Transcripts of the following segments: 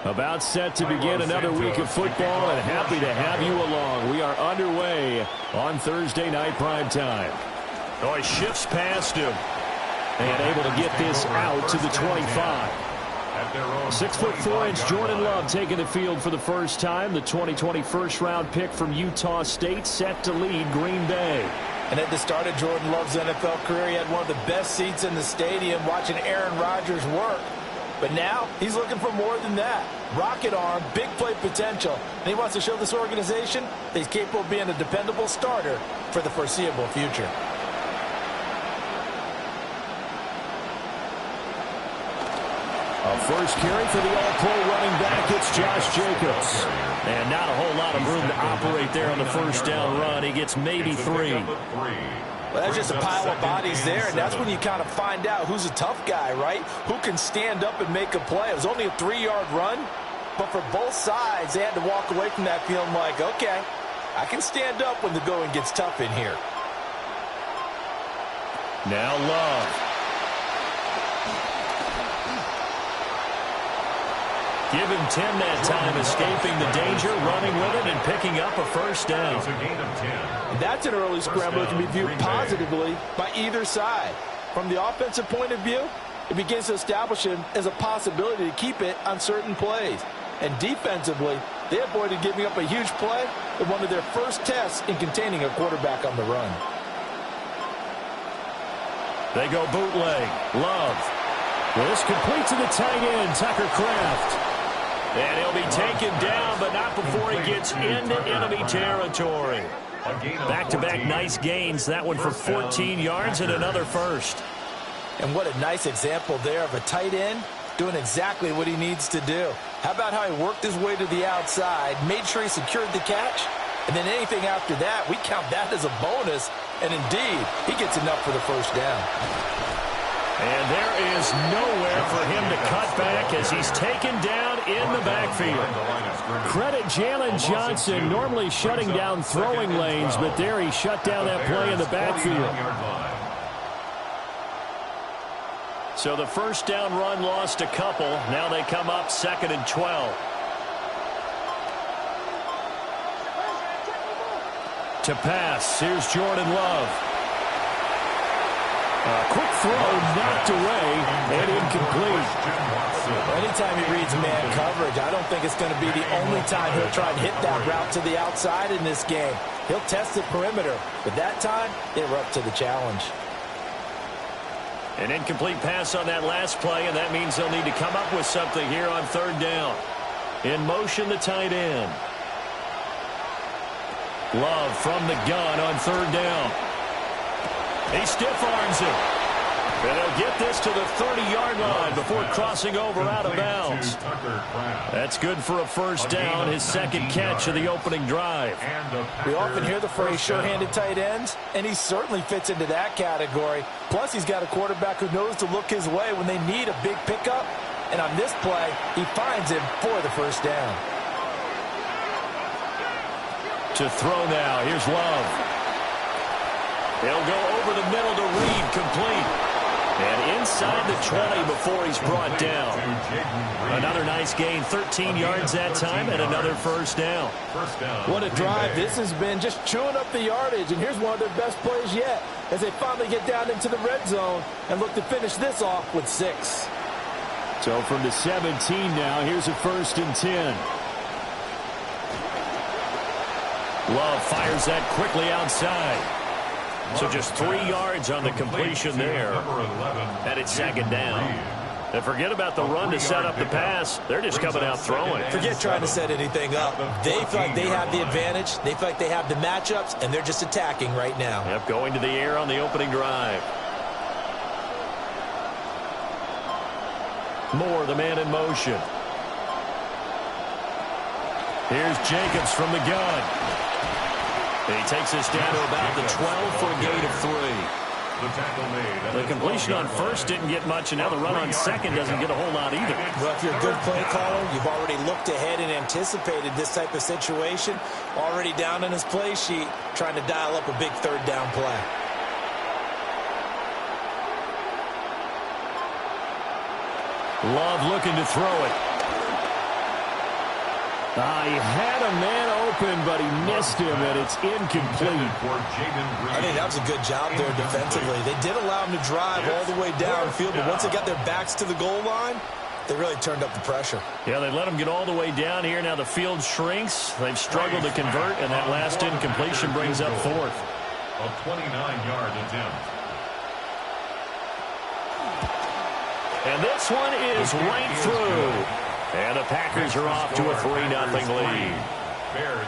About set to begin another week of football, and happy to have you along. We are underway on Thursday night primetime. Oh, he shifts past him and able to get this out to the 25. 6'4" Jordan Love taking the field for the first time. The 2020 first-round pick from Utah State set to lead Green Bay. And at the start of Jordan Love's NFL career, he had one of the best seats in the stadium watching Aaron Rodgers work. But now he's looking for more than that. Rocket arm, big play potential. And he wants to show this organization that he's capable of being a dependable starter for the foreseeable future. A first carry for the all-pro running back. It's Josh Jacobs. And not a whole lot of room to operate there on the first down run. He gets maybe 3. Well, that's just a pile of bodies there, and that's when you kind of find out who's a tough guy, right? Who can stand up and make a play. It was only a 3-yard run, but for both sides, they had to walk away from that feeling like, okay, I can stand up when the going gets tough in here. Now Love. Give him 10 that time, escaping the danger, running with it, and picking up a first down. That's an early scramble that can be viewed positively by either side. From the offensive point of view, it begins to establish him as a possibility to keep it on certain plays. And defensively, they avoided giving up a huge play in one of their first tests in containing a quarterback on the run. They go bootleg. Love. Well, this complete to the tight end, Tucker Kraft. And he'll be taken down, but not before he gets into enemy territory. Back-to-back nice gains. That one for 14 yards and another first. And what a nice example there of a tight end doing exactly what he needs to do. How about how he worked his way to the outside, made sure he secured the catch, and then anything after that, we count that as a bonus. And indeed, he gets enough for the first down. And there is nowhere for him to cut back as he's taken down in the backfield. Credit Jalen Johnson, normally shutting down throwing lanes, but there he shut down that play in the backfield. So the first down run lost a couple. Now they come up 2nd and 12. To pass, here's Jordan Love. Quick throw knocked away and incomplete. Anytime he reads man coverage, I don't think it's going to be the only time he'll try and hit that route to the outside in this game. He'll test the perimeter, but that time, they were up to the challenge. An incomplete pass on that last play, and that means they'll need to come up with something here on 3rd down. In motion, the tight end. Love from the gun on 3rd down. He stiff-arms it. And he'll get this to the 30-yard line before crossing over out of bounds. That's good for a first down, his second catch of the opening drive. We often hear the phrase sure-handed tight ends, and he certainly fits into that category. Plus, he's got a quarterback who knows to look his way when they need a big pickup. And on this play, he finds him for the first down. To throw now. Here's Love. He'll go over the middle to Reed, complete. And inside the 20 before he's brought down. Another nice gain, 13 yards that time, and another first down. What a drive this has been, just chewing up the yardage. And here's one of their best plays yet as they finally get down into the red zone and look to finish this off with 6. So from the 17 now, here's a 1st and 10. Love fires that quickly outside. So just 3 yards on the completion there. And it's 2nd down. And forget about the run to set up the pass. They're just coming out throwing. Forget trying to set anything up. They feel like they have the advantage. They feel like they have the matchups, and they're just attacking right now. Yep, going to the air on the opening drive. Moore, the man in motion. Here's Jacobs from the gun. And he takes us down to about the 12 for a gain of 3. The completion on first didn't get much, and now the run on second doesn't get a whole lot either. Well, if you're a good play caller, you've already looked ahead and anticipated this type of situation. Already down in his play sheet, trying to dial up a big 3rd down play. Love looking to throw it. He had a man open, but he missed him, and it's incomplete. I think that was a good job there defensively. They did allow him to drive all the way downfield, but once they got their backs to the goal line, they really turned up the pressure. Yeah, they let him get all the way down here. Now the field shrinks. They've struggled to convert, and that last incompletion brings up 4th. A 29-yard attempt. And this one is right through. And the Packers are off to a 3-0 lead.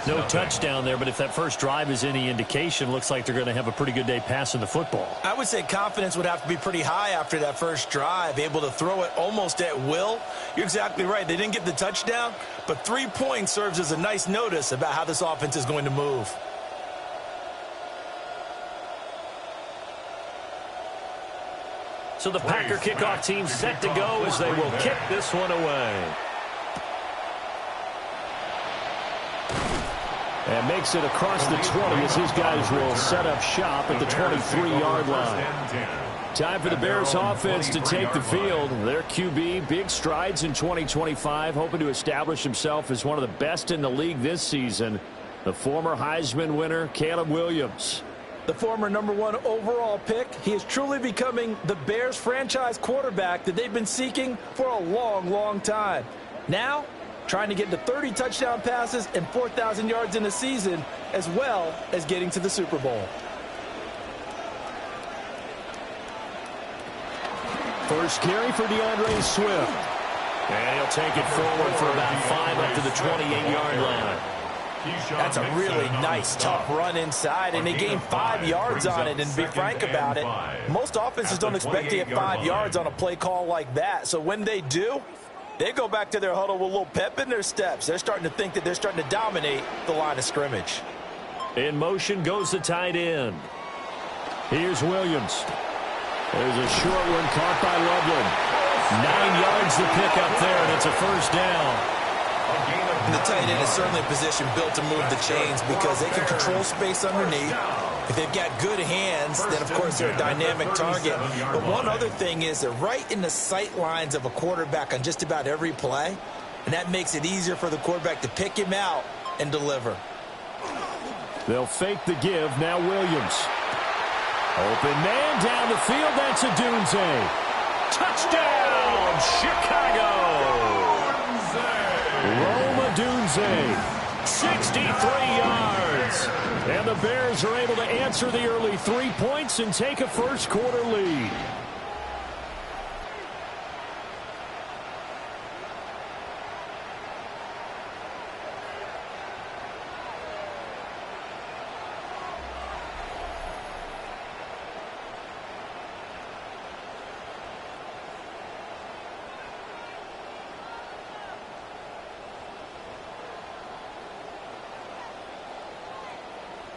No touchdown there, but if that first drive is any indication, looks like they're going to have a pretty good day passing the football. I would say confidence would have to be pretty high after that first drive, able to throw it almost at will. You're exactly right. They didn't get the touchdown, but 3 points serves as a nice notice about how this offense is going to move. So the Packer kickoff team set to go as they will kick this one away. And makes it across the 20 as his guys will set up shop at the 23-yard line. Time for the Bears offense to take the field. Their QB, big strides in 2025, hoping to establish himself as one of the best in the league this season. The former Heisman winner, Caleb Williams. The former #1 overall pick, he is truly becoming the Bears franchise quarterback that they've been seeking for a long, long time. Now, trying to get to 30 touchdown passes and 4,000 yards in a season, as well as getting to the Super Bowl. First carry for DeAndre Swift. And he'll take it forward for about 5 up to the 28-yard line. That's a really nice, tough run inside, and they gained 5 yards on it. And to be frank about it, most offenses don't expect to get 5 yards on a play call like that. So when they do, they go back to their huddle with a little pep in their steps. They're starting to think that they're starting to dominate the line of scrimmage. In motion goes the tight end. Here's Williams. There's a short one caught by Loveland. 9 yards to pick up there, and it's a first down. And the tight end is certainly a position built to move the chains because they can control space underneath. If they've got good hands, then, of course, they're a dynamic target. But one other thing is they're right in the sight lines of a quarterback on just about every play, and that makes it easier for the quarterback to pick him out and deliver. They'll fake the give. Now Williams. Open man down the field. That's a Dunze. Touchdown, Chicago. Roma Dunze, 63 yards. And the Bears are able to answer the early 3 points and take a first-quarter lead.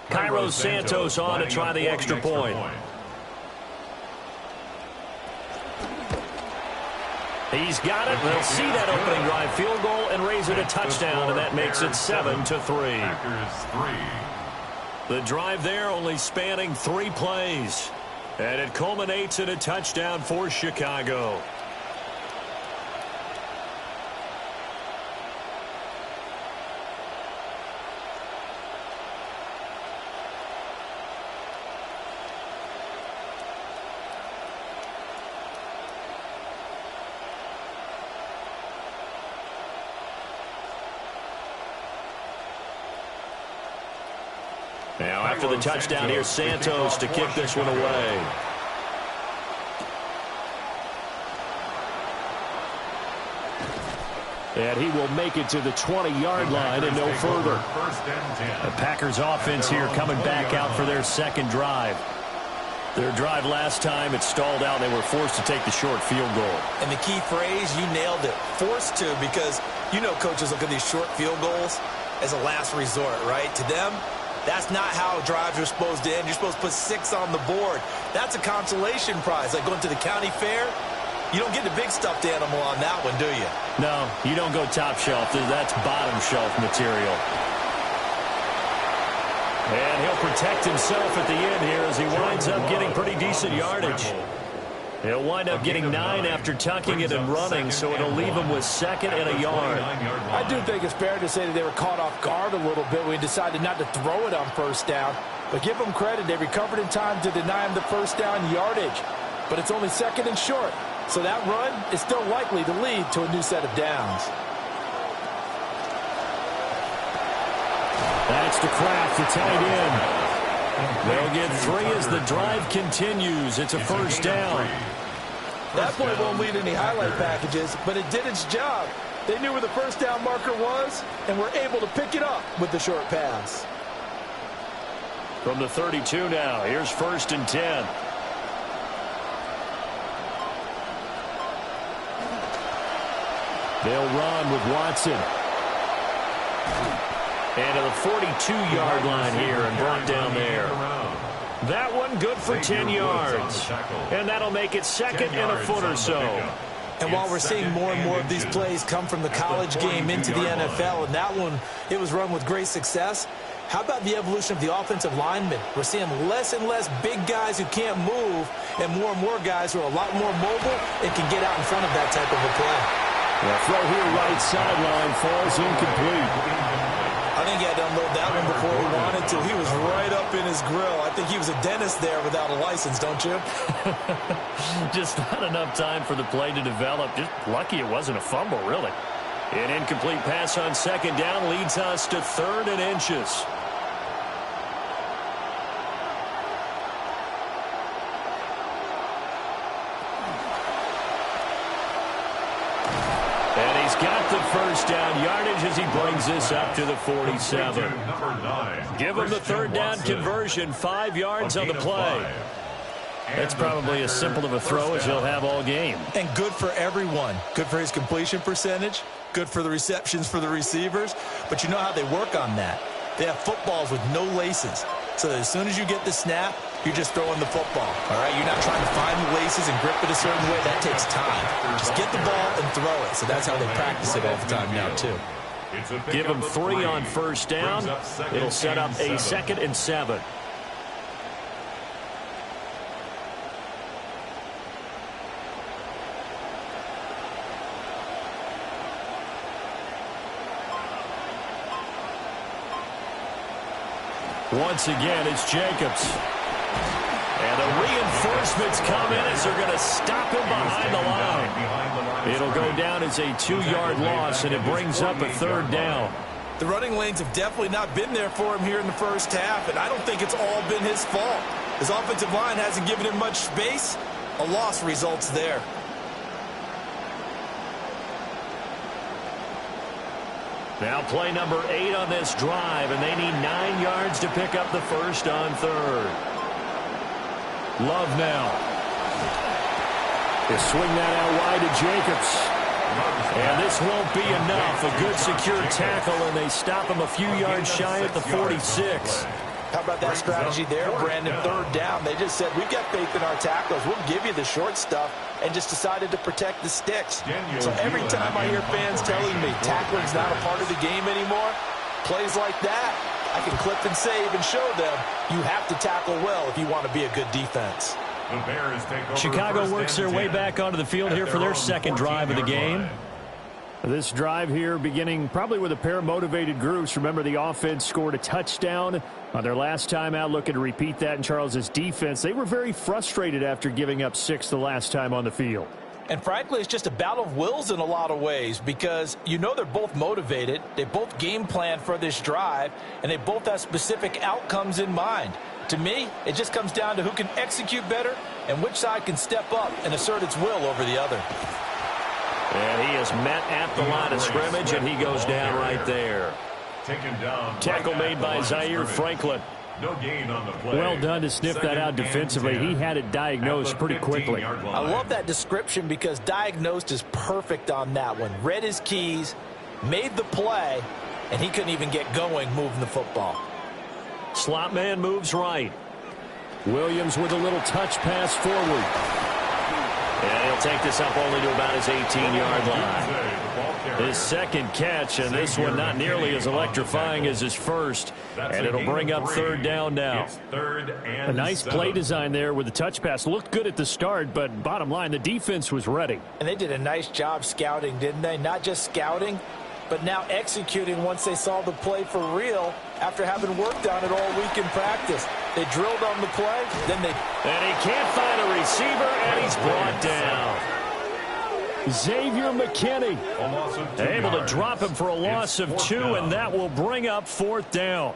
Cairo Santos on to try the extra point. He's got it. They'll see that opening drive field goal and raise it a touchdown, and that makes it 7-3. The drive there only spanning 3 plays. And it culminates in a touchdown for Chicago. Now, after the touchdown, here's Santos to kick this one away. And he will make it to the 20-yard line and no further. The Packers offense here coming back out for their second drive. Their drive last time, it stalled out. They were forced to take the short field goal. And the key phrase, you nailed it, forced to, because you know coaches look at these short field goals as a last resort, right? To them, that's not how drives are supposed to end. You're supposed to put 6 on the board. That's a consolation prize. Like going to the county fair, you don't get the big stuffed animal on that one, do you? No, you don't go top shelf. That's bottom shelf material. And he'll protect himself at the end here as he winds up getting pretty decent yardage. He'll wind up getting 9 after tucking it and running, so it'll leave him with 2nd and a yard. I do think it's fair to say that they were caught off guard a little bit when we decided not to throw it on first down. But give them credit. They recovered in time to deny him the first down yardage. But it's only 2nd and short. So that run is still likely to lead to a new set of downs. That's to Kraft, the tight end. They'll get 3 as the drive continues. It's a first down. That play won't lead any highlight packages, but it did its job. They knew where the first down marker was and were able to pick it up with the short pass. From the 32 now, here's 1st and 10. They'll run with Watson. And to the 42-yard line here and brought down there. That one good for 10 yards. And that'll make it 2nd and a foot or so. And while we're seeing more and more of these plays come from the college game into the NFL, and that one, it was run with great success, how about the evolution of the offensive linemen? We're seeing less and less big guys who can't move and more guys who are a lot more mobile and can get out in front of that type of a play. The throw here right sideline falls incomplete. I think he had to unload that one before he wanted to. He was right up in his grill. I think he was a dentist there without a license, don't you? Just not enough time for the play to develop. Just lucky it wasn't a fumble, really. An incomplete pass on 2nd down leads us to 3rd and inches. And he's got the first down yardage as he brings this up to the 47. Give him the 3rd down conversion, 5 yards on the play. That's probably as simple of a throw as he'll have all game. And good for everyone. Good for his completion percentage. Good for the receptions for the receivers. But you know how they work on that. They have footballs with no laces. So that as soon as you get the snap, you're just throwing the football. All right? You're not trying to find the laces and grip it a certain way. That takes time. Just get the ball and throw it. So that's how they practice it all the time now, too. Give him 3 on first down. It'll set up a 2nd and 7. Once again, it's Jacobs. And the reinforcements come in as they're going to stop him behind the line. It'll go down as a 2-yard loss, and it brings up a 3rd down. The running lanes have definitely not been there for him here in the first half, and I don't think it's all been his fault. His offensive line hasn't given him much space. A loss results there. Now play number 8 on this drive, and they need 9 yards to pick up the first on 3rd. Love now. They swing that out wide to Jacobs. And this won't be enough. A good secure tackle, and they stop him a few yards shy at the 46. How about that strategy there, Brandon? Third down. They just said, we've got faith in our tacklers. We'll give you the short stuff, and just decided to protect the sticks. So every time I hear fans telling me tackling's not a part of the game anymore, plays like that, I can clip and save and show them you have to tackle well if you want to be a good defense. The Bears take over. Chicago works their way back onto the field here for their second drive of the game. This drive here beginning probably with a pair of motivated groups. Remember, the offense scored a touchdown on their last time out, looking to repeat that in Charles's defense. They were very frustrated after giving up 6 the last time on the field. And frankly, it's just a battle of wills in a lot of ways, because you know they're both motivated, they both game plan for this drive, and they both have specific outcomes in mind. To me, it just comes down to who can execute better and which side can step up and assert its will over the other. And he is met at the line of scrimmage, and he goes down right there. Taken down. Tackle made by Zaire Franklin. No gain on the play. Well done to sniff that out defensively. He had it diagnosed pretty quickly. I love that description, because diagnosed is perfect on that one. Read his keys, made the play, and he couldn't even get going moving the football. Slot man moves right. Williams with a little touch pass forward. And he'll take this up only to about his 18-yard line. His second catch, and this one not nearly as electrifying as his first. And it'll bring up third down now. A nice play design there with the touch pass. Looked good at the start, but bottom line, the defense was ready. And they did a nice job scouting, didn't they? Not just scouting, but now executing once they saw the play for real after having worked on it all week in practice. They drilled on the play, then they... And he can't find a receiver, and he's brought down. Xavier McKinney able to drop him for a loss of 2, and that will bring up fourth down.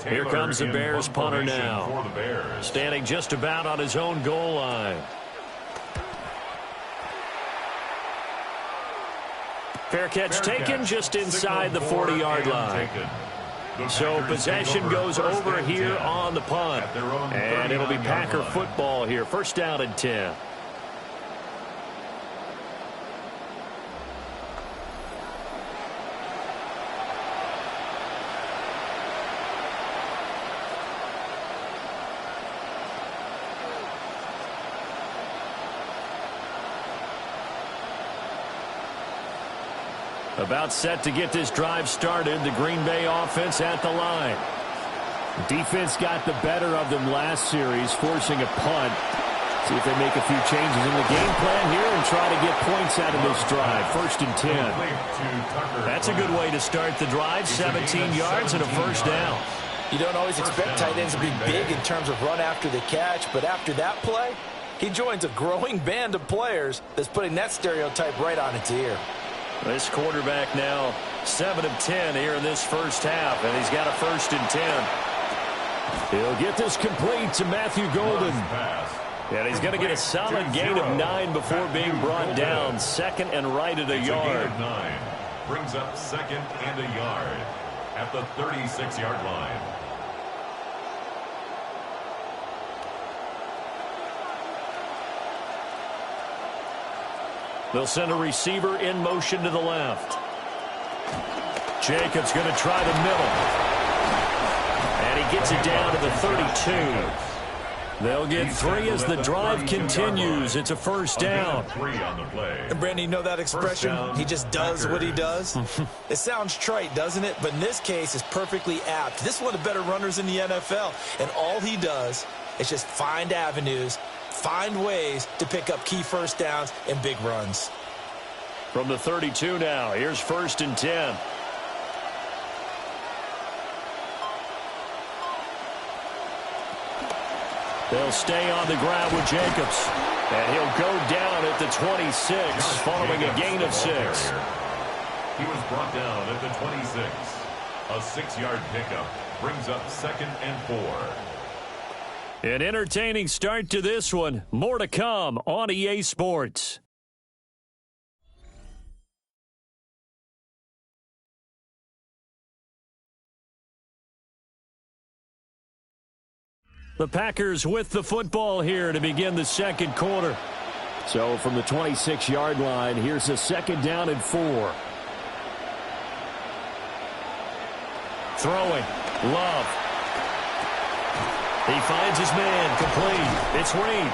Here comes the Bears punter now, standing just about on his own goal line. Fair catch taken just inside the 40-yard line. So possession goes over here on the punt. And it'll be Packer football here. First down and 10. About set to get this drive started. The Green Bay offense at the line. Defense got the better of them last series, forcing a punt. See if they make a few changes in the game plan here and try to get points out of this drive. First and 10. That's a good way to start the drive. 17 yards and a first down. You don't always expect tight ends to be big in terms of run after the catch, but after that play, he joins a growing band of players that's putting that stereotype right on its ear. This quarterback now 7 of 10 here in this first half, and he's got a first and 10. He'll get this complete to Matthew Golden. And he's going to get a solid gain of 9 before being brought down. Second and right at a yard. 9 brings up second and a yard at the 36-yard line. They'll send a receiver in motion to the left. Jacobs going to try the middle. And he gets it down to the 32. They'll get 3 as the drive continues. It's a first down. And Brandon, you know that expression? He just does what he does? It sounds trite, doesn't it? But in this case, it's perfectly apt. This is one of the better runners in the NFL. And all he does is just find avenues, find ways to pick up key first downs and big runs. From the 32 now, here's first and 10. They'll stay on the ground with Jacobs. And he'll go down at the 26 following a gain of 6. He was brought down at the 26. A 6-yard pickup brings up second and 4. An entertaining start to this one. More to come on EA Sports. The Packers with the football here to begin the second quarter. So from the 26-yard line, here's a second down and 4. Throwing. Love. He finds his man. Complete. It's Reed.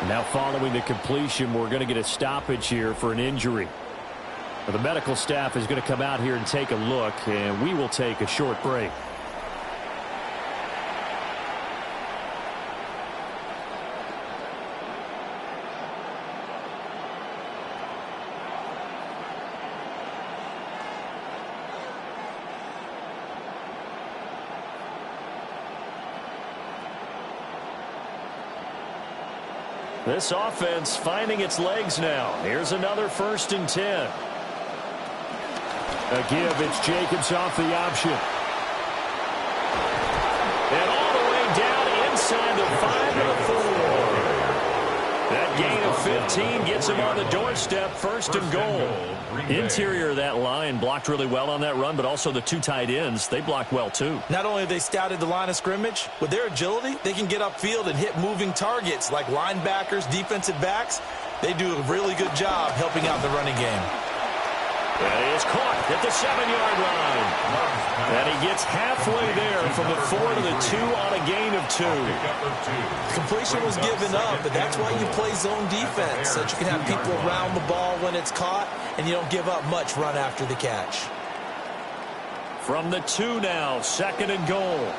Now following the completion, we're going to get a stoppage here for an injury. Well, the medical staff is going to come out here and take a look, and we will take a short break. This offense finding its legs now. Here's another 1st and 10. A give. It's Jacobs off the option. And all the way down inside the 5 to the 4. That gain of 15 gets him on the doorstep. 1st and goal. Interior of that line blocked really well on that run, but also the 2 tight ends, they blocked well too. Not only have they scouted the line of scrimmage, with their agility, they can get upfield and hit moving targets like linebackers, defensive backs. They do a really good job helping out the running game. That is caught at the 7-yard line. And he gets halfway there from the 4 to the 2 on a gain of 2. Completion was given up, but that's why you play zone defense, so that you can have people around the ball when it's caught, and you don't give up much run after the catch. From the 2 now, 2nd and goal.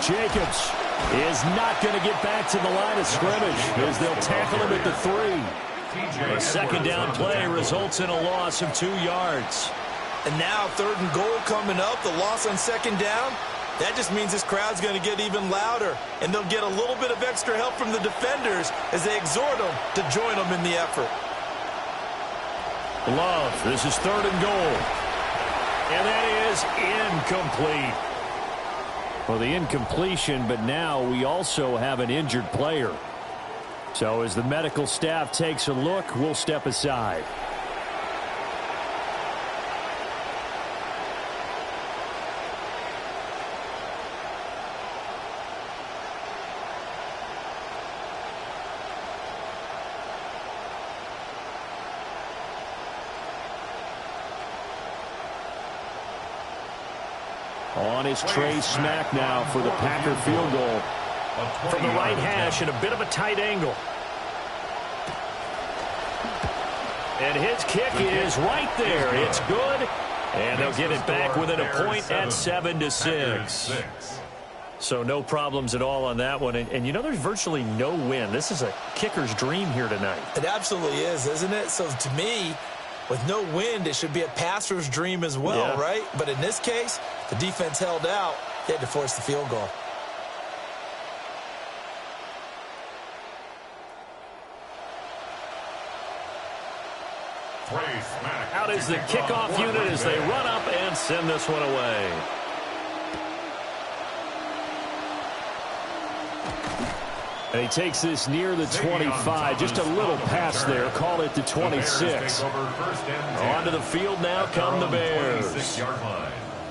Jacobs is not going to get back to the line of scrimmage as they'll tackle him at the 3. A 2nd down play results in a loss of 2 yards. And now 3rd and goal coming up, the loss on 2nd down. That just means this crowd's going to get even louder, and they'll get a little bit of extra help from the defenders as they exhort them to join them in the effort. Love, this is 3rd and goal. And that is incomplete. Well, the incompletion, but now we also have an injured player. So as the medical staff takes a look, we'll step aside. On his Trey Smack now for the Packer field goal. From the right hash and a bit of a tight angle. And his kick is right there. It's good. And they'll get it back within a point at 7-6. So no problems at all on that one. And you know, there's virtually no win. This is a kicker's dream here tonight. It absolutely is, isn't it? So to me, with no wind, it should be a passer's dream as well, right? But in this case, the defense held out. They had to force the field goal. Out is the kickoff unit as they run up and send this one away. And he takes this near the 25. Just a little pass there. Call it the 26. On to the field now come the Bears.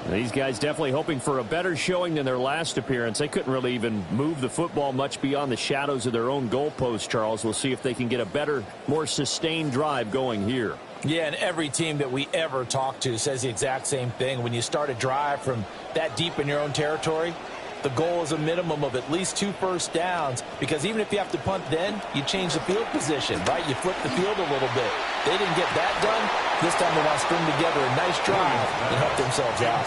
These guys definitely hoping for a better showing than their last appearance. They couldn't really even move the football much beyond the shadows of their own goalpost, Charles. We'll see if they can get a better, more sustained drive going here. Yeah, and every team that we ever talk to says the exact same thing. When you start a drive from that deep in your own territory, the goal is a minimum of at least 2 first downs, because even if you have to punt then, you change the field position, right? You flip the field a little bit. They didn't get that done. This time they want to string together a nice drive and help themselves out.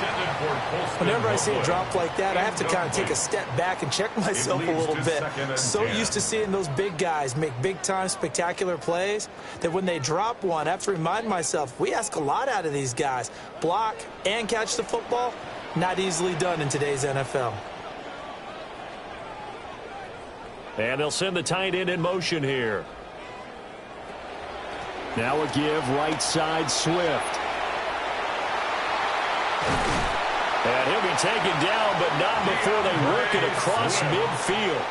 Whenever I see a drop like that, I have to kind of take a step back and check myself a little bit. So used to seeing those big guys make big-time spectacular plays that when they drop one, I have to remind myself, we ask a lot out of these guys. Block and catch the football, not easily done in today's NFL. And they'll send the tight end in motion here. Now a give right side Swift. And he'll be taken down, but not before they work it across midfield.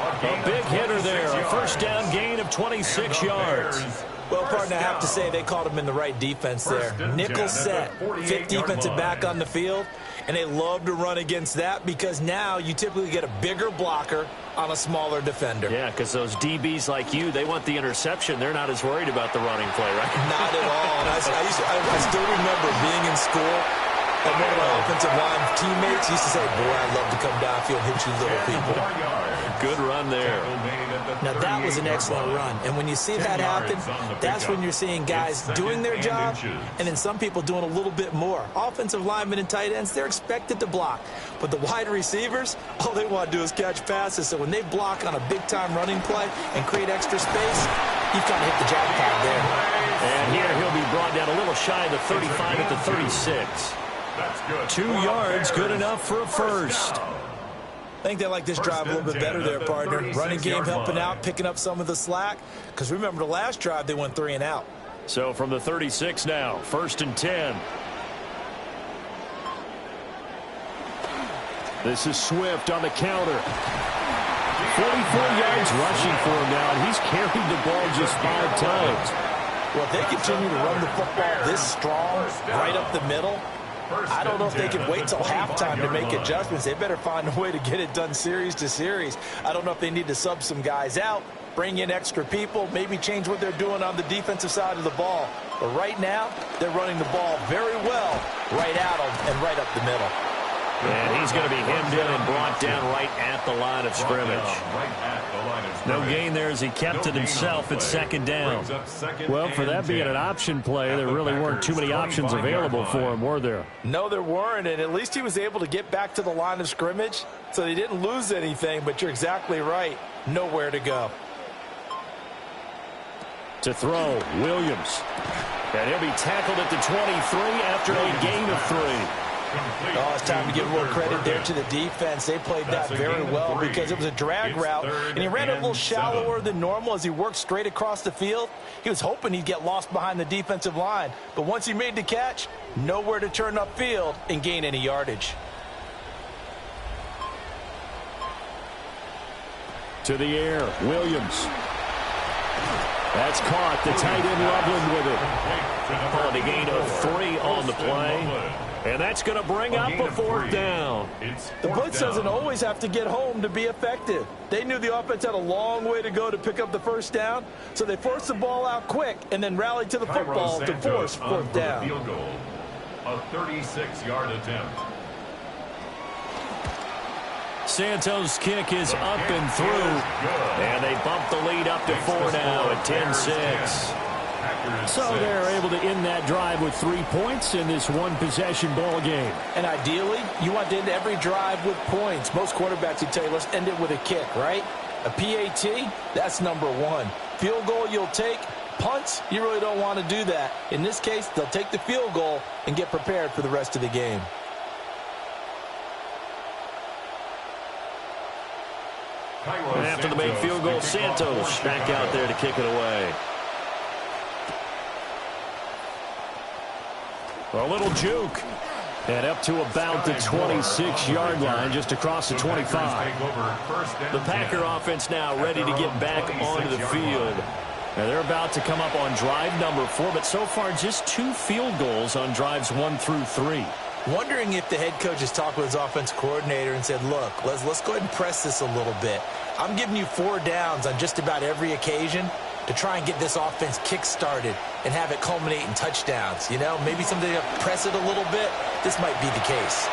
A big hitter there. A first down gain of 26 yards. Well, partner, I have to say they called him in the right defense there. Nickel set, 5th defensive back on the field. And they love to run against that because now you typically get a bigger blocker on a smaller defender. Yeah, because those DBs like you, they want the interception. They're not as worried about the running play, right? Not at all. And I still remember being in school, and one of my offensive line teammates used to say, boy, I'd love to come downfield and hit you little people. Good run there. Now, that was an excellent run. And when you see that happen, that's when you're seeing guys doing their job and then some people doing a little bit more. Offensive linemen and tight ends, they're expected to block. But the wide receivers, all they want to do is catch passes. So when they block on a big-time running play and create extra space, you've kind of hit the jackpot there. And here he'll be brought down a little shy of the 35 at the 36. 2 yards, good enough for a first. I think they like this drive a little bit better there, partner. Running game helping out, picking up some of the slack. Because remember, the last drive, they went 3 and out. So from the 36 now, 1st and 10. This is Swift on the counter. 44 yards rushing for him now, and he's carried the ball just 5 times. Well, if they continue to run the football this strong, right up the middle, I don't know if they can wait till halftime to make adjustments. They better find a way to get it done series to series. I don't know if they need to sub some guys out, bring in extra people, maybe change what they're doing on the defensive side of the ball. But right now, they're running the ball very well right at them and right up the middle. And he's going to be hemmed in and brought down right at the line of scrimmage. No gain there as he kept it himself at 2nd down. Well, for that being an option play, there really weren't too many options available for him, were there? No, there weren't, and at least he was able to get back to the line of scrimmage, so they didn't lose anything, but you're exactly right. Nowhere to go. To throw, Williams. And he'll be tackled at the 23 after a gain of 3. Oh, it's time to give a little credit there to the defense. They played that very well because it was a drag route, and he ran a little shallower than normal as he worked straight across the field. He was hoping he'd get lost behind the defensive line, but once he made the catch, nowhere to turn upfield and gain any yardage. To the air, Williams. That's caught. The tight end Loveland with it. Calling a gain of 3 on the play. And that's going to bring up a 4th down. The blitz doesn't always have to get home to be effective. They knew the offense had a long way to go to pick up the 1st down, so they forced the ball out quick and then rallied to the football to force 4th down. Field goal, a 36-yard attempt. Santos' kick is up and through, and they bump the lead up to 4 now at 10-6. So they're able to end that drive with 3 points in this one-possession ball game. And ideally, you want to end every drive with points. Most quarterbacks would tell you, let's end it with a kick, right? A PAT, that's number 1. Field goal you'll take. Punts, you really don't want to do that. In this case, they'll take the field goal and get prepared for the rest of the game. And after the made field goal, Santos back out there to kick it away. A little juke. And up to about the 26-yard line, just across the 25. The Packer offense now ready to get back onto the field. And they're about to come up on drive number 4, but so far just 2 field goals on drives 1 through 3. Wondering if the head coach has talked with his offense coordinator and said, look, let's go ahead and press this a little bit. I'm giving you 4 downs on just about every occasion to try and get this offense kick-started and have it culminate in touchdowns. You know, maybe something to press it a little bit. This might be the case.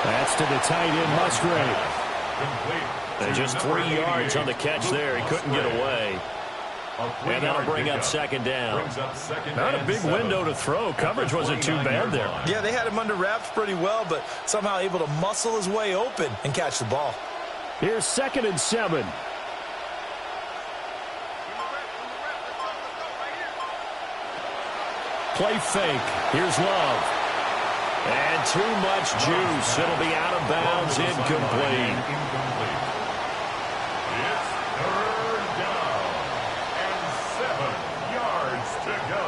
That's to the tight end, Musgrave. And just 3 yards on the catch there. He couldn't get away. And that'll bring up 2nd down. Not a big window to throw. Coverage wasn't too bad there. Yeah, they had him under wraps pretty well, but somehow able to muscle his way open and catch the ball. Here's 2nd and 7. Play fake. Here's Love. And too much juice. It'll be out of bounds, incomplete. It's 3rd down and 7 yards to go.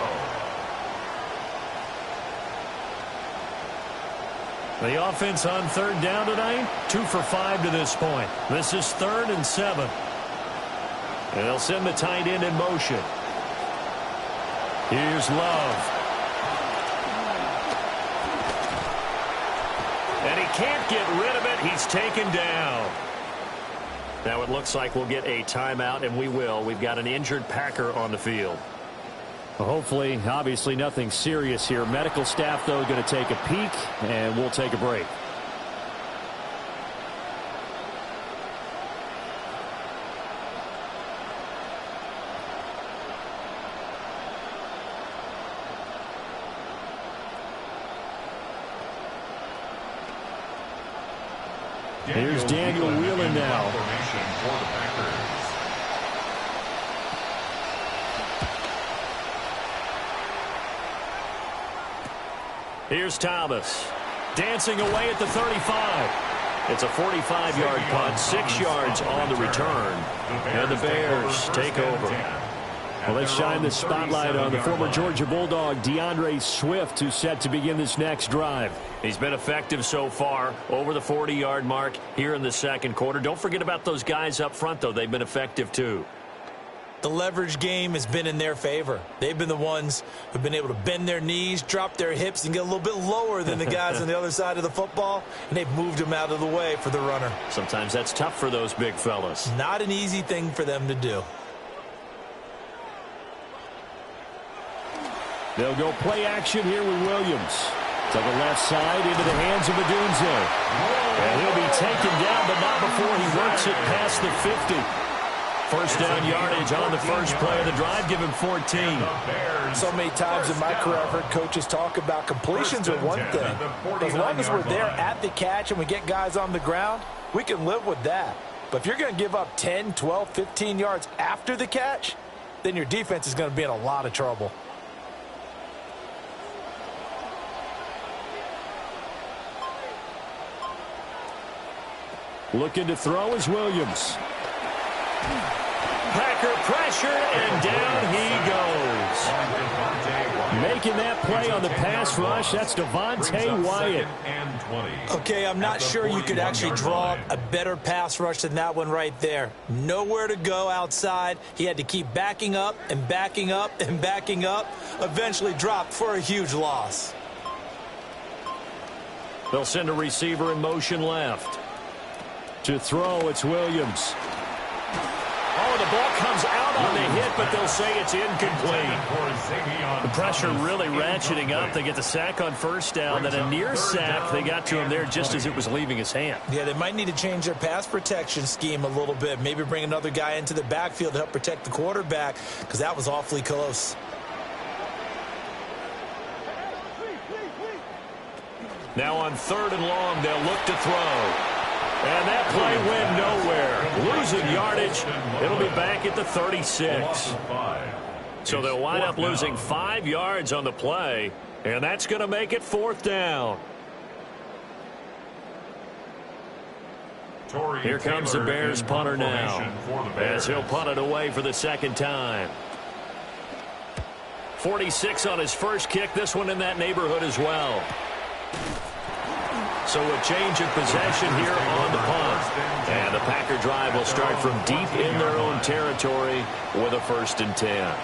The offense on 3rd down tonight, 2 for 5 to this point. This is 3rd and 7. And they'll send the tight end in motion. Here's Love. And he can't get rid of it. He's taken down. Now it looks like we'll get a timeout, and we will. We've got an injured Packer on the field. Well, hopefully, obviously nothing serious here. Medical staff, though, going to take a peek, and we'll take a break. Here's Daniel Whelan now. Here's Thomas. Dancing away at the 35. It's a 45-yard punt, 6 yards on the return. And the Bears take over. Well, let's shine the spotlight on the former Georgia Bulldog, DeAndre Swift, who's set to begin this next drive. He's been effective so far, over the 40-yard mark here in the second quarter. Don't forget about those guys up front, though. They've been effective, too. The leverage game has been in their favor. They've been the ones who've been able to bend their knees, drop their hips, and get a little bit lower than the guys on the other side of the football, and they've moved them out of the way for the runner. Sometimes that's tough for those big fellas. Not an easy thing for them to do. They'll go play action here with Williams. To the left side, into the hands of Odunze. And he'll be taken down, but not before he works it past the 50. First down yardage on the first play of the drive. Give him 14. So many times in my career, I've heard coaches talk about completions are one thing. As long as we're there at the catch and we get guys on the ground, we can live with that. But if you're going to give up 10, 12, 15 yards after the catch, then your defense is going to be in a lot of trouble. Looking to throw is Williams. Packer pressure, and down he goes. Making that play on the pass rush, that's Devontae Wyatt. Okay, I'm not sure you could actually draw a better pass rush than that one right there. Nowhere to go outside. He had to keep backing up and backing up and backing up. Eventually dropped for a huge loss. They'll send a receiver in motion left. To throw, it's Williams. Oh, the ball comes out on the hit, but they'll say it's incomplete. The pressure really ratcheting up. They get the sack on first down, then a near sack. They got to him there just as it was leaving his hand. Yeah, they might need to change their pass protection scheme a little bit. Maybe bring another guy into the backfield to help protect the quarterback, because that was awfully close. Now on 3rd and long, they'll look to throw. And that play went nowhere. Losing yardage. It'll be back at the 36. So they'll wind up losing 5 yards on the play, and that's going to make it 4th down. Here comes the Bears punter now, as he'll punt it away for the second time. 46 on his first kick. This one in that neighborhood as well. So a change of possession here on the punt. And the Packer drive will start from deep in their own territory with a 1st and 10.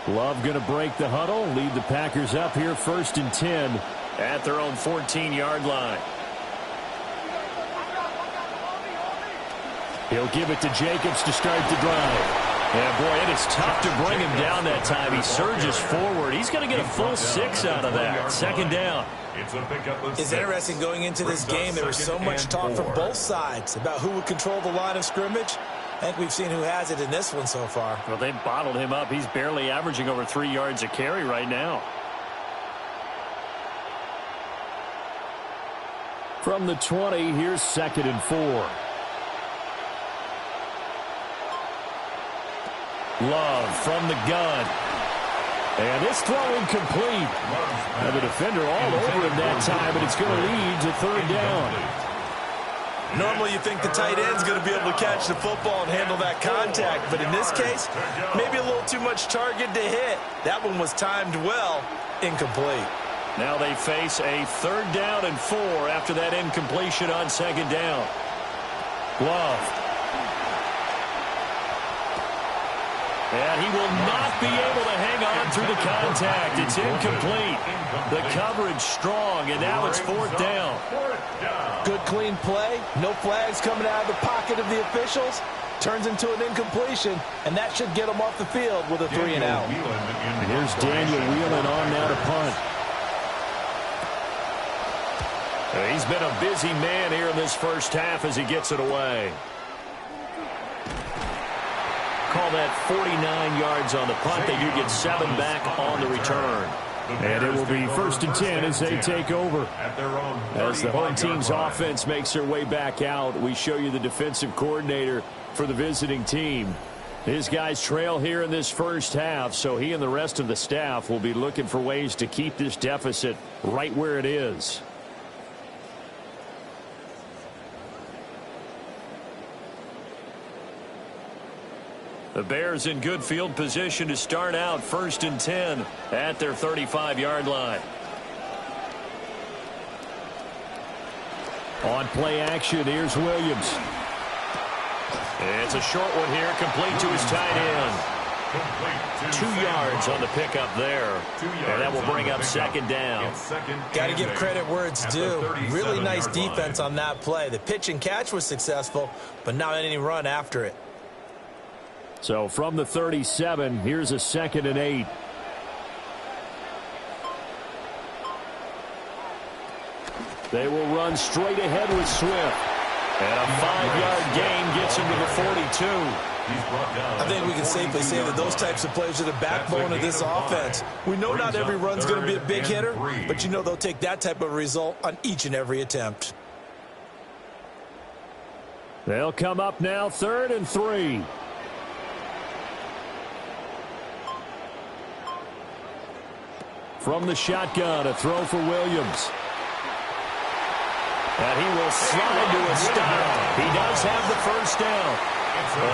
Love going to break the huddle, lead the Packers up here 1st and 10 at their own 14-yard line. He'll give it to Jacobs to start the drive. Yeah, boy, it is tough to bring him down that time. He surges forward. He's going to get a full 6 out of that. 2nd down. It's interesting going into this game. There was so much talk from both sides about who would control the line of scrimmage. I think we've seen who has it in this one so far. Well, they've bottled him up. He's barely averaging over 3 yards a carry right now. From the 20, here's 2nd and 4. Love from the gun. And it's throwing complete. And the defender all over him that time, but it's going to lead to 3rd down. Normally you think the tight end's going to be able to catch the football and handle that contact, but in this case, maybe a little too much target to hit. That one was timed well, incomplete. Now they face a 3rd down and 4 after that incompletion on 2nd down. Love. And he will not be able to hang on through the contact. It's incomplete. The coverage strong, and now it's 4th down. Good, clean play. No flags coming out of the pocket of the officials. Turns into an incompletion, and that should get him off the field with a 3 and out. Here's Daniel Whelan on now to punt. He's been a busy man here in this first half as he gets it away. Call that 49 yards on the punt. They do get 7 back on the return. And it will be 1st and 10 as they take over. As the home team's offense makes their way back out, we show you the defensive coordinator for the visiting team. His guys trail here in this first half, so he and the rest of the staff will be looking for ways to keep this deficit right where it is. The Bears in good field position to start out 1st and 10 at their 35-yard line. On play action, here's Williams. It's a short one here, complete to his tight end. 2 yards on the pickup there. And that will bring up 2nd down. Got to give credit where it's due. Really nice defense on that play. The pitch and catch was successful, but not any run after it. So from the 37, here's a 2nd and 8. They will run straight ahead with Swift. And a 5-yard gain gets him to the 42. I think we can safely say that those types of plays are the backbone of this offense. We know not every run's going to be a big hitter, but you know they'll take that type of result on each and every attempt. They'll come up now 3rd and 3. From the shotgun, a throw for Williams. And he will slide to a stop. He does have the 1st down.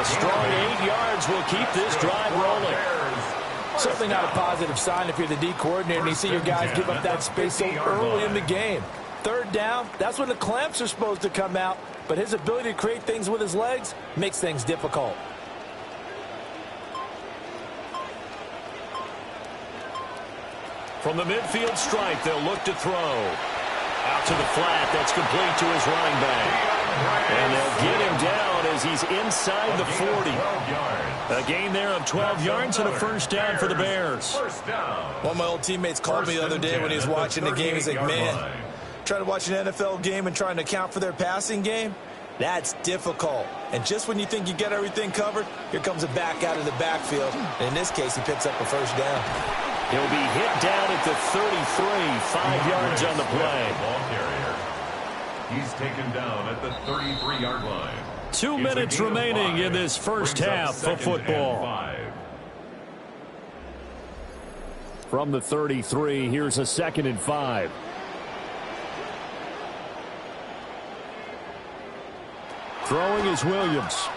A strong 8 yards will keep this drive rolling. Certainly not a positive sign if you're the D coordinator and you see your guys give up that space so early in the game. 3rd down, that's when the clamps are supposed to come out, but his ability to create things with his legs makes things difficult. From the midfield stripe, they'll look to throw. Out to the flat, that's complete to his running back. And they'll get him down as he's inside the 40. A gain there of 12 yards and a 1st down for the Bears. One of my old teammates called me the other day when he was watching the game. He's like, man, trying to watch an NFL game and trying to account for their passing game, that's difficult. And just when you think you get everything covered, here comes a back out of the backfield. And in this case, he picks up a 1st down. He'll be hit down at the 33, 5 yards on the play. He's taken down at the 33-yard line. 2 minutes remaining in this first half of football. From the 33, here's a 2nd and 5. Throwing is Williams.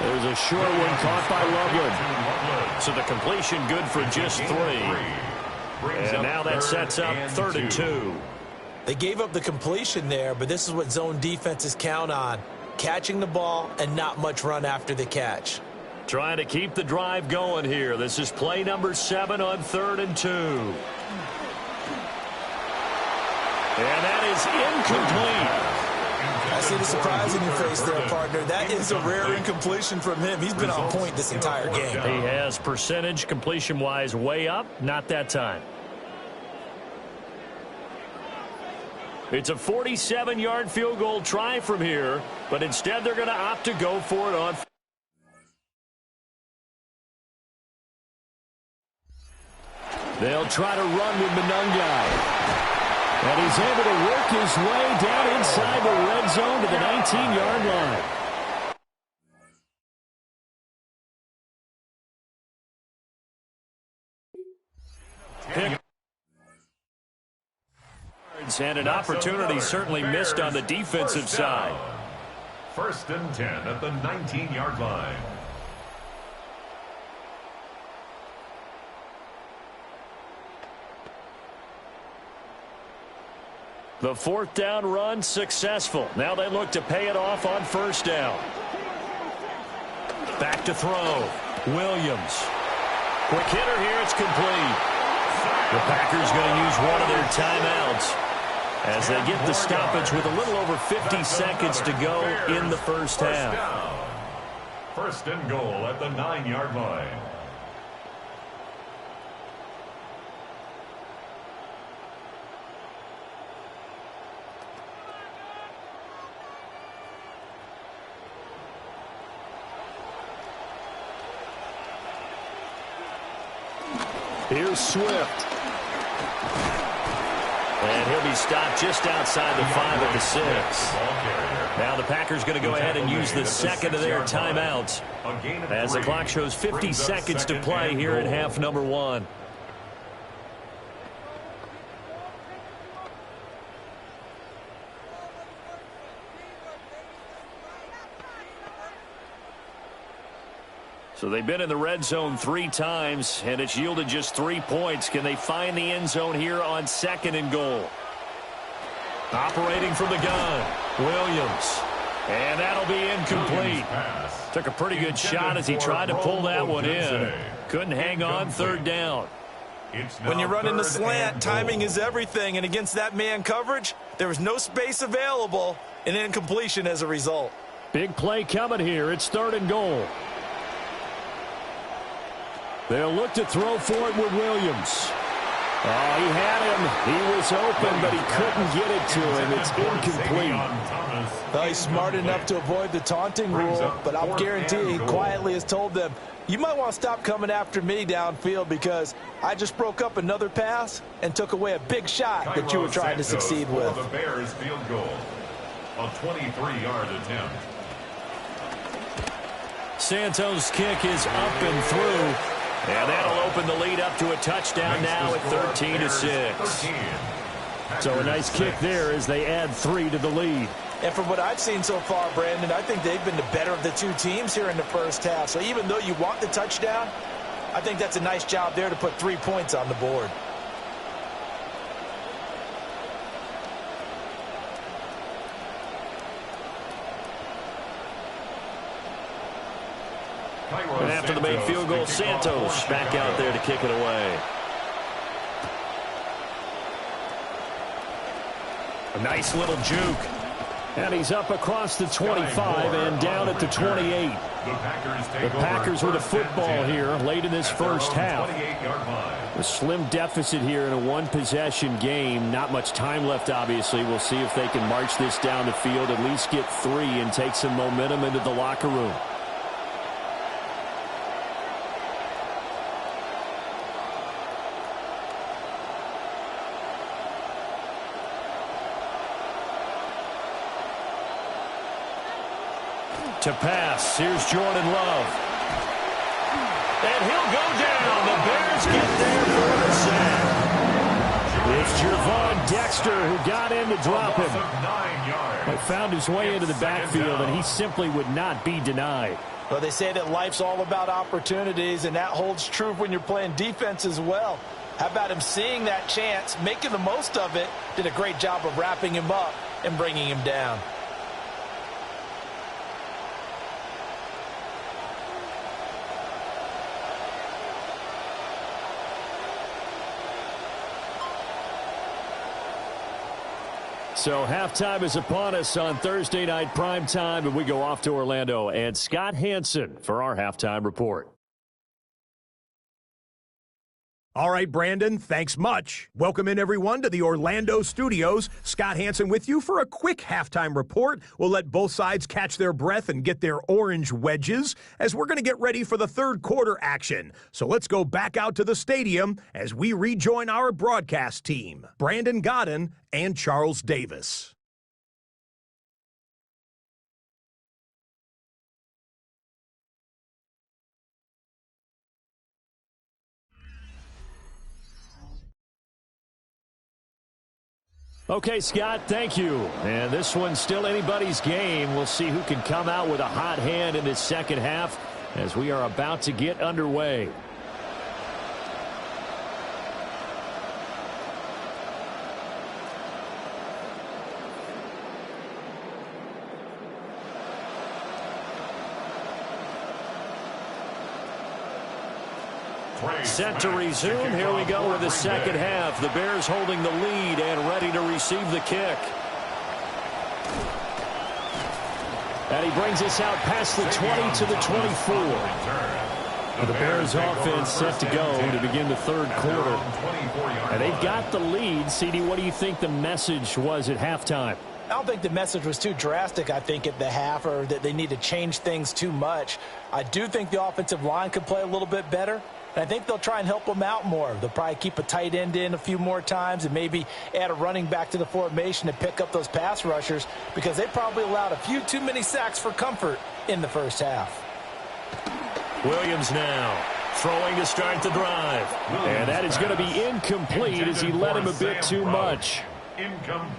There's a short one caught by Loveland. So the completion good for just 3. And now that sets up 3rd and 2. They gave up the completion there, but this is what zone defenses count on. Catching the ball and not much run after the catch. Trying to keep the drive going here. This is play number 7 on 3rd and 2. And that is incomplete. I see the surprise in your face there, partner. That is a rare incompletion from him. He's been on point this entire game. He has percentage completion-wise way up. Not that time. It's a 47-yard field goal try from here, but instead they're going to opt to go for it on. They'll try to run with Monungai. And he's able to work his way down inside the red zone to the 19-yard line. And an opportunity certainly missed on the defensive side. 1st and 10 at the 19-yard line. The fourth down run successful. Now they look to pay it off on first down. Back to throw. Williams. Quick hitter here. It's complete. The Packers going to use one of their timeouts as they get the stoppage with a little over 50 seconds to go in the first half. First and goal at the 9-yard line. Here's Swift. And he'll be stopped just outside the 5 at the 6. Now the Packers going to go ahead and use the second of their timeouts as the clock shows 50 seconds to play here in half number 1. So they've been in the red zone 3 times, and it's yielded just 3 points. Can they find the end zone here on second and goal? Operating from the gun, Williams. And that'll be incomplete. Took a pretty good shot as he tried to pull that one in. Couldn't hang on third down. When you run in the slant, timing is everything, and against that man coverage, there was no space available, and incompletion as a result. Big play coming here. It's third and goal. They'll look to throw for it with Williams. Oh, he had him. He was open, but he couldn't get it to him. It's incomplete. Well, he's smart enough to avoid the taunting rule, but I'll guarantee he quietly has told them, you might want to stop coming after me downfield because I just broke up another pass and took away a big shot that you were trying to succeed with. The Bears field goal. A 23-yard attempt. Santos' kick is up and through. And that'll open the lead up to a touchdown now at 13-6. So a nice kick there as they add 3 to the lead. And from what I've seen so far, Brandon, I think they've been the better of the 2 teams here in the first half. So even though you want the touchdown, I think that's a nice job there to put 3 points on the board. And after the made field goal, Santos back out there to kick it away. A nice little juke. And he's up across the 25 and down at the 28. The Packers with a football here late in this first half. A slim deficit here in a one-possession game. Not much time left, obviously. We'll see if they can march this down the field, at least get 3 and take some momentum into the locker room. To pass, here's Jordan Love. And he'll go down. The Bears get there for the sack. It's Gervon Dexter who got in to drop him. He found his way into the backfield, and he simply would not be denied. Well, they say that life's all about opportunities, and that holds true when you're playing defense as well. How about him seeing that chance, making the most of it, did a great job of wrapping him up and bringing him down. So halftime is upon us on Thursday night primetime, and we go off to Orlando. And Scott Hansen for our halftime report. All right, Brandon, thanks much. Welcome in, everyone, to the Orlando studios. Scott Hansen with you for a quick halftime report. We'll let both sides catch their breath and get their orange wedges as we're going to get ready for the third quarter action. So let's go back out to the stadium as we rejoin our broadcast team, Brandon Godden and Charles Davis. Okay, Scott, thank you. And this one's still anybody's game. We'll see who can come out with a hot hand in this second half as we are about to get underway. Set to resume. Here we go with the second half. The Bears holding the lead and ready to receive the kick. And he brings us out past the 20 to the 24. The Bears offense set to go to begin the third quarter. And they've got the lead. CD, what do you think the message was at halftime? I don't think the message was too drastic, I think, at the half, or that they need to change things too much. I do think the offensive line could play a little bit better, and I think they'll try and help them out more. They'll probably keep a tight end in a few more times and maybe add a running back to the formation to pick up those pass rushers, because they probably allowed a few too many sacks for comfort in the first half. Williams now throwing to start the drive. And that is going to be incomplete as he led him a bit too much.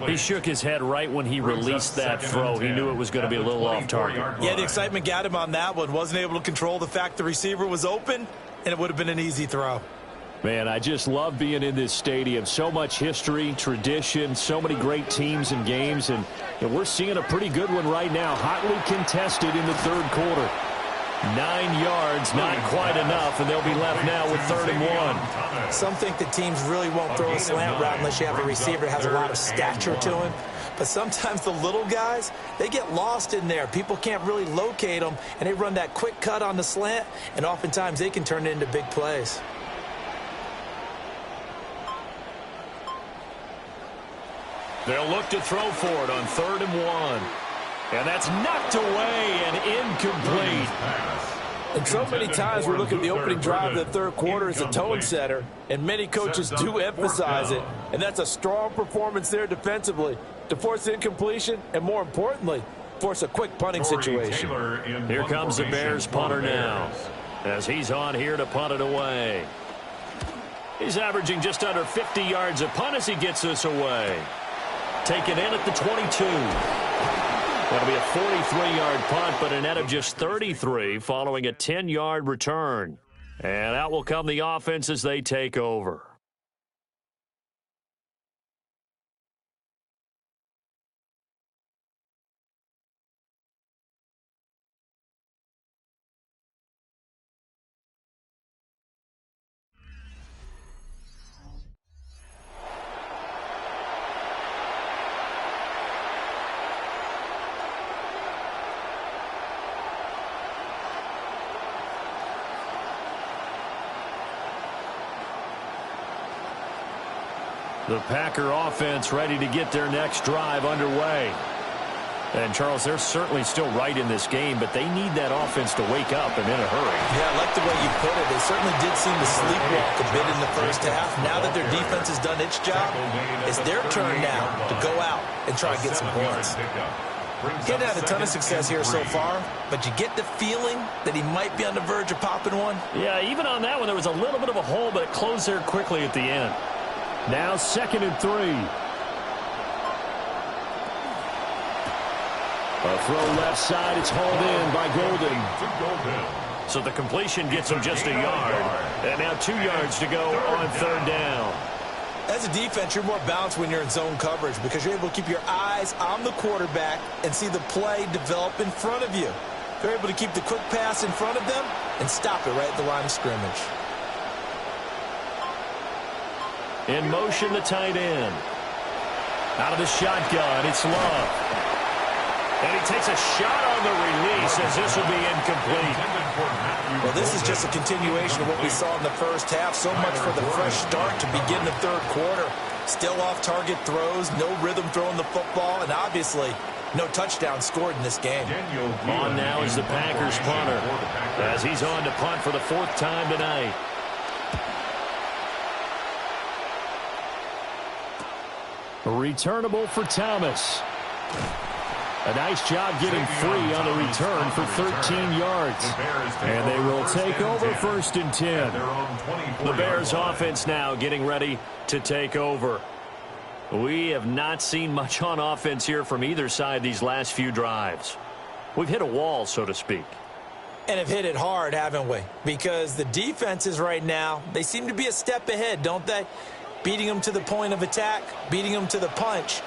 He shook his head right when he released that throw. He knew it was going to be a little off target. Yeah, the excitement got him on that one. Wasn't able to control the fact the receiver was open, and it would have been an easy throw. Man, I just love being in this stadium. So much history, tradition, so many great teams and games, and we're seeing a pretty good one right now. Hotly contested in the third quarter. 9 yards, not quite enough, and they'll be left now with 3rd and 1. Some think that teams really won't throw a slant route unless you have a receiver that has a lot of stature to him. But sometimes the little guys, they get lost in there. People can't really locate them, and they run that quick cut on the slant, and oftentimes they can turn it into big plays. They'll look to throw for it on 3rd and 1. And that's knocked away and incomplete. And so many times we look at the opening drive of the third quarter as a tone setter, and many coaches do emphasize it. And that's a strong performance there defensively to force incompletion and, more importantly, force a quick punting situation. Here comes the Bears punter now as he's on here to punt it away. He's averaging just under 50 yards a punt as he gets this away. Taken in at the 22. That'll be a 43-yard punt, but a net of just 33 following a 10-yard return. And out will come the offense as they take over. The Packer offense ready to get their next drive underway. And, Charles, they're certainly still right in this game, but they need that offense to wake up and in a hurry. Yeah, I like the way you put it. They certainly did seem to sleepwalk a bit in the first half. Now that their defense has done its job, it's their turn now to go out and try and get some points. He hadn't had a ton of success here so far, but you get the feeling that he might be on the verge of popping one. Yeah, even on that one, there was a little bit of a hole, but it closed there quickly at the end. Now 2nd and 3. A throw left side. It's hauled in by Golden. So the completion gets him just a yard. And now 2 yards to go on 3rd down. As a defense, you're more balanced when you're in zone coverage because you're able to keep your eyes on the quarterback and see the play develop in front of you. They're able to keep the quick pass in front of them and stop it right at the line of scrimmage. In motion, the tight end. Out of the shotgun, it's Love. And he takes a shot on the release as this will be incomplete. Well, this is just a continuation of what we saw in the first half. So much for the fresh start to begin the third quarter. Still off-target throws, no rhythm throwing the football, and obviously no touchdown scored in this game. On now is the Packers punter as he's on to punt for the 4th time tonight. Returnable for Thomas. A nice job getting free on the return for 13 yards. And they will take over 1st and 10. The Bears offense now getting ready to take over. We have not seen much on offense here from either side these last few drives. We've hit a wall, so to speak. And have hit it hard, haven't we? Because the defenses right now, they seem to be a step ahead, don't they? Beating them to the point of attack, beating them to the punch.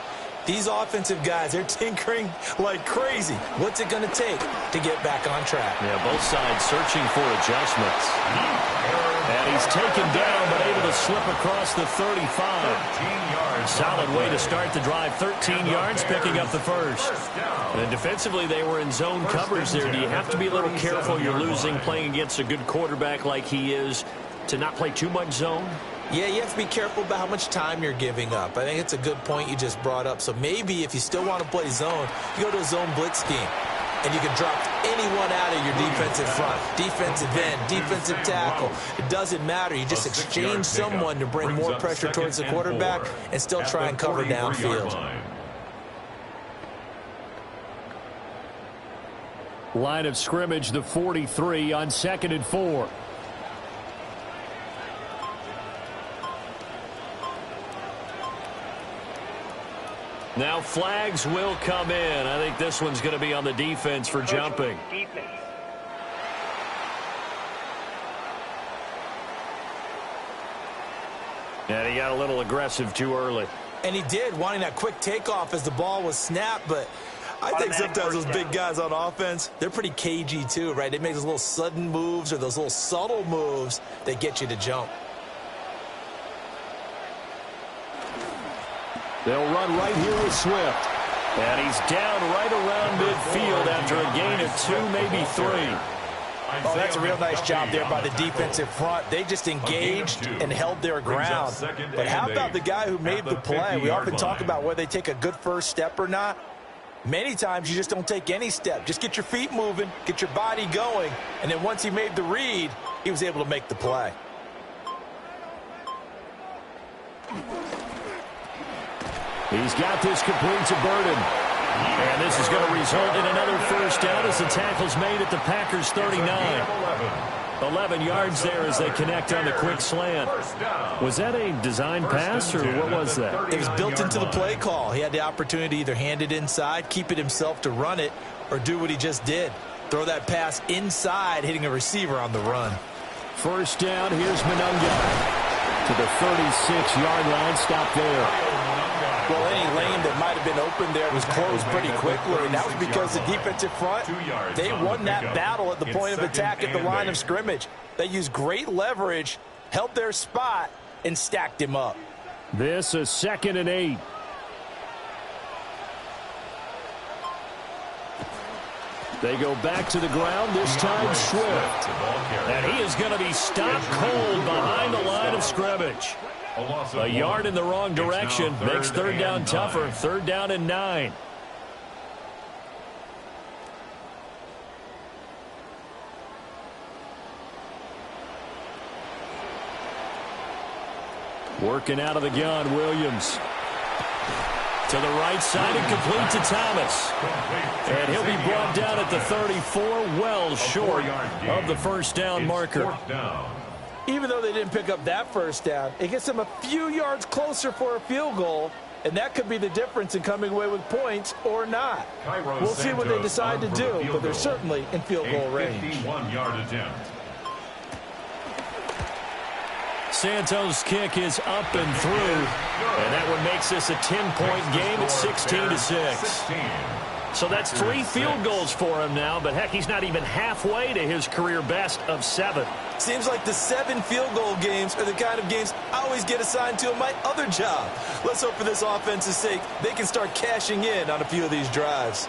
These offensive guys, they're tinkering like crazy. What's it going to take to get back on track? Yeah, both sides searching for adjustments. And he's taken down, but able to slip across the 35. Solid way to start the drive. 13 yards, picking up the first. And defensively, they were in zone coverage there. Do you have to be a little careful? You're losing, playing against a good quarterback like he is, to not play too much zone? Yeah, you have to be careful about how much time you're giving up. I think it's a good point you just brought up. So maybe if you still want to play zone, you go to a zone blitz scheme. And you can drop anyone out of your defensive front, defensive end, defensive tackle. It doesn't matter. You just exchange someone to bring more pressure towards the quarterback and still try and cover downfield. Line of scrimmage, the 43 on 2nd and 4. Now flags will come in. I think this one's going to be on the defense for jumping. And he got a little aggressive too early. And he did, wanting that quick takeoff as the ball was snapped. But I think sometimes those big guys on offense, they're pretty cagey too, right? They make those little sudden moves or those little subtle moves that get you to jump. They'll run right here with Swift. And he's down right around midfield after a gain of 2, maybe 3. Oh, that's a real nice job there by the defensive front. They just engaged and held their ground. But how about the guy who made the play? We often talk about whether they take a good first step or not. Many times you just don't take any step. Just get your feet moving, get your body going, and then once he made the read, he was able to make the play. He's got this complete to Burden. And this is going to result in another first down as the tackle's made at the Packers' 39. 11 yards there as they connect on the quick slant. Was that a design pass, or what was that? It was built into the play call. He had the opportunity to either hand it inside, keep it himself to run it, or do what he just did. Throw that pass inside, hitting a receiver on the run. First down, here's Monunga to the 36-yard line. Stop there. Well, any lane that might have been open there was closed pretty quickly, and that was because the defensive front, they won that battle at the point of attack at the line of scrimmage. They used great leverage, held their spot, and stacked him up. This is 2nd and 8. They go back to the ground, this time Swift. And he is going to be stopped cold behind the line of scrimmage. A yard in the wrong direction makes third down tougher. 3rd down and 9. Working out of the gun, Williams. To the right side and complete to Thomas. And he'll be brought down at the 34, well short of the first down marker. Even though they didn't pick up that first down, it gets them a few yards closer for a field goal, and that could be the difference in coming away with points or not. We'll see what they decide to do, but they're certainly in field goal range. 51-yard attempt. Santos' kick is up and through, and that one makes this a 10-point game at 16-6. So that's 3 field goals for him now, but heck, he's not even halfway to his career best of 7. Seems like the 7 field goal games are the kind of games I always get assigned to in my other job. Let's hope for this offense's sake they can start cashing in on a few of these drives.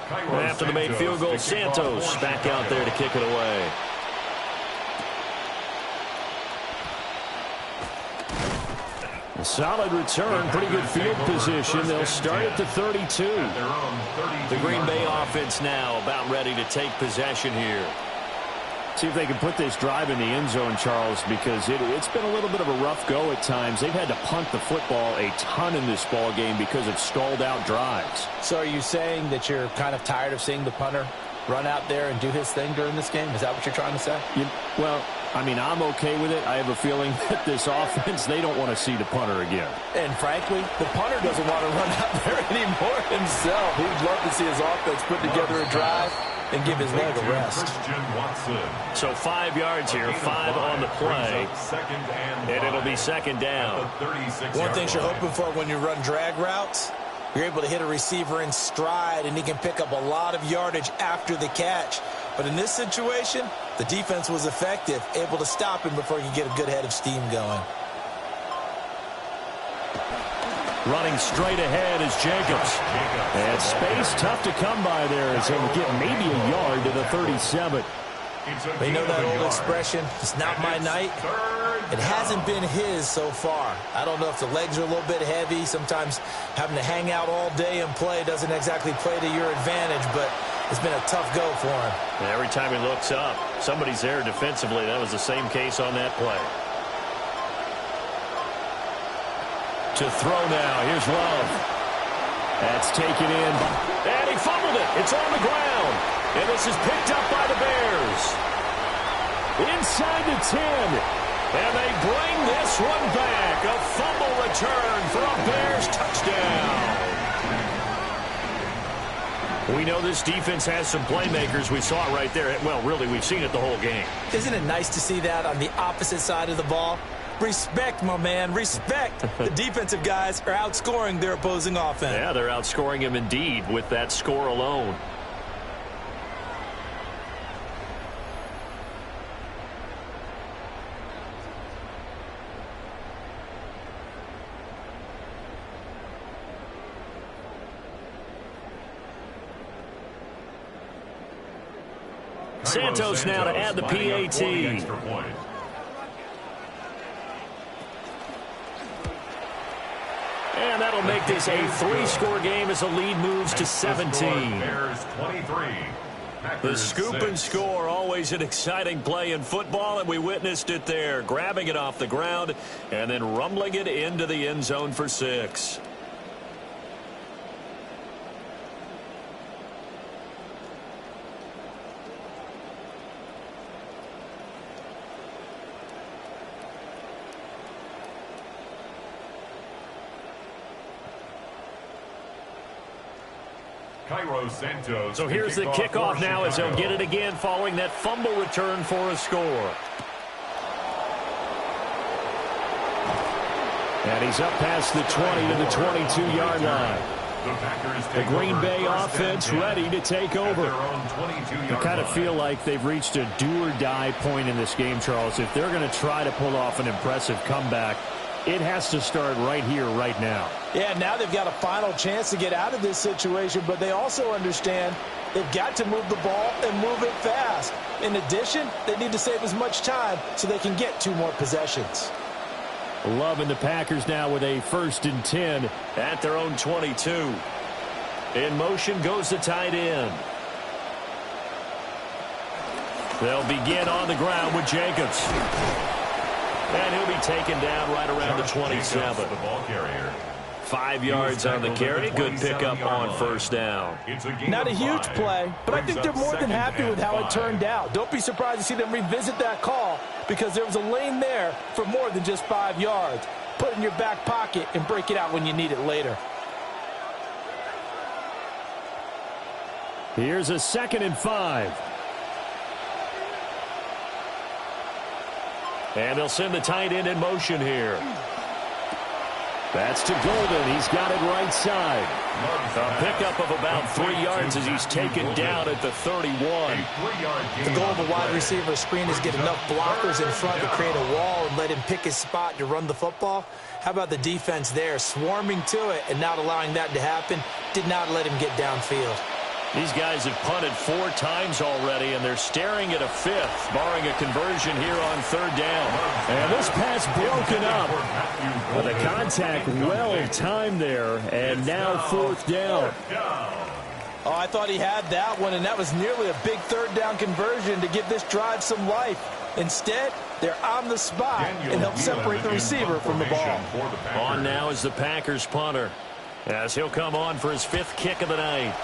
After the made field goal, Santos back out there to kick it away. A solid return, pretty good field position. They'll start at the 32. The Green Bay offense now about ready to take possession here. See if they can put this drive in the end zone, Charles, because it's been a little bit of a rough go at times. They've had to punt the football a ton in this ball game because of stalled out drives. So are you saying that you're kind of tired of seeing the punter run out there and do his thing during this game? Is that what you're trying to say? Well, I mean, I'm okay with it. I have a feeling that this offense, they don't want to see the punter again. And frankly, the punter doesn't want to run out there anymore himself. He'd love to see his offense put together a drive and give his leg a rest. So 5 yards here, 5 on the play, and it'll be second down. One thing you're hoping for when you run drag routes, you're able to hit a receiver in stride, and he can pick up a lot of yardage after the catch. But in this situation, the defense was effective, able to stop him before he could get a good head of steam going. Running straight ahead is Jacobs. And space tough to come by there as he'll get maybe a yard to the 37. You know that old expression, it's not my night? It hasn't been his so far. I don't know if the legs are a little bit heavy. Sometimes having to hang out all day and play doesn't exactly play to your advantage, but it's been a tough go for him. And every time he looks up, somebody's there defensively. That was the same case on that play. To throw now. Here's Love. That's taken in. And he fumbled it. It's on the ground. And this is picked up by the Bears. Inside the 10. And they bring this one back. A fumble return for a Bears touchdown. We know this defense has some playmakers. We saw it right there. Well, really, we've seen it the whole game. Isn't it nice to see that on the opposite side of the ball? Respect, my man, respect. The defensive guys are outscoring their opposing offense. Yeah, they're outscoring him indeed with that score alone. Santos now to add the PAT. And that'll make this a 3-score game as the lead moves to 17. The scoop and score, always an exciting play in football, and we witnessed it there, grabbing it off the ground and then rumbling it into the end zone for 6. So here's the kickoff now as they'll get it again following that fumble return for a score. And he's up past the 20 to the 22-yard line. The Green Bay offense ready to take over. I kind of feel like they've reached a do-or-die point in this game, Charles. If they're going to try to pull off an impressive comeback, it has to start right here, right now. Yeah, now they've got a final chance to get out of this situation, but they also understand they've got to move the ball and move it fast. In addition, they need to save as much time so they can get 2 more possessions. Loving the Packers now with a 1st and 10 at their own 22. In motion goes the tight end. They'll begin on the ground with Jacobs. And he'll be taken down right around the 27. 5 yards on the carry. Good pickup on 1st down. Not a huge play, but I think they're more than happy with how it turned out. Don't be surprised to see them revisit that call because there was a lane there for more than just 5 yards. Put it in your back pocket and break it out when you need it later. Here's a 2nd and 5. And they'll send the tight end in motion here. That's to Golden. He's got it right side. A pickup of about 3 yards as he's taken down at the 31. The goal of a wide receiver screen is get enough blockers in front to create a wall and let him pick his spot to run the football. How about the defense there, swarming to it and not allowing that to happen? Did not let him get downfield. These guys have punted 4 times already, and they're staring at a 5th, barring a conversion here on 3rd down. And this pass broken up. But the contact well timed there, and now 4th down. Oh, I thought he had that one, and that was nearly a big 3rd down conversion to give this drive some life. Instead, they're on the spot and help separate the receiver from the ball. On now is the Packers punter, as he'll come on for his 5th kick of the night.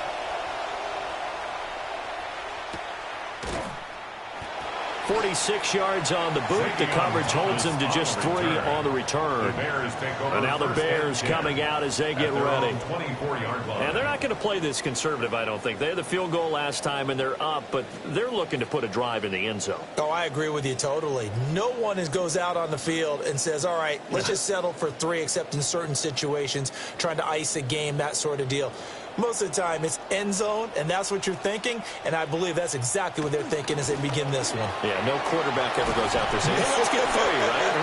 46 yards on the boot. The coverage holds him to just 3 on the return. And now the Bears coming out as they get ready. And they're not going to play this conservative, I don't think. They had the field goal last time, and they're up, but they're looking to put a drive in the end zone. Oh, I agree with you totally. No one goes out on the field and says, all right, let's just settle for 3, except in certain situations, trying to ice a game, that sort of deal. Most of the time, it's end zone, and that's what you're thinking, and I believe that's exactly what they're thinking as they begin this one. Yeah, no quarterback ever goes out there saying, hey, let's get 3, right?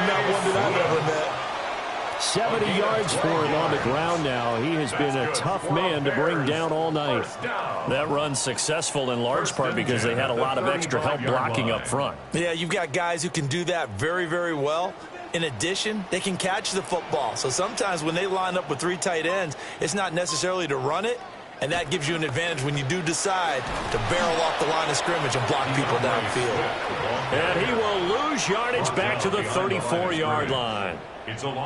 Not one that I've ever met. 70 yards for him on the ground now. He has been a tough man to bring down all night. That run's successful in large part because they had a lot of extra help blocking up front. Yeah, you've got guys who can do that very, very well. In addition, they can catch the football. So sometimes when they line up with 3 tight ends, it's not necessarily to run it, and that gives you an advantage when you do decide to barrel off the line of scrimmage and block people downfield. And he will lose yardage back to the 34-yard line.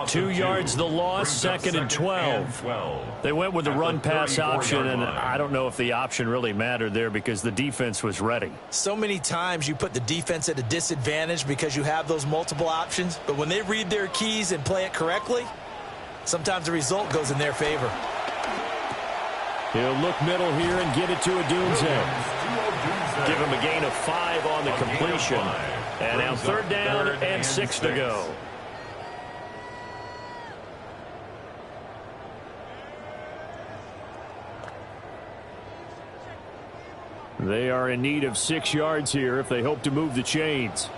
2 yards the loss, 2nd and 12. They went with the run-pass option, and I don't know if the option really mattered there because the defense was ready. So many times you put the defense at a disadvantage because you have those multiple options, but when they read their keys and play it correctly, sometimes the result goes in their favor. He'll look middle here and get it to Odunze. Give him a gain of 5 on the completion. And now 3rd down and 6 to go. They are in need of 6 yards here if they hope to move the chains.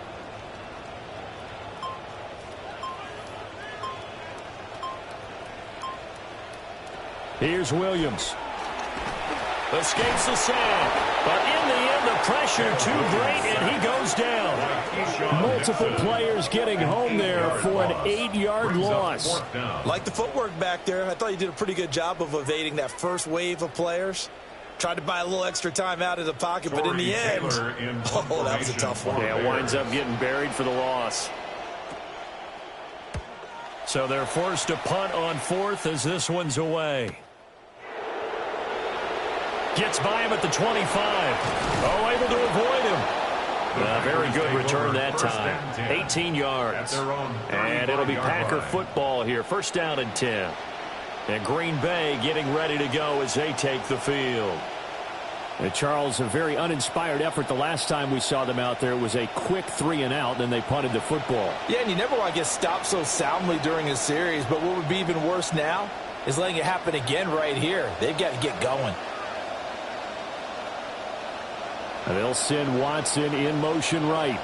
Here's Williams. Escapes the sack. But in the end, the pressure too great, and he goes down. Multiple players getting home there for an 8-yard loss. Like the footwork back there, I thought you did a pretty good job of evading that first wave of players. Tried to buy a little extra time out of the pocket, but in the end, oh, that was a tough one. Yeah, winds up getting buried for the loss. So they're forced to punt on 4th as this one's away. Gets by him at the 25. Oh, able to avoid him. Very good return that time. 18 yards. And it'll be Packer football here. 1st down and 10. And Green Bay getting ready to go as they take the field. And Charles, a very uninspired effort the last time we saw them out there. It was a quick 3 and out, then they punted the football. Yeah, and you never want to get stopped so soundly during a series, but what would be even worse now is letting it happen again right here. They've got to get going. And they'll send Watson in motion right.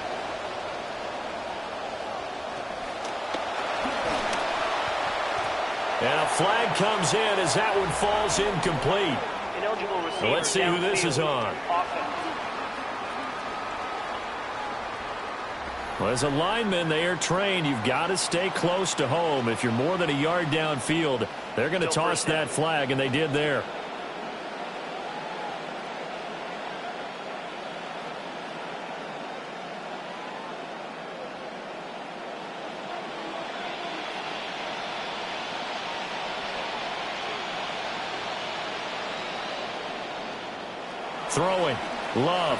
And a flag comes in as that one falls incomplete. So let's see who this is on. Well, as a lineman, they are trained. You've got to stay close to home. If you're more than a yard downfield, they're going to toss that flag, and they did there. Throwing. Love.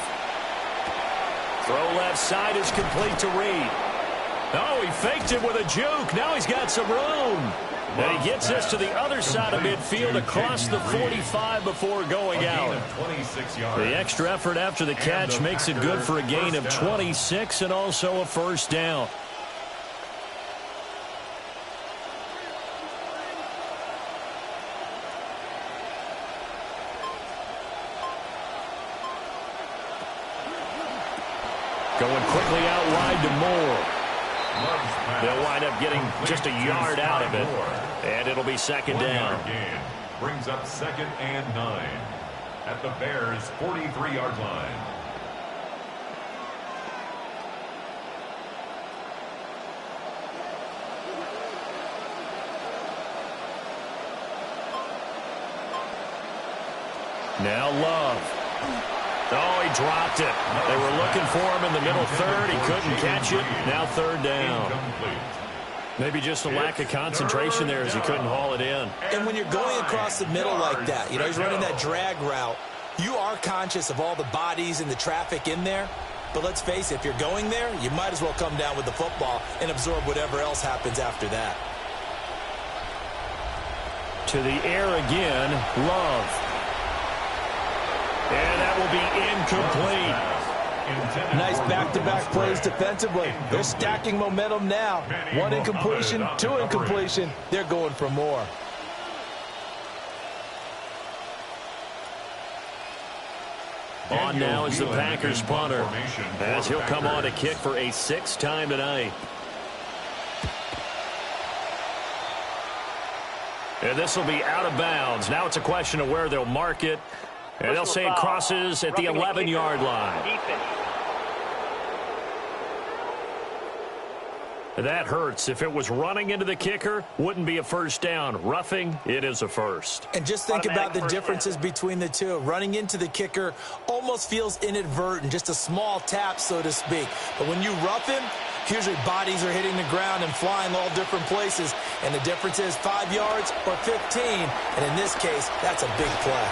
Throw left side is complete to Reed. Oh, he faked it with a juke. Now he's got some room. And he gets this to the other side of midfield across the 45 before going out. The extra effort after the catch makes it good for a gain of 26 and also a 1st down. Going quickly out wide to Moore. They'll wind up getting just a yard out of it. And it'll be 2nd down. Brings up 2nd and 9 at the Bears' 43-yard line. Now Love. Oh, he dropped it. They were looking for him in the middle 3rd. He couldn't catch it. Now 3rd down. Maybe just a lack of concentration there as he couldn't haul it in. And when you're going across the middle like that, you know, he's running that drag route, you are conscious of all the bodies and the traffic in there. But let's face it, if you're going there, you might as well come down with the football and absorb whatever else happens after that. To the air again, Love. And that will be incomplete. Nice back-to-back plays defensively. They're stacking momentum now. One incompletion, two incompletion. They're going for more. On now is the Packers punter, as he'll come on to kick for a sixth time tonight. And this will be out of bounds. Now it's a question of where they'll mark it. And they'll say it crosses at the 11-yard line. That hurts. If it was running into the kicker, wouldn't be a first down. Roughing, it is a first. And just think about the differences between the two. Running into the kicker almost feels inadvertent, just a small tap, so to speak. But when you rough him, usually bodies are hitting the ground and flying all different places. And the difference is 5 yards or 15. And in this case, that's a big play.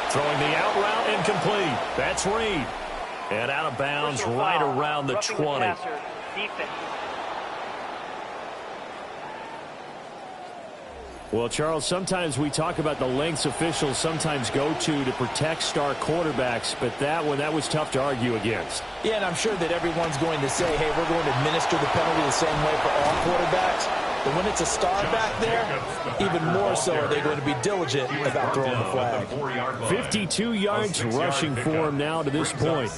Throwing the out route incomplete. That's Reed. And out of bounds right around the 20. Well, Charles, sometimes we talk about the lengths officials sometimes go to protect star quarterbacks, but that was tough to argue against. Yeah, and I'm sure that everyone's going to say, hey, we're going to administer the penalty the same way for all quarterbacks. But when it's a star back there, even more so are they going to be diligent about throwing the flag. 52 yards rushing for him now to this point.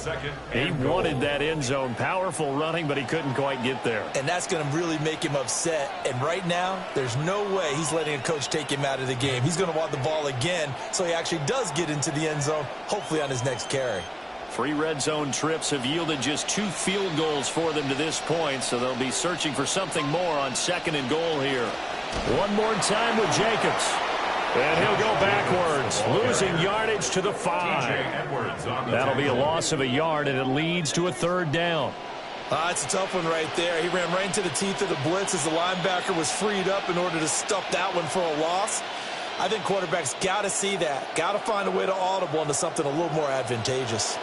He wanted that end zone. Powerful running, but he couldn't quite get there. And that's going to really make him upset. And right now, there's no way he's letting a coach take him out of the game. He's going to want the ball again, so he actually does get into the end zone, hopefully on his next carry. 3 red zone trips have yielded just 2 field goals for them to this point, so they'll be searching for something more on 2nd and goal here. One more time with Jacobs. And he'll go backwards, losing yardage to the 5. That'll be a loss of a yard, and it leads to a 3rd down. It's a tough one right there. He ran right into the teeth of the blitz as the linebacker was freed up in order to stuff that one for a loss. I think quarterbacks got to see that, got to find a way to audible into something a little more advantageous.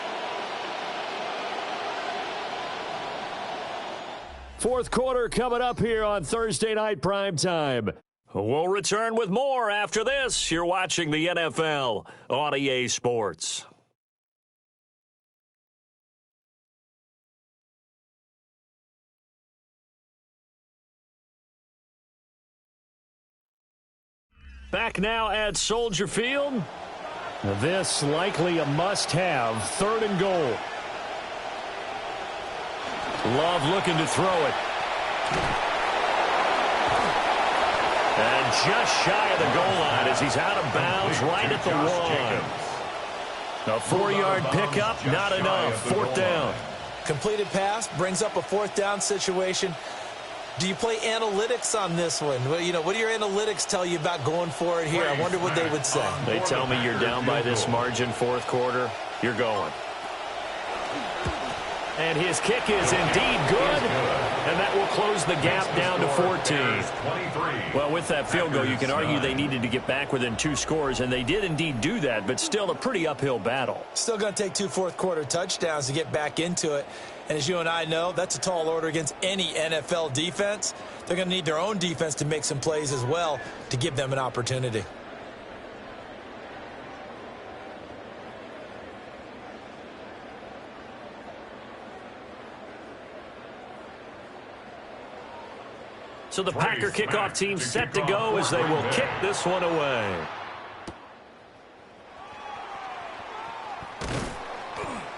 4th quarter coming up here on Thursday Night Primetime. We'll return with more after this. You're watching the NFL on EA Sports. Back now at Soldier Field. This likely a must-have, 3rd and goal. Love looking to throw it. And just shy of the goal line as he's out of bounds right at the 1. A 4-yard pickup, not enough. 4th down. Completed pass brings up a 4th down situation. Do you play analytics on this one? Well, what do your analytics tell you about going for it here? I wonder what they would say. They tell me you're down by this margin 4th quarter. You're going. And his kick is indeed good, and that will close the gap down to 14. Well, with that field goal, you can argue they needed to get back within 2 scores, and they did indeed do that, but still a pretty uphill battle. Still going to take 2 fourth-quarter touchdowns to get back into it. And as you and I know, that's a tall order against any NFL defense. They're going to need their own defense to make some plays as well to give them an opportunity. So the Packer kickoff team set to go as they will kick this one away.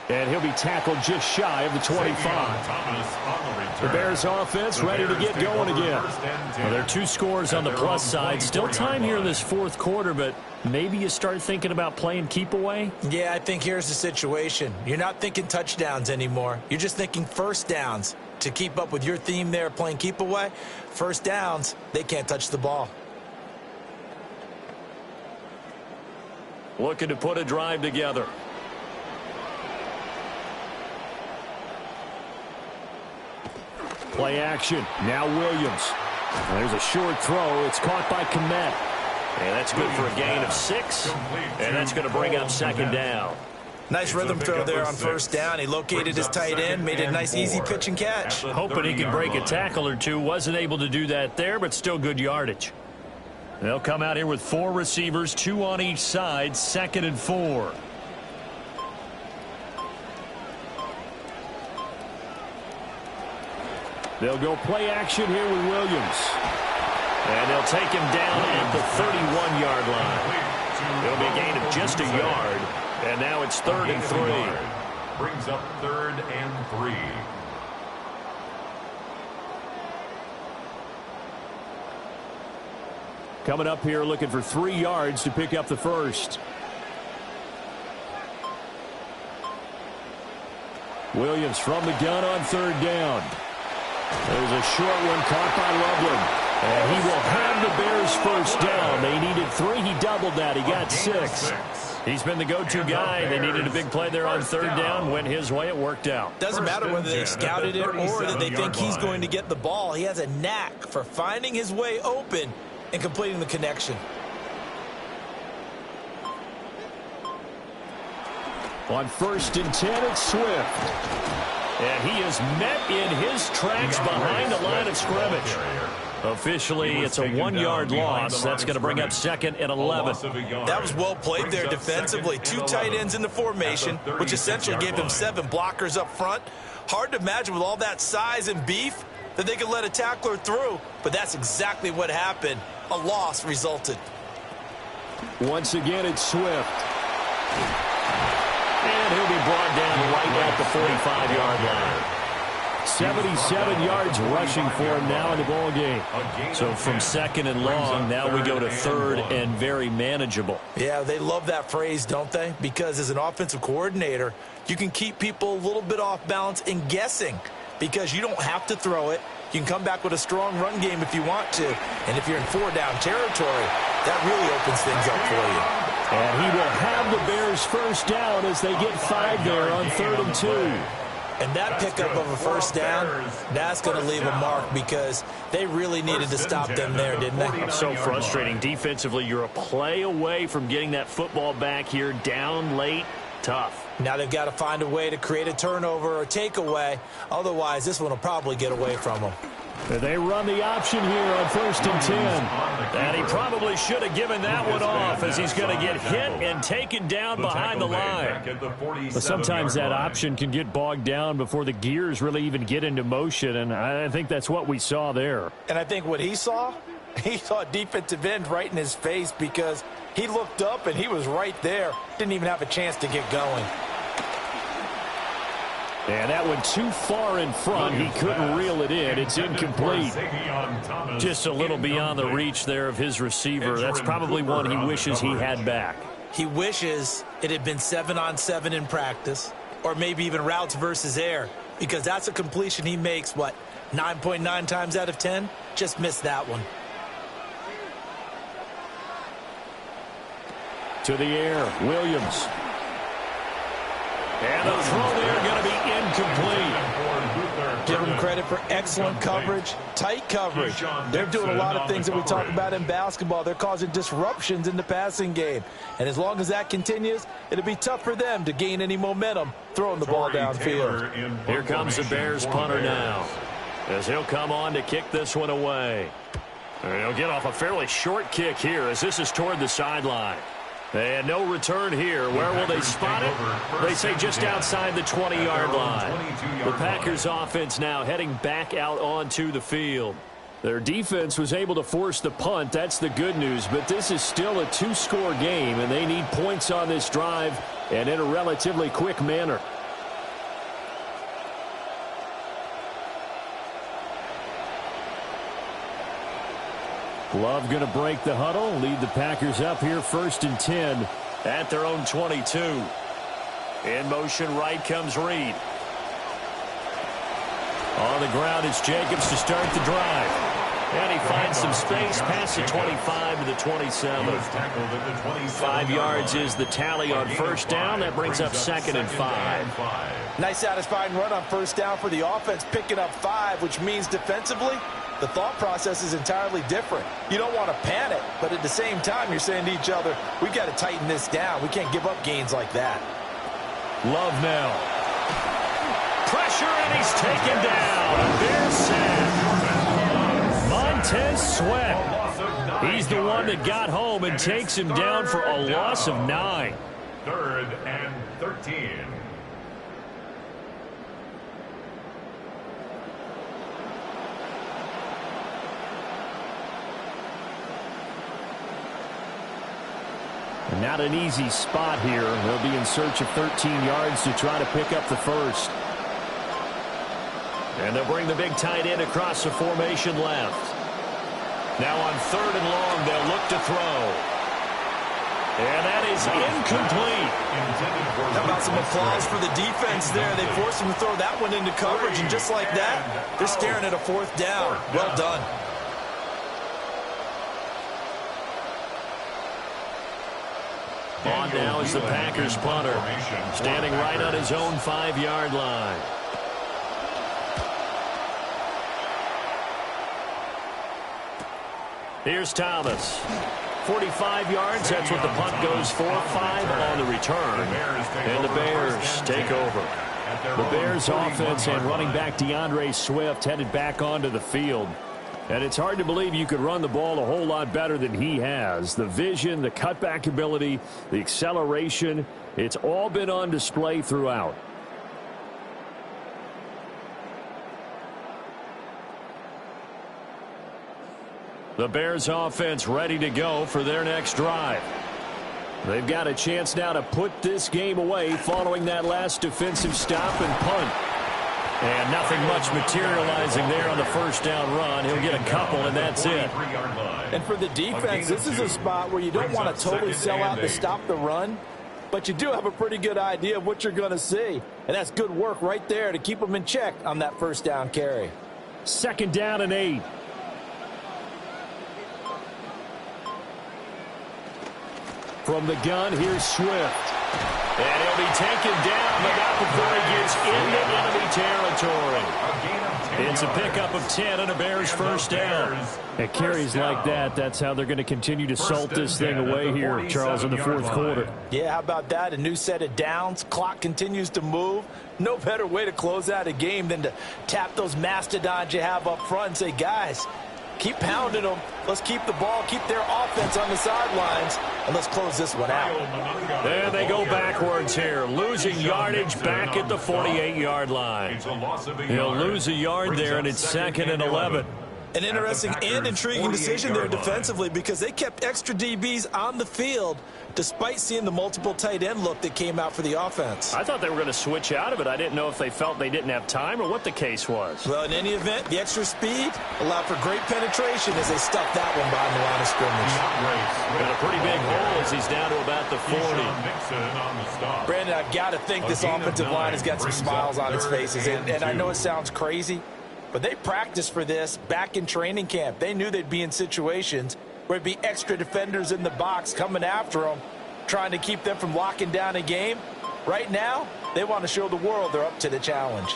And he'll be tackled just shy of the 25. The Bears offense ready to get going again. Well, there are 2 scores on the plus side. Still time here in this 4th quarter, but maybe you start thinking about playing keep away? Yeah, I think here's the situation. You're not thinking touchdowns anymore. You're just thinking first downs. To keep up with your theme there, playing keep away, first downs, they can't touch the ball. Looking to put a drive together. Play action. Now Williams. There's a short throw. It's caught by Kmet. And that's good for a gain of 6. And that's going to bring up 2nd down. Nice rhythm throw there on first down. He located his tight end, made it a nice, easy pitch and catch. Hoping he could break a tackle or two. Wasn't able to do that there, but still good yardage. They'll come out here with 4 receivers, 2 on each side, 2nd and 4. They'll go play action here with Williams. And they'll take him down at the 31-yard line. It'll be a gain of just a yard. And now it's 3rd and 3. Brings up 3rd and 3. Coming up here looking for 3 yards to pick up the first. Williams from the gun on 3rd down. There's a short one caught by Loveland. And he will have the Bears first down. They needed 3. He doubled that. He got 6. He's been the go-to guy. They needed a big play there on 3rd down. Went his way. It worked out. Doesn't matter whether they scouted it or that they think he's going to get the ball. He has a knack for finding his way open and completing the connection. On 1st and 10, it's Swift. And he is met in his tracks behind the line of scrimmage. Officially, it's a 1-yard loss. That's going to bring up 2nd and 11. That was well played there defensively. 2 tight ends in the formation, which essentially gave them 7 blockers up front. Hard to imagine with all that size and beef that they could let a tackler through, but that's exactly what happened. A loss resulted. Once again, it's Swift. And he'll be brought down right at the 45-yard line. 77 yards rushing for him now in the ball game. So from 2nd and long, now we go to 3rd and very manageable. Yeah, they love that phrase, don't they? Because as an offensive coordinator, you can keep people a little bit off balance and guessing because you don't have to throw it. You can come back with a strong run game if you want to. And if you're in 4-down territory, that really opens things up for you. And he will have the Bears first down as they get 5 there on 3rd and 2. And that pickup of a first down, that's going to leave a mark because they really needed to stop them there, didn't they? So frustrating. Defensively, you're a play away from getting that football back here down late. Tough. Now they've got to find a way to create a turnover or takeaway. Otherwise, this one will probably get away from them. They run the option here on 1st and 10. And he probably should have given that one off as he's going to get hit and taken down behind the line. But sometimes that option can get bogged down before the gears really even get into motion, and I think that's what we saw there. And I think what he saw a defensive end right in his face because he looked up and he was right there. Didn't even have a chance to get going. And that one too far in front. He couldn't reel it in. It's incomplete. Just a little beyond the reach there of his receiver. That's probably one he wishes he had back. He wishes it had been 7-on-7 in practice or maybe even routes versus air because that's a completion he makes, 9.9 times out of 10? Just missed that one. To the air, Williams. And the throw there going to be incomplete. Give them credit for excellent coverage, tight coverage. They're doing a lot of things that we talk about in basketball. They're causing disruptions in the passing game. And as long as that continues, it'll be tough for them to gain any momentum throwing the ball downfield. Here comes the Bears punter now as he'll come on to kick this one away. And he'll get off a fairly short kick here as this is toward the sideline. And no return here. Where will they spot it? They say just outside the 20-yard line. The Packers offense now heading back out onto the field. Their defense was able to force the punt. That's the good news. But this is still a 2-score game, and they need points on this drive and in a relatively quick manner. Love going to break the huddle, lead the Packers up here 1st and 10 at their own 22. In motion right comes Reed. On the ground it's Jacobs to start the drive. And he finds some space past the 25 to the 27. 5 yards is the tally on first down. That brings up 2nd and 5. Nice satisfying run on first down for the offense, picking up 5, which means defensively, the thought process is entirely different. You don't want to panic, but at the same time, you're saying to each other, we've got to tighten this down. We can't give up gains like that. Love now. Pressure, and he's taken down. A Bears sack. Montez Sweat. He's the one that got home and takes him down for a loss of 9. 3rd and 13. Not an easy spot here. They'll be in search of 13 yards to try to pick up the first. And they'll bring the big tight end across the formation left. Now on 3rd and long, they'll look to throw. And that is incomplete. How about some applause for the defense there? They forced him to throw that one into coverage, and just like that, they're staring at a 4th down. Well done. On now is the Packers punter, standing right on his own 5-yard line. Here's Thomas. 45 yards, that's what the punt goes for. 5 on the return. And the Bears take over. The Bears offense and running back DeAndre Swift headed back onto the field. And it's hard to believe you could run the ball a whole lot better than he has. The vision, the cutback ability, the acceleration, it's all been on display throughout. The Bears offense ready to go for their next drive. They've got a chance now to put this game away following that last defensive stop and punt. And nothing much materializing there on the 1st down run. He'll get a couple, and that's it. And for the defense, this is a spot where you don't want to totally sell out to stop the run, but you do have a pretty good idea of what you're going to see. And that's good work right there to keep them in check on that 1st down carry. 2nd down and 8. From the gun, here's Swift. And he'll be taken down, but not before he gets into enemy territory. It's a pickup of 10 and a Bears 1st down. At carries like that, that's how they're going to continue to salt this thing away here, Charles, in the 4th quarter. Yeah, how about that? A new set of downs. Clock continues to move. No better way to close out a game than to tap those mastodons you have up front and say, guys, keep pounding them. Let's keep the ball, keep their offense on the sidelines, and let's close this one out. There they go backwards here, losing yardage back at the 48-yard line. He'll lose a yard there, and it's 2nd and 11. An interesting and intriguing decision there defensively because they kept extra DBs on the field despite seeing the multiple tight end look that came out for the offense. I thought they were going to switch out of it. I didn't know if they felt they didn't have time or what the case was. Well, in any event, the extra speed allowed for great penetration as they stuck that one behind the line of scrimmage. Got a pretty big hole as he's down to about the 40. Brandon, I've got to think this offensive line has got some smiles on its faces. And I know it sounds crazy, but they practiced for this back in training camp. They knew they'd be in situations where there'd be extra defenders in the box coming after them, trying to keep them from locking down a game. Right now, they want to show the world they're up to the challenge.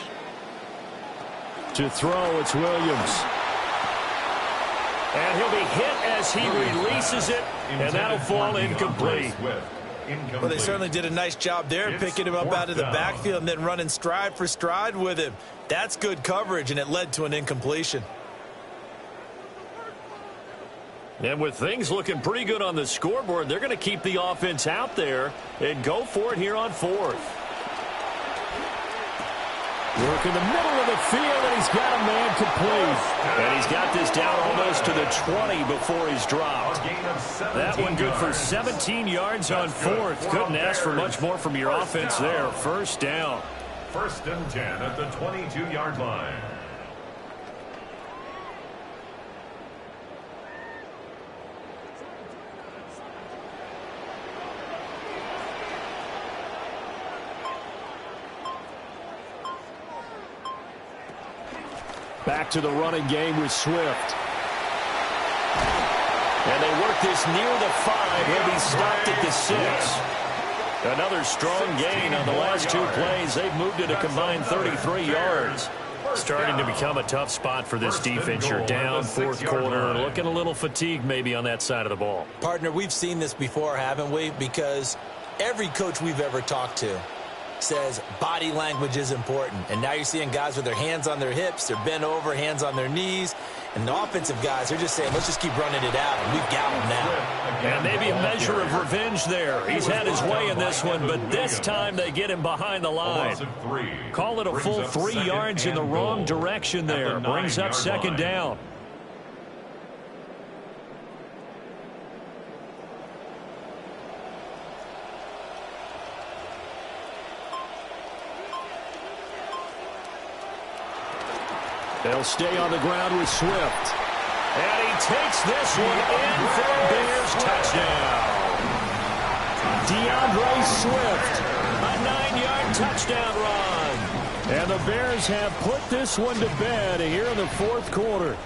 To throw, it's Williams. And he'll be hit as he releases it, and that'll fall incomplete. Well, they certainly did a nice job there, picking him up out of the backfield and then running stride for stride with him. That's good coverage, and it led to an incompletion. And with things looking pretty good on the scoreboard, they're going to keep the offense out there and go for it here on 4th. Work in the middle of the field, and he's got a man complete. And he's got this down almost to the 20 before he's dropped. That one good for 17 yards on 4th. Couldn't ask for much more from your offense there. 1st down. 1st and 10 at the 22-yard line. Back to the running game with Swift. And they work this near the 5. He'll be stopped at the 6. Another strong gain on the last 2 plays. They've moved it a combined 33 yards. Starting to become a tough spot for this defense. You're down 4th quarter. Looking a little fatigued maybe on that side of the ball. Partner, we've seen this before, haven't we? Because every coach we've ever talked to says body language is important. And now you're seeing guys with their hands on their hips, they're bent over, hands on their knees. And the offensive guys, they're just saying, let's just keep running it out, and we've got them now. And maybe a measure of revenge there. He's had his way in this one, but this time they get him behind the line. Call it a full 3 yards in the wrong direction there. Brings up second down. They'll stay on the ground with Swift. And he takes this one in for a Bears touchdown. DeAndre Swift, a 9-yard touchdown run. And the Bears have put this one to bed here in the fourth quarter.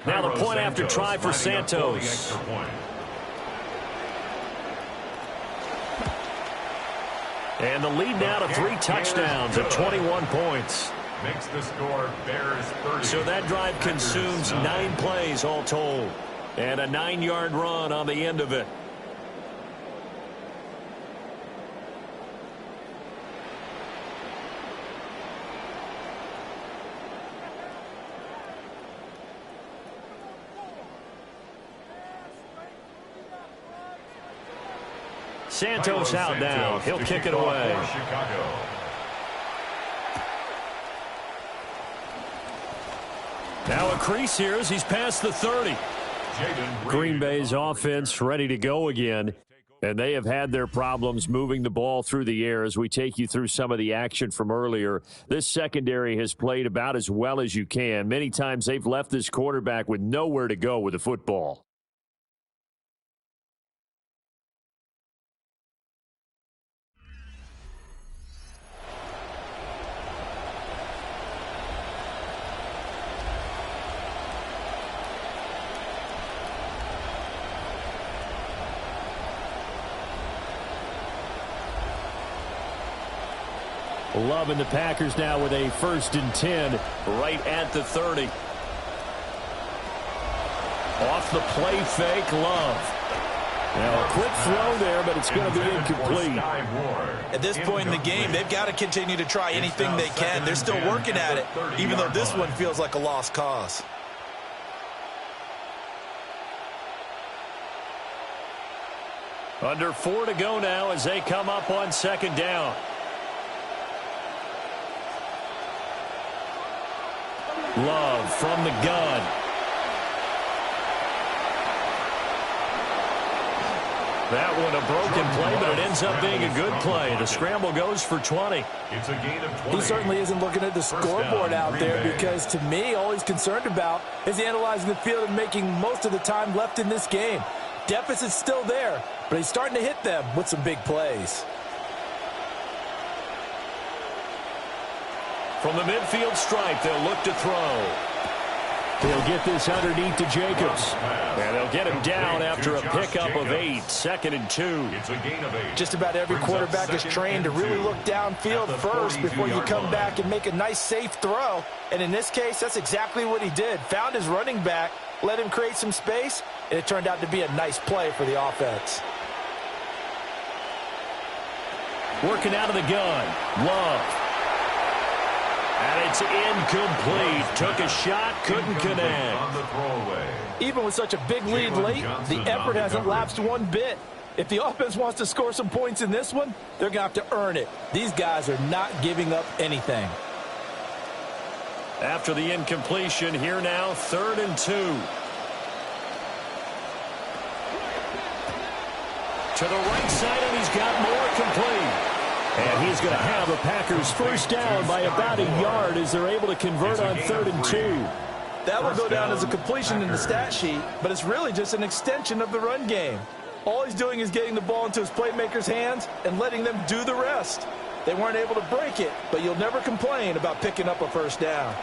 Now the point after try for Santos. And the lead now to 3 touchdowns at 21 points. Makes the score Bears 30. So that drive consumes 9 plays all told. And a 9-yard run on the end of it. Santos out now. He'll kick it away. Now a crease here as he's past the 30. Green Bay's offense ready to go again. And they have had their problems moving the ball through the air as we take you through some of the action from earlier. This secondary has played about as well as you can. Many times they've left this quarterback with nowhere to go with the football. Love and the Packers now with a 1st and 10 right at the 30. Off the play fake, Love. Now a quick throw there, but it's going to be incomplete. At this point in the game, they've got to continue to try anything they can. They're still working at it, even though this one feels like a lost cause. Under 4 to go now as they come up on 2nd down. Love from the gun. That one a broken play, but it ends up being a good play. The scramble goes for 20. It's a gain of 20. He certainly isn't looking at the scoreboard out there because, to me, all he's concerned about is analyzing the field and making most of the time left in this game. Deficit's still there, but he's starting to hit them with some big plays. From the midfield stripe, they'll look to throw. They'll get this underneath to Jacobs. And they'll get him down after a pickup of 8. 2nd and 2. It's a gain of 8. Just about every quarterback is trained to really look downfield first before you come back and make a nice, safe throw. And in this case, that's exactly what he did. Found his running back, let him create some space, and it turned out to be a nice play for the offense. Working out of the gun. Love. And it's incomplete. Took a shot, couldn't connect. Even with such a big lead late, the effort hasn't lapsed one bit. If the offense wants to score some points in this one, they're going to have to earn it. These guys are not giving up anything. After the incompletion, here now, 3rd and 2. To the right side, and he's got more complete. And he's going to have a Packers 1st down by about a yard as they're able to convert on 3rd and 2. That will go down as a completion in the stat sheet, but it's really just an extension of the run game. All he's doing is getting the ball into his playmakers' hands and letting them do the rest. They weren't able to break it, but you'll never complain about picking up a first down.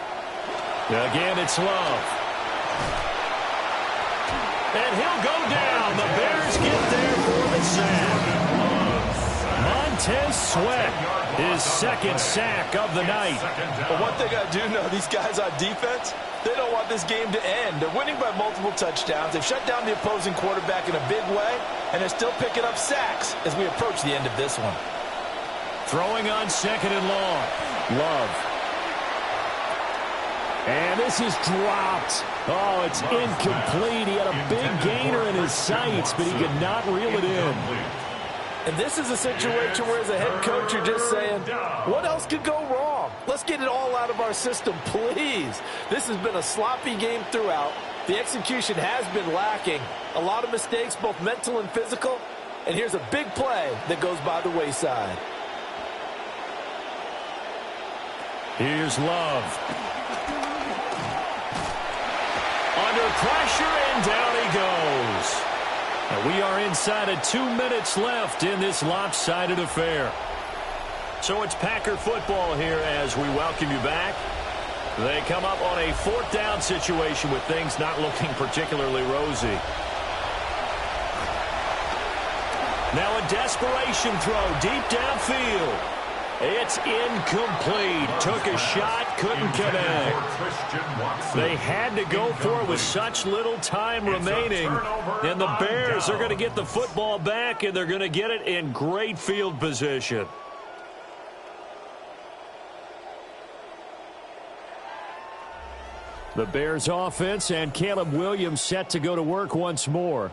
Again, it's Love. And he'll go down. The Bears get there for the sack. Montez Sweat, his second sack of the night. But one thing I do know, these guys on defense, they don't want this game to end. They're winning by multiple touchdowns. They've shut down the opposing quarterback in a big way, and they're still picking up sacks as we approach the end of this one. Throwing on second and long. Love. And this is dropped. Oh, it's incomplete. He had a big gainer in his sights, but he could not reel it in. And this is a situation where, as a head coach, you're just saying, what else could go wrong? Let's get it all out of our system, please. This has been a sloppy game throughout. The execution has been lacking. A lot of mistakes, both mental and physical. And here's a big play that goes by the wayside. Here's Love. Under pressure, and down he goes. And we are inside of 2 minutes left in this lopsided affair. So it's Packer football here as we welcome you back. They come up on a 4th down situation with things not looking particularly rosy. Now a desperation throw deep downfield. It's incomplete. Took a shot, couldn't connect. They had to go for it with such little time remaining. And the Bears are going to get the football back, and they're going to get it in great field position. The Bears offense and Caleb Williams set to go to work once more.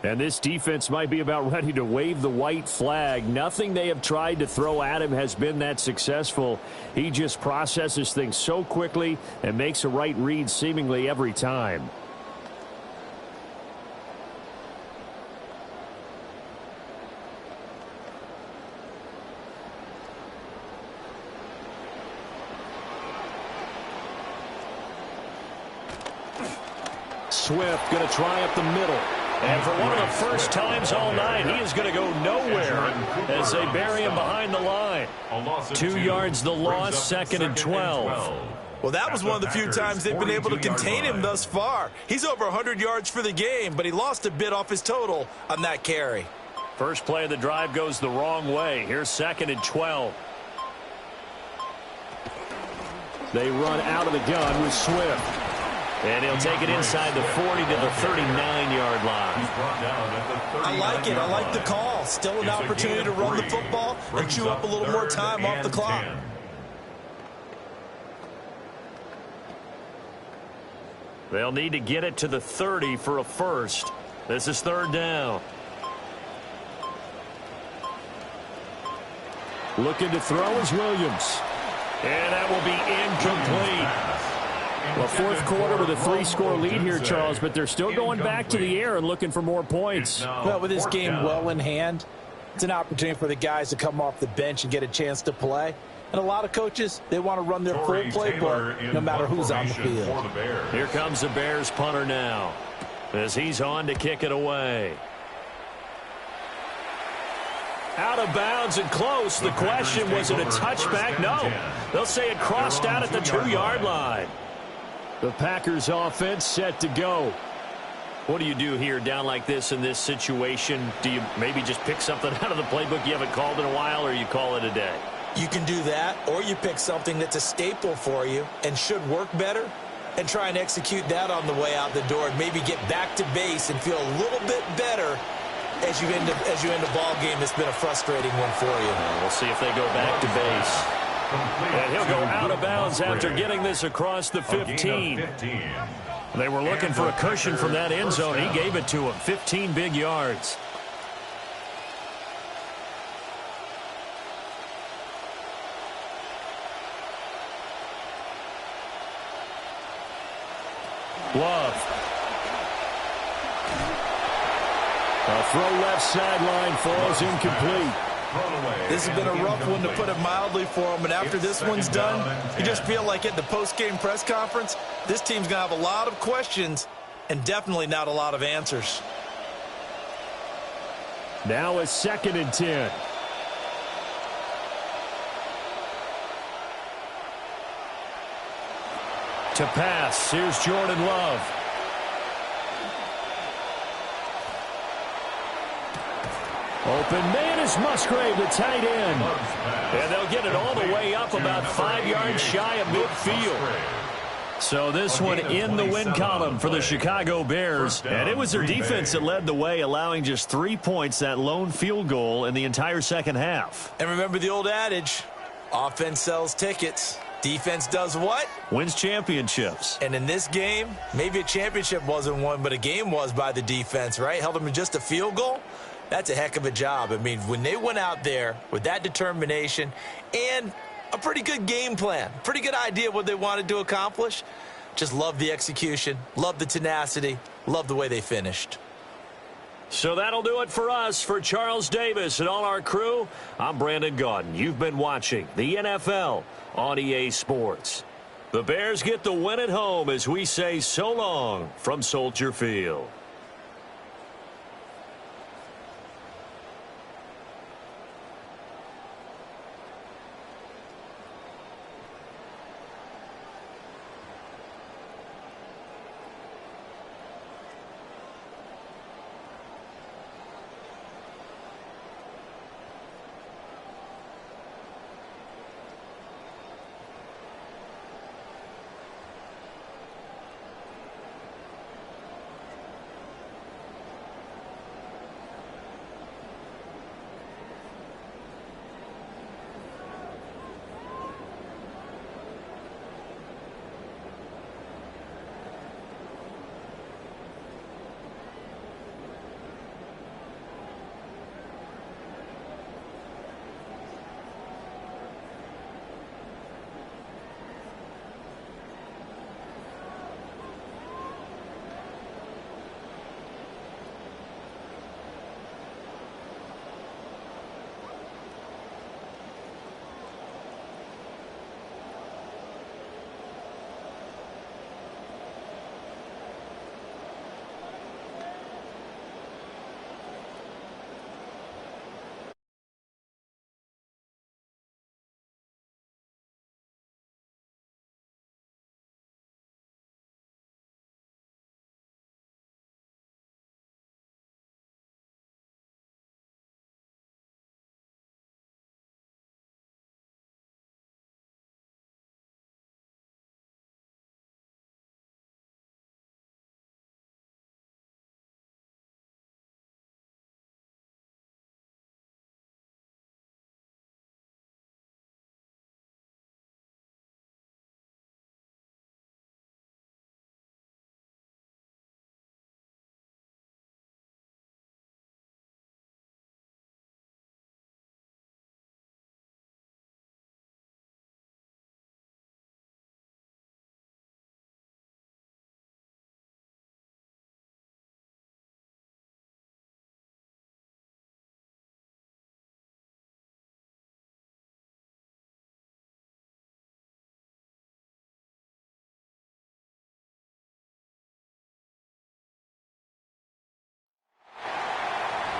And this defense might be about ready to wave the white flag. Nothing they have tried to throw at him has been that successful. He just processes things so quickly and makes a right read seemingly every time. Swift going to try up the middle. And for one of the first times all night, he is going to go nowhere as they bury him behind the line. 2 yards the loss, 2nd and 12. Well, that was one of the few times they've been able to contain him thus far. He's over 100 yards for the game, but he lost a bit off his total on that carry. First play of the drive goes the wrong way. Here's 2nd and 12. They run out of the gun with Swift. And he'll take it inside the 40 to the 39-yard line. I like it. I like the call. Still an opportunity to run the football and chew up a little more time off the clock. They'll need to get it to the 30 for a first. This is 3rd down. Looking to throw is Williams. And that will be incomplete. Well, 4th quarter with a 3-score lead here, Charles, but they're still going back to the air and looking for more points. Well, with this game well in hand, it's an opportunity for the guys to come off the bench and get a chance to play. And a lot of coaches, they want to run their full playbook no matter who's on the field. Here comes the Bears punter now as he's on to kick it away. Out of bounds and close. The question, was it a touchback? No. They'll say it crossed out at the 2-yard line. The Packers offense set to go. What do you do here down like this in this situation? Do you maybe just pick something out of the playbook you haven't called in a while, or you call it a day? You can do that, or you pick something that's a staple for you and should work better and try and execute that on the way out the door and maybe get back to base and feel a little bit better as you end a ball game that's been a frustrating one for you. We'll see if they go back to base. And he'll go out of bounds after getting this across the 15. They were looking for a cushion from that end zone. He gave it to him. 15 big yards. Love. A throw left sideline falls incomplete. This has been a rough one, to put it mildly, for him. And after this one's done, you just feel like at the post-game press conference, this team's going to have a lot of questions and definitely not a lot of answers. Now a 2nd and 10. To pass, here's Jordan Love. Open man is Musgrave, the tight end. And they'll get it all the way up about 5 yards shy of midfield. So this one in the win column for the Chicago Bears. And it was their defense that led the way, allowing just 3 points, that lone field goal in the entire second half. And remember the old adage, offense sells tickets. Defense does what? Wins championships. And in this game, maybe a championship wasn't won, but a game was by the defense, right? Held them to just a field goal. That's a heck of a job. I mean, when they went out there with that determination and a pretty good game plan, pretty good idea what they wanted to accomplish, just love the execution, love the tenacity, love the way they finished. So that'll do it for us. For Charles Davis and all our crew, I'm Brandon Gaudin. You've been watching the NFL on EA Sports. The Bears get the win at home as we say so long from Soldier Field.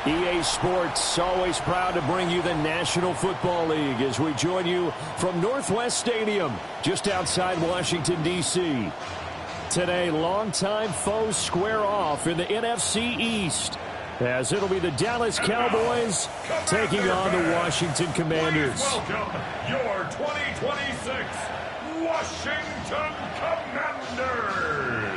EA Sports, always proud to bring you the National Football League as we join you from Northwest Stadium, just outside Washington, D.C. Today, longtime foes square off in the NFC East, as it'll be the Dallas Cowboys taking on the Washington Commanders. Welcome your 2026 Washington Commanders.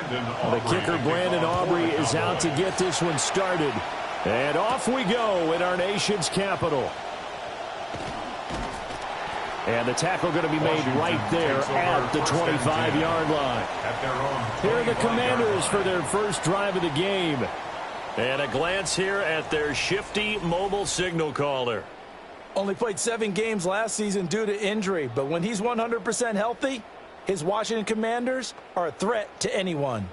The kicker, Brandon Aubrey, is out to get this one started. And off we go in our nation's capital. And the tackle going to be made right there at the 25-yard line. Here are the Commanders for their first drive of the game. And a glance here at their shifty mobile signal caller. Only played 7 games last season due to injury, but when he's 100% healthy, his Washington Commanders are a threat to anyone.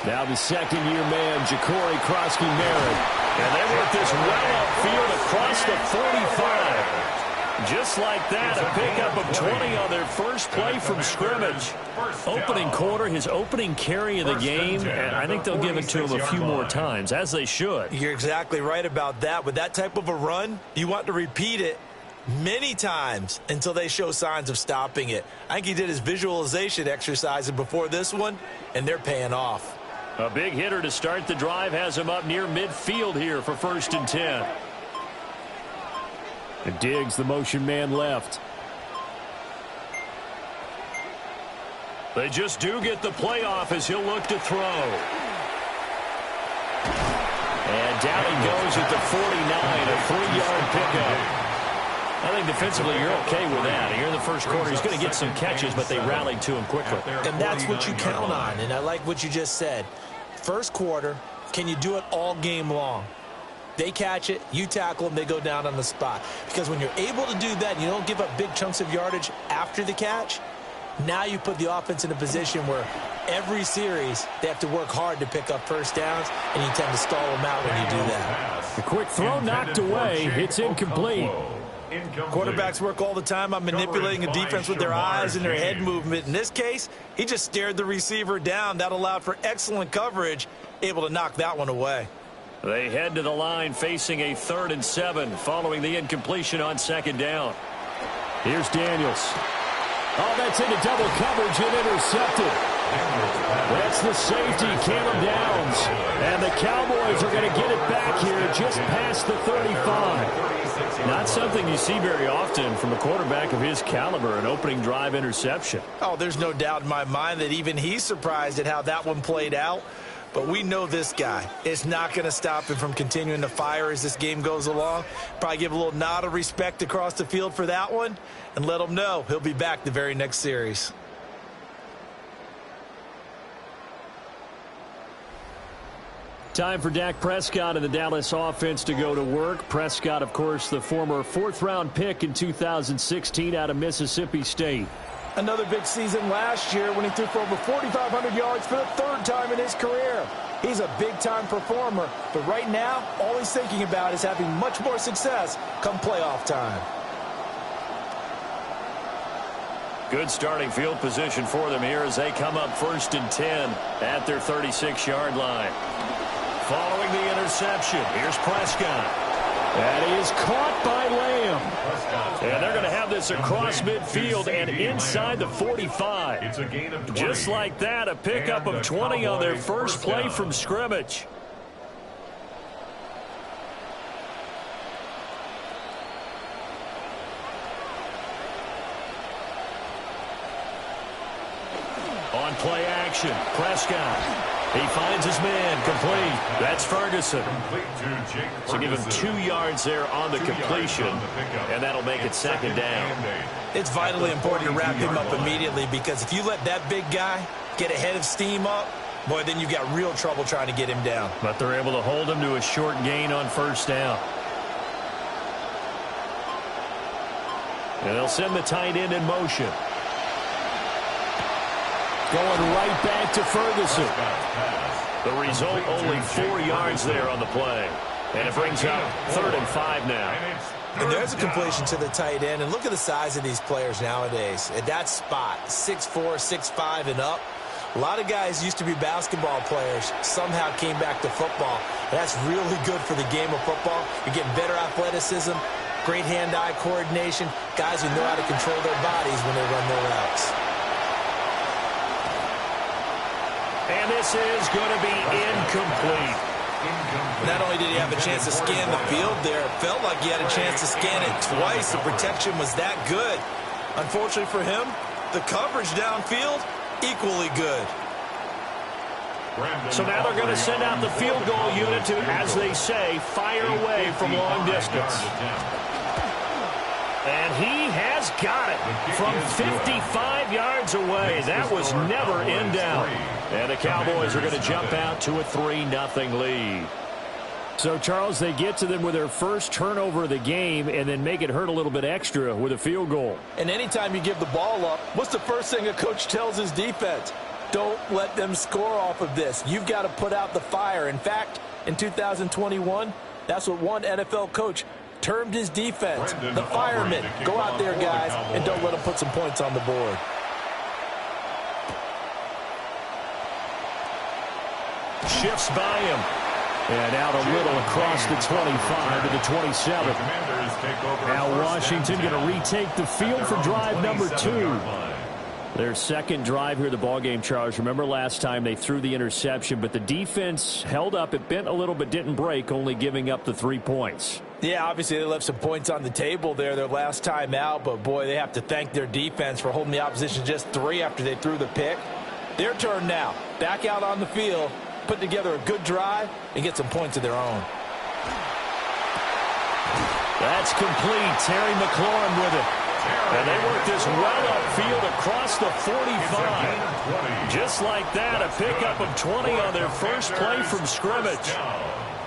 Now the second-year man, Ja'Cory Krosky-Merritt. And they work this well upfield across the 45. Just like that, a pickup of 20 on their first play from scrimmage. Opening quarter, his opening carry of the game, and I think they'll give it to him a few more times, as they should. You're exactly right about that. With that type of a run, you want to repeat it many times until they show signs of stopping it. I think he did his visualization exercises before this one, and they're paying off. A big hitter to start the drive has him up near midfield here for 1st and 10. And Diggs, the motion man left. They just do get the play off as he'll look to throw. And down he goes at the 49, a 3-yard pickup. I think defensively you're okay with that. Here in the first quarter, he's going to get some catches, but they rallied to him quickly. And that's what you count on, and I like what you just said. First quarter, can you do it all game long? They catch it, you tackle them, they go down on the spot. Because when you're able to do that, and you don't give up big chunks of yardage after the catch, now you put the offense in a position where every series they have to work hard to pick up first downs, and you tend to stall them out when you do that. A quick throw knocked away. It's incomplete. Quarterbacks work all the time on manipulating a defense with their eyes and their head movement. In this case, he just stared the receiver down. That allowed for excellent coverage, able to knock that one away. They head to the line facing a 3rd and 7 following the incompletion on 2nd down. Here's Daniels. Oh, that's into double coverage and intercepted. That's the safety, Caleb Downs. And the Cowboys are going to get it back here just past the 35. Not something you see very often from a quarterback of his caliber, an opening drive interception. Oh, there's no doubt in my mind that even he's surprised at how that one played out. But we know this guy. It's not going to stop him from continuing to fire as this game goes along. Probably give a little nod of respect across the field for that one and let him know he'll be back the very next series. Time for Dak Prescott and the Dallas offense to go to work. Prescott, of course, the former 4th-round pick in 2016 out of Mississippi State. Another big season last year when he threw for over 4,500 yards for the 3rd time in his career. He's a big-time performer, but right now, all he's thinking about is having much more success come playoff time. Good starting field position for them here as they come up 1st and 10 at their 36-yard line. Following the interception, here's Prescott. And he is caught by Lamb. And they're going to have this across midfield and inside the 45. It's a gain of 20. Just like that, a pickup of 20 on their first play from scrimmage. On play action, Prescott. He finds his man, complete. That's Ferguson. So give him 2 yards there on the completion, and that'll make it 2nd down. It's vitally important to wrap him up immediately because if you let that big guy get a head of steam up, boy, then you've got real trouble trying to get him down. But they're able to hold him to a short gain on 1st down. And they'll send the tight end in motion. Going right back to Ferguson. The result, only 4 yards there on the play. And it brings up 3rd and 5 now. And there's a completion to the tight end. And look at the size of these players nowadays. At that spot, 6'4", 6'5", and up. A lot of guys used to be basketball players, somehow came back to football. And that's really good for the game of football. You're getting better athleticism, great hand-eye coordination, guys who know how to control their bodies when they run their routes. And this is going to be incomplete. Not only did he have a chance to scan the field there, it felt like he had a chance to scan it twice. The protection was that good. Unfortunately for him, the coverage downfield, equally good. So now they're going to send out the field goal unit to, as they say, fire away from long distance. And he has got it from 55 yards away. That was never in doubt. And the Cowboys are going to jump out to a 3-0 lead. So, Charles, they get to them with their first turnover of the game and then make it hurt a little bit extra with a field goal. And anytime you give the ball up, what's the first thing a coach tells his defense? Don't let them score off of this. You've got to put out the fire. In fact, in 2021, that's what one NFL coach termed his defense, the firemen. Go out there, guys, and don't let them put some points on the board. Shifts by him. And out a little across the 25 to the 27. Now Washington going to retake the field for drive number 2. Their second drive here of the ballgame, Charles. Remember last time they threw the interception, but the defense held up. It bent a little but didn't break, only giving up the 3 points. Yeah, obviously they left some points on the table there their last time out, but boy, they have to thank their defense for holding the opposition just 3 after they threw the pick. Their turn now. Back out on the field, put together a good drive, and get some points of their own. That's complete. Terry McLaurin with it. And they work this right upfield across the 45. Just like that, a pickup of 20 on their first play from scrimmage.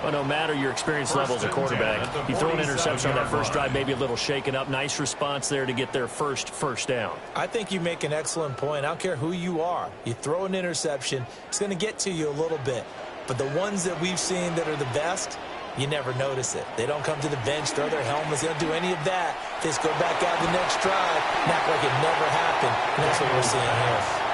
Well, no matter your experience level as a quarterback, you throw an interception on that first drive, maybe a little shaken up. Nice response there to get their first down. I think you make an excellent point. I don't care who you are. You throw an interception, it's going to get to you a little bit. But the ones that we've seen that are the best, you never notice it. They don't come to the bench, throw their helmets. They don't do any of that. They just go back out the next drive and act like it never happened. And that's what we're seeing here.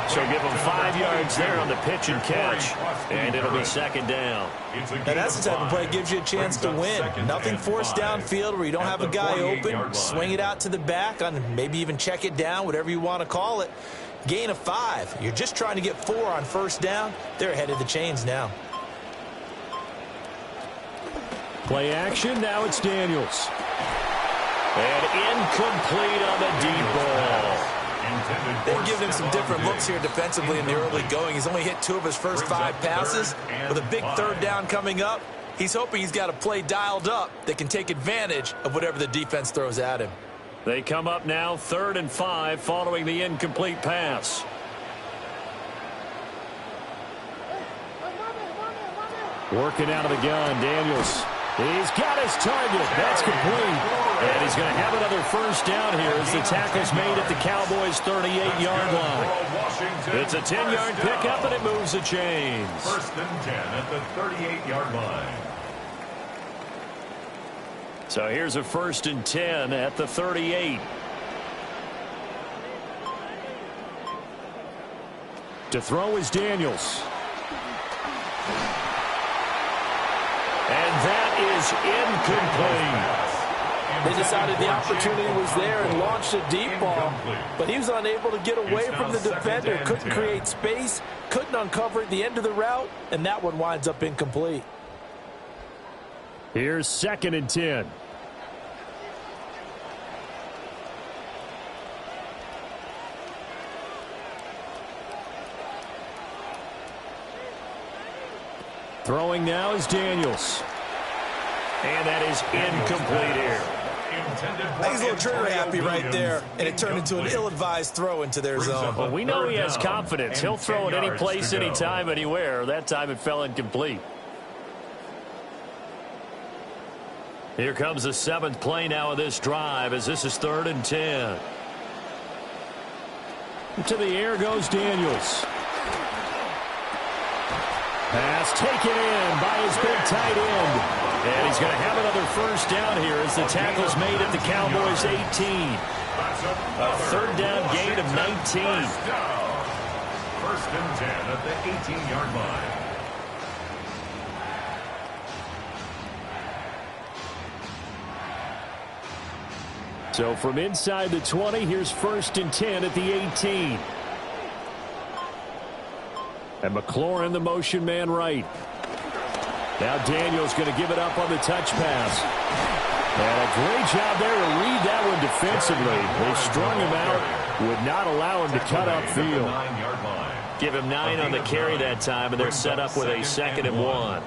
So give them 5 yards there on the pitch and catch. And it'll be second down. And that's the type of play that gives you a chance to win. Nothing forced downfield where you don't have a guy open. Swing it out to the back, on maybe even check it down, whatever you want to call it. Gain of 5. You're just trying to get 4 on first down. They're ahead of the chains now. Play action, now it's Daniels. And incomplete on the deep ball. They've given him some different looks here defensively in the early going. He's only hit 2 of his first 5 passes. With a big third down coming up, he's hoping he's got a play dialed up that can take advantage of whatever the defense throws at him. They come up now 3rd and 5 following the incomplete pass. Working out of the gun, Daniels. He's got his target. That's complete. And he's going to have another first down here as the tackle's made at the Cowboys' 38-yard line. It's a 10-yard pickup, and it moves the chains. 1st and 10 at the 38-yard line. So here's a 1st and 10 at the 38. To throw is Daniels. And that is incomplete. They decided the opportunity was there and launched a deep ball, but he was unable to get away from the defender, couldn't create space, couldn't uncover at the end of the route, and that one winds up incomplete. Here's 2nd and 10. Throwing now is Daniels. And that is incomplete here. I think he's a little trigger happy right there, and it turned into an ill-advised throw into their zone. Well, we know he has confidence. He'll throw it any place, anytime, anywhere. That time it fell incomplete. Here comes the 7th play now of this drive as this is 3rd and 10. To the air goes Daniels. Pass taken in by his big tight end. And he's going to have another first down here as the tackle's made at the Cowboys' 18. A 3rd down gain of 19. 1st and 10 at the 18-yard line. So from inside the 20, here's 1st and 10 at the 18. And McLaurin, the motion man right. Now Daniels going to give it up on the touch pass. And a great job there to read that one defensively. They strung him out, would not allow him to cut upfield. Give him 9 on the carry that time, and they're set up with a 2nd and 1.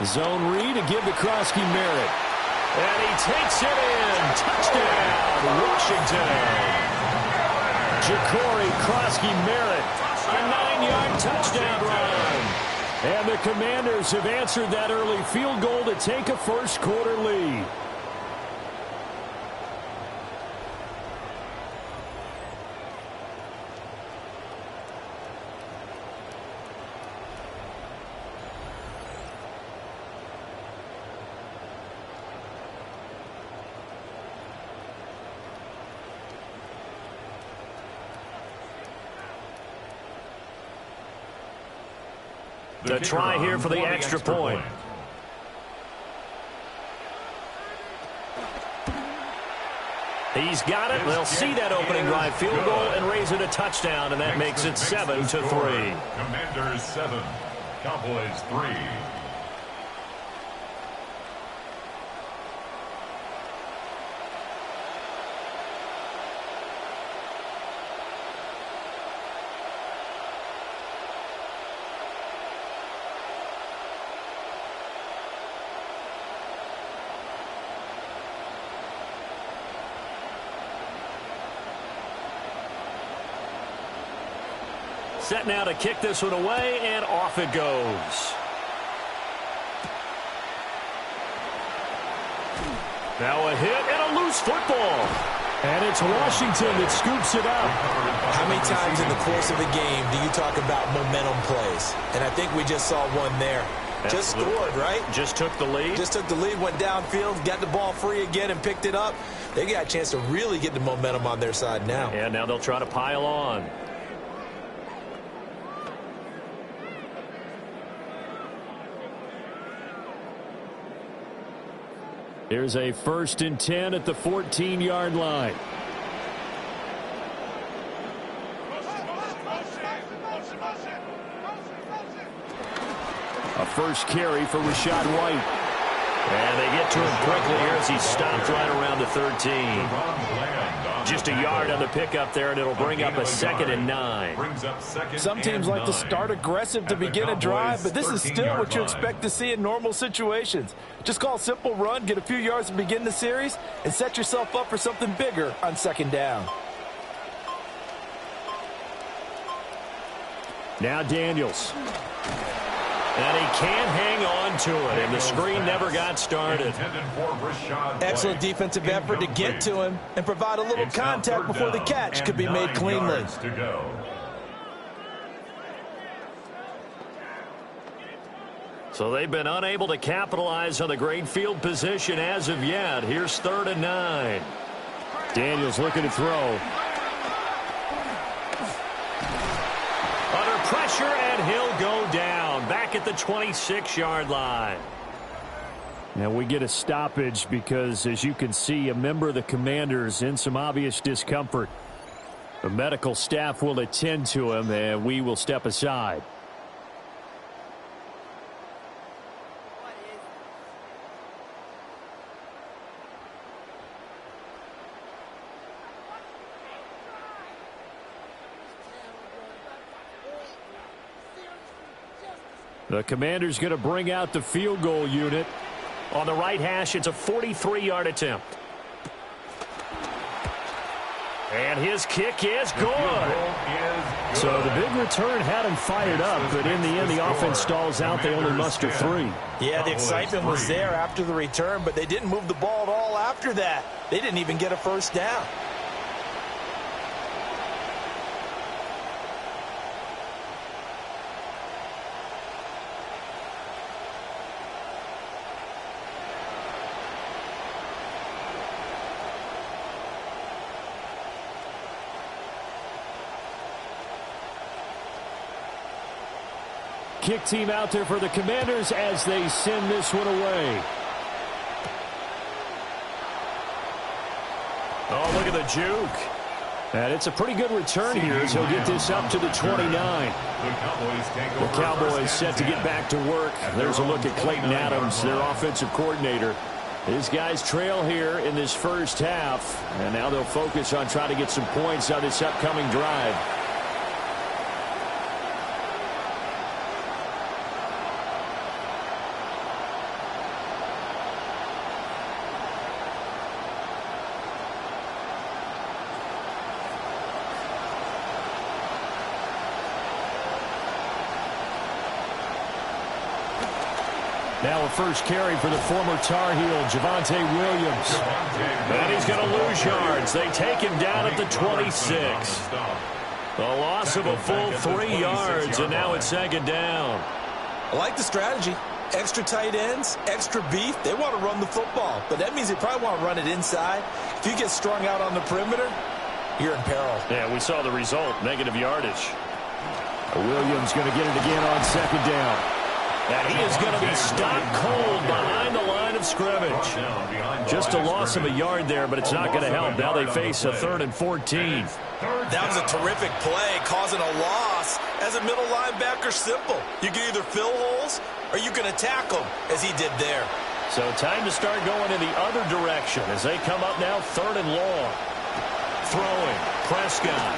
Zone read to give to Kroski Merritt. And he takes it in. Touchdown, Washington. Ja'Cory Kroski Merritt, a 9-yard touchdown run. And the Commanders have answered that early field goal to take a first-quarter lead. The try here for the extra point. He's got it. They'll see that opening drive field goal and raise it a touchdown, and that makes it 7-3. Commanders 7, Cowboys 3. Set now to kick this one away, and off it goes. Now a hit and a loose football. And it's Washington that scoops it up. How many times in the course of a game do you talk about momentum plays? And I think we just saw one there. Just scored, right? Just took the lead. Just took the lead, went downfield, got the ball free again and picked it up. They got a chance to really get the momentum on their side now. And now they'll try to pile on. Here's a 1st and 10 at the 14-yard line. A first carry for Rachaad White. And they get to him quickly here as he stopped right around the 13. Just a yard on the pickup there, and it'll bring up a 2nd and 9. Some teams like to start aggressive to begin a drive, but this is still what you expect to see in normal situations. Just call a simple run, get a few yards to begin the series, and set yourself up for something bigger on 2nd down. Now Daniels. And he can't hang on to it, and the screen never got started. Excellent defensive effort to get to him and provide a little contact before the catch could be made cleanly. So they've been unable to capitalize on the great field position as of yet. Here's 3rd and 9. Daniels looking to throw. Under pressure, and he'll go down. Back at the 26-yard line. Now we get a stoppage because, as you can see, a member of the Commanders in some obvious discomfort. The medical staff will attend to him, and we will step aside. The Commanders going to bring out the field goal unit. On the right hash, it's a 43-yard attempt. And his kick is good. So the big return had him fired up, but in the end, the offense stalls out. They only muster 3. Yeah, the excitement was there after the return, but they didn't move the ball at all after that. They didn't even get a first down. Kick team out there for the Commanders as they send this one away. Oh, look at the juke. And it's a pretty good return here as he'll get this up to the 29. The Cowboys set to get back to work. There's a look at Clayton Adams, their offensive coordinator. These guys trail here in this first half, and now they'll focus on trying to get some points on this upcoming drive. Now a first carry for the former Tar Heel, Javonte Williams. And he's going to lose yards. They take him down at the 26. A loss of a full 3 yards, and now it's second down. I like the strategy. Extra tight ends, extra beef. They want to run the football, but that means they probably want to run it inside. If you get strung out on the perimeter, you're in peril. Yeah, we saw the result, negative yardage. Williams going to get it again on second down. And he is going to be stopped cold behind the line of scrimmage. Just a loss of a yard there, but it's not going to help. Now they face a 3rd and 14. That was a terrific play, causing a loss. As a middle linebacker, simple. You can either fill holes or you can attack them, as he did there. So time to start going in the other direction as they come up now 3rd and long. Throwing, Prescott.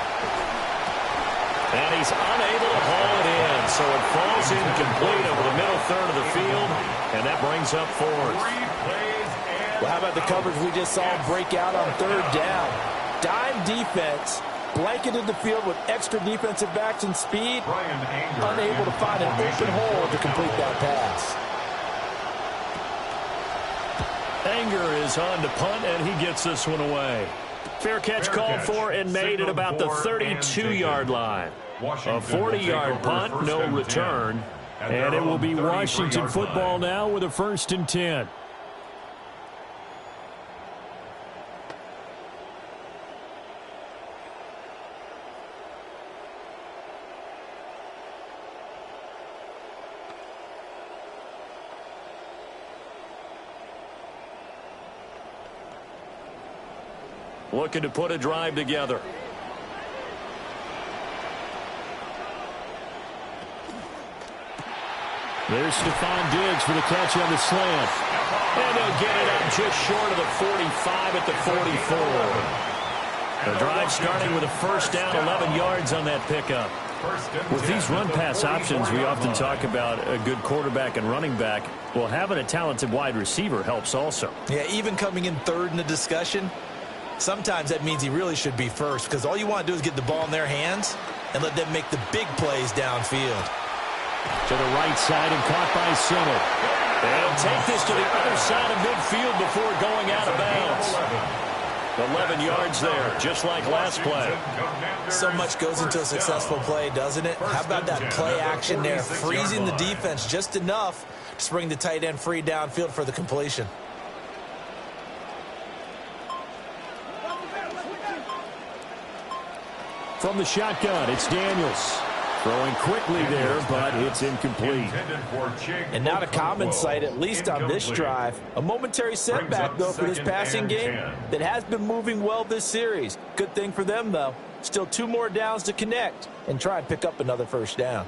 And he's unable to haul it in, so it falls incomplete over the middle third of the field, and that brings up 4th. Well, how about the coverage we just saw break out on 3rd down? Dime defense, blanketed the field with extra defensive backs and speed, unable to find an open hole to complete that pass. Anger is on to punt, and he gets this one away. Fair catch called for and made at about the 32-yard line. A 40-yard punt, no return. And it will be Washington football now with a 1st and 10. Looking to put a drive together. There's Stephon Diggs for the catch on the slant. And they'll get it up just short of the 45 at the 44. The drive starting with a 1st down, 11 yards on that pickup. With these run-pass options, we often talk about a good quarterback and running back. Well, having a talented wide receiver helps also. Yeah, even coming in 3rd in the discussion, sometimes that means he really should be first, because all you want to do is get the ball in their hands and let them make the big plays downfield. To the right side and caught by Summer. They'll take this to the other side of midfield before going out of bounds. 11 yards there, just like last play. So much goes into a successful play, doesn't it? How about that play action there, freezing the defense just enough to bring the tight end free downfield for the completion. From the shotgun, it's Daniels. Throwing quickly there, but it's incomplete. And not a common sight, at least on this drive. A momentary setback, though, for this passing game that has been moving well this series. Good thing for them, though. Still 2 more downs to connect and try and pick up another 1st down.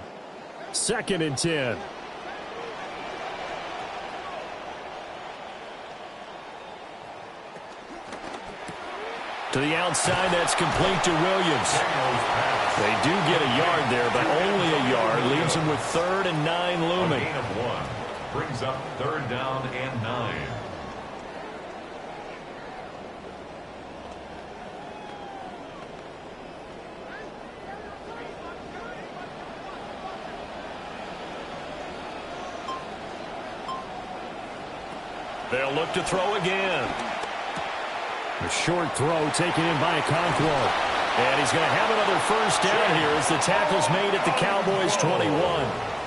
2nd and 10. To the outside, that's complete to Williams. They do get a yard there, but only a yard. Leaves them with 3rd and 9 looming. A gain of 1 brings up 3rd down and 9. They'll look to throw again. A short throw taken in by Okonkwo. And he's going to have another 1st down here as the tackle's made at the Cowboys' 21.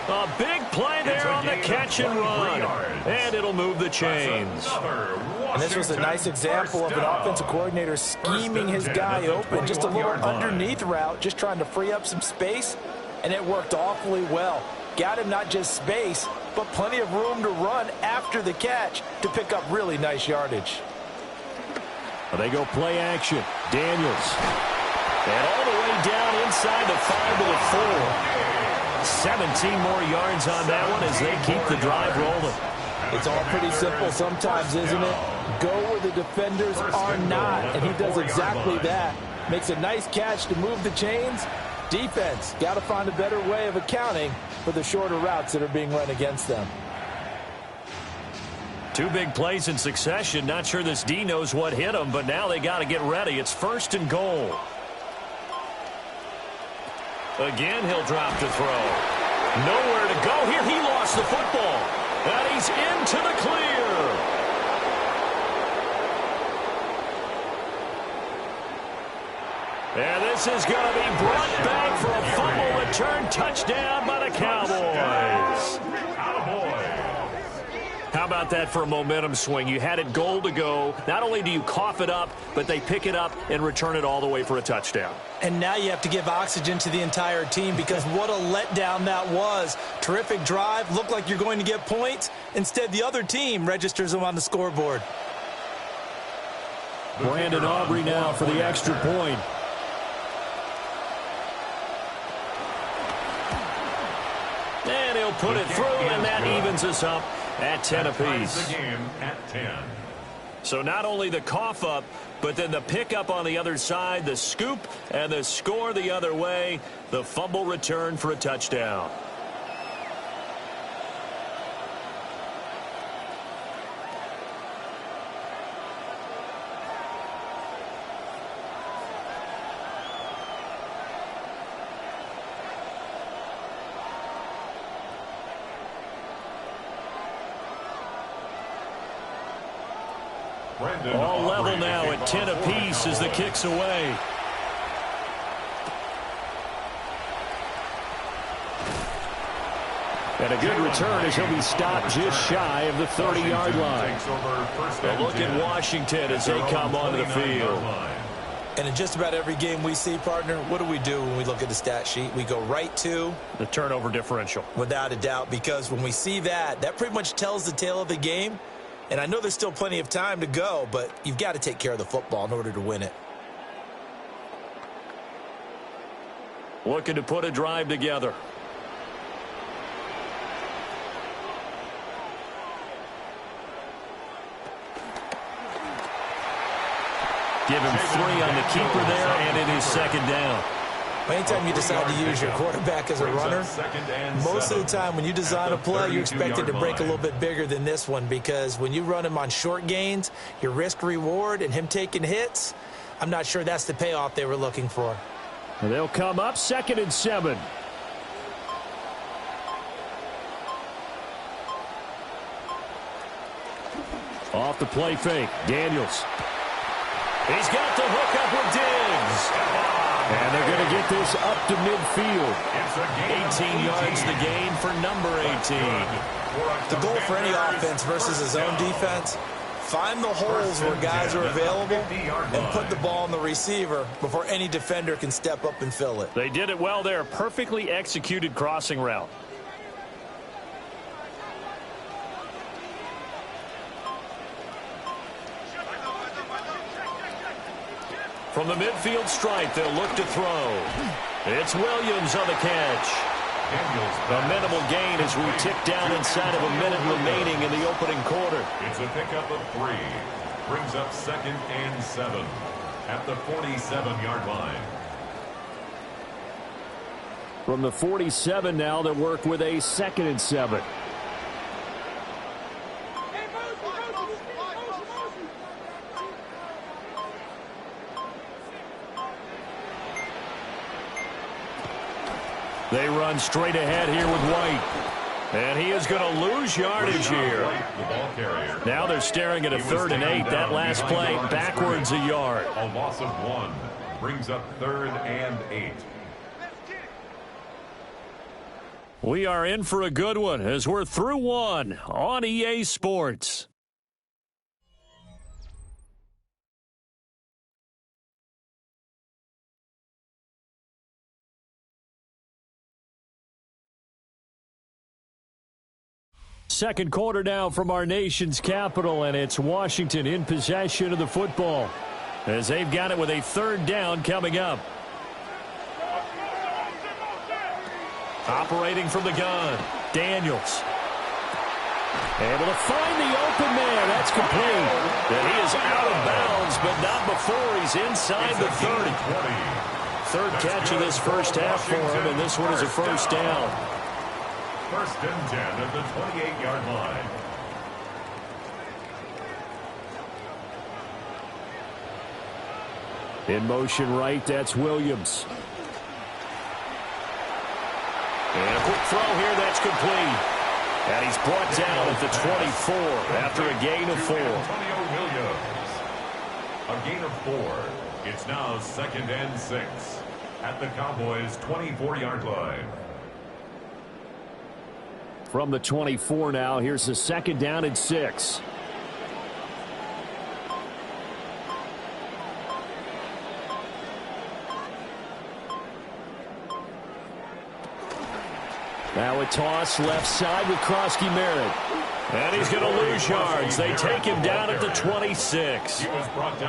A big play there on the catch and run. And it'll move the chains. And this was a nice example of an offensive coordinator scheming his guy open. Just a little underneath route, just trying to free up some space. And it worked awfully well. Got him not just space, but plenty of room to run after the catch to pick up really nice yardage. They go play action. Daniels. And all the way down inside the 5 to the 4. 17 more yards on that one as they keep the drive rolling. It's all pretty simple sometimes, isn't it? Go where the defenders are not, and he does exactly that. Makes a nice catch to move the chains. Defense got to find a better way of accounting for the shorter routes that are being run against them. 2 big plays in succession. Not sure this D knows what hit him, but now they got to get ready. It's 1st and goal. Again, he'll drop to throw. Nowhere to go here. He lost the football. And he's into the clear. And this is going to be brought back for a fumble return touchdown by the Cowboys. How about that for a momentum swing? You had it goal to go. Not only do you cough it up, but they pick it up and return it all the way for a touchdown. And now you have to give oxygen to the entire team because what a letdown that was. Terrific drive. Looked like you're going to get points. Instead, the other team registers them on the scoreboard. Brandon Aubrey now for the extra point. And he'll put it through, and that evens us up at 10 apiece. The game at 10. So not only the cough up, but then the pickup on the other side, the scoop, and the score the other way, the fumble return for a touchdown. All level now at 10 apiece as the kick's away. And a good return as he'll be stopped just shy of the 30-yard line. A look at Washington as they come onto the field. And in just about every game we see, partner, what do we do when we look at the stat sheet? We go right to the turnover differential. Without a doubt, because when we see that, that pretty much tells the tale of the game. And I know there's still plenty of time to go, but you've got to take care of the football in order to win it. Looking to put a drive together. Give him 3 on the keeper there, and it is second down. Anytime you decide to use your quarterback as a runner, most of the time when you design a play, you expect it to break a little bit bigger than this one because when you run him on short gains, your risk-reward and him taking hits, I'm not sure that's the payoff they were looking for. They'll come up 2nd and 7. Off the play fake, Daniels. He's got the hook up with Diggs. And they're going to get this up to midfield. 18 yards the gain for number 18. The goal for any offense versus his own defense, find the holes where guys are available and put the ball on the receiver before any defender can step up and fill it. They did it well there. Perfectly executed crossing route. From the midfield stripe, they'll look to throw. It's Williams on the catch. A minimal gain as we tick down inside of a minute remaining in the opening quarter. It's a pickup of 3. Brings up 2nd and 7 at the 47-yard line. From the 47 now, they'll work with a 2nd and 7. They run straight ahead here with White. And he is going to lose yardage here. Now they're staring at a 3rd and 8. That last play backwards a yard. A loss of 1 brings up 3rd and 8. We are in for a good one as we're through 1 on EA Sports. Second quarter now from our nation's capital, and it's Washington in possession of the football as they've got it with a 3rd down coming up. Operating from the gun, Daniels. Able to find the open man. That's complete. And he is out of bounds, but not before he's inside the 30. 3rd catch of this first half for him, and this one is a 1st down. 1st and 10 at the 28-yard line. In motion right, that's Williams. And a quick throw here, that's complete. And he's brought down at the 24 after a gain of 4. A gain of 4. It's now 2nd and 6 at the Cowboys' 24-yard line. From the 24 now, here's the 2nd down and 6. Now a toss left side with Krosky Merritt. And he's going to lose yards. They take him down at the 26.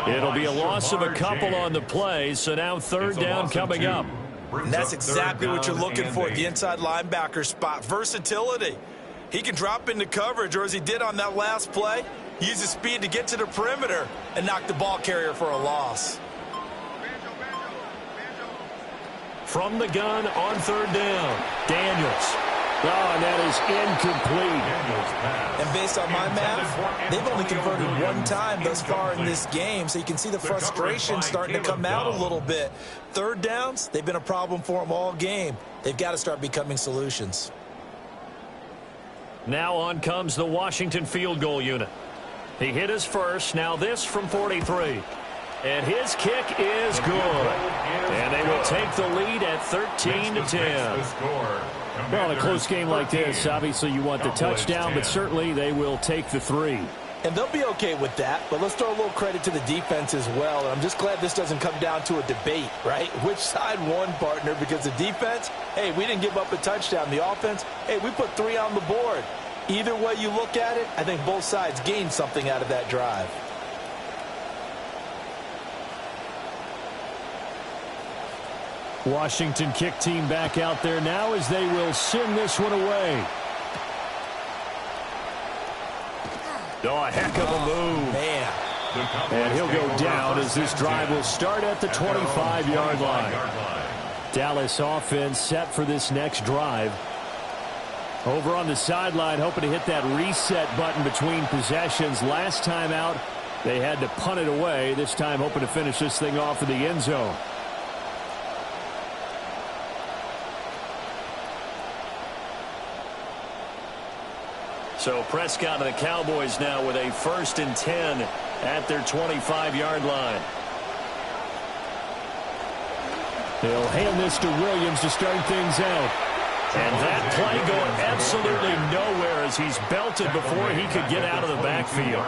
It'll be a loss of a couple on the play, so now 3rd down coming up. And that's exactly what you're looking for at the inside linebacker spot. Versatility. He can drop into coverage, or as he did on that last play, use his speed to get to the perimeter and knock the ball carrier for a loss. From the gun on 3rd down, Daniels. Oh, and that is incomplete. And based on my math, they've only converted one time thus far in this game, so you can see the frustration starting to come out a little bit. 3rd downs, they've been a problem for them all game. They've got to start becoming solutions. Now on comes the Washington field goal unit. He hit his first, now this from 43. And his kick is good. And they will take the lead at 13-10. Well, in a close game like this, obviously you want the touchdown, but certainly they will take the 3. And they'll be okay with that, but let's throw a little credit to the defense as well. And I'm just glad this doesn't come down to a debate, right? Which side won, partner? Because the defense, hey, we didn't give up a touchdown. The offense, hey, we put 3 on the board. Either way you look at it, I think both sides gained something out of that drive. Washington kick team back out there now as they will send this one away. Oh, a heck of a move. Man. And he'll go down as this drive will start at the 25-yard line. Dallas offense set for this next drive. Over on the sideline, hoping to hit that reset button between possessions. Last time out, they had to punt it away. This time hoping to finish this thing off in the end zone. So Prescott and the Cowboys now with a 1st and 10 at their 25-yard line. They'll hand this to Williams to start things out. And that play going absolutely nowhere as he's belted before he could get out of the backfield.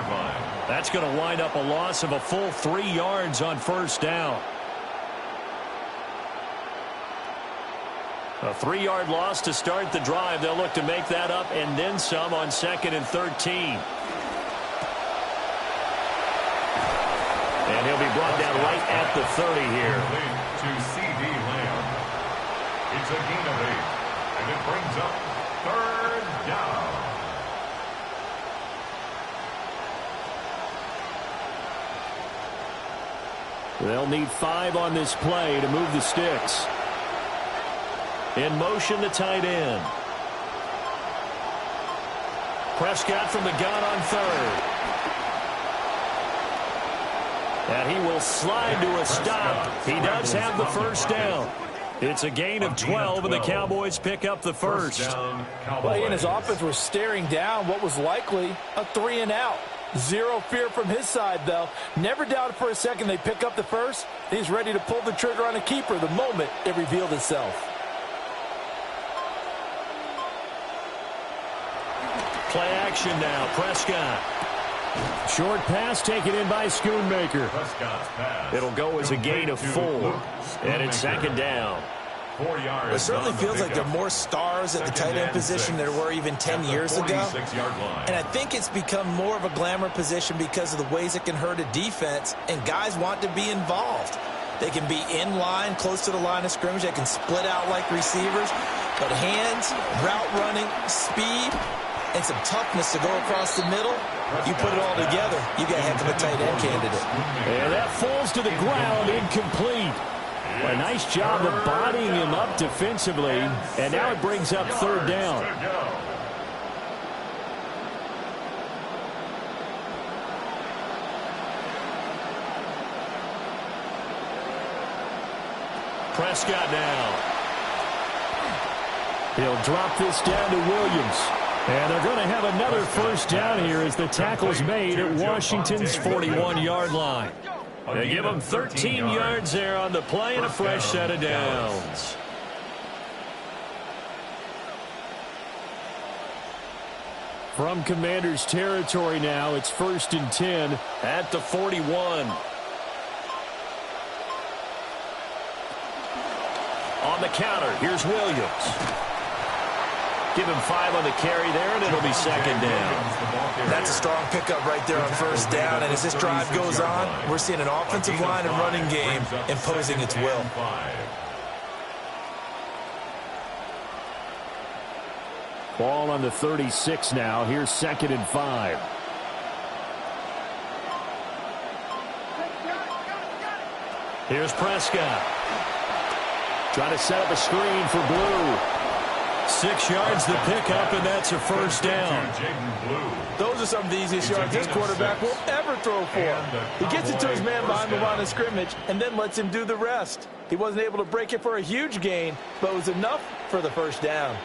That's going to wind up a loss of a full 3 yards on 1st down. A 3-yard loss to start the drive. They'll look to make that up and then some on 2nd and 13. And he'll be brought down right at the 30 here. To C.D. Lamb. It's a gain of 8. And it brings up 3rd down. They'll need 5 on this play to move the sticks. In motion, the tight end. Prescott from the gun on 3rd. And he will slide to a stop. He does have the 1st down. It's a gain of 12, and the Cowboys pick up the 1st. Well, he and his offense were staring down what was likely a 3-and-out. Zero fear from his side, though. Never doubted for a second they pick up the 1st. He's ready to pull the trigger on a keeper the moment it revealed itself. Play action now. Prescott. Short pass taken in by Schoonmaker. It'll go as a gain of 4. And it's 2nd down. 4 yards. It certainly feels like there are more stars at the tight end position than there were even 10 years ago. And I think it's become more of a glamour position because of the ways it can hurt a defense, and guys want to be involved. They can be in line, close to the line of scrimmage. They can split out like receivers. But hands, route running, speed, and some toughness to go across the middle, you put it all together, you got a heck of a tight end candidate. And that falls to the ground, incomplete. A nice job of bodying him up defensively, and now it brings up 3rd down. Prescott now. He'll drop this down to Williams. And they're going to have another first down here as the tackle's made at Washington's 41-yard line. They give them 13 yards there on the play and a fresh set of downs. From Commanders territory now, it's 1st and 10 at the 41. On the counter, here's Williams. Give him 5 on the carry there, and it'll be 2nd down. That's a strong pickup right there on 1st down, and as this drive goes on, we're seeing an offensive line and running game imposing its will. Ball on the 36 now. Here's 2nd and 5. Here's Prescott. Trying to set up a screen for Blue. 6 yards to pick up, and that's a first down. Those are some of the easiest yards this quarterback will ever throw for. He gets it to his man behind the line of scrimmage and then lets him do the rest. He wasn't able to break it for a huge gain, but it was enough for the first down.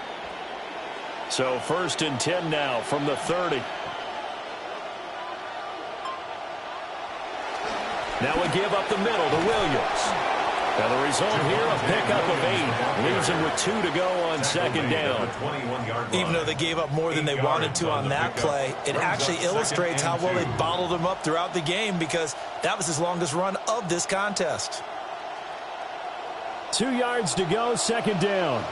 So 1st and 10 now from the 30. Now we give up the middle to Williams. Now the result here, a pickup of 8. Leaves him with 2 to go on 2nd down. Even though they gave up more than they wanted to on that play, it actually illustrates how well they bottled him up throughout the game because that was his longest run of this contest. 2 yards to go, 2nd down.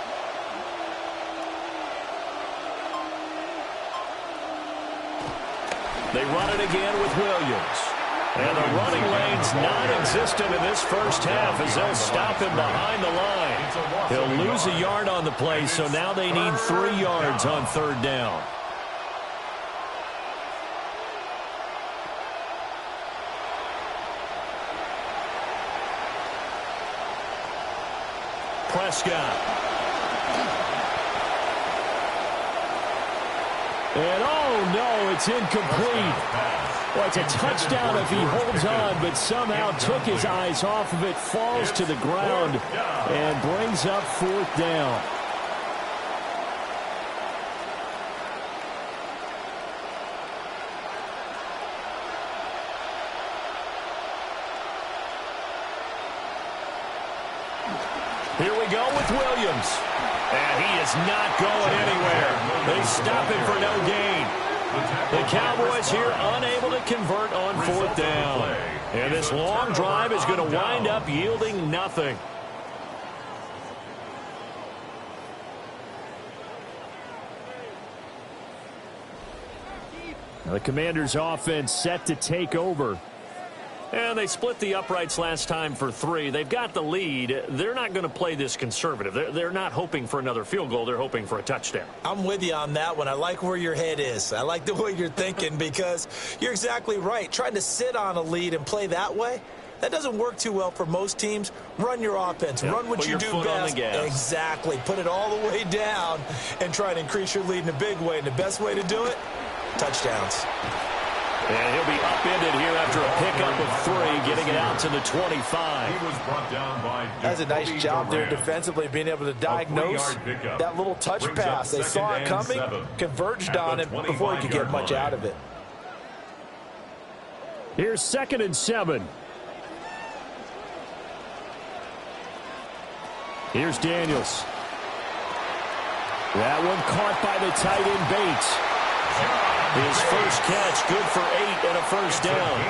They run it again with Williams. And the running lane's non-existent in this first half as they'll stop him behind the line. He'll lose a yard on the play, so now they need 3 yards on 3rd down. Prescott. And oh no, it's incomplete. Well, it's a touchdown if he holds on, but somehow took his eyes off of it, falls to the ground, and brings up 4th down. Here we go with Williams. And he is not going anywhere. They stop him for no gain. The Cowboys here unable to convert on 4th down. And this long drive is going to wind up yielding nothing. Now the Commanders' offense set to take over. And they split the uprights last time for 3. They've got the lead. They're not going to play this conservative. They're not hoping for another field goal. They're hoping for a touchdown. I'm with you on that one. I like where your head is. I like the way you're thinking because you're exactly right. Trying to sit on a lead and play that way, that doesn't work too well for most teams. Run your offense. Run what you do best. Exactly. Put it all the way down and try to increase your lead in a big way. And the best way to do it, touchdowns. And he'll be upended here after a pickup of 3, getting it out to the 25. He was brought down by That's a nice job there defensively, being able to diagnose that little touch pass. They saw it coming, converged on it before he could get much out of it. Here's 2nd and 7. Here's Daniels. That one caught by the tight end Bates. His first catch, good for 8 and a first down.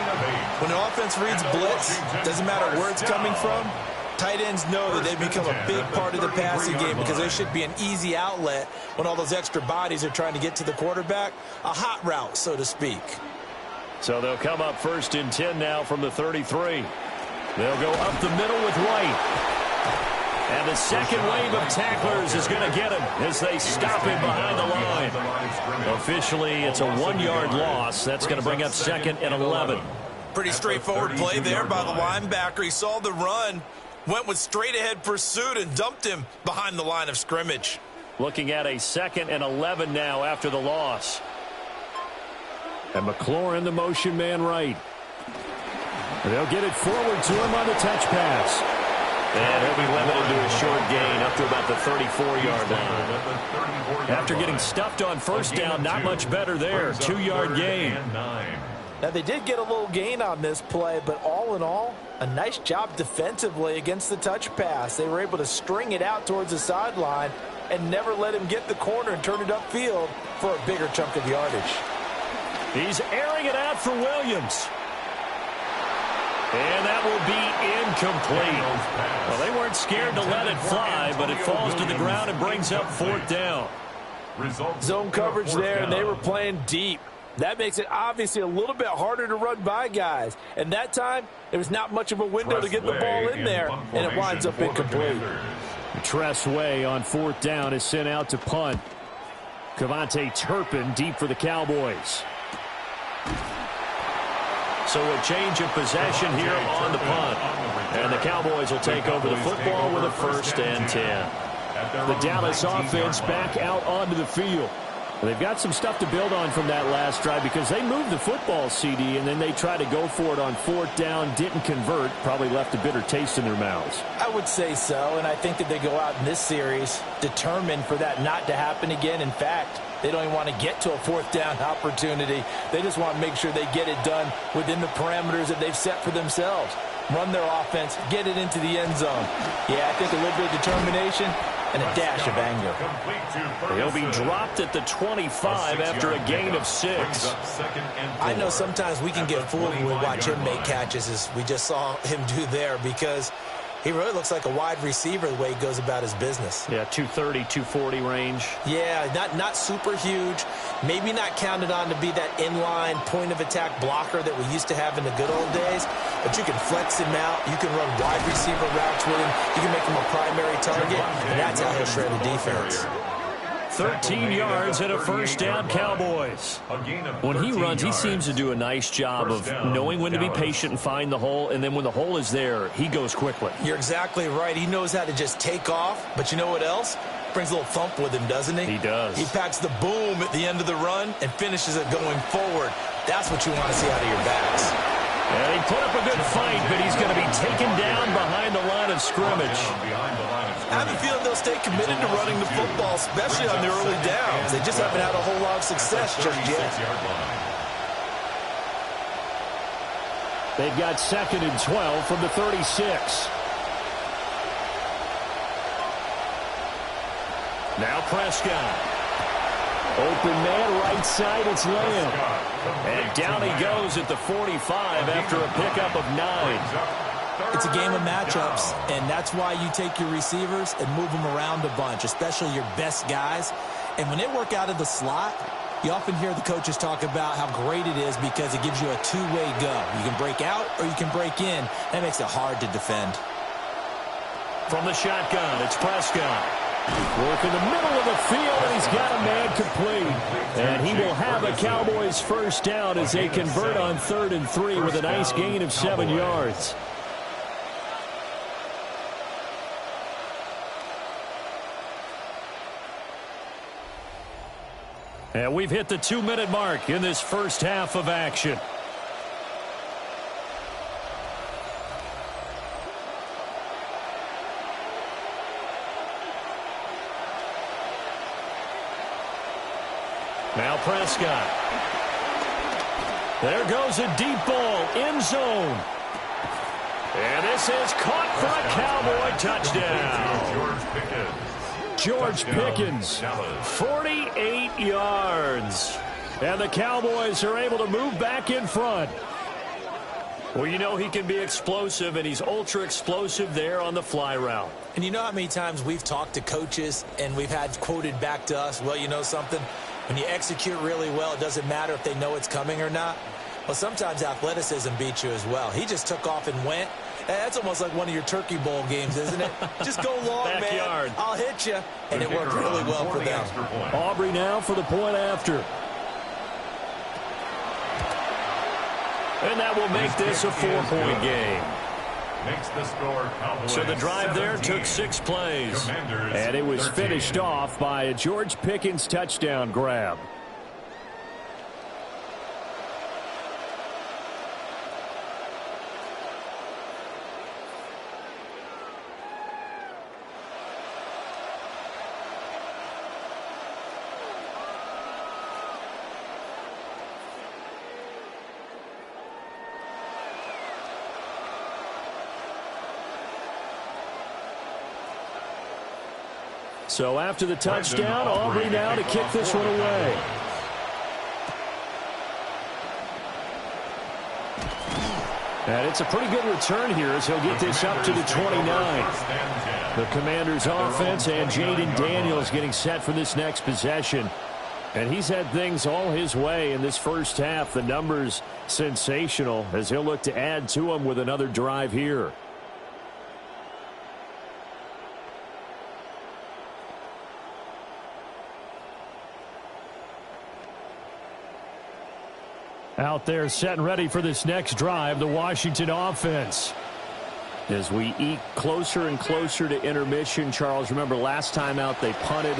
When the offense reads blitz, doesn't matter where it's coming from, tight ends know that they've become a big part of the passing game because there should be an easy outlet when all those extra bodies are trying to get to the quarterback. A hot route, so to speak. So they'll come up 1st and 10 now from the 33. They'll go up the middle with White. And the second wave of tacklers is going to get him as they stop him behind the line. Officially, it's a 1-yard loss. That's going to bring up 2nd and 11. Pretty straightforward play there by the linebacker. He saw the run, went with straight-ahead pursuit, and dumped him behind the line of scrimmage. Looking at a 2nd and 11 now after the loss. And McLaurin, the motion man right. They'll get it forward to him on the touch pass. And he'll be limited to a short gain up to about the 34-yard line. After getting stuffed on first down, not much better there. 2-yard gain. Now, they did get a little gain on this play, but all in all, a nice job defensively against the touch pass. They were able to string it out towards the sideline and never let him get the corner and turn it upfield for a bigger chunk of yardage. He's airing it out for Williams. And that will be incomplete. Well, they weren't scared to let it fly, but it falls to the ground and brings up 4th down. Zone coverage there, and they were playing deep. That makes it obviously a little bit harder to run by guys. And that time, there was not much of a window to get the ball in there, and it winds up incomplete. Tress Way on 4th down is sent out to punt. Cavante Turpin deep for the Cowboys. So a change of possession here on the punt. And the Cowboys will take over the football with a 1st and 10. The Dallas offense back out onto the field. They've got some stuff to build on from that last drive because they moved the football, CD, and then they tried to go for it on 4th down, didn't convert, probably left a bitter taste in their mouths. I would say so, and I think that they go out in this series determined for that not to happen again. In fact, they don't even want to get to a 4th down opportunity. They just want to make sure they get it done within the parameters that they've set for themselves. Run their offense, get it into the end zone. Yeah, I think a little bit of determination and a dash of anger. He'll be dropped at the 25 after a gain of 6. I know sometimes we can get fooled when we watch him make catches, as we just saw him do there, because he really looks like a wide receiver the way he goes about his business. Yeah, 230, 240 range. Yeah, not super huge. Maybe not counted on to be that inline point-of-attack blocker that we used to have in the good old days. But you can flex him out. You can run wide receiver routes with him. You can make him a primary target. And that's how he'll shred a defense. 13 yards and a 1st down, Cowboys. When he runs, he seems to do a nice job of knowing when to be patient and find the hole, and then when the hole is there, he goes quickly. You're exactly right. He knows how to just take off, but you know what else? Brings a little thump with him, doesn't he? He does. He packs the boom at the end of the run and finishes it going forward. That's what you want to see out of your backs. And he put up a good fight, but he's going to be taken down behind the line of scrimmage. I have a feeling they'll stay committed to running the football, especially on their early downs. They just haven't had a whole lot of success just yet. They've got 2nd and 12 from the 36. Now Prescott. Open man, right side, it's Lamb. And down he goes at the 45 after a pickup of 9. It's a game of matchups, and that's why you take your receivers and move them around a bunch, especially your best guys. And when they work out of the slot, you often hear the coaches talk about how great it is because it gives you a two-way go. You can break out or you can break in. That makes it hard to defend. From the shotgun, it's Prescott. Work in the middle of the field, and he's got a man complete. And he will have a Cowboys 1st down as they convert on 3rd and 3 with a nice gain of 7 yards. And we've hit the 2-minute mark in this first half of action. Now Prescott. There goes a deep ball, end zone. And this is caught for a Cowboy touchdown. George Pickens, 48 yards. And the Cowboys are able to move back in front. Well, you know he can be explosive, and he's ultra-explosive there on the fly route. And you know how many times we've talked to coaches and we've had quoted back to us, well, you know something? When you execute really well, it doesn't matter if they know it's coming or not. Well, sometimes athleticism beats you as well. He just took off and went. That's almost like one of your Turkey Bowl games, isn't it? Just go long, Backyard. man. I'll hit you. And it worked really well for them. Aubrey now for the point after. And that will make this a 4-point game. Makes the score Cowboys. So the drive there took 6 plays. Commanders And it was 13. finished off by a George Pickens touchdown grab. So after the touchdown, Aubrey now to kick this one away. And it's a pretty good return here as he'll get this up to the 29. The Commanders' offense and Jaden Daniels getting set for this next possession. And he's had things all his way in this first half. The numbers sensational as he'll look to add to them with another drive here. Out there set and ready for this next drive, the Washington offense. As we eke closer and closer to intermission, Charles, remember last time out they punted.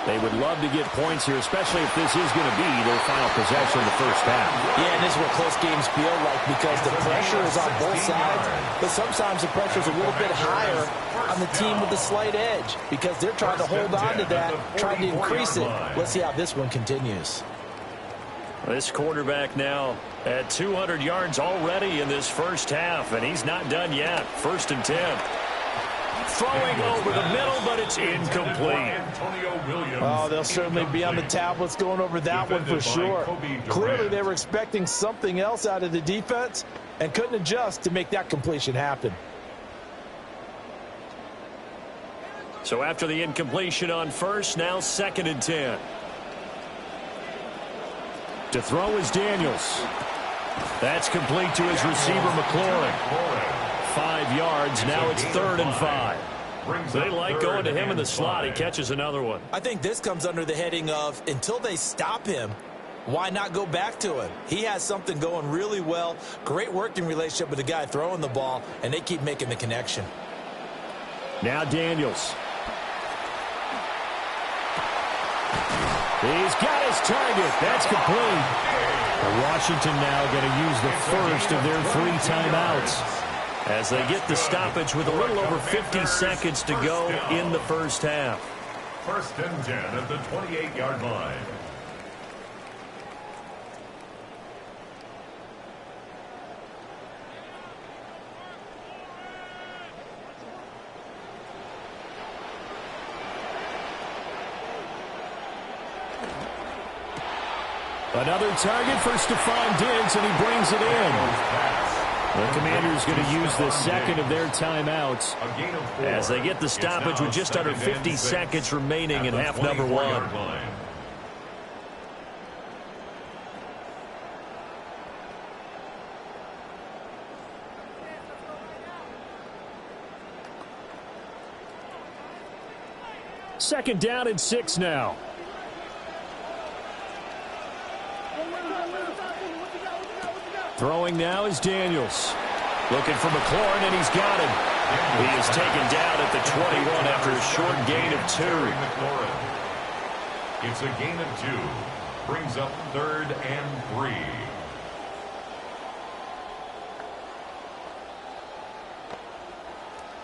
They would love to get points here, especially if this is going to be their final possession in the first half. Yeah, and this is what close games feel like because the pressure is on both sides, but sometimes the pressure is a little bit higher on the team with the slight edge because they're trying to hold on to that, trying to increase it. Let's see how this one continues. This quarterback now at 200 yards already in this first half, and he's not done yet. 1st and 10. Throwing over the middle, but it's incomplete. Oh, they'll certainly be on the tablets going over that one for sure. Clearly, they were expecting something else out of the defense and couldn't adjust to make that completion happen. So after the incompletion on 1st, now 2nd and 10. To throw is Daniels. That's complete to his receiver, McLaurin. 5 yards. Now it's 3rd and 5. They like going to him in the slot. He catches another one. I think this comes under the heading of until they stop him, why not go back to him? He has something going really well. Great working relationship with the guy throwing the ball, and they keep making the connection. Now Daniels. He's got his target. That's complete. Washington now going to use the first of their 3 timeouts. As they get the stoppage with a little over 50 seconds to go in the first half. 1st and 10 at the 28-yard line. Another target for Stephon Diggs, and he brings it in. The Commanders going to use the second of their timeouts as they get the stoppage with just under 50 seconds remaining in half number 1. Second down and 6 now. Throwing now is Daniels. Looking for McLaurin, and he's got him. He is taken down at the 21 after a short gain of 2. It's a gain of 2. Brings up 3rd and 3.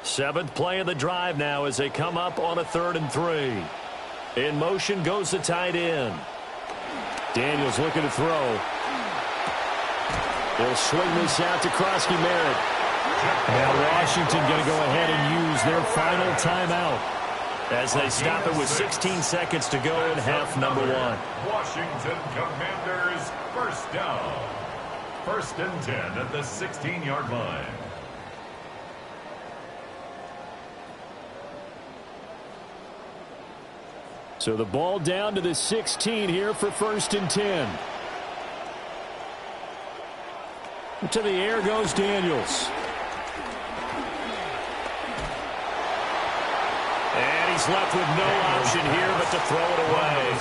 Seventh play of the drive now as they come up on a 3rd and 3. In motion goes the tight end. Daniels looking to throw. They'll swing this out to Krosky Merritt. Now Washington going to go ahead and use their final timeout as they stop it with 16 seconds to go in half number 1. Washington Commanders 1st down. 1st and 10 at the 16-yard line. So the ball down to the 16 here for 1st and 10. To the air goes Daniels. And he's left with no option here but to throw it away.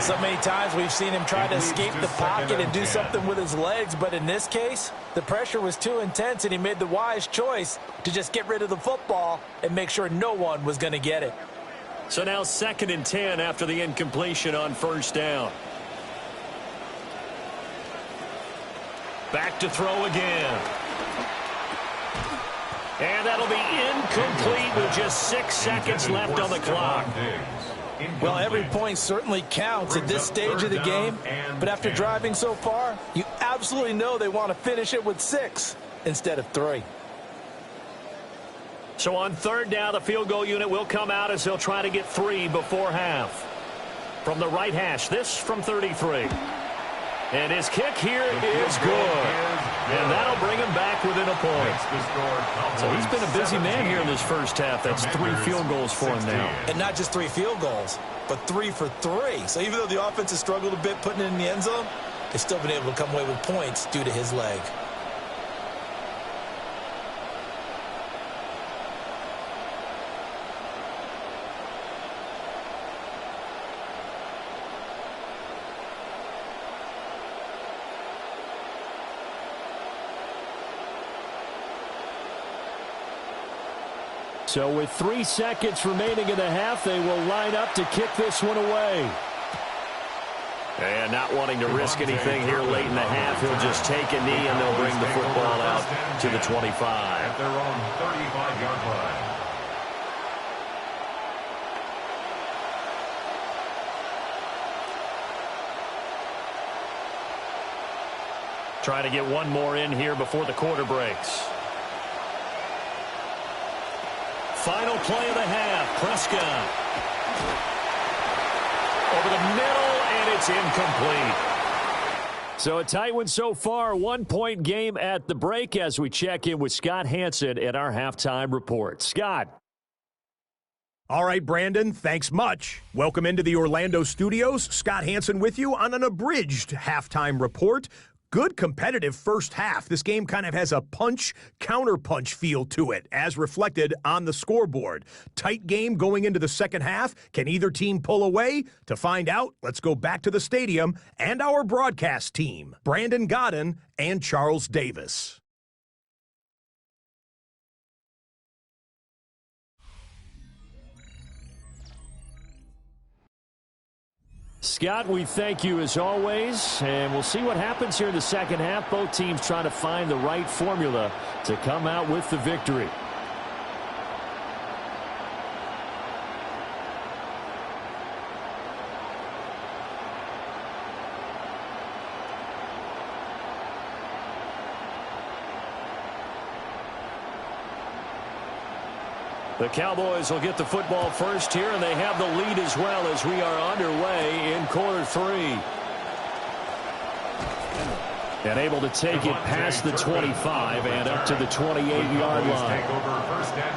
So many times we've seen him try to escape the pocket and do something with his legs, but in this case, the pressure was too intense and he made the wise choice to just get rid of the football and make sure no one was going to get it. So now 2nd and 10 after the incompletion on 1st down. Back to throw again. And that'll be incomplete with just 6 seconds left on the clock. Well, every point certainly counts at this stage of the game, but after driving so far, you absolutely know they want to finish it with 6 instead of 3. So on third down, the field goal unit will come out as they'll try to get 3 before half. From the right hash, this from 33. And his kick here is good. And that'll bring him back within a point. So he's been a busy man here in this first half. That's 3 field goals for him now. And not just 3 field goals, but 3 for 3. So even though the offense has struggled a bit putting it in the end zone, they've still been able to come away with points due to his leg. So with 3 seconds remaining in the half, they will line up to kick this one away. And not wanting to risk anything here late in the half, he'll just take a knee and they'll bring the football out to the 25. At their own 35-yard line. Trying to get one more in here before the quarter breaks. Final play of the half. Prescott. Over the middle, and it's incomplete. So a tight one so far. 1-point game at the break as we check in with Scott Hanson at our halftime report. Scott. All right, Brandon, thanks much. Welcome into the Orlando studios. Scott Hanson with you on an abridged halftime report. Good competitive first half. This game kind of has a punch-counterpunch feel to it, as reflected on the scoreboard. Tight game going into the second half. Can either team pull away? To find out, let's go back to the stadium and our broadcast team, Brandon Godden and Charles Davis. Scott, we thank you as always, and we'll see what happens here in the second half. Both teams trying to find the right formula to come out with the victory. The Cowboys will get the football first here, and they have the lead as well as we are underway in quarter 3. And able to take it past the 25 and up to the 28-yard line.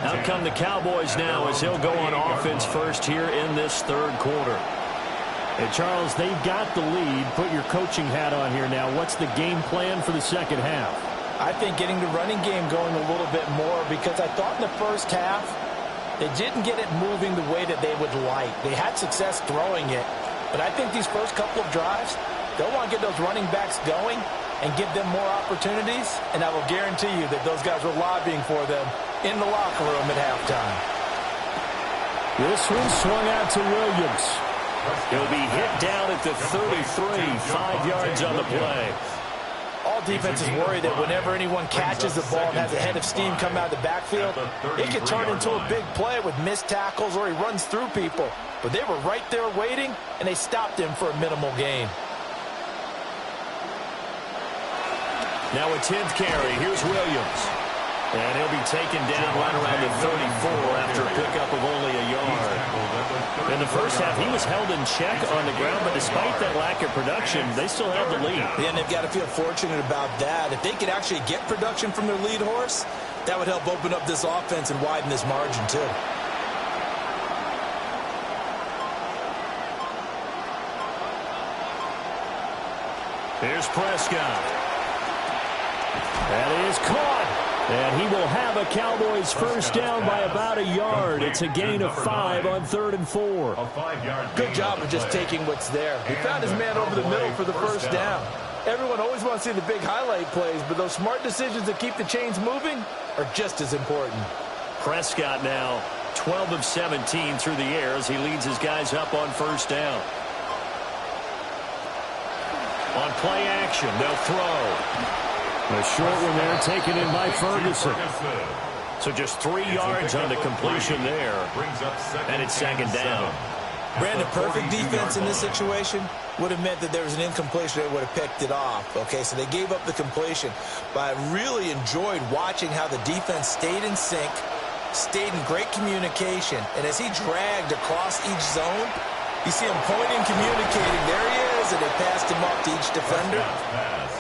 Out come the Cowboys now as they'll go on offense first here in this third quarter. And Charles, they've got the lead. Put your coaching hat on here now. What's the game plan for the second half? I think getting the running game going a little bit more, because I thought in the first half they didn't get it moving the way that they would like. They had success throwing it, but I think these first couple of drives, they'll want to get those running backs going and give them more opportunities, and I will guarantee you that those guys were lobbying for them in the locker room at halftime. This one swung out to Williams. He'll be hit down at the 33, 5 yards on the play. All defenses worry that whenever anyone catches the ball and has a head of steam come out of the backfield, it can turn into a big play with missed tackles or he runs through people. But they were right there waiting, and they stopped him for a minimal gain. Now a 10th carry. Here's Williams. And he'll be taken down right around the 34 after a pickup of only a yard. In the first half, he was held in check on the ground, but despite that lack of production, they still held the lead. Yeah, and they've got to feel fortunate about that. If they could actually get production from their lead horse, that would help open up this offense and widen this margin too. Here's Prescott. That is caught. And he will have a Cowboys first down by about a yard. It's a gain of 5 on 3rd and 4. Good job of just taking what's there. He found his man over the middle for the first down. Everyone always wants to see the big highlight plays, but those smart decisions that keep the chains moving are just as important. Prescott now 12 of 17 through the air as he leads his guys up on first down. On play action, they'll throw. A short one there taken in by Ferguson. So just 3 yards on the completion there. And it's second down. Brandon, perfect defense in this situation would have meant that there was an incompletion that would have picked it off. Okay, so they gave up the completion. But I really enjoyed watching how the defense stayed in sync stayed in great communication. And as he dragged across each zone, you see him pointing, communicating. There he is, and they passed him up to each defender.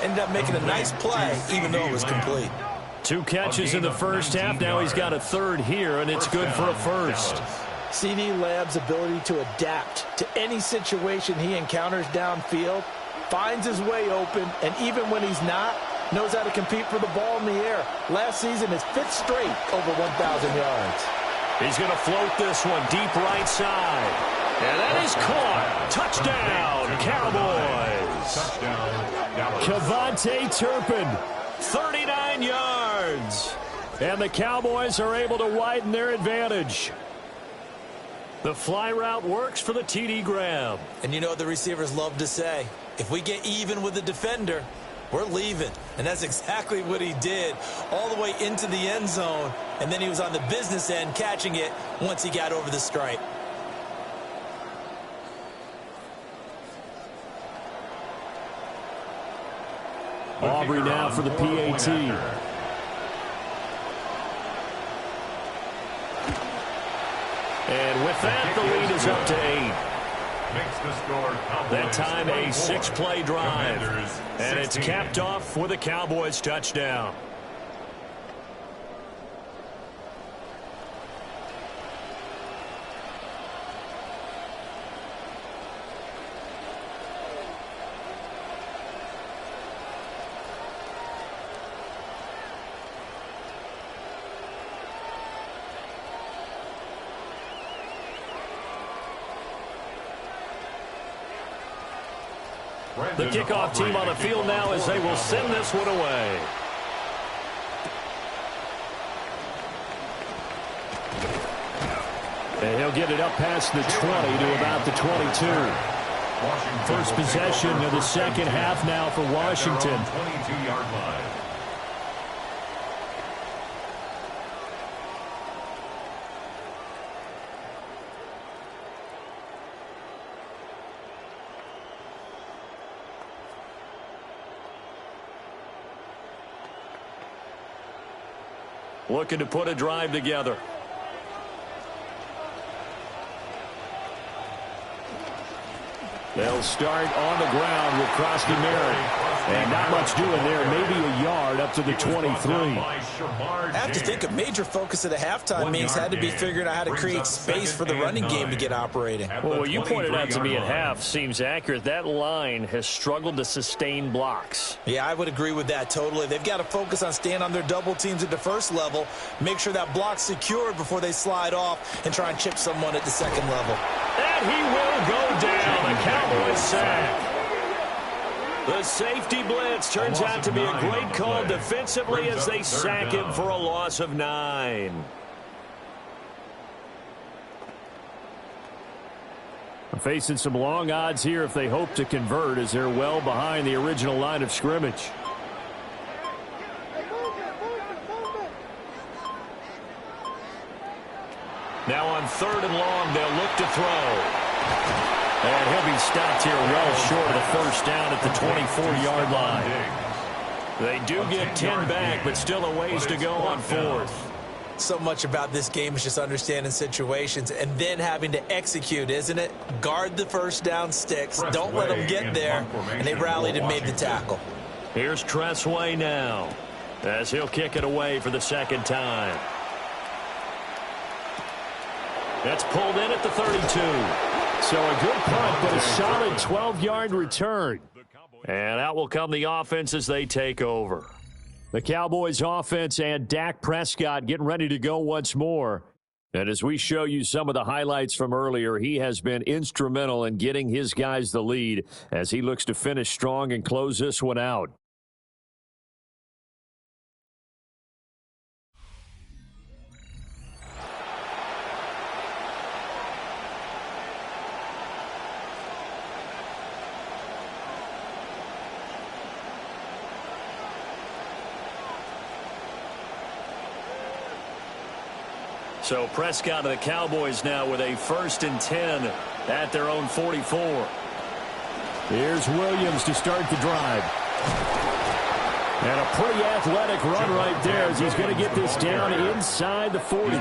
Ended up making a nice play, even though it was complete. 2 catches in the first half. Now he's got a third here, and it's good for a first. CeeDee Lamb's ability to adapt to any situation he encounters downfield, finds his way open, and even when he's not, knows how to compete for the ball in the air. Last season, his 5th straight over 1,000 yards. He's going to float this one deep right side. And that is caught. Touchdown, Cowboys. Kevontae Turpin, 39 yards. And the Cowboys are able to widen their advantage. The fly route works for the TD grab. And you know what the receivers love to say? If we get even with the defender, we're leaving. And that's exactly what he did, all the way into the end zone. And then he was on the business end catching it once he got over the stripe. Aubrey now for the PAT. And with that, the lead is up to 8. That time a 6-play drive. And it's capped off with a Cowboys touchdown. The kickoff team on the field now as they will send this one away. And he'll get it up past the 20 to about the 22. First possession of the second half now for Washington. 22-yard line. Looking to put a drive together. They'll start on the ground with Krosky Merritt. And not much doing there. Maybe a yard up to the 23. I have to think a major focus of the halftime means had to be figuring out how to create space for the running game to get operating. Well, what you pointed out to me at half seems accurate. That line has struggled to sustain blocks. Yeah, I would agree with that totally. They've got to focus on staying on their double teams at the first level, make sure that block's secured before they slide off and try and chip someone at the second level. And he will go down. The Cowboys sack. The safety blitz turns out to be a great call defensively as they sack him for a loss of 9. Facing some long odds here if they hope to convert as they're well behind the original line of scrimmage. Now on 3rd and long, they'll look to throw. And he'll be stopped here well short of the first down at the 24-yard line. They do get 10 back, but still a ways to go on 4th. So much about this game is just understanding situations and then having to execute, isn't it? Guard the first down sticks. Don't let them get there. And they rallied and made the tackle. Here's Tressway now as he'll kick it away for the second time. That's pulled in at the 32. So a good punt, but a solid 12-yard return. And out will come the offense as they take over. The Cowboys offense and Dak Prescott getting ready to go once more. And as we show you some of the highlights from earlier, he has been instrumental in getting his guys the lead as he looks to finish strong and close this one out. So Prescott of the Cowboys now with a 1st and 10 at their own 44. Here's Williams to start the drive. And a pretty athletic run right there as he's going to get this down inside the 40.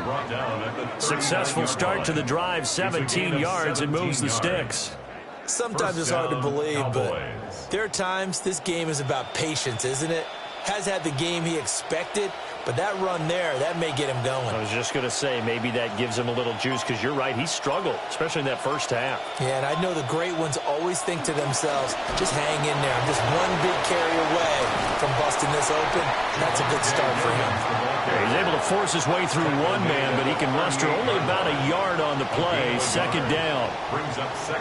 Successful start to the drive, 17 yards, and moves the sticks. Sometimes it's hard to believe, but there are times this game is about patience, isn't it? Has had the game he expected, but that run there, that may get him going. I was just going to say, maybe that gives him a little juice, because you're right, he struggled, especially in that first half. Yeah, and I know the great ones always think to themselves, just hang in there. I'm just one big carry away from busting this open. That's a good start for him. Yeah, he's able to force his way through one man, but he can muster only about a yard on the play. Second down.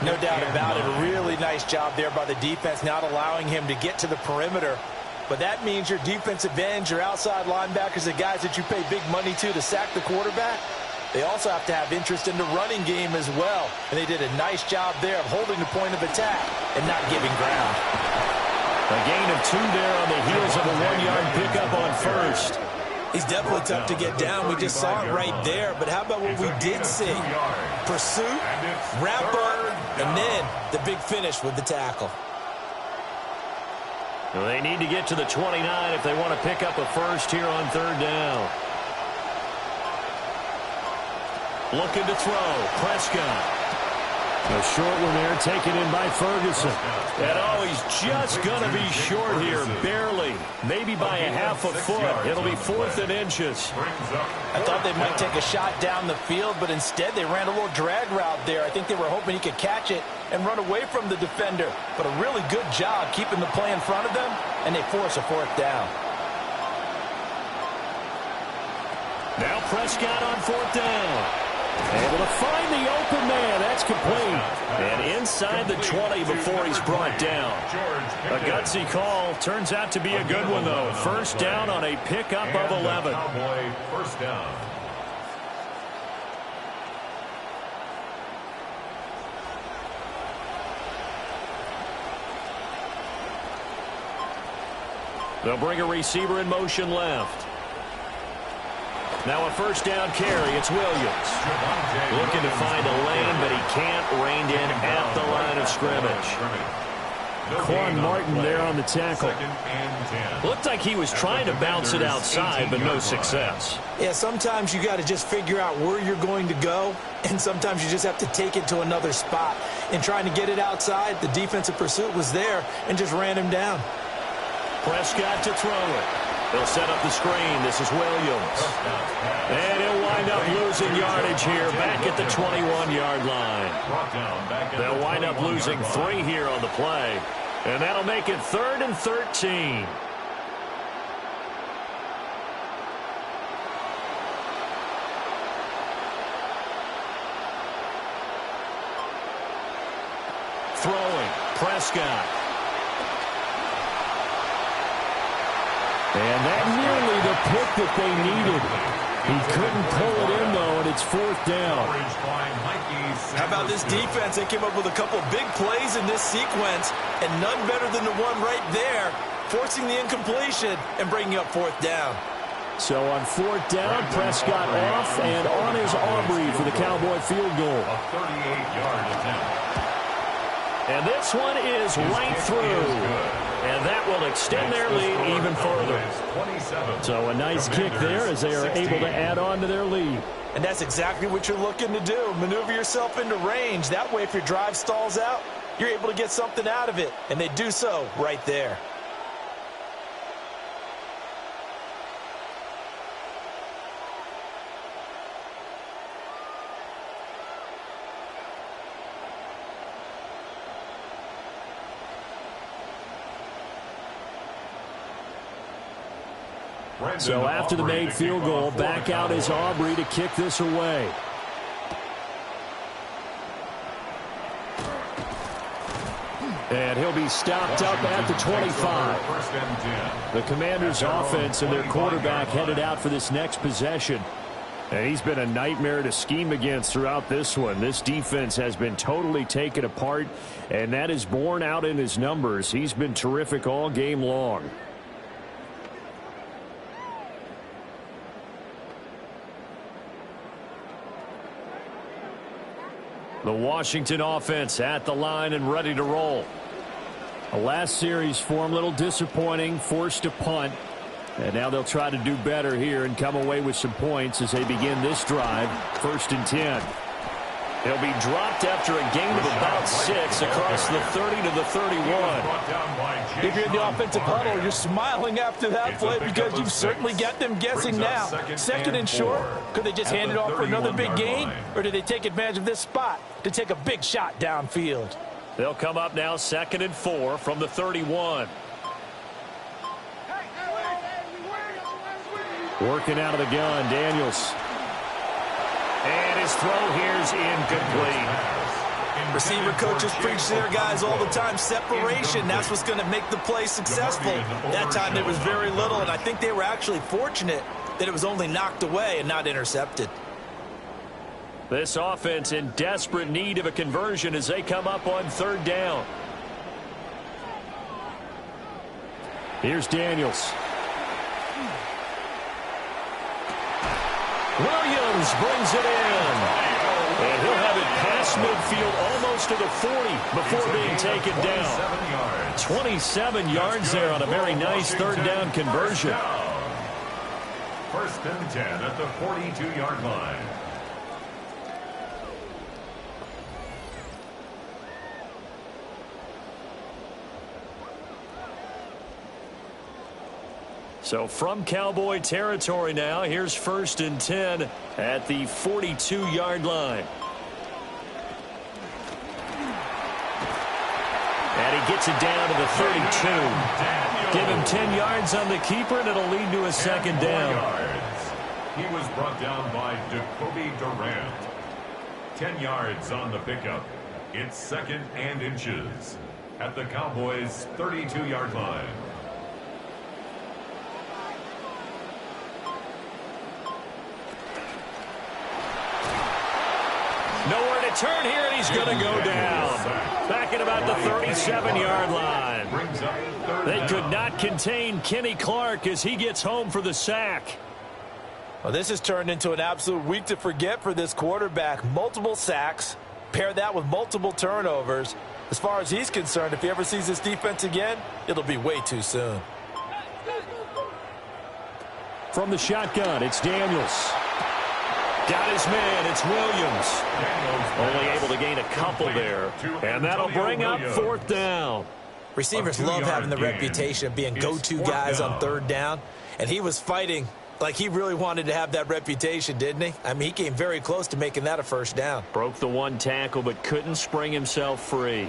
No doubt about it. A really nice job there by the defense, not allowing him to get to the perimeter. But that means your defensive ends, your outside linebackers, the guys that you pay big money to sack the quarterback, they also have to have interest in the running game as well. And they did a nice job there of holding the point of attack and not giving ground. A gain of 2 there on the heels of a 1-yard pickup on first. He's definitely tough to get down. We just saw it right there. But how about what we did see? Pursuit, wrap up, and then the big finish with the tackle. Well, they need to get to the 29 if they want to pick up a first here on third down. Looking to throw. Prescott. A short one there taken in by Ferguson. And he's just going to be short here, barely. Maybe by a half a foot. It'll be 4th and inches. I thought they might take a shot down the field, but instead they ran a little drag route there. I think they were hoping he could catch it and run away from the defender. But a really good job keeping the play in front of them, and they force a 4th down. Now Prescott on 4th down. Able to find the open man. That's complete. And inside the 20 before he's brought down. A gutsy call. Turns out to be a good one, though. First down on a pickup of 11. First down. They'll bring a receiver in motion left. Now a first down carry. It's Williams. Looking to find a lane, but he can't. Reined in at the line of scrimmage. Quan Martin there on the tackle. Looked like he was trying to bounce it outside, but no success. Yeah, sometimes you got to just figure out where you're going to go, and sometimes you just have to take it to another spot. In trying to get it outside, the defensive pursuit was there and just ran him down. Prescott to throw it. They'll set up the screen. This is Williams. And he'll wind up losing yardage here back at the 21-yard line. They'll wind up losing 3 here on the play. And that'll make it 3rd and 13. Throwing. Prescott. And that nearly the pick that they needed. He couldn't pull it in, though, and it's 4th down. How about this defense? They came up with a couple big plays in this sequence, and none better than the one right there, forcing the incompletion and bringing up 4th down. So on 4th down, Prescott off, and on is Aubrey for the Cowboy field goal. A 38-yard attempt. And this one is right through. And that will extend their lead even further. So a nice kick there as they are able to add on to their lead. And that's exactly what you're looking to do. Maneuver yourself into range. That way, if your drive stalls out, you're able to get something out of it. And they do so right there. So after the made field goal, back out is Aubrey to kick this away. And he'll be stopped up at the 25. The Commanders' offense and their quarterback headed out for this next possession. And he's been a nightmare to scheme against throughout this one. This defense has been totally taken apart, and that is borne out in his numbers. He's been terrific all game long. The Washington offense at the line and ready to roll. The last series for him, a little disappointing, forced to punt. And now they'll try to do better here and come away with some points as they begin this drive. 1st and 10. He'll be dropped after a gain of about 6 across the 30 to the 31. If you're in the offensive huddle, you're smiling after that play because you've certainly got them guessing now. 2nd and short, could they just hand it off for another big gain? Or did they take advantage of this spot to take a big shot downfield? They'll come up now 2nd and 4 from the 31. Working out of the gun, Daniels. And his throw here's incomplete. Receiver coaches preach to their guys all the time. Separation, that's what's going to make the play successful. That time there was very little, and I think they were actually fortunate that it was only knocked away and not intercepted. This offense in desperate need of a conversion as they come up on 3rd down. Here's Daniels. Williams brings it in. And he'll have it past midfield almost to the 40 before being taken down. 27 yards there on a very nice 3rd down conversion. 1st and 10 at the 42-yard line. So from Cowboy territory now, here's 1st and 10 at the 42-yard line. And he gets it down to the 32. Give him 10 yards on the keeper, and it'll lead to a 2nd down. He was brought down by Jacoby Durant. 10 yards on the pickup. It's 2nd and inches at the Cowboys' 32-yard line. Nowhere to turn here, and he's going to go down. Back at about the 37-yard line. They could not contain Kenny Clark as he gets home for the sack. Well, this has turned into an absolute week to forget for this quarterback. Multiple sacks, pair that with multiple turnovers. As far as he's concerned, if he ever sees this defense again, it'll be way too soon. From the shotgun, it's Daniels. Got his man, it's Williams. Only able to gain a couple there. And that'll bring up 4th down. Receivers love having the reputation of being go-to guys on 3rd down. And he was fighting like he really wanted to have that reputation, didn't he? I mean, he came very close to making that a 1st down. Broke the 1 tackle, but couldn't spring himself free.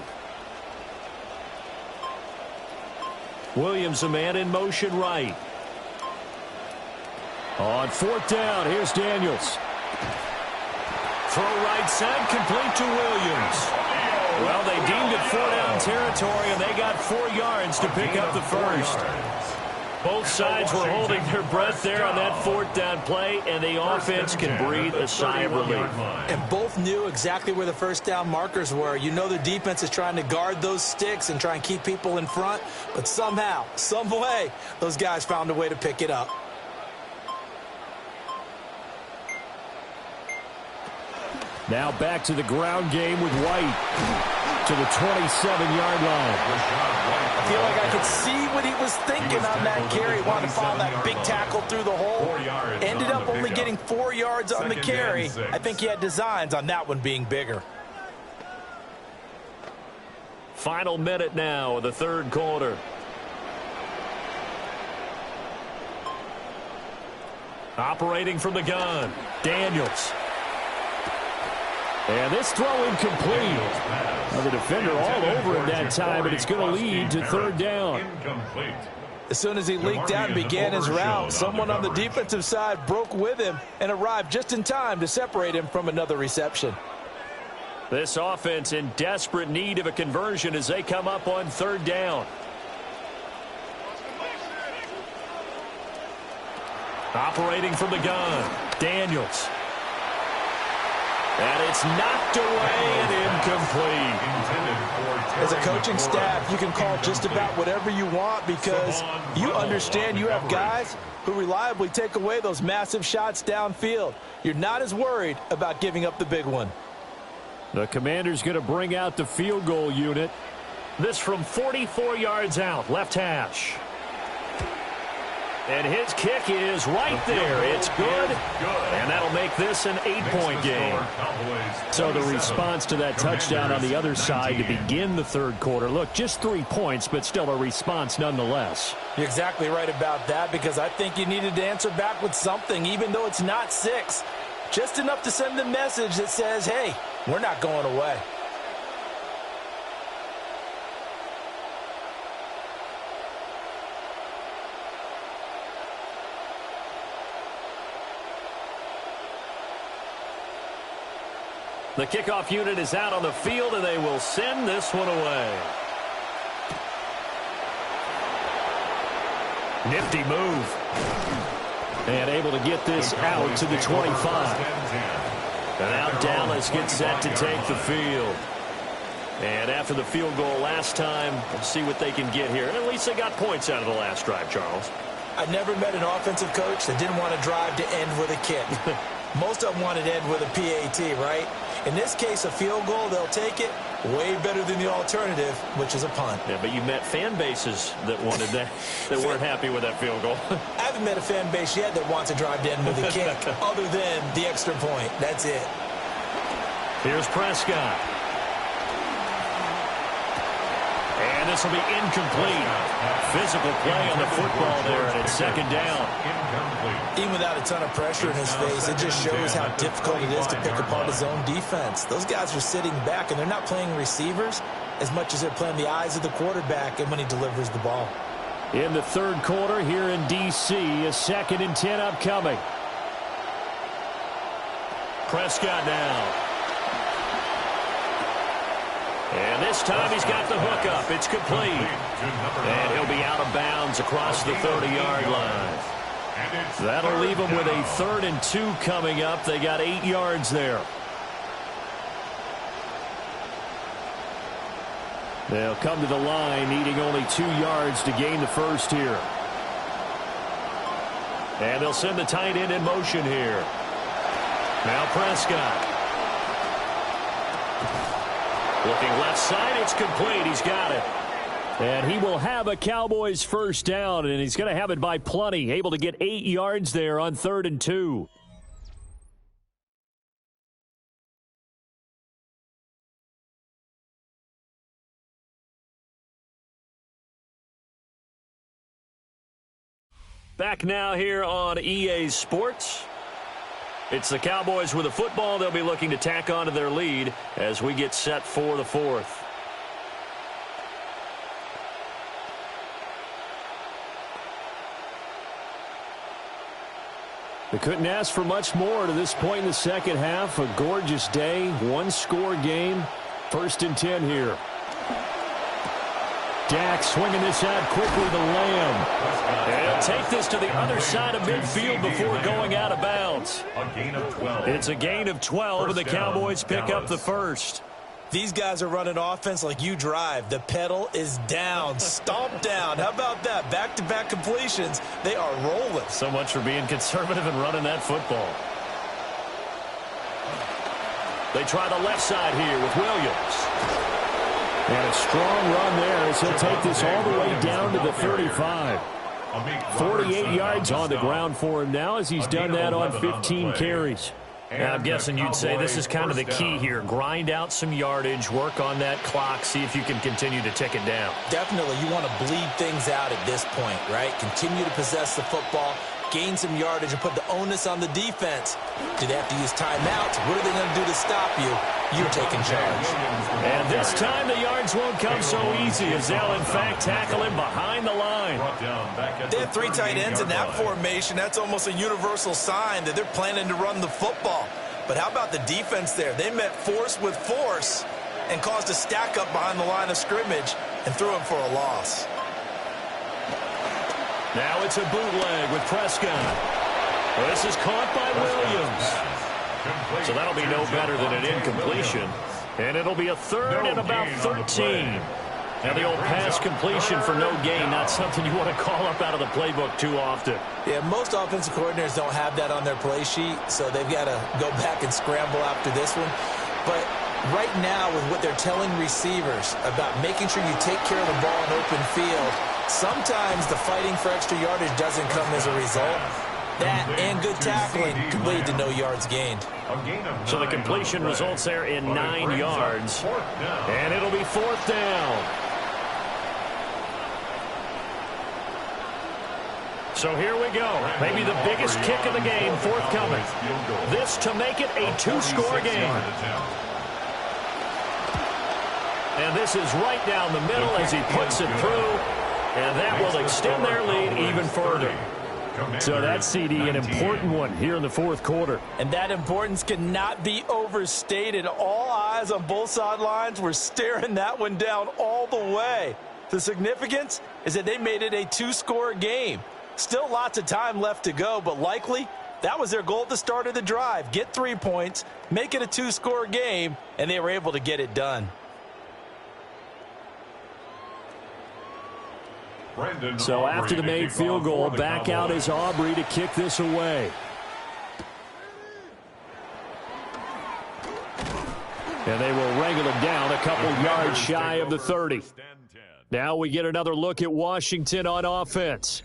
Williams, a man in motion right. On 4th down, here's Daniels. Throw right side, complete to Williams. Well, they deemed it 4-down territory, and they got 4 yards to pick up the 1st. Both sides were holding their breath there on that 4th down play, and the offense can breathe a sigh of relief. And both knew exactly where the 1st down markers were. You know the defense is trying to guard those sticks and try and keep people in front, but somehow, some way, those guys found a way to pick it up. Now back to the ground game with White to the 27-yard line. I feel like I could see what he was thinking on that carry. He wanted to follow that big tackle through the hole. Ended up only getting 4 yards on the carry. I think he had designs on that one being bigger. Final minute now of the 3rd quarter. Operating from the gun, Daniels. And this throw incomplete. Now the defender all over him that time, but it's going to lead to 3rd down. As soon as he leaked out and began his route, someone on the defensive side broke with him and arrived just in time to separate him from another reception. This offense in desperate need of a conversion as they come up on 3rd down. Operating from the gun, Daniels. And it's knocked away and incomplete. As a coaching staff, you can call just about whatever you want because you understand you have guys who reliably take away those massive shots downfield. You're not as worried about giving up the big one. The Commander's going to bring out the field goal unit. This from 44 yards out, left hash. And his kick is right there. It's good, and that'll make this an 8-point game. So the response to that touchdown on the other side to begin the third quarter. Look, just 3 points, but still a response nonetheless. You're exactly right about that, because I think you needed to answer back with something, even though it's not 6. Just enough to send the message that says, hey, we're not going away. The kickoff unit is out on the field, and they will send this one away. Nifty move. And able to get this out to the 25. And now Dallas gets set to take the field. And after the field goal last time, we'll see what they can get here. And at least they got points out of the last drive, Charles. I never met an offensive coach that didn't want to drive to end with a kick. Most of them wanted to end with a PAT, right? In this case, a field goal, they'll take it. Way better than the alternative, which is a punt. Yeah, but you met fan bases that wanted that, that weren't happy with that field goal. I haven't met a fan base yet that wants to drive to end with a kick, other than the extra point. That's it. Here's Prescott. And this will be incomplete. Physical play on the football there, and it's second down. Even without a ton of pressure in his face, it just shows how difficult it is to pick apart his own defense. Those guys are sitting back, and they're not playing receivers as much as they're playing the eyes of the quarterback and when he delivers the ball. In the third quarter here in D.C., a 2nd and 10 upcoming. Prescott now. And this time he's got the hook up. It's complete. And he'll be out of bounds across the 30-yard line. That'll leave them with a 3rd and 2 coming up. They got 8 yards there. They'll come to the line needing only 2 yards to gain the first here. And they'll send the tight end in motion here. Now Prescott. Looking left side, it's complete. He's got it. And he will have a Cowboys first down, and he's going to have it by plenty. Able to get 8 yards there on 3rd and 2. Back now here on EA Sports. It's the Cowboys with the football. They'll be looking to tack on to their lead as we get set for the 4th. They couldn't ask for much more to this point in the second half. A gorgeous day, 1-score game. 1st and 10 here. Dak swinging this out quickly to Lamb. And he'll take this to the other side of midfield before going out of bounds. It's a gain of 12, and the Cowboys pick up the first. These guys are running offense like you drive. The pedal is down, stomped down. How about that? Back-to-back completions. They are rolling. So much for being conservative and running that football. They try the left side here with Williams. And a strong run there as he'll take this all the way down to the 35. 48 yards on the ground for him now as he's done that on 15 carries. Now, I'm guessing you'd say this is kind of the key here. Grind out some yardage, work on that clock, see if you can continue to tick it down. Definitely. You want to bleed things out at this point, right? Continue to possess the football, gain some yardage, and put the onus on the defense. Do they have to use timeouts? What are they going to do to stop you? You're taking charge. And this time the yards won't come so easy as they'll, in fact, tackle him behind the line. They have 3 tight ends in that formation. That's almost a universal sign that they're planning to run the football. But how about the defense there? They met force with force and caused a stack up behind the line of scrimmage and threw him for a loss. Now it's a bootleg with Prescott. Well, this is caught by Williams. So that'll be no better than an incompletion. And it'll be a 3rd and about 13. Now the old pass completion for no gain, not something you want to call up out of the playbook too often. Yeah, most offensive coordinators don't have that on their play sheet, so they've got to go back and scramble after this one. But Right now, with what they're telling receivers about making sure you take care of the ball in open field, sometimes the fighting for extra yardage doesn't come as a result. That and good tackling could lead to no yards gained. So the completion results there in 9 yards. And it'll be 4th down. So here we go. Maybe the biggest kick of the game forthcoming. This to make it a 2-score game. And this is right down the middle as he puts it through. And that will extend their lead even further. So that's, CD, an important one here in the 4th quarter. And that importance cannot be overstated. All eyes on both sidelines were staring that one down all the way. The significance is that they made it a 2-score game. Still lots of time left to go, but likely that was their goal at the start of the drive. Get 3 points, make it a 2-score game, and they were able to get it done. So after the made field goal, back out is Aubrey to kick this away. And they will wrangle it down a couple yards shy of the 30. Now we get another look at Washington on offense.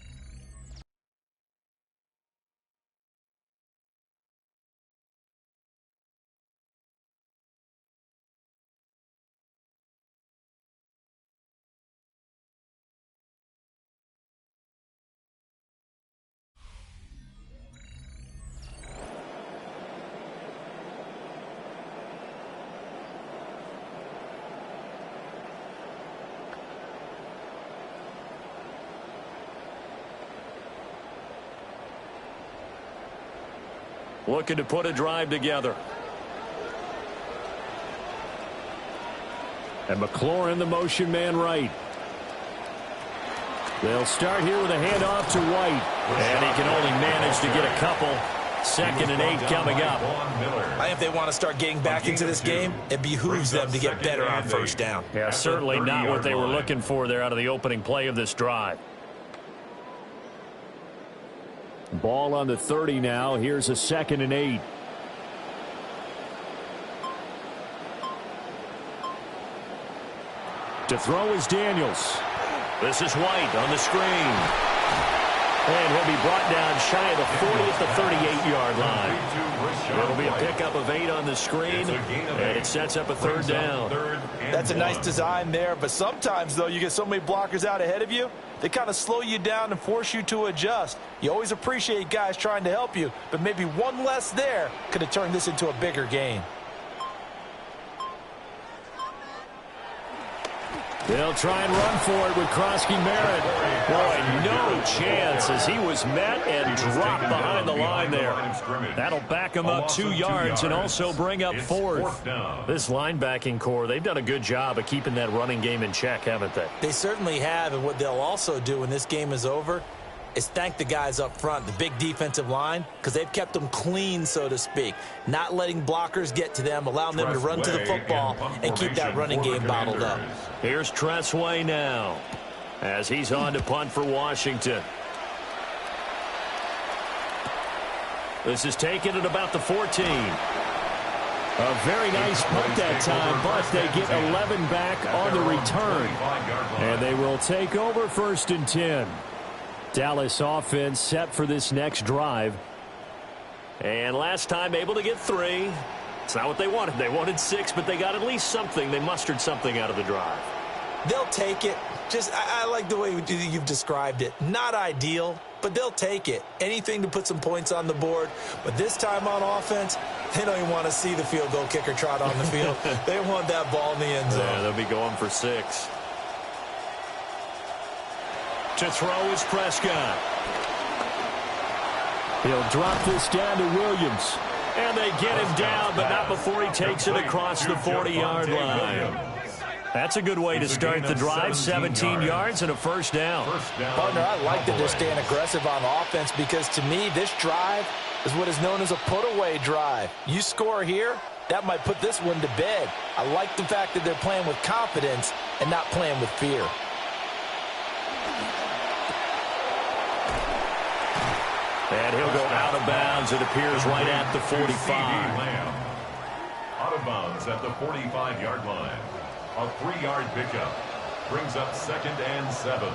Looking to put a drive together. And McLaurin, the motion man right. They'll start here with a handoff to White. And he can only manage to get a couple. 2nd and 8 coming up. I think if they want to start getting back into this game, it behooves them to get better on 1st down. Yeah, certainly not what they were looking for there out of the opening play of this drive. Ball on the 30 now. Here's a 2nd and 8. To throw is Daniels. This is White on the screen. And he'll be brought down shy of the 40 at the 38-yard line. It'll be a pickup of 8 on the screen, and it sets up a 3rd down. That's a nice design there, but sometimes, though, you get so many blockers out ahead of you, they kind of slow you down and force you to adjust. You always appreciate guys trying to help you, but maybe one less there could have turned this into a bigger gain. They'll try and run for it with Krosky Merritt. Boy, no chance as he was met and dropped behind the line there. That'll back him up 2 yards and also bring up 4th. This linebacking core, they've done a good job of keeping that running game in check, haven't they? They certainly have, and what they'll also do when this game is over is thank the guys up front, the big defensive line, because they've kept them clean, so to speak. Not letting blockers get to them, allowing them to run to the football and keep that running game bottled up. Here's Tressway now as he's on to punt for Washington. This is taken at about the 14. A very nice punt that time, but they get 11 back on the return. And they will take over 1st and 10. Dallas offense set for this next drive. And last time able to get 3. It's not what they wanted. They wanted 6, but they got at least something. They mustered something out of the drive. They'll take it. I like the way you've described it. Not ideal, but they'll take it. Anything to put some points on the board. But this time on offense, they don't even want to see the field goal kicker trot on the field. They want that ball in the end zone. Yeah, they'll be going for 6. To throw is Prescott. He'll drop this down to Williams. And they get him down, but not before he takes it across the 40-yard line. That's a good way to start the drive. 17 yards and a 1st down. Partner, I like that they're staying aggressive on offense because, to me, this drive is what is known as a put-away drive. You score here, that might put this one to bed. I like the fact that they're playing with confidence and not playing with fear. And he'll go out of bounds, it appears, right at the 45. out of bounds at the 45-yard line. A 3-yard pickup brings up 2nd and 7.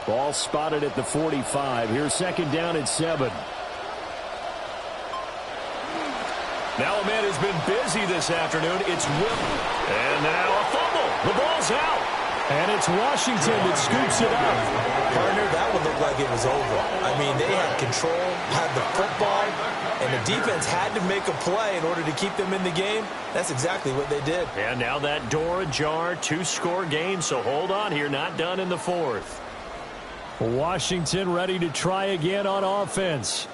Ball spotted at the 45. Here's 2nd down and 7. Now a man has been busy this afternoon. It's Will. And now a fumble. The ball's out. And it's Washington that scoops it up. Partner, that one looked like it was over. I mean, they had control, had the football, and the defense had to make a play in order to keep them in the game. That's exactly what they did. And now that door ajar, 2-score game, so hold on here, not done in the 4th. Washington ready to try again on offense.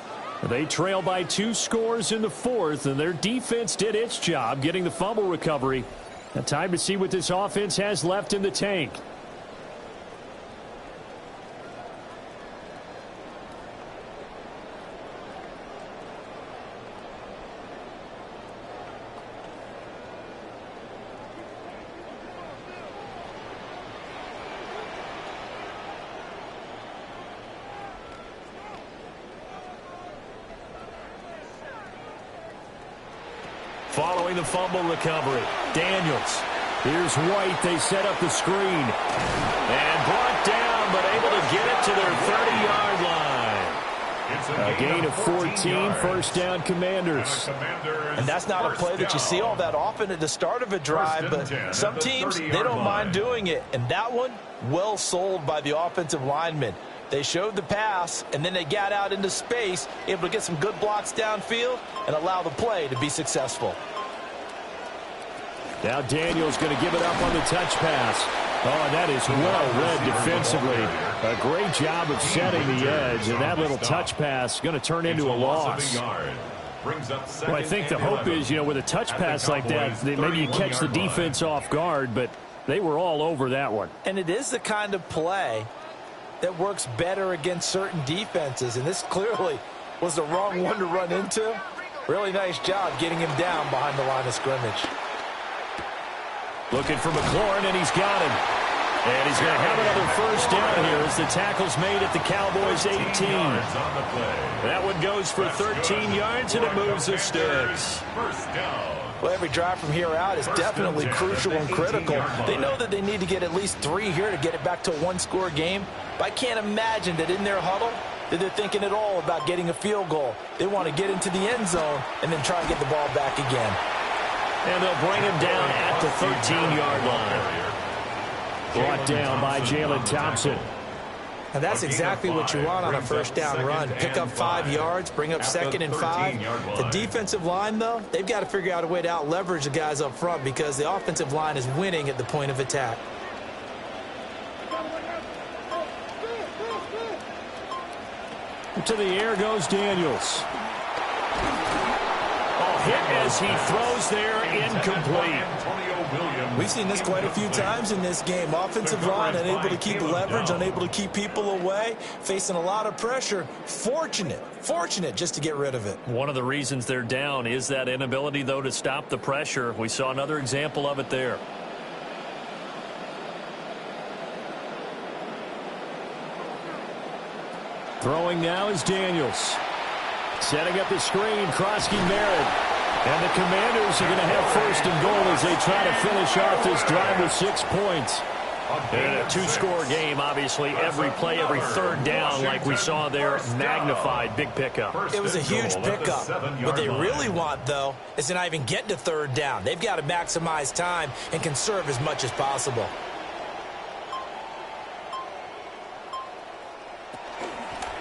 They trail by 2 scores in the 4th, and their defense did its job getting the fumble recovery. Now time to see what this offense has left in the tank. Following the fumble recovery, Daniels. Here's White. They set up the screen. And brought down, but able to get it to their 30-yard line. A gain of 14, first down Commanders. And that's not a play that you see all that often at the start of a drive, but some teams, they don't mind doing it. And that one, well sold by the offensive lineman. They showed the pass, and then they got out into space, able to get some good blocks downfield and allow the play to be successful. Now Daniels going to give it up on the touch pass. Oh, that is well read defensively. A great job of setting the edge, and that little touch pass going to turn into a loss. Well, I think the hope is, with a touch pass like that, maybe you catch the defense off guard, but they were all over that one. And it is the kind of play that works better against certain defenses, and this clearly was the wrong one to run into. Really nice job getting him down behind the line of scrimmage. Looking for McLaurin, and he's got him. And he's going to have another first down here as the tackle's made at the Cowboys' 18. That one goes for 13 yards, and it moves the sticks. Well, every drive from here out is definitely crucial and critical. They know that they need to get at least 3 here to get it back to a one-score game. But I can't imagine that in their huddle that they're thinking at all about getting a field goal. They want to get into the end zone and then try and get the ball back again. And they'll bring him down at the 13-yard line. Brought down by Jalen Thompson. And that's exactly what you want on a first down run. Pick up 5 yards, bring up 2nd and 5. The defensive line, though, they've got to figure out a way to out-leverage the guys up front because the offensive line is winning at the point of attack. To the air goes Daniels. Hit as he throws there, incomplete. We've seen this quite a few times in this game. Offensive line unable to keep leverage, unable to keep people away, facing a lot of pressure. Fortunate just to get rid of it. One of the reasons they're down is that inability, though, to stop the pressure. We saw another example of it there. Throwing now is Daniels. Setting up the screen, Krosky Merritt. And the Commanders are going to have first and goal as they try to finish off this drive with 6 points. And a 2-score game, obviously. Every play, every third down, like we saw there, magnified. Big pickup. It was a huge pickup. What they really want, though, is to not even get to third down. They've got to maximize time and conserve as much as possible.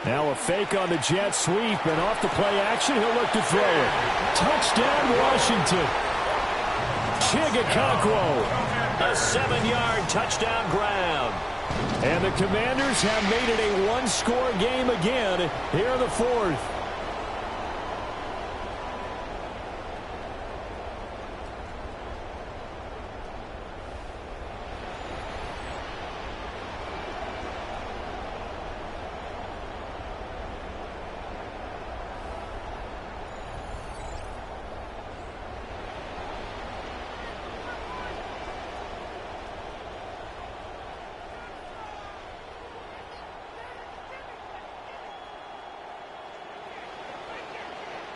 Now a fake on the jet sweep, and off the play action, he'll look to throw it. Touchdown, Washington. Chigakonkwo. A 7-yard touchdown grab. And the Commanders have made it a one-score game again here in the 4th.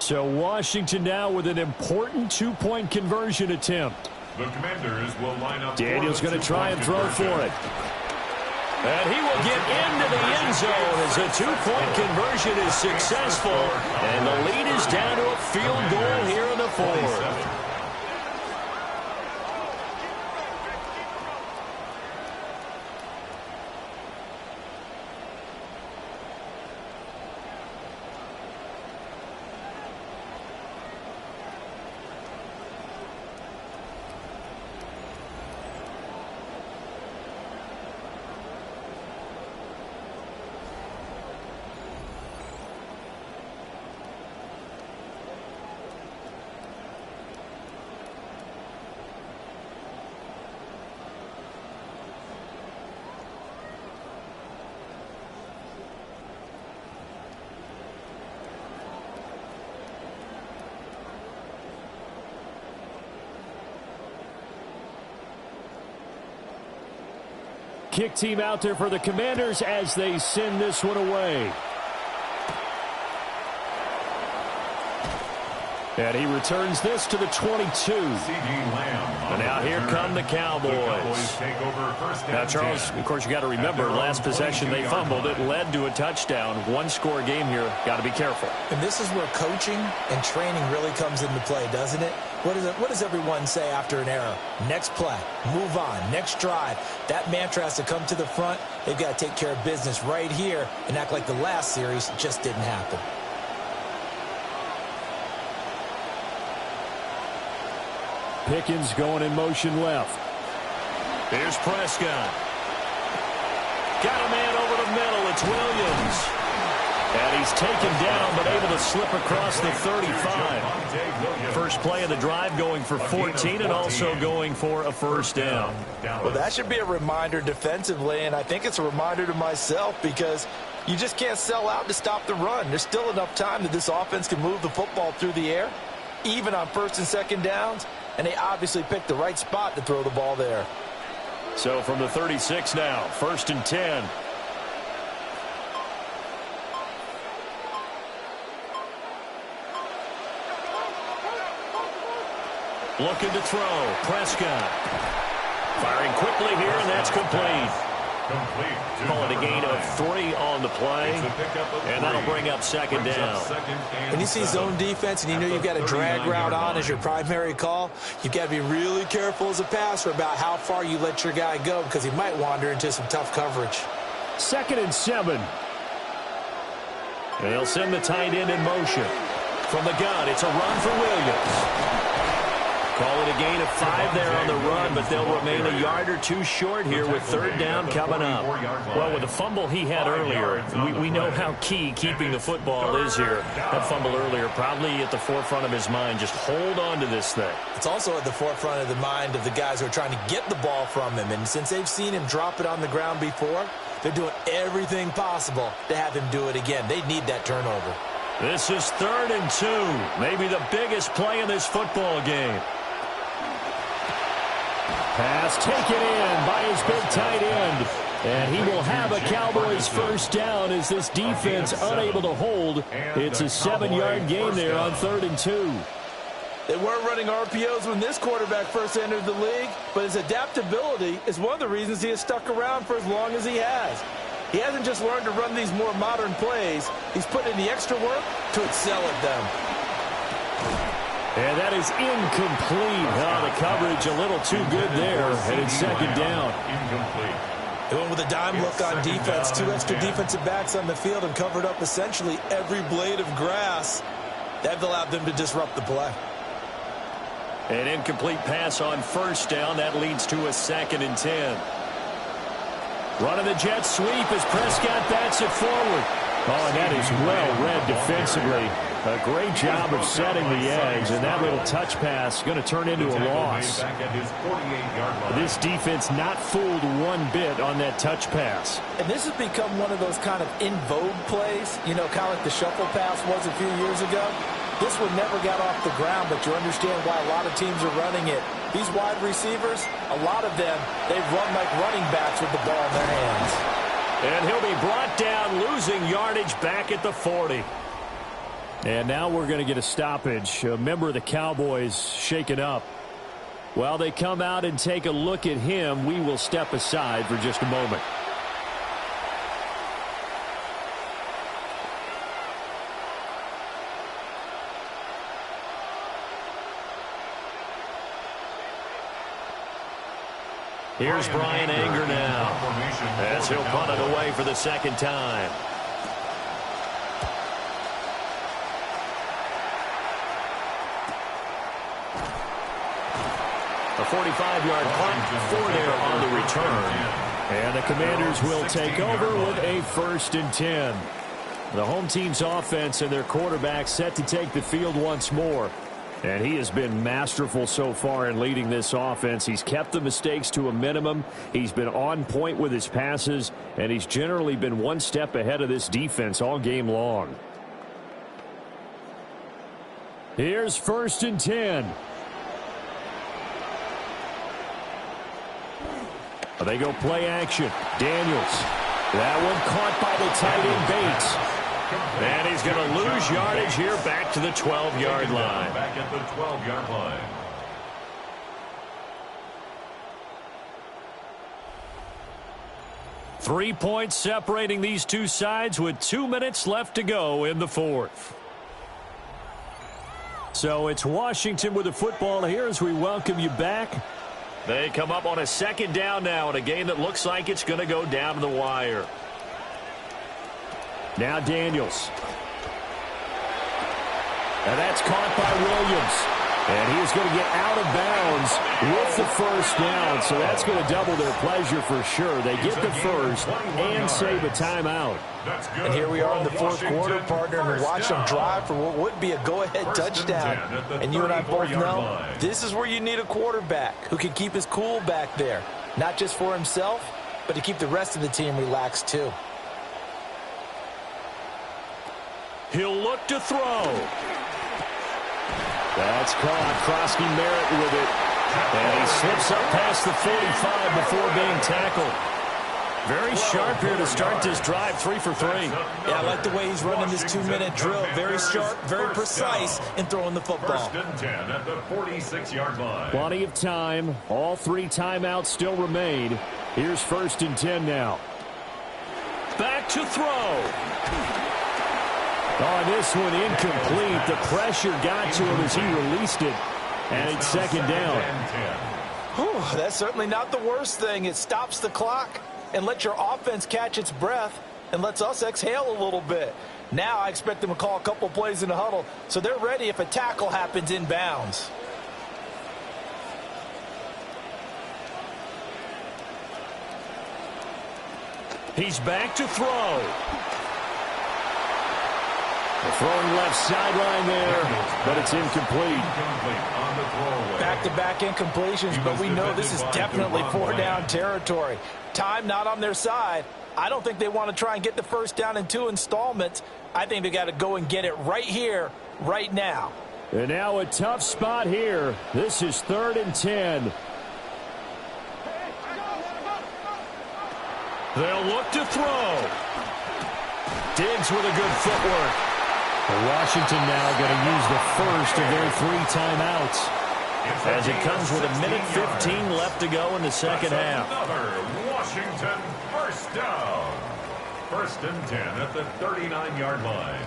So Washington now with an important two-point conversion attempt. The Commanders will line up. Daniel's going to try and throw for it. And he will get into the end zone as a two-point conversion is successful. And the lead is down to a field goal here in the fourth. Kick team out there for the Commanders as they send this one away. And he returns this to the 22. And now here come the Cowboys. Now, Charles, of course, you got to remember, last possession they fumbled. It led to a touchdown. One-score game here. Got to be careful. And this is where coaching and training really comes into play, doesn't it? What does everyone say after an error? Next play, move on, next drive. That mantra has to come to the front. They've got to take care of business right here and act like the last series just didn't happen. Pickens going in motion left. Here's Prescott. Got a man over the middle. It's Williams. And he's taken down, but able to slip across the 35. First play of the drive going for 14 and also going for a first down. Well, that should be a reminder defensively, and I think it's a reminder to myself because you just can't sell out to stop the run. There's still enough time that this offense can move the football through the air, even on first and second downs, and they obviously picked the right spot to throw the ball there. So from the 36 now, 1st and 10. Looking to throw. Prescott. Firing quickly here, and that's complete. Call it a gain of 3 on the play, and that'll bring up second down. When you see zone defense and you know you've got a drag route on as your primary call, you've got to be really careful as a passer about how far you let your guy go because he might wander into some tough coverage. 2nd and 7. And they'll send the tight end in motion. From the gun, it's a run for Williams. Call it a gain of 5 there on the run, but they'll remain a yard or 2 short here with 3rd down coming up. Well, with the fumble he had earlier, we know how key keeping the football is here. That fumble earlier probably at the forefront of his mind. Just hold on to this thing. It's also at the forefront of the mind of the guys who are trying to get the ball from him. And since they've seen him drop it on the ground before, they're doing everything possible to have him do it again. They need that turnover. This is 3rd and 2. Maybe the biggest play in this football game. Pass taken in by his big tight end. And he will have a Cowboys first down as this defense unable to hold. It's a 7-yard gain there on 3rd and 2. They weren't running RPOs when this quarterback first entered the league, but his adaptability is one of the reasons he has stuck around for as long as he has. He hasn't just learned to run these more modern plays. He's put in the extra work to excel at them. And that is incomplete. Oh, the coverage a little too good there. And it's 2nd down. They went with a dime look on defense. 2 extra defensive backs on the field and covered up essentially every blade of grass. That allowed them to disrupt the play. An incomplete pass on 1st down. That leads to a 2nd and 10. Running the jet sweep as Prescott bats it forward. Oh, and that is well read defensively. A great job of setting the edge, and that little touch pass going to turn into a loss. This defense not fooled one bit on that touch pass. And this has become one of those kind of in vogue plays, you know, kind of like the shuffle pass was a few years ago. This one never got off the ground, but you understand why a lot of teams are running it. These wide receivers, a lot of them, they run like running backs with the ball in their hands. And he'll be brought down, losing yardage back at the 40. And now we're going to get a stoppage. A member of the Cowboys shaken up. While they come out and take a look at him, we will step aside for just a moment. Here's Brian Anger now, as he'll punt it away for the second time. A 45-yard punt for there on the return. And the Commanders will take over with a 1st and 10. The home team's offense and their quarterback set to take the field once more. And he has been masterful so far in leading this offense. He's kept the mistakes to a minimum. He's been on point with his passes, and he's generally been one step ahead of this defense all game long. Here's 1st and 10. They go play action. Daniels. That one caught by the tight end Bates. And he's going to lose yardage here back to the 12-yard line. Back at the 12-yard line. Three points separating these two sides with 2 minutes left to go in the fourth. So it's Washington with the football here as we welcome you back. They come up on a 2nd down now in a game that looks like it's going to go down to the wire. Now Daniels. And that's caught by Williams. And he is going to get out of bounds with the 1st down. So that's going to double their pleasure for sure. They get the 1st and save a timeout. And here we are in the 4th quarter, partner, and watch them drive for what would be a go-ahead touchdown. And you and I both know this is where you need a quarterback who can keep his cool back there. Not just for himself, but to keep the rest of the team relaxed too. He'll look to throw. That's caught. Krosky Merritt with it. And he slips up past the 45 before being tackled. Very sharp here to start this drive, 3 for 3. Yeah, I like the way he's running this 2-minute drill. Very sharp, very precise in throwing the football. 1st and 10 at the 46-yard line. Plenty of time. All 3 timeouts still remain. Here's 1st and 10 now. Back to throw. Oh, this one incomplete. The pressure got to him as he released it. And it's 2nd down. Whew, that's certainly not the worst thing. It stops the clock and lets your offense catch its breath and lets us exhale a little bit. Now I expect them to call a couple plays in the huddle so they're ready if a tackle happens in bounds. He's back to throw. Throwing left sideline there, but it's incomplete. Back-to-back incompletions, but we know this is definitely 4-down territory. Time not on their side. I don't think they want to try and get the 1st down in 2 installments. I think they got to go and get it right here, right now. And now a tough spot here. This is 3rd and 10. They'll look to throw. Diggs with a good footwork. Washington now going to use the 1st of their 3 timeouts as it comes with 1:15 left to go in the 2nd half. Another Washington 1st down. 1st and 10 at the 39-yard line.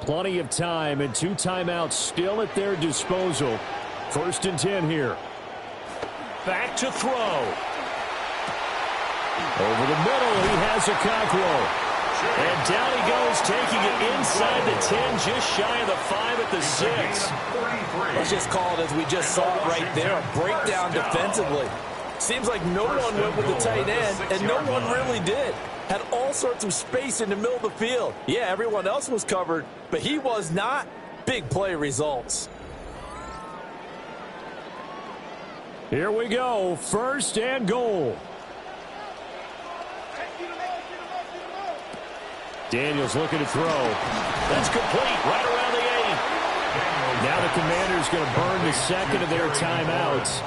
Plenty of time and 2 timeouts still at their disposal. 1st and 10 here. Back to throw. Over the middle, he has a cock roll. And down he goes, taking it inside the 10, just shy of the 5 at the 6. Let's just call it as we just saw it right there, a breakdown defensively. Seems like no one went with the tight end, and no one really did. Had all sorts of space in the middle of the field. Yeah, everyone else was covered, but he was not. Big play results. Here we go, 1st and goal. Daniels looking to throw. That's complete right around the 8. Now the Commanders going to burn the 2nd of their timeouts.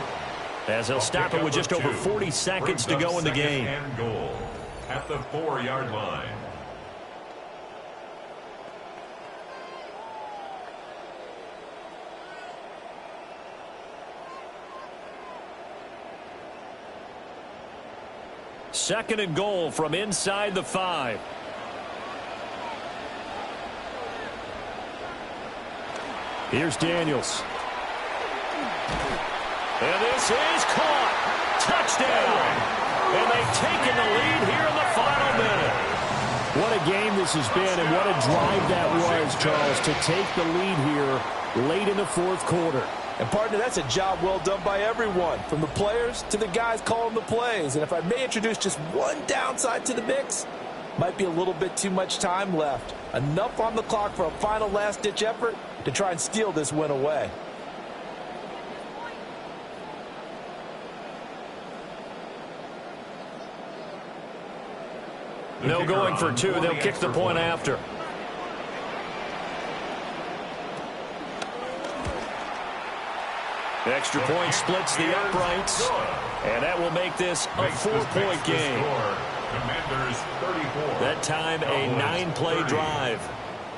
as he'll stop it with just over 40 seconds to go in the game. And goal at the 4-yard line. Second and goal from inside the 5. Here's Daniels. And this is caught. Touchdown. And they've taken the lead here in the final minute. What a game this has been, and what a drive that was, Charles, to take the lead here late in the fourth quarter. And, partner, that's a job well done by everyone, from the players to the guys calling the plays. And if I may introduce just one downside to the mix, might be a little bit too much time left. Enough on the clock for a final last-ditch effort to try and steal this win away. No going for two. They'll kick the point after. Extra point splits the uprights, and that will make this a 4-point game. Commanders 34. That time a 9-play drive.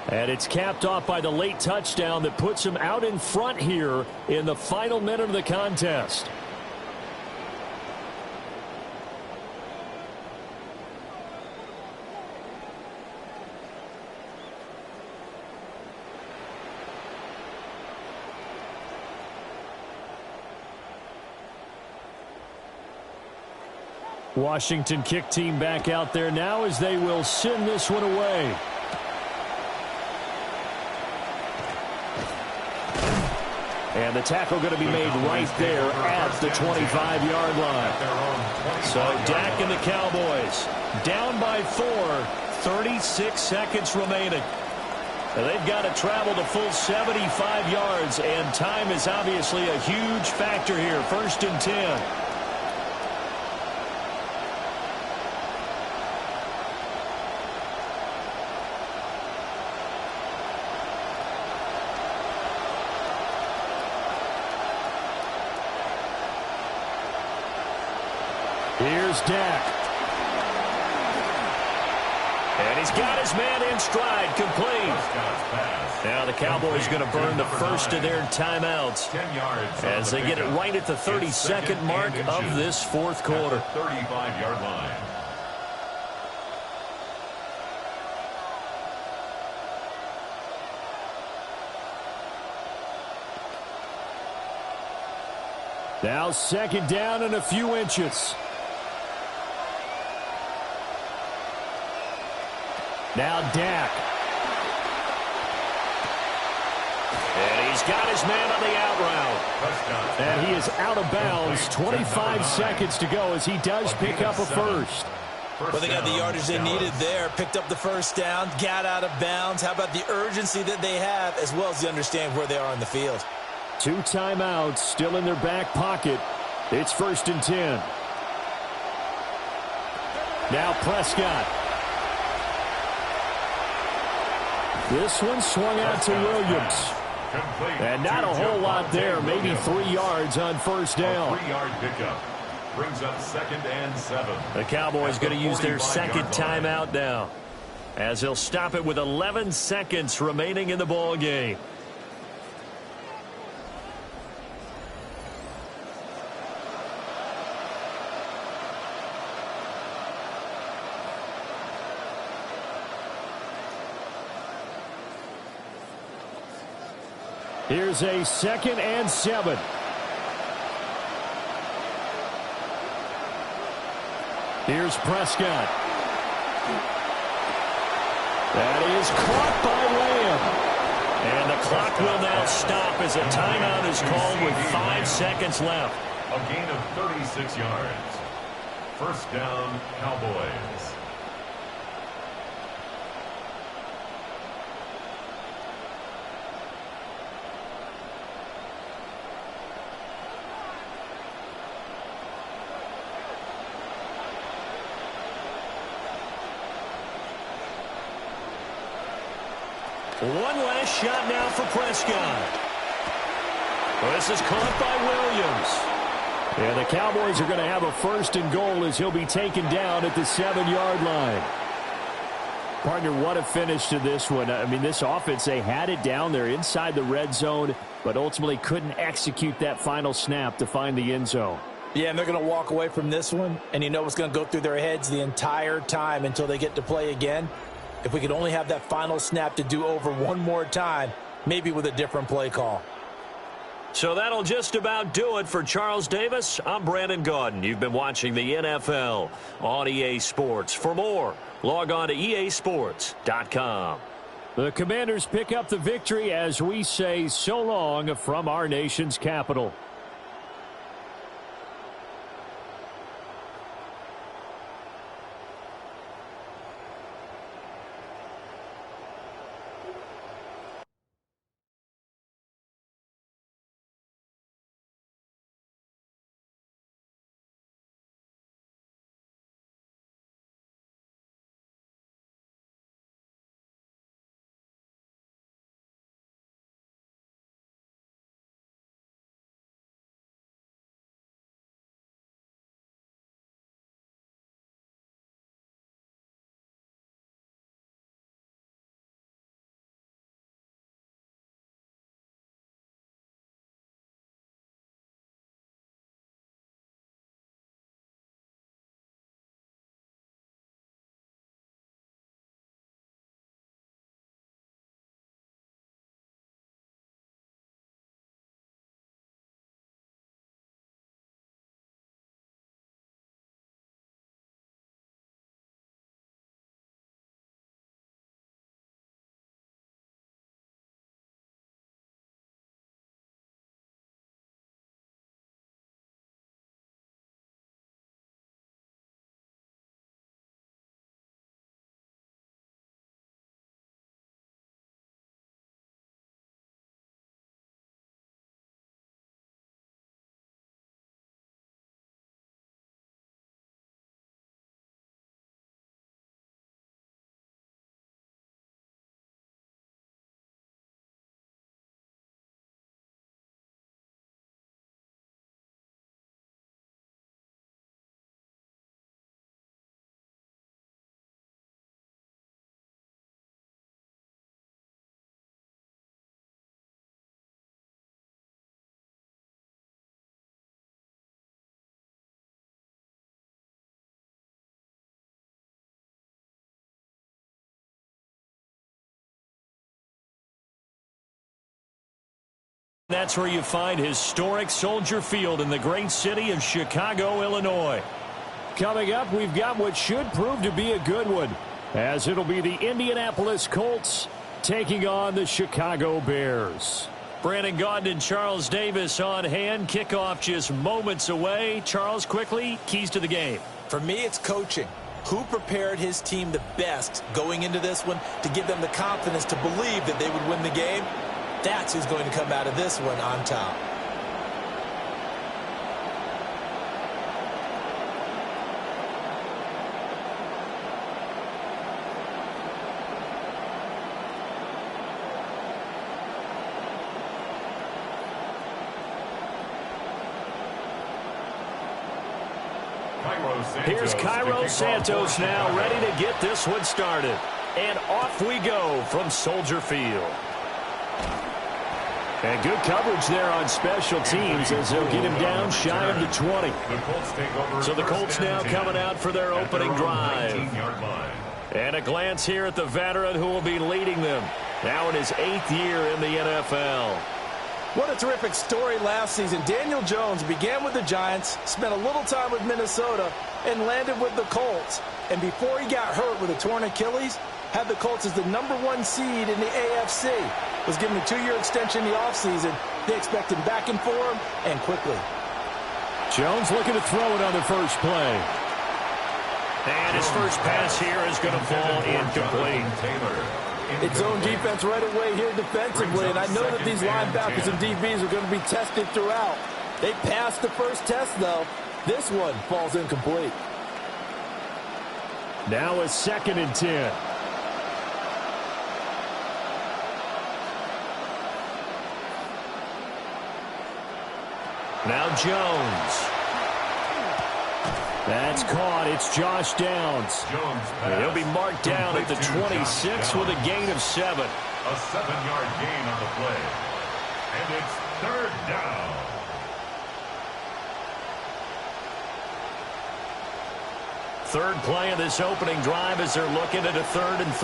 And it's capped off by the late touchdown that puts him out in front here in the final minute of the contest. Washington kick team back out there now as they will send this one away. And the tackle going to be made right there at the 25-yard line. So Dak and the Cowboys down by 4, 36 seconds remaining. And they've got to travel the full 75 yards, and time is obviously a huge factor here. 1st and 10. Here's Dak. And he's got his man in stride, complete. Now the Cowboys going to burn the first of their timeouts as they get it right at the 32nd mark of this fourth quarter. 35-yard line. Now 2nd down and a few inches. Now Dak. And he's got his man on the out route. And he is out of bounds. 25 seconds to go as he does pick up a first. Well, they got the yardage they needed there. Picked up the first down, got out of bounds. How about the urgency that they have, as well as they understand where they are on the field? 2 timeouts still in their back pocket. It's 1st and 10. Now Prescott. This one swung out to Williams. And not a whole lot there. Maybe 3 yards on 1st down. 3-yard pickup brings up 2nd and 7. The Cowboys going to use their 2nd timeout now, as they'll stop it with 11 seconds remaining in the ball game. Here's a 2nd and 7. Here's Prescott. That is caught by Lamb. And the clock will now stop as a timeout is called with 5 seconds left. A gain of 36 yards. 1st down, Cowboys. One last shot now for Prescott. Well, this is caught by Williams. And the Cowboys are going to have a 1st and goal as he'll be taken down at the 7-yard line. Partner, what a finish to this one. I mean, this offense, they had it down there inside the red zone, but ultimately couldn't execute that final snap to find the end zone. Yeah, and they're going to walk away from this one, and you know what's going to go through their heads the entire time until they get to play again. If we could only have that final snap to do over one more time, maybe with a different play call. So that'll just about do it for Charles Davis. I'm Brandon Gaudin. You've been watching the NFL on EA Sports. For more, log on to easports.com. The Commanders pick up the victory as we say so long from our nation's capital. That's where you find historic Soldier Field in the great city of Chicago, Illinois. Coming up, we've got what should prove to be a good one, as it'll be the Indianapolis Colts taking on the Chicago Bears. Brandon Gaudin and Charles Davis on hand. Kickoff just moments away. Charles, quickly, keys to the game. For me, it's coaching. Who prepared his team the best going into this one to give them the confidence to believe that they would win the game? That's who's going to come out of this one on top. Here's Cairo Santos now ready to get this one started. And off we go from Soldier Field. And good coverage there on special teams as they'll get him down shy of the 20. So the Colts now coming out for their opening drive. And a glance here at the veteran who will be leading them now in his 8th year in the NFL. What a terrific story last season. Daniel Jones began with the Giants, spent a little time with Minnesota, and landed with the Colts. And before he got hurt with a torn Achilles, had the Colts as the #1 seed in the AFC. Was given a 2-year extension in the offseason. They expect him back in form and quickly. Jones looking to throw it on the first play. And his first pass here is going to fall incomplete. It's zone defense right away here defensively, and I know that these linebackers and DBs are going to be tested throughout. They passed the first test, though. This one falls incomplete. Now a 2nd and 10. Now Jones. That's caught. It's Josh Downs. He'll be marked down at the 26 with a gain of 7. A 7-yard gain on the play. And it's 3rd down. Third play of this opening drive as they're looking at a 3rd and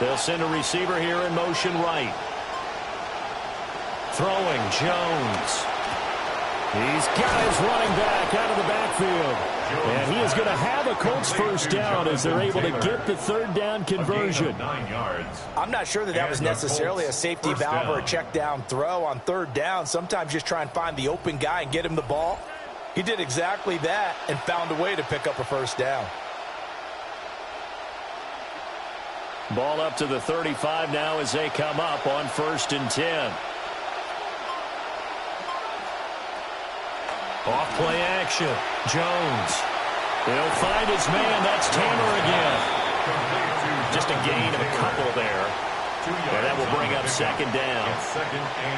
3. They'll send a receiver here in motion right. Throwing, Jones. He's got his running back out of the backfield. And he is going to have a Colts first down as they're able to get the 3rd down conversion. I'm not sure that was necessarily a safety valve or a check down throw on 3rd down. Sometimes just try and find the open guy and get him the ball. He did exactly that and found a way to pick up a first down. Ball up to the 35 now as they come up on 1st and 10. Off play action. Jones. He'll find his man. That's Tanner again. Just a gain of a couple there. And that will bring up 2nd down.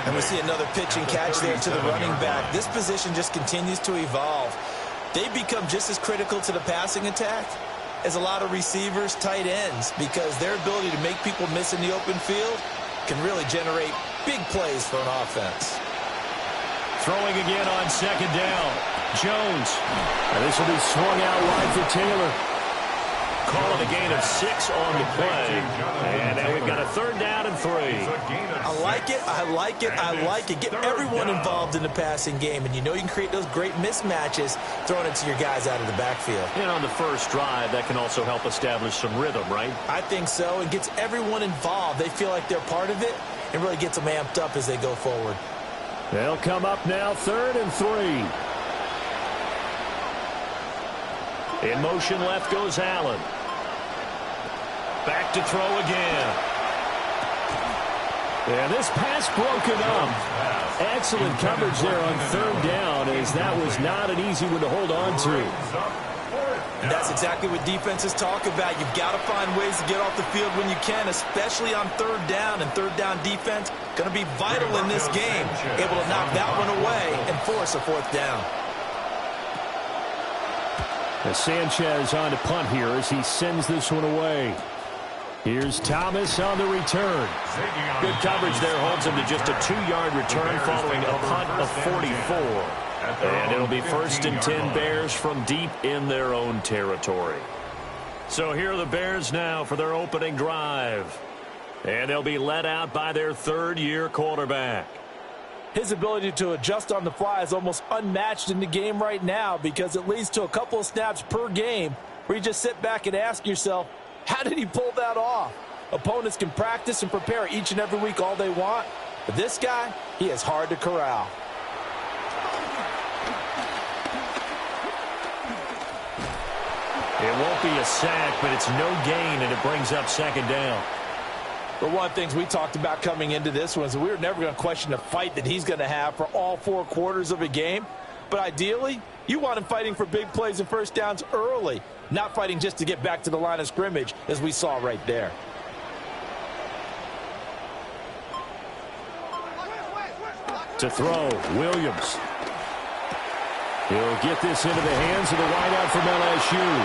And we see another pitch and catch there to the running back. This position just continues to evolve. They become just as critical to the passing attack as a lot of receivers, tight ends, because their ability to make people miss in the open field can really generate big plays for an offense. Throwing again on 2nd down. Jones. And this will be swung out wide for Taylor. Calling a gain of 6 on the play. And now we've got a 3rd down and 3. I like it. I like it. I like it. Get everyone involved in the passing game. And you know you can create those great mismatches throwing it to your guys out of the backfield. And on the first drive, that can also help establish some rhythm, right? I think so. It gets everyone involved. They feel like they're part of it and really gets them amped up as they go forward. They'll come up now 3rd and 3. In motion left goes Allen. Back to throw again. And this pass broken up. Excellent coverage there on 3rd down, as that was not an easy one to hold on to. And that's exactly what defenses talk about. You've got to find ways to get off the field when you can, especially on 3rd down. And 3rd down defense going to be vital in this game. Able to knock that one away and force a 4th down. As Sanchez on to punt here as he sends this one away. Here's Thomas on the return. Good coverage there, holds him to just a 2-yard return following a punt of 44. And it'll be 1st and 10 Bears from deep in their own territory. So here are the Bears now for their opening drive. And they'll be led out by their 3rd-year quarterback. His ability to adjust on the fly is almost unmatched in the game right now, because it leads to a couple of snaps per game where you just sit back and ask yourself, how did he pull that off? Opponents can practice and prepare each and every week all they want, but this guy, he is hard to corral. It won't be a sack, but it's no gain, and it brings up 2nd down. But one of the things we talked about coming into this one is that we were never going to question the fight that he's going to have for all 4 quarters of a game. But ideally, you want him fighting for big plays and first downs early, not fighting just to get back to the line of scrimmage, as we saw right there. To throw, Williams. He'll get this into the hands of the wideout from LSU.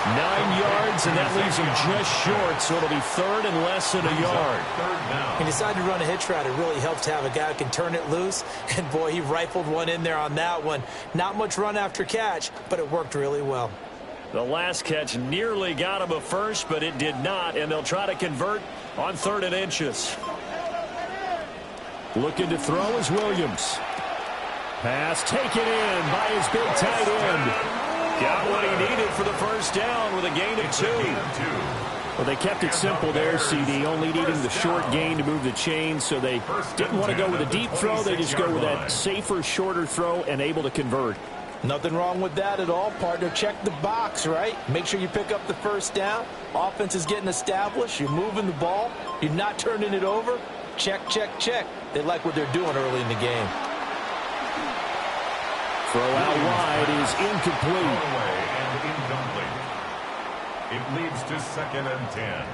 9 yards, and that leaves him just short, so it'll be 3rd and less than a yard. He decided to run a hitch route. It really helps to have a guy who can turn it loose, and boy, he rifled one in there on that one. Not much run after catch, but it worked really well. The last catch nearly got him a first, but it did not, and they'll try to convert on 3rd and inches. Looking to throw is Williams. Pass taken in by his big tight end. Got what he needed for the first down with a gain of 2. Well, they kept it simple there, CD, only needing the short gain to move the chain, so they didn't want to go with a deep throw. They just go with that safer, shorter throw and able to convert. Nothing wrong with that at all, partner. Check the box, right? Make sure you pick up the first down. Offense is getting established. You're moving the ball. You're not turning it over. Check, check, check. They like what they're doing early in the game. Throw out wide is incomplete. It leads to 2nd and 10.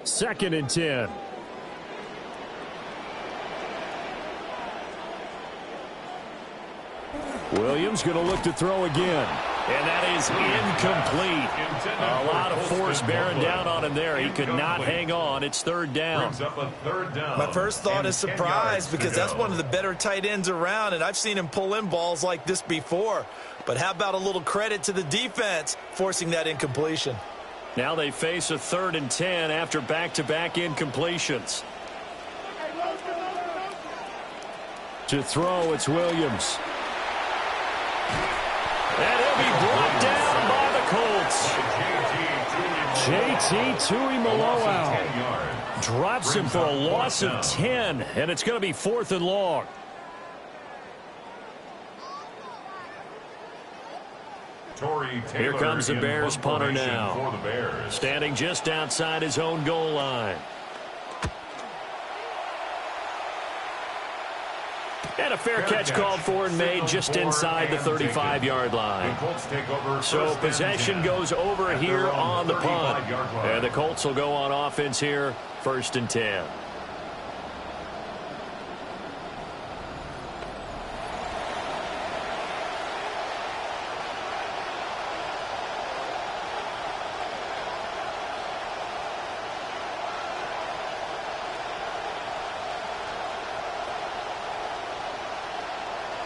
2nd and 10. Williams going to look to throw again. And that is incomplete. A lot of force bearing down on him there. He could not hang on. It's 3rd down. My first thought is surprise because that's one of the better tight ends around, and I've seen him pull in balls like this before. But how about a little credit to the defense forcing that incompletion? Now they face a 3rd and 10 after back-to-back incompletions. To throw, it's Williams. And he'll be brought down by the Colts. J.T. Tuimoloau drops him for a loss of 10, and it's going to be 4th and long. Here comes the Bears punter now, standing just outside his own goal line. And a fair catch called for and made just inside the 35-yard line. So possession goes over here on the punt. And the Colts will go on offense here, 1st and 10.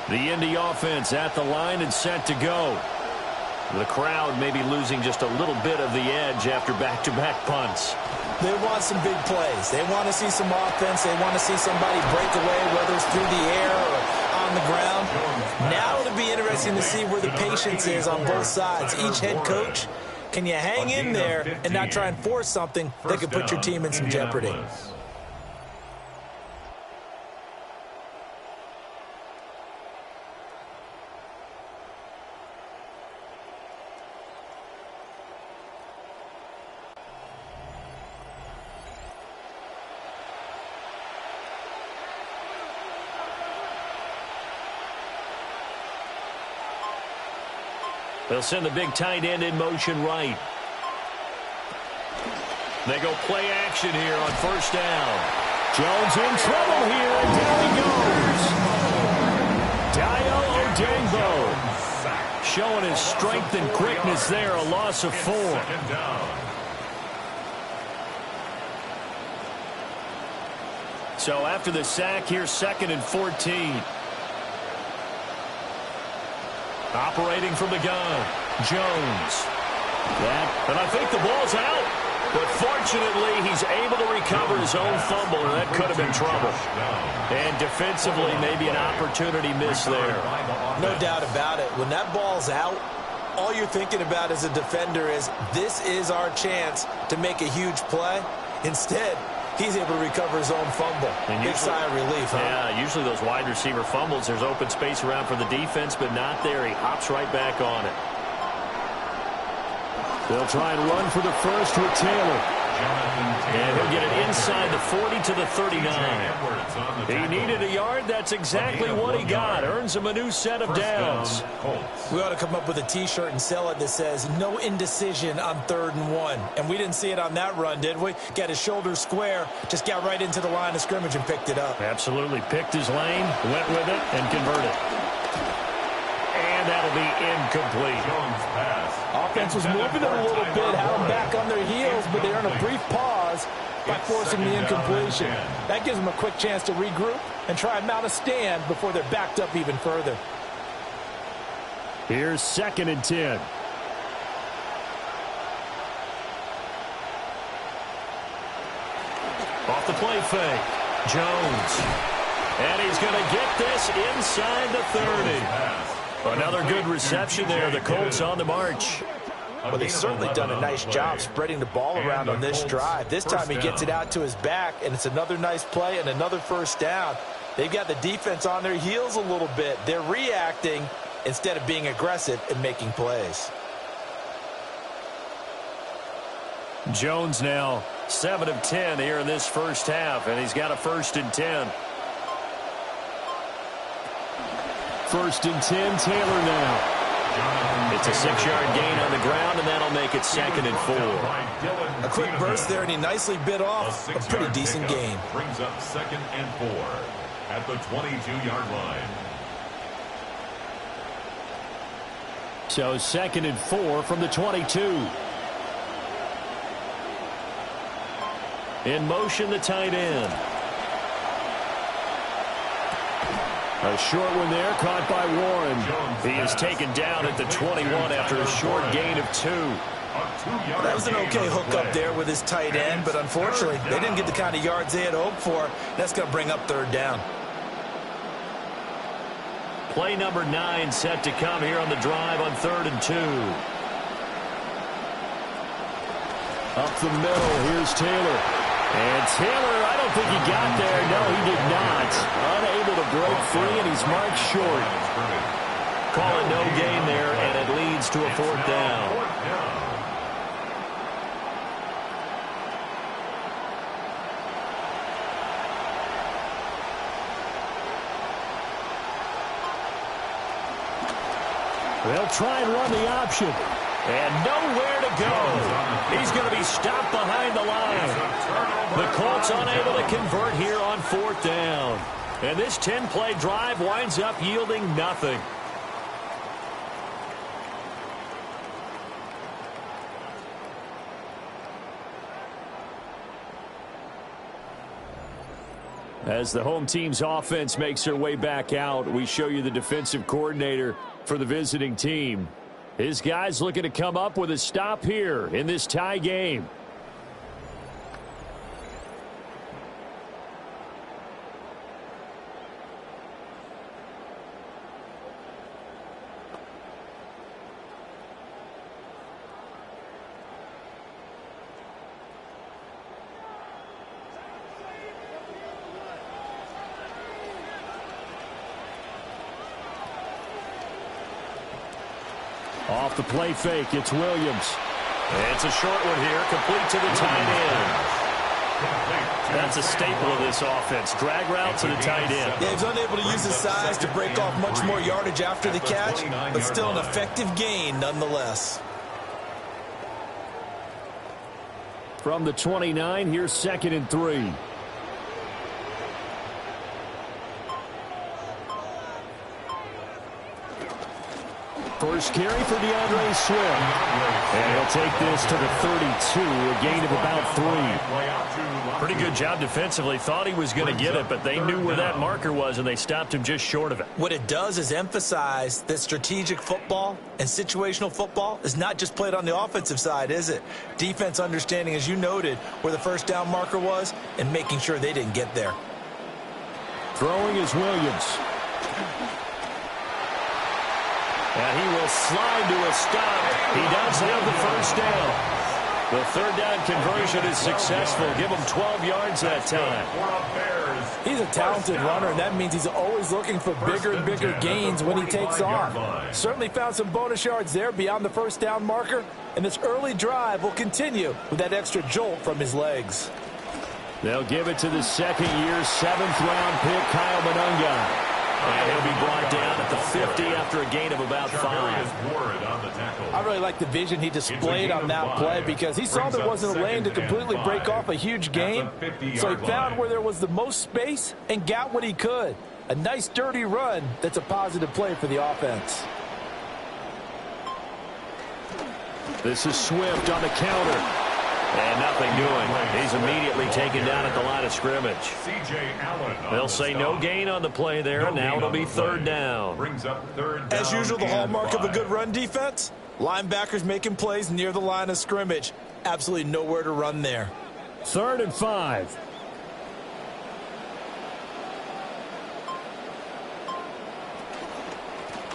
The Indy offense at the line and set to go. The crowd may be losing just a little bit of the edge after back-to-back punts. They want some big plays. They want to see some offense. They want to see somebody break away, whether it's through the air or on the ground. Now it'll be interesting to see where the patience is on both sides. Each head coach, can you hang in there and not try and force something that could put your team in some jeopardy? They'll send the big tight end in motion right. They go play action here on 1st down. Jones in trouble here, and down he goes. Dio Odengbo showing his strength and quickness there, a loss of 4. So after the sack, here's 2nd and 14. Operating from the gun, Jones. And I think the ball's out. But fortunately, he's able to recover his own fumble, and that could have been trouble. And defensively, maybe an opportunity miss there. No doubt about it. When that ball's out, all you're thinking about as a defender is, this is our chance to make a huge play. Instead, he's able to recover his own fumble. Big sigh of relief, huh? Yeah, usually those wide receiver fumbles, there's open space around for the defense, but not there. He hops right back on it. They'll try and run for the first with Taylor. And he'll get it inside the 40 to the 39. He needed a yard. That's exactly what he got. Earns him a new set of downs. We ought to come up with a T-shirt and sell it that says, no indecision on 3rd and 1. And we didn't see it on that run, did we? Got his shoulders square, just got right into the line of scrimmage and picked it up. Absolutely. Picked his lane, went with it, and converted. And that'll be incomplete. Offense was moving it a little bit, had them back on their heels, but they earned a brief pause by forcing the incompletion. That gives them a quick chance to regroup and try and mount a stand before they're backed up even further. Here's 2nd and 10. Off the play fake, Jones. And he's going to get this inside the 30. Another good reception there. The Colts on the march. Well, they've certainly done a nice job spreading the ball around on this drive. This time he gets it out to his back, and it's another nice play and another 1st down. They've got the defense on their heels a little bit. They're reacting instead of being aggressive and making plays. Jones now 7 of 10 here in this first half, and he's got a 1st and 10. 1st and 10, Taylor now. It's a 6-yard gain on the ground, and that'll make it 2nd and 4. A quick burst there, and he nicely bit off a pretty decent gain. Brings up 2nd and 4 at the 22-yard line. So 2nd and 4 from the 22. In motion, the tight end. A short one there, caught by Warren. He is taken down at the 21 after a short gain of 2. That was an okay hook up there with his tight end, but unfortunately, they didn't get the kind of yards they had hoped for. That's going to bring up 3rd down. Play number 9 set to come here on the drive on 3rd and 2. Up the middle, here's Taylor. And Taylor, I don't think he got there. No, he did not. Unable to break free, and he's marked short. Call it no gain there, and it leads to a 4th down. They'll try and run the option. And nowhere to go. He's going to be stopped behind the line. The Colts unable to convert here on 4th down. And this 10-play drive winds up yielding nothing. As the home team's offense makes their way back out, we show you the defensive coordinator for the visiting team. His guys looking to come up with a stop here in this tie game. Off the play fake, it's Williams. It's a short one here, complete to the tight end. That's a staple of this offense. Drag route to the tight end. Yeah, he's unable to use his size to break off much more yardage after the catch, but still an effective gain nonetheless. From the 29, here's 2nd and 3. First carry for DeAndre Swift. And he'll take this to the 32, a gain of about 3. Pretty good job defensively. Thought he was going to get it, but they knew where that marker was, and they stopped him just short of it. What it does is emphasize that strategic football and situational football is not just played on the offensive side, is it? Defense understanding, as you noted, where the first down marker was and making sure they didn't get there. Throwing is Williams. And he will slide to a stop. He does have the first down. The 3rd down conversion is successful. Give him 12 yards that time. He's a talented runner, and that means he's always looking for bigger and bigger gains when he takes off. Certainly found some bonus yards there beyond the first down marker, and this early drive will continue with that extra jolt from his legs. They'll give it to the 2nd-year, 7th-round pick, Kyle Monunga. And he'll be brought down at the 50 after a gain of about 5. I really like the vision he displayed on that play because he saw there wasn't a lane to completely break off a huge gain. So he found where there was the most space and got what he could. A nice dirty run that's a positive play for the offense. This is Swift on the counter. And nothing doing. He's immediately taken down at the line of scrimmage. They'll say no gain on the play there. Now it'll be 3rd down. As usual, the hallmark of a good run defense, linebackers making plays near the line of scrimmage. Absolutely nowhere to run there. 3rd and 5.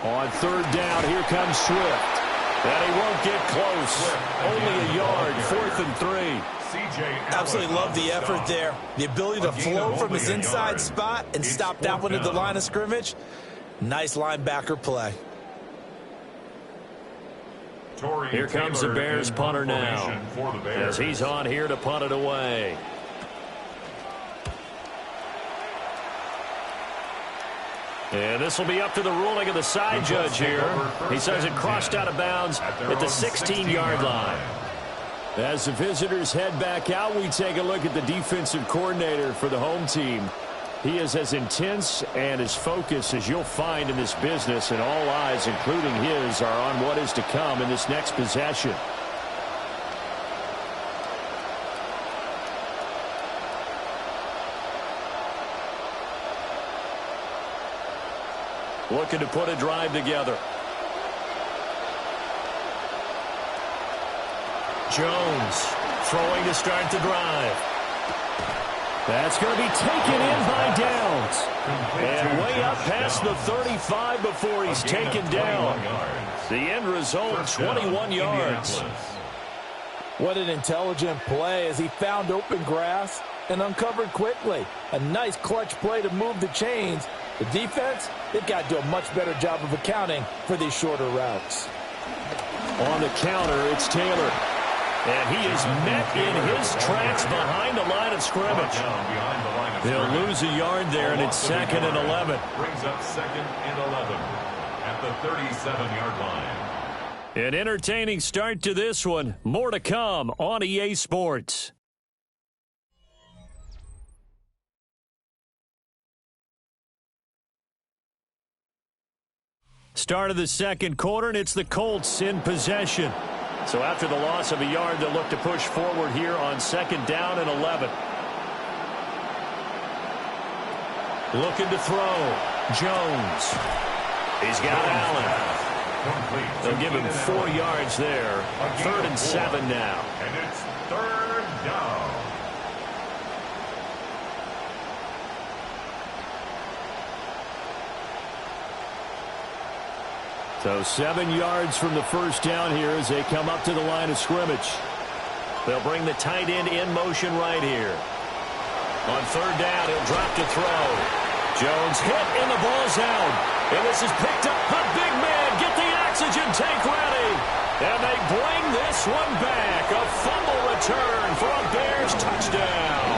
On 3rd down, here comes Swift. And he won't get close. Only a yard, 4th and 3. Absolutely love the effort there. The ability to flow from his inside spot and stop that one at the line of scrimmage. Nice linebacker play. Here comes the Bears punter now, as he's on here to punt it away. And this will be up to the ruling of the side judge here. He says it crossed out of bounds at the 16-yard line. As the visitors head back out, we take a look at the defensive coordinator for the home team. He is as intense and as focused as you'll find in this business, and all eyes, including his, are on what is to come in this next possession. Looking to put a drive together. Jones throwing to start the drive. That's going to be taken in by Downs. And way up past the 35 before he's taken down. The end result, 21 yards. What an intelligent play as he found open grass and uncovered quickly. A nice clutch play to move the chains. The defense, they've got to do a much better job of accounting for these shorter routes. On the counter, it's Taylor. And he is met in his tracks behind the line of scrimmage. They'll lose a yard there, and it's 2nd and 11. Brings up 2nd and 11 at the 37-yard line. An entertaining start to this one. More to come on EA Sports. Start of the second quarter, and it's the Colts in possession. So after the loss of a yard, they'll look to push forward here on 2nd down and 11. Looking to throw. Jones. He's got Allen. They'll give him 4 yards there. 3rd and 7 now. And it's 3rd down. So 7 yards from the first down here as they come up to the line of scrimmage. They'll bring the tight end in motion right here. On 3rd down, he'll drop to throw. Jones hit and the ball's out. And this is picked up. A big man, get the oxygen tank ready. And they bring this one back. A fumble return for a Bears touchdown.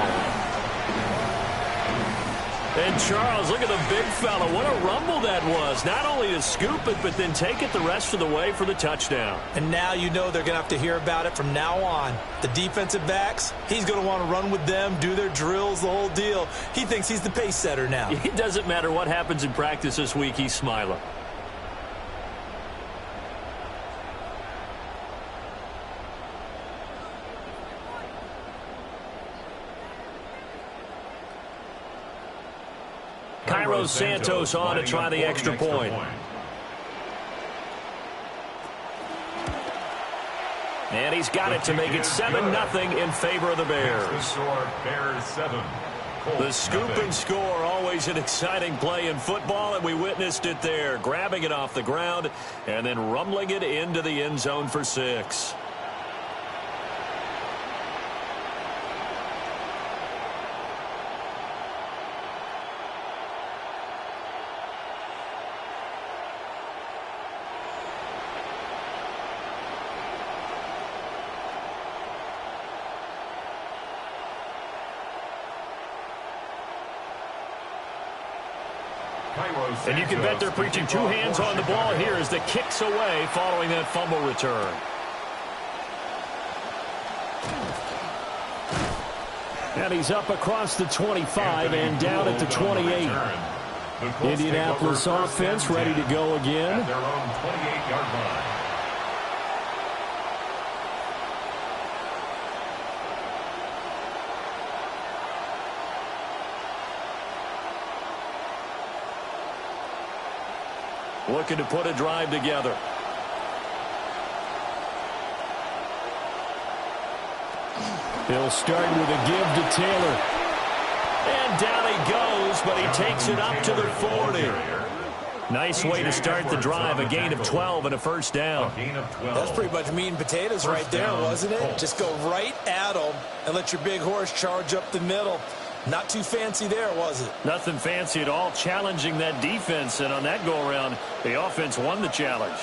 And Charles, look at the big fella. What a rumble that was. Not only to scoop it, but then take it the rest of the way for the touchdown. And now you know they're going to have to hear about it from now on. The defensive backs, he's going to want to run with them, do their drills, the whole deal. He thinks he's the pace setter now. It doesn't matter what happens in practice this week. He's smiling. Cairo Santos on to try the extra point. And he's got it to make it 7-0 in favor of the Bears. Bears 7. The scoop and score, always an exciting play in football, and we witnessed it there. Grabbing it off the ground and then rumbling it into the end zone for 6. And you can bet they're preaching 2 hands on the ball here as the kick's away following that fumble return. And he's up across the 25 and down at the 28. Indianapolis offense ready to go again. At their own 28-yard line. Looking to put a drive together. He'll start with a give to Taylor. And down he goes, but he takes it up to the 40. Nice way to start the drive. A gain of 12 and a first down. That's pretty much meat and potatoes right there, wasn't it? Just go right at them and let your big horse charge up the middle. Not too fancy there, was it? Nothing fancy at all, challenging that defense. And on that go-around, the offense won the challenge.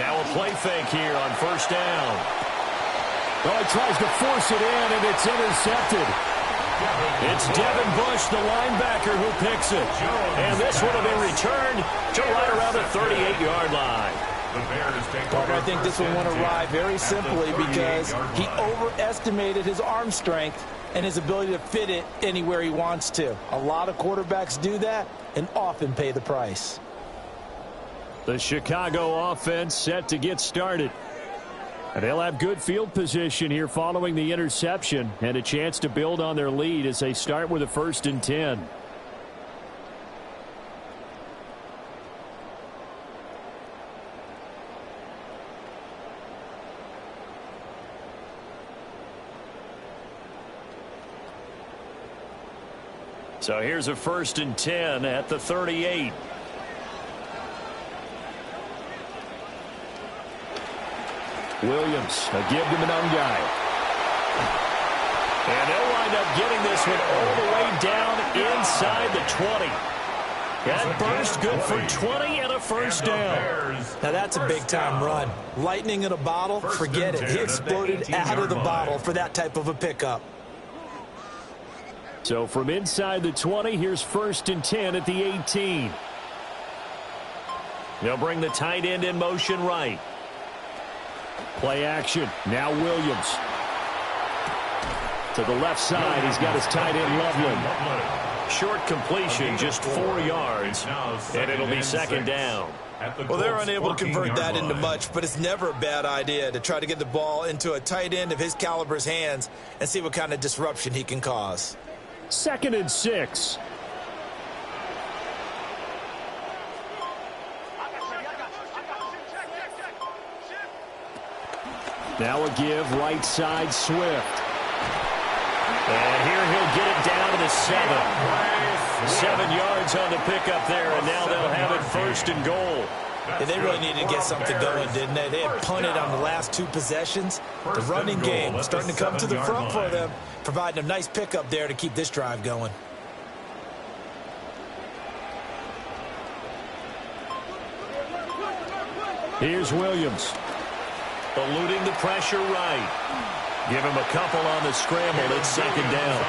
Now a play fake here on first down. Oh, he tries to force it in, and it's intercepted. It's Devin Bush, the linebacker, who picks it. And this one will be returned to right around the 38-yard line. Parker, I think this one went awry very simply because he overestimated his arm strength and his ability to fit it anywhere he wants to. A lot of quarterbacks do that and often pay the price. The Chicago offense set to get started. And they'll have good field position here following the interception and a chance to build on their lead as they start with a 1st and 10. So here's a 1st and 10 at the 38. Williams, a give to Monangai. And they'll wind up getting this one all the way down inside the 20. That burst good for 20 and a 1st down. Now that's a big-time run. Lightning in a bottle, forget it. He exploded out of the bottle for that type of a pickup. So from inside the 20, here's 1st and 10 at the 18. They'll bring the tight end in motion right. Play action. Now Williams. To the left side, he's got his tight end Loveland. Short completion, just 4 yards, and it'll be 2nd down. Well, they're unable to convert that into much, but it's never a bad idea to try to get the ball into a tight end of his caliber's hands and see what kind of disruption he can cause. 2nd and 6. Now a give, right side, Swift. And here he'll get it down to the 7. 7 yards on the pickup there, and now they'll have it 1st and goal. Yeah, they really needed to get something going, didn't they? They had punted on the last 2 possessions. The running game starting to come to the front for them, providing a nice pickup there to keep this drive going. Here's Williams. Eluding the pressure right. Give him a couple on the scramble. It's 2nd down.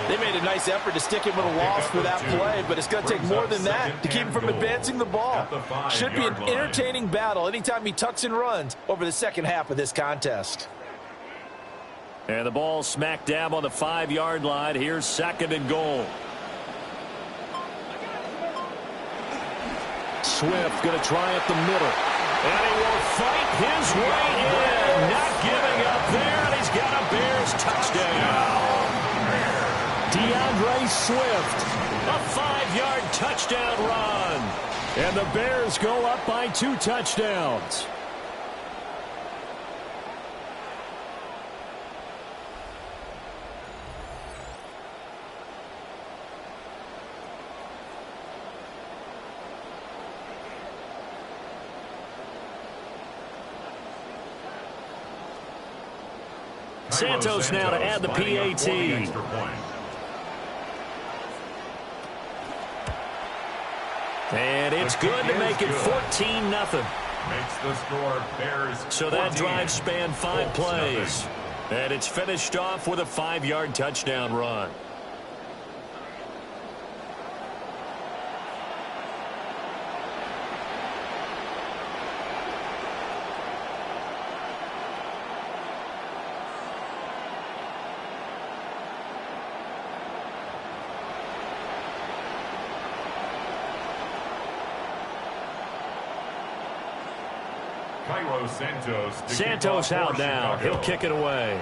They made a nice effort to stick him with a loss for that play, but it's going to take more than that to keep him from advancing the ball. Should be an entertaining battle anytime he tucks and runs over the second half of this contest. And the ball smack dab on the 5-yard line. Here's 2nd and goal. Swift going to try up the middle. And he will fight his way in. Not giving up there, and he's got a Bears touchdown. DeAndre Swift. A 5-yard touchdown run. And the Bears go up by 2 touchdowns. Santos now to add the PAT. And it's good to make it 14-0. So that drive spanned 5 plays. And it's finished off with a 5-yard touchdown run. Santos out now. He'll kick it away.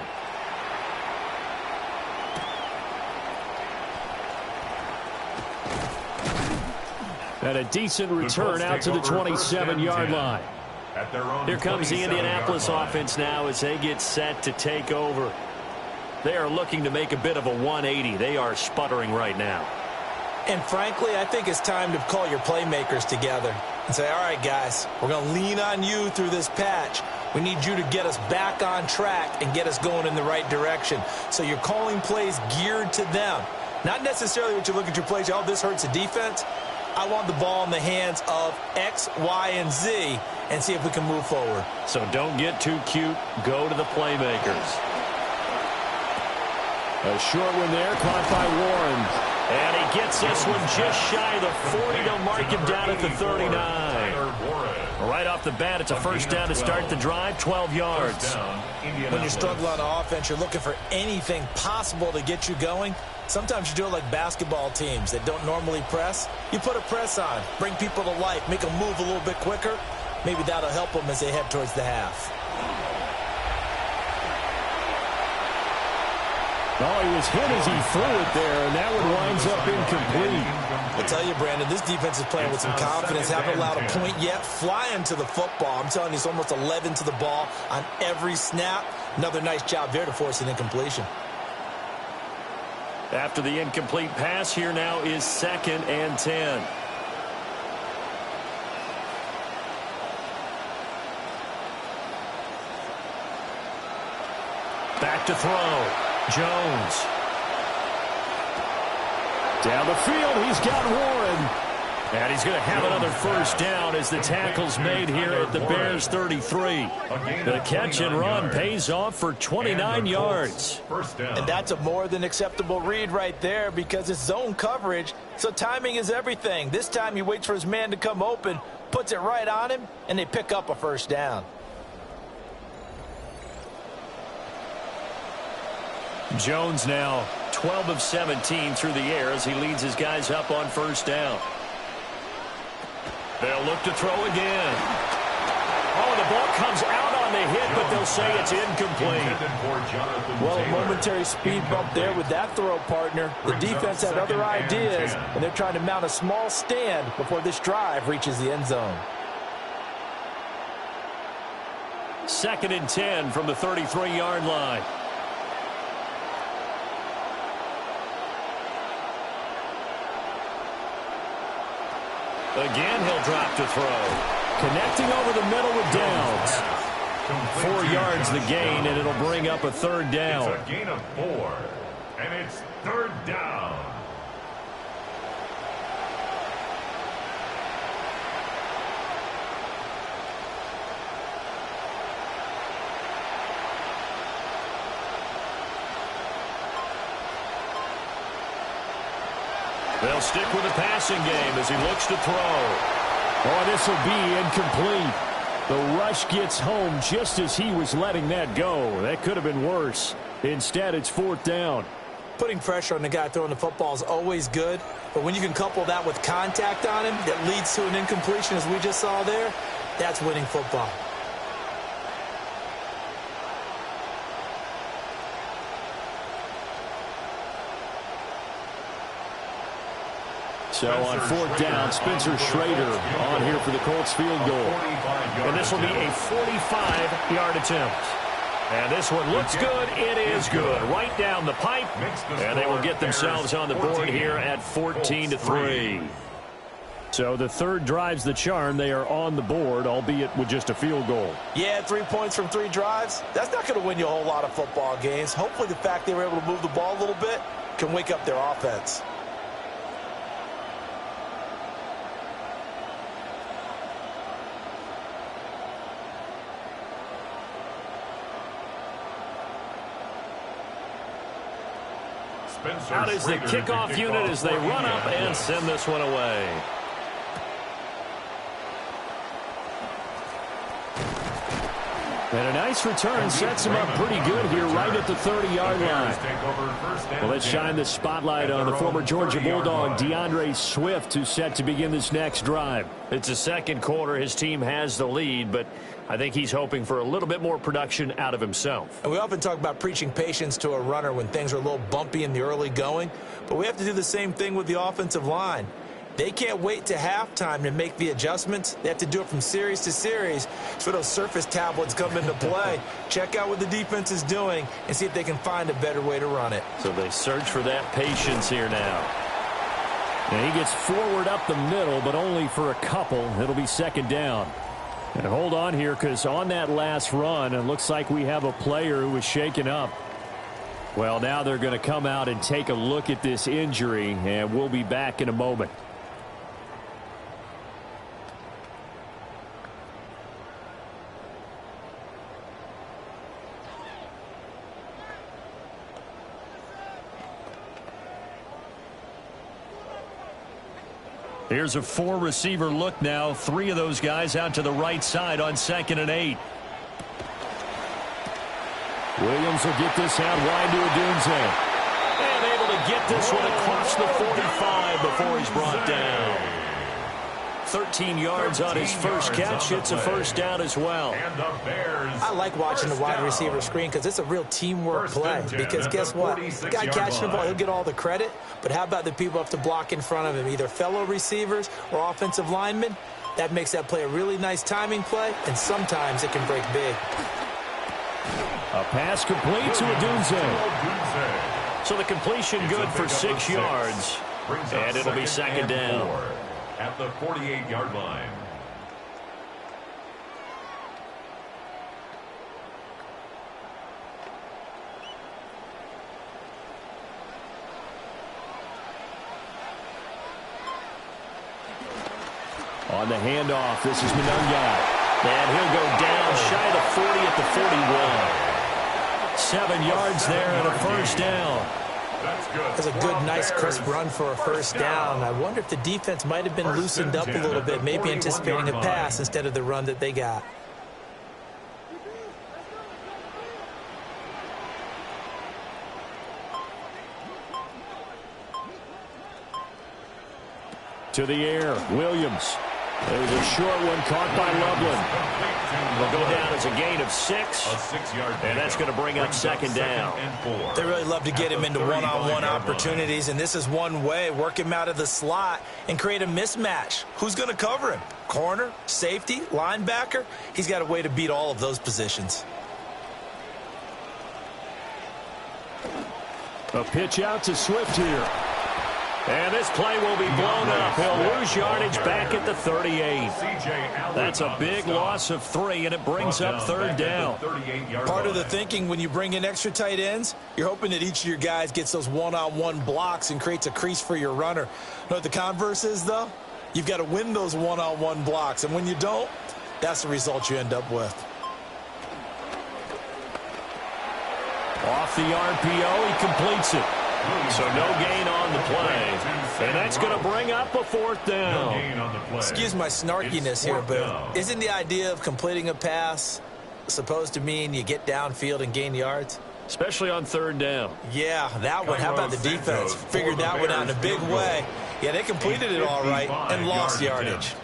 And a decent return out to the 27-yard line. Here comes the Indianapolis offense now as they get set to take over. They are looking to make a bit of a 180. They are sputtering right now. And frankly, I think it's time to call your playmakers together and say, all right, guys, we're going to lean on you through this patch. We need you to get us back on track and get us going in the right direction. So you're calling plays geared to them. Not necessarily what you look at your plays, oh, this hurts the defense. I want the ball in the hands of X, Y, and Z and see if we can move forward. So don't get too cute. Go to the playmakers. A short one there, caught by Warren. And he gets this one just shy of the 40 to mark him down at the 39. Right off the bat, it's a first down to start the drive, 12 yards. When you're struggling on offense, you're looking for anything possible to get you going. Sometimes you do it like basketball teams that don't normally press. You put a press on, bring people to life, make them move a little bit quicker. Maybe that'll help them as they head towards the half. Oh, he was hit as he threw it there, and that one winds up incomplete. I'll tell you, Brandon, this defense is playing with some confidence. Haven't allowed a point yet. Flying to the football. I'm telling you, it's almost 11 to the ball on every snap. Another nice job there to force an incompletion. After the incomplete pass, here now is 2nd and 10. Back to throw. Jones. Down the field, he's got Warren. And he's going to have another first down as the tackle's made here at the Bears 33. The catch and run pays off for 29 yards. And that's a more than acceptable read right there because it's zone coverage, so timing is everything. This time he waits for his man to come open, puts it right on him, and they pick up a first down. Jones now 12 of 17 through the air as he leads his guys up on first down. They'll look to throw again. Oh, the ball comes out on the hit, but they'll say it's incomplete. Well, a momentary speed bump there with that throw, partner. The defense had other ideas, and they're trying to mount a small stand before this drive reaches the end zone. 2nd and 10 from the 33-yard line. Again, he'll drop to throw. Connecting over the middle with Downs. 4 yards the gain, and it'll bring up a third down. It's a gain of 4, and it's 3rd down. They'll stick with the passing game as he looks to throw. Oh, this will be incomplete. The rush gets home just as he was letting that go. That could have been worse. Instead, it's 4th down. Putting pressure on the guy throwing the football is always good, but when you can couple that with contact on him that leads to an incompletion, as we just saw there, that's winning football. So on 4th down, Spencer Schrader on here for the Colts field goal. And this will be a 45-yard attempt. And this one looks good. It is good. Right down the pipe. And they will get themselves on the board here at 14-3. So the third drive's the charm. They are on the board, albeit with just a field goal. Yeah, 3 points from 3 drives. That's not going to win you a whole lot of football games. Hopefully the fact they were able to move the ball a little bit can wake up their offense. Out is the kickoff unit as they run up and send this one away. And a nice return sets him up pretty good here right at the 30-yard line. Well, let's shine the spotlight on the former Georgia Bulldog, DeAndre Swift, who's set to begin this next drive. It's the second quarter. His team has the lead, but I think he's hoping for a little bit more production out of himself. And we often talk about preaching patience to a runner when things are a little bumpy in the early going, but we have to do the same thing with the offensive line. They can't wait to halftime to make the adjustments. They have to do it from series to series so those surface tablets come into play. Check out what the defense is doing and see if they can find a better way to run it. So they search for that patience here now. And he gets forward up the middle, but only for a couple. It'll be 2nd down. And hold on here, because on that last run, it looks like we have a player who was shaken up. Well, now they're going to come out and take a look at this injury, and we'll be back in a moment. Here's a 4-receiver look now. 3 of those guys out to the right side on 2nd and 8. Williams will get this out wide to Odunze. And able to get this one across the 45 before he's brought down. 13 yards on his first catch. It's a first down as well. I like watching the wide receiver screen because it's a real teamwork play. Because guess what? The guy catching the ball, he'll get all the credit. But how about the people who have to block in front of him, either fellow receivers or offensive linemen? That makes that play a really nice timing play, and sometimes it can break big. A pass complete to Odunze. So the completion good for 6 yards. And it'll be 2nd down. At the 48-yard line. On the handoff, this is Monunga. And he'll go down shy of the 40 at the 41. 7 yards there and a first down. That's a good, nice, crisp run for a first down. I wonder if the defense might have been loosened up a little bit, maybe anticipating a pass instead of the run that they got. To the air, Williams. There's a short one caught by Loveland. Will go down as a gain of 6. And that's going to bring up 2nd down. They really love to get him into one-on-one opportunities, and this is one way. Work him out of the slot and create a mismatch. Who's going to cover him? Corner, safety, linebacker? He's got a way to beat all of those positions. A pitch out to Swift here. And this play will be blown up. He'll lose yardage back at the 38. That's a big loss of 3, and it brings up 3rd down. Part of the thinking when you bring in extra tight ends, you're hoping that each of your guys gets those one-on-one blocks and creates a crease for your runner. You know what the converse is, though? You've got to win those one-on-one blocks, and when you don't, that's the result you end up with. Off the RPO, he completes it. So no gain on the play. And that's going to bring up a 4th down. Excuse my snarkiness here, but isn't the idea of completing a pass supposed to mean you get downfield and gain yards? Especially on 3rd down. Yeah, that one. How about the defense? Figured that one out in a big way. Yeah, they completed it all right and lost yardage.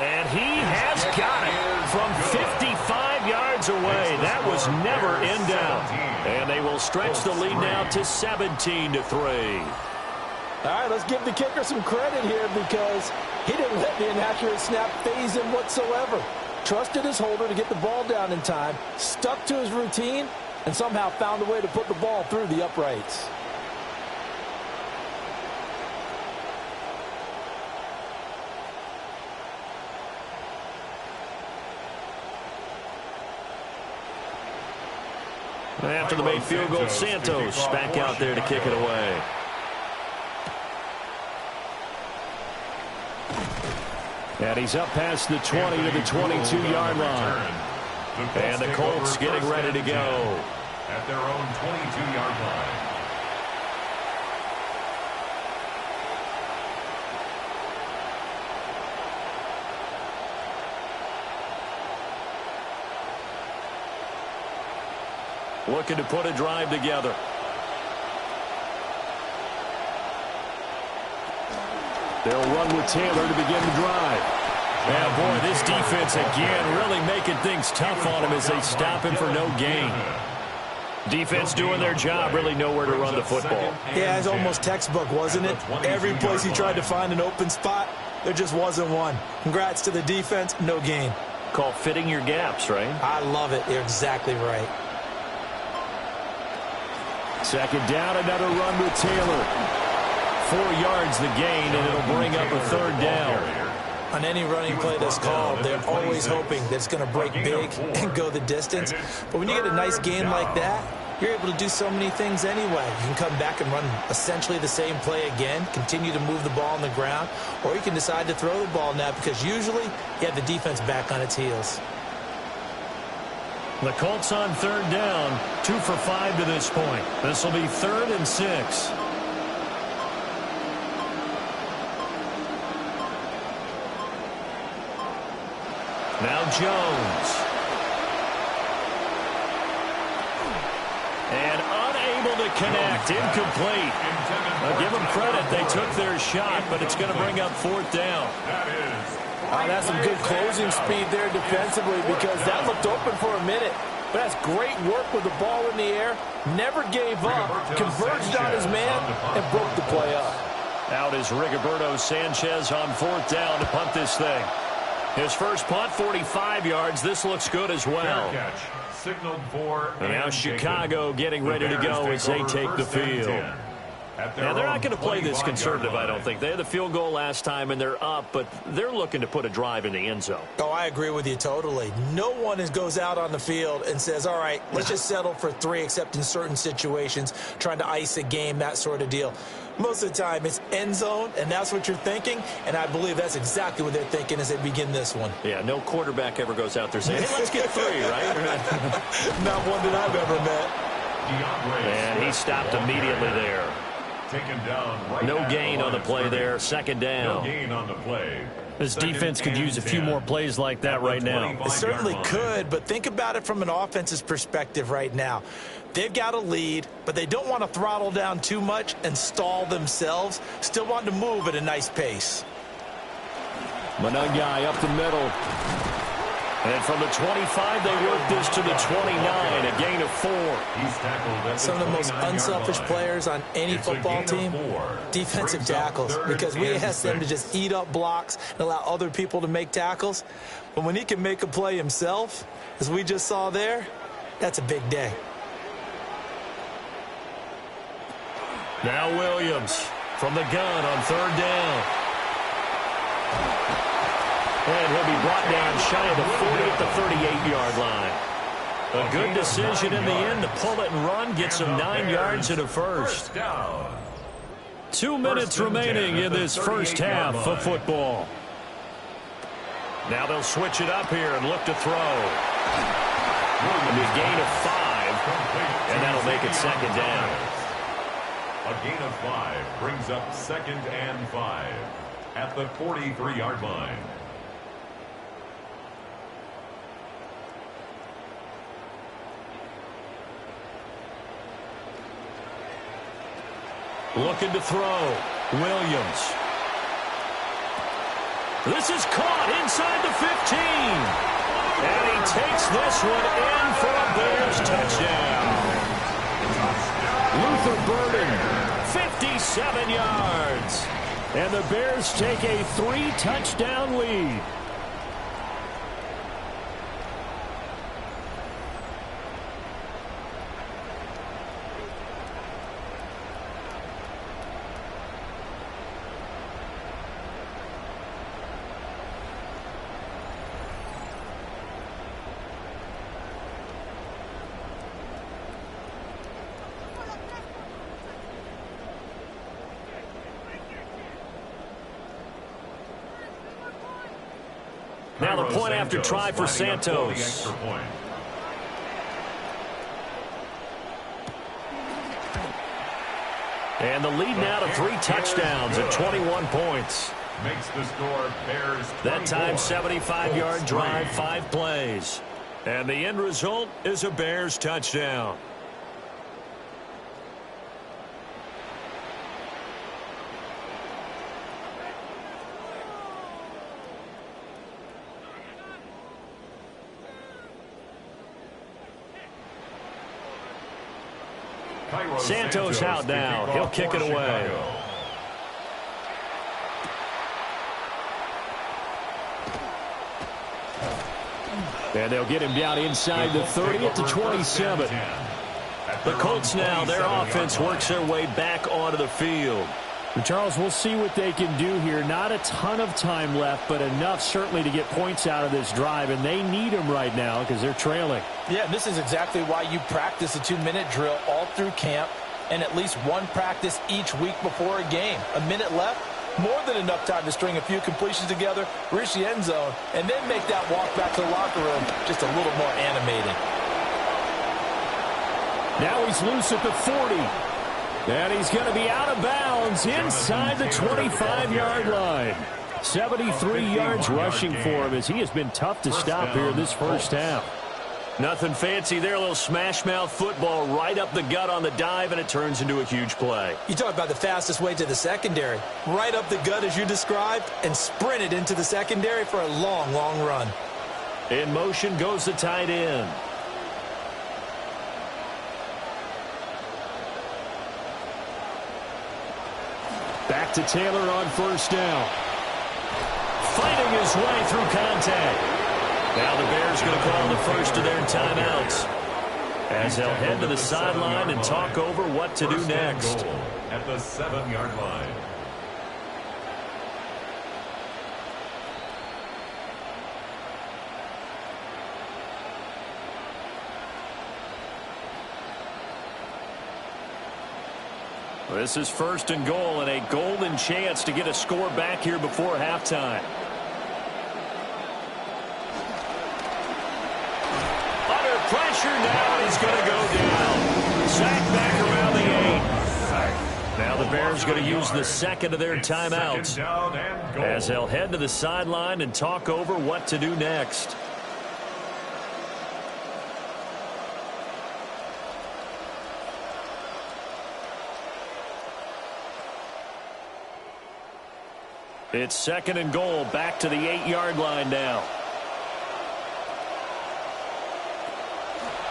And he has got it from 55 yards away. That was never in doubt. And they will stretch the lead now to 17-3. All right, let's give the kicker some credit here because he didn't let the inaccurate snap phase him whatsoever. Trusted his holder to get the ball down in time, stuck to his routine, and somehow found a way to put the ball through the uprights. After the made field goal, Santos back out there to kick it away. And he's up past the 20 to the 22-yard line. And the Colts getting ready to go. At their own 22-yard line. Looking to put a drive together. They'll run with Taylor to begin the drive. Yeah, boy, this defense again really making things tough on him as they stop him for no gain. Defense doing their job, really nowhere to run the football. Yeah, it's almost textbook, wasn't it? Every place he tried to find an open spot, there just wasn't one. Congrats to the defense, no gain. Called fitting your gaps, right? I love it. You're exactly right. 2nd down, another run with Taylor. 4 yards the gain, and it'll bring up a 3rd down. On any running play that's called, they're always hoping that it's going to break big and go the distance. But when you get a nice gain like that, you're able to do so many things anyway. You can come back and run essentially the same play again, continue to move the ball on the ground, or you can decide to throw the ball now because usually you have the defense back on its heels. The Colts on 3rd down, 2 for 5 to this point. This will be 3rd and 6. Now Jones. And unable to connect. Incomplete. I'll give them credit. They took their shot, but it's going to bring up fourth down. That's some good closing speed there defensively because that looked open for a minute. But that's great work with the ball in the air. Never gave up. Converged on his man and broke the play up. Out is Rigoberto Sanchez on fourth down to punt this thing. His first punt, 45 yards. This looks good as well. Signaled for and now Chicago getting ready to go as they take the field. Now, they're not going to play this conservative, I don't think. They had the field goal last time, and they're up, but they're looking to put a drive in the end zone. Oh, I agree with you totally. No one goes out on the field and says, all right, let's just settle for 3, except in certain situations, trying to ice a game, that sort of deal. Most of the time, it's end zone, and that's what you're thinking, and I believe that's exactly what they're thinking as they begin this one. Yeah, no quarterback ever goes out there saying, hey, let's get 3, right? Not one that I've ever met. And he stopped immediately there. Taken down right no gain on the play there. Second down. No gain on the play. This defense could use a few more plays like that right now. It certainly could, but think about it from an offense's perspective right now. They've got a lead, but they don't want to throttle down too much and stall themselves. Still want to move at a nice pace. Monangai up the middle. And from the 25, they work this to the 29, a gain of 4. Some of the most unselfish players on any football team, defensive tackles, because we ask them to just eat up blocks and allow other people to make tackles. But when he can make a play himself, as we just saw there, that's a big day. Now Williams from the gun on third down. And he'll be brought down shy of the 40 at the 38-yard line. A good decision in the end to pull it and run, get some 9 yards and a first. 2 minutes remaining in this first half of football. Now they'll switch it up here and look to throw. A gain of 5, and that'll make it second down. A gain of 5 brings up second and 5 at the 43-yard line. Looking to throw. Williams. This is caught inside the 15. And he takes this one in for a Bears touchdown. Luther Burden, 57 yards. And the Bears take a 3-touchdown lead. Now the point after try for Santos. And the lead now to 3 touchdowns at 21 points. Makes the score Bears 24. That time 75-yard drive, 5 plays. And the end result is a Bears touchdown. Santos out now. He'll kick it away. And they'll get him down inside the 30 at the 27. The Colts now, their offense works their way back onto the field. And Charles, we'll see what they can do here. Not a ton of time left, but enough certainly to get points out of this drive, and they need them right now because they're trailing. Yeah, this is exactly why you practice a 2-minute drill all through camp and at least one practice each week before a game. A minute left, more than enough time to string a few completions together, reach the end zone, and then make that walk back to the locker room just a little more animated. Now he's loose at the 40. And he's going to be out of bounds inside the 25-yard line. 73 yards rushing for him as he has been tough to stop here in this first half. Nothing fancy there, a little smash mouth football right up the gut on the dive, and it turns into a huge play. You talk about the fastest way to the secondary. Right up the gut as you described, and sprinted into the secondary for a long, long run. In motion goes the tight end. Back to Taylor on first down. Fighting his way through contact. Now the Bears going to call the first of their timeouts as they'll head to the sideline and talk over what to do next. At the 7-yard line. This is first and goal and a golden chance to get a score back here before halftime. Under pressure now, he's going to go down. Sacked back around the 8. Now the Bears going to use the second of their timeouts as they'll head to the sideline and talk over what to do next. It's second and goal, back to the 8-yard line now.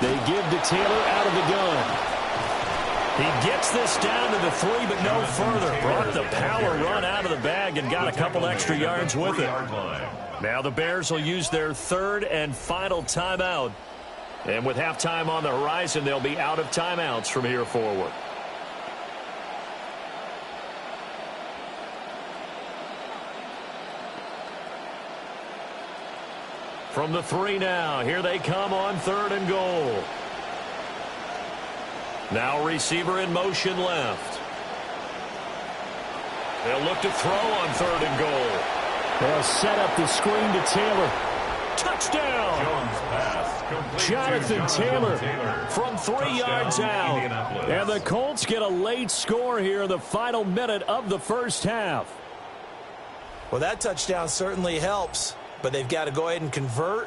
They give to Taylor out of the gun. He gets this down to the 3, but no further. Brought the power run out of the bag and got a couple extra yards with it. Now the Bears will use their third and final timeout. And with halftime on the horizon, they'll be out of timeouts from here forward. From the 3 now, here they come on third and goal. Now receiver in motion left. They'll look to throw on third and goal. They'll set up the screen to Taylor. Touchdown! Jonathan Taylor from 3 yards out. And the Colts get a late score here in the final minute of the first half. Well, that touchdown certainly helps. But they've got to go ahead and convert,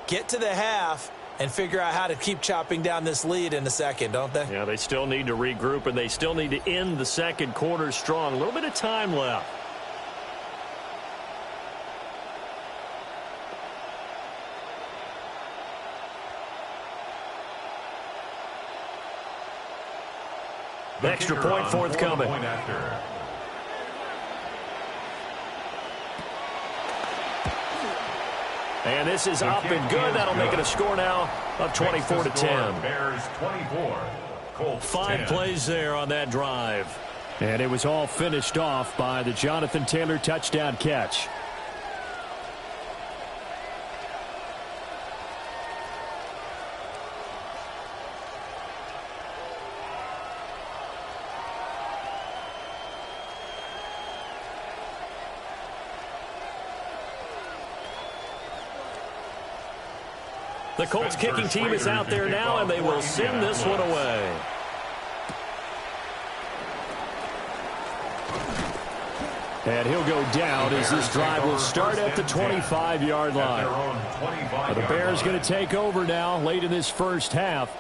get to the half, and figure out how to keep chopping down this lead in the second, don't they? Yeah, they still need to regroup, and they still need to end the second quarter strong. A little bit of time left. Extra point forthcoming. And this is up and good. That'll make it a score now of 24-10. Bears 24, Colts 5 plays there on that drive. And it was all finished off by the Jonathan Taylor touchdown catch. The Colts kicking team is out there now, and they will send this one away. And he'll go down as this drive will start at the 25-yard line. The Bears going to take over now late in this first half.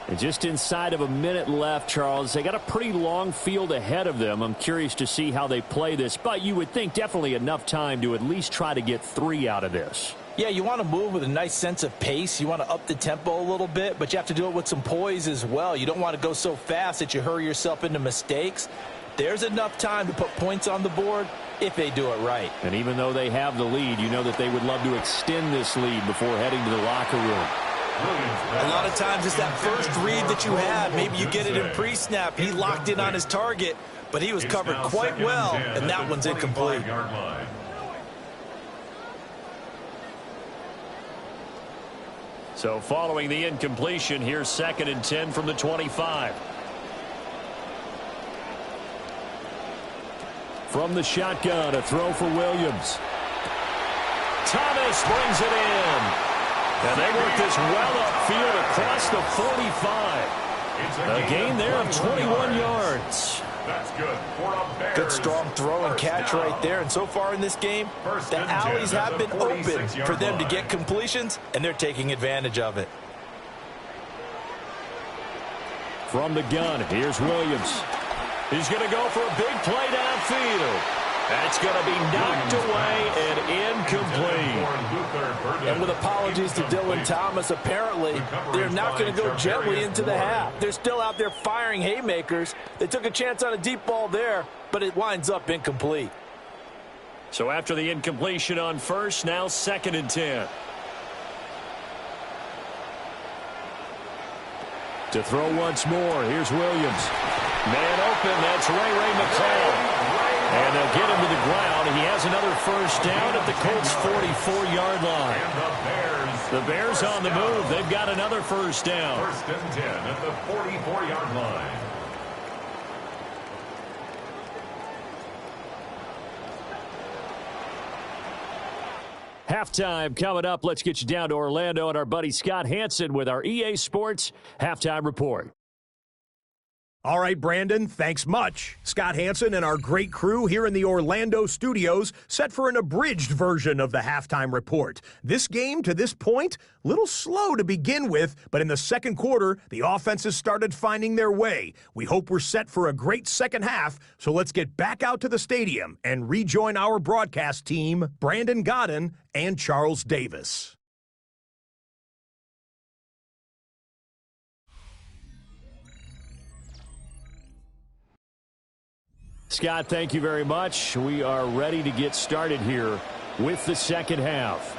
And just inside of a minute left, Charles, they got a pretty long field ahead of them. I'm curious to see how they play this, but you would think definitely enough time to at least try to get 3 out of this. Yeah, you want to move with a nice sense of pace. You want to up the tempo a little bit, but you have to do it with some poise as well. You don't want to go so fast that you hurry yourself into mistakes. There's enough time to put points on the board if they do it right. And even though they have the lead, you know that they would love to extend this lead before heading to the locker room. A lot of times it's that first read that you have. Maybe you get it in pre-snap. He locked in on his target, but he was covered quite well, and that one's incomplete. So following the incompletion, here's 2nd and 10 from the 25. From the shotgun, a throw for Williams. Thomas brings it in. And they work this well upfield across the 45. A gain there of 21 yards. That's good for a Bears. Good strong throw and catch right there. And so far in this game, the alleys have been open for them to get completions, and they're taking advantage of it. From the gun, here's Williams. He's going to go for a big play downfield. That's going to be knocked away and incomplete. And with apologies to Dylan Thomas, apparently they're not going to go gently into the half. They're still out there firing haymakers. They took a chance on a deep ball there, but it winds up incomplete. So after the incompletion on first, now 2nd and 10. To throw once more, here's Williams. Man open, that's Ray McCall. And they'll get him to the ground. He has another first down at the Colts' 44-yard line. And The Bears on the move. They've got another first down. 1st and 10 at the 44-yard line. Halftime coming up. Let's get you down to Orlando and our buddy Scott Hansen with our EA Sports Halftime Report. All right, Brandon, thanks much. Scott Hansen and our great crew here in the Orlando studios set for an abridged version of the halftime report. This game, to this point, a little slow to begin with, but in the second quarter, the offenses started finding their way. We hope we're set for a great second half, so let's get back out to the stadium and rejoin our broadcast team, Brandon Godden and Charles Davis. Scott, thank you very much. We are ready to get started here with the second half.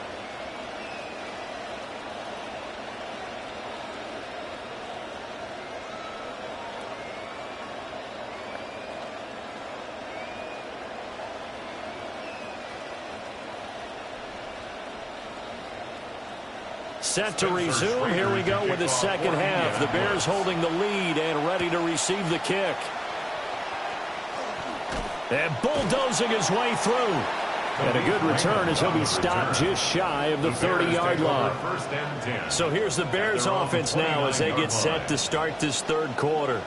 Set to resume. Here we go with the second half. The Bears holding the lead and ready to receive the kick. And bulldozing his way through. And a good return as he'll be stopped just shy of the 30-yard line. So here's the Bears offense now as they get set to start this third quarter.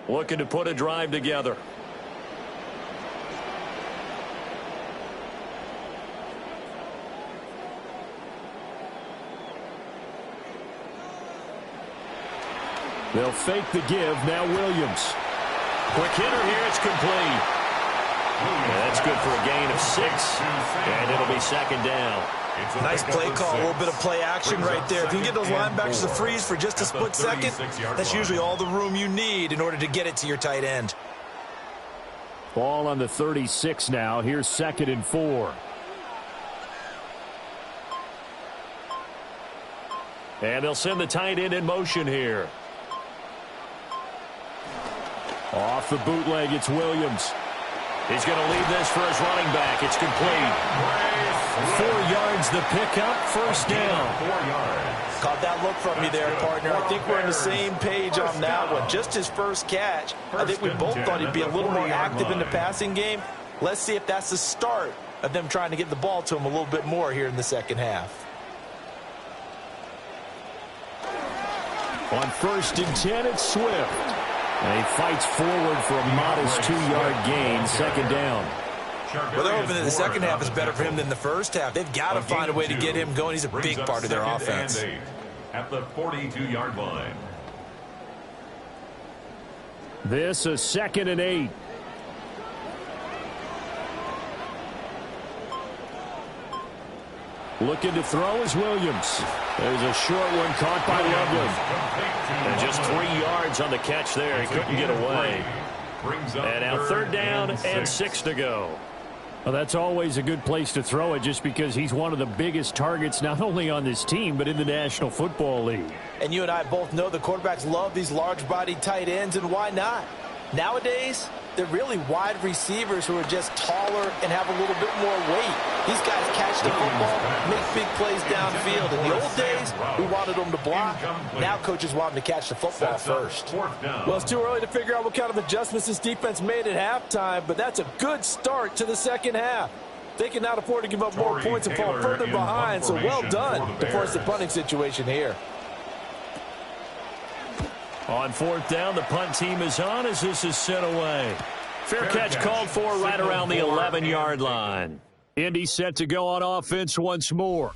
Looking to put a drive together. They'll fake the give. Now Williams. Quick hitter here. It's complete. And that's good for a gain of 6. And it'll be second down. Nice play call, a little bit of play action right there. If you can get those linebackers to freeze for just a split second, that's usually all the room you need in order to get it to your tight end. Ball on the 36 now. Here's 2nd and 4. And they'll send the tight end in motion here. Off the bootleg, it's Williams. He's going to leave this for his running back. It's complete. 4 yards the pickup, first down. 4 yards. Caught that look from you there, partner. I think we're on the same page on that one. Just his first catch. I think we both thought he'd be a little more active in the passing game. Let's see if that's the start of them trying to get the ball to him a little bit more here in the second half. On 1st and 10, it's Swift. And he fights forward for a modest 2-yard gain, second down. Well, they're hoping that the second half is better for him than the first half. They've got to find a way to get him going. He's a big part of their offense. At the 42-yard line. This is 2nd and 8. Looking to throw is Williams. There's a short one caught by Loveland. And just 3 yards on the catch there. He couldn't get away. And now 3rd down and 6 to go. Well, that's always a good place to throw it just because he's one of the biggest targets not only on this team but in the National Football League. And you and I both know the quarterbacks love these large-bodied tight ends, and why not? Nowadays, they're really wide receivers who are just taller and have a little bit more weight. These guys catch the football, make big plays downfield. In the old days, we wanted them to block. Now coaches want them to catch the football first. Well, it's too early to figure out what kind of adjustments this defense made at halftime, but that's a good start to the second half. They cannot afford to give up more points and fall further behind, so well done to force the punting situation here. On fourth down, the punt team is on as this is sent away. Fair catch called for right around the 11-yard line. Indy set to go on offense once more.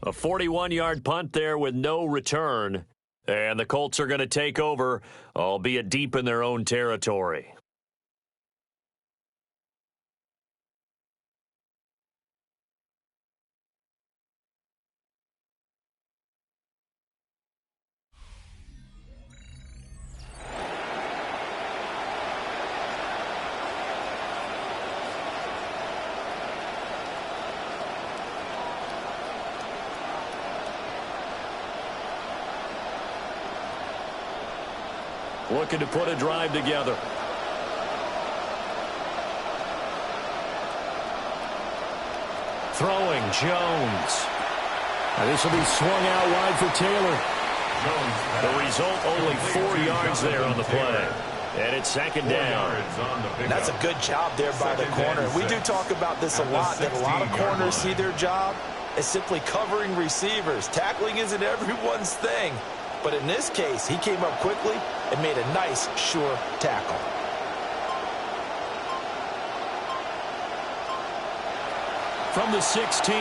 A 41-yard punt there with no return. And the Colts are going to take over, albeit deep in their own territory. Looking to put a drive together. Throwing, Jones. Now this will be swung out wide for Taylor. The result, only 4 yards there on the play. And it's second down. That's a good job there by the corner. We do talk about this a lot, that a lot of corners see their job as simply covering receivers. Tackling isn't everyone's thing. But in this case, he came up quickly and made a nice, sure tackle. From the 16,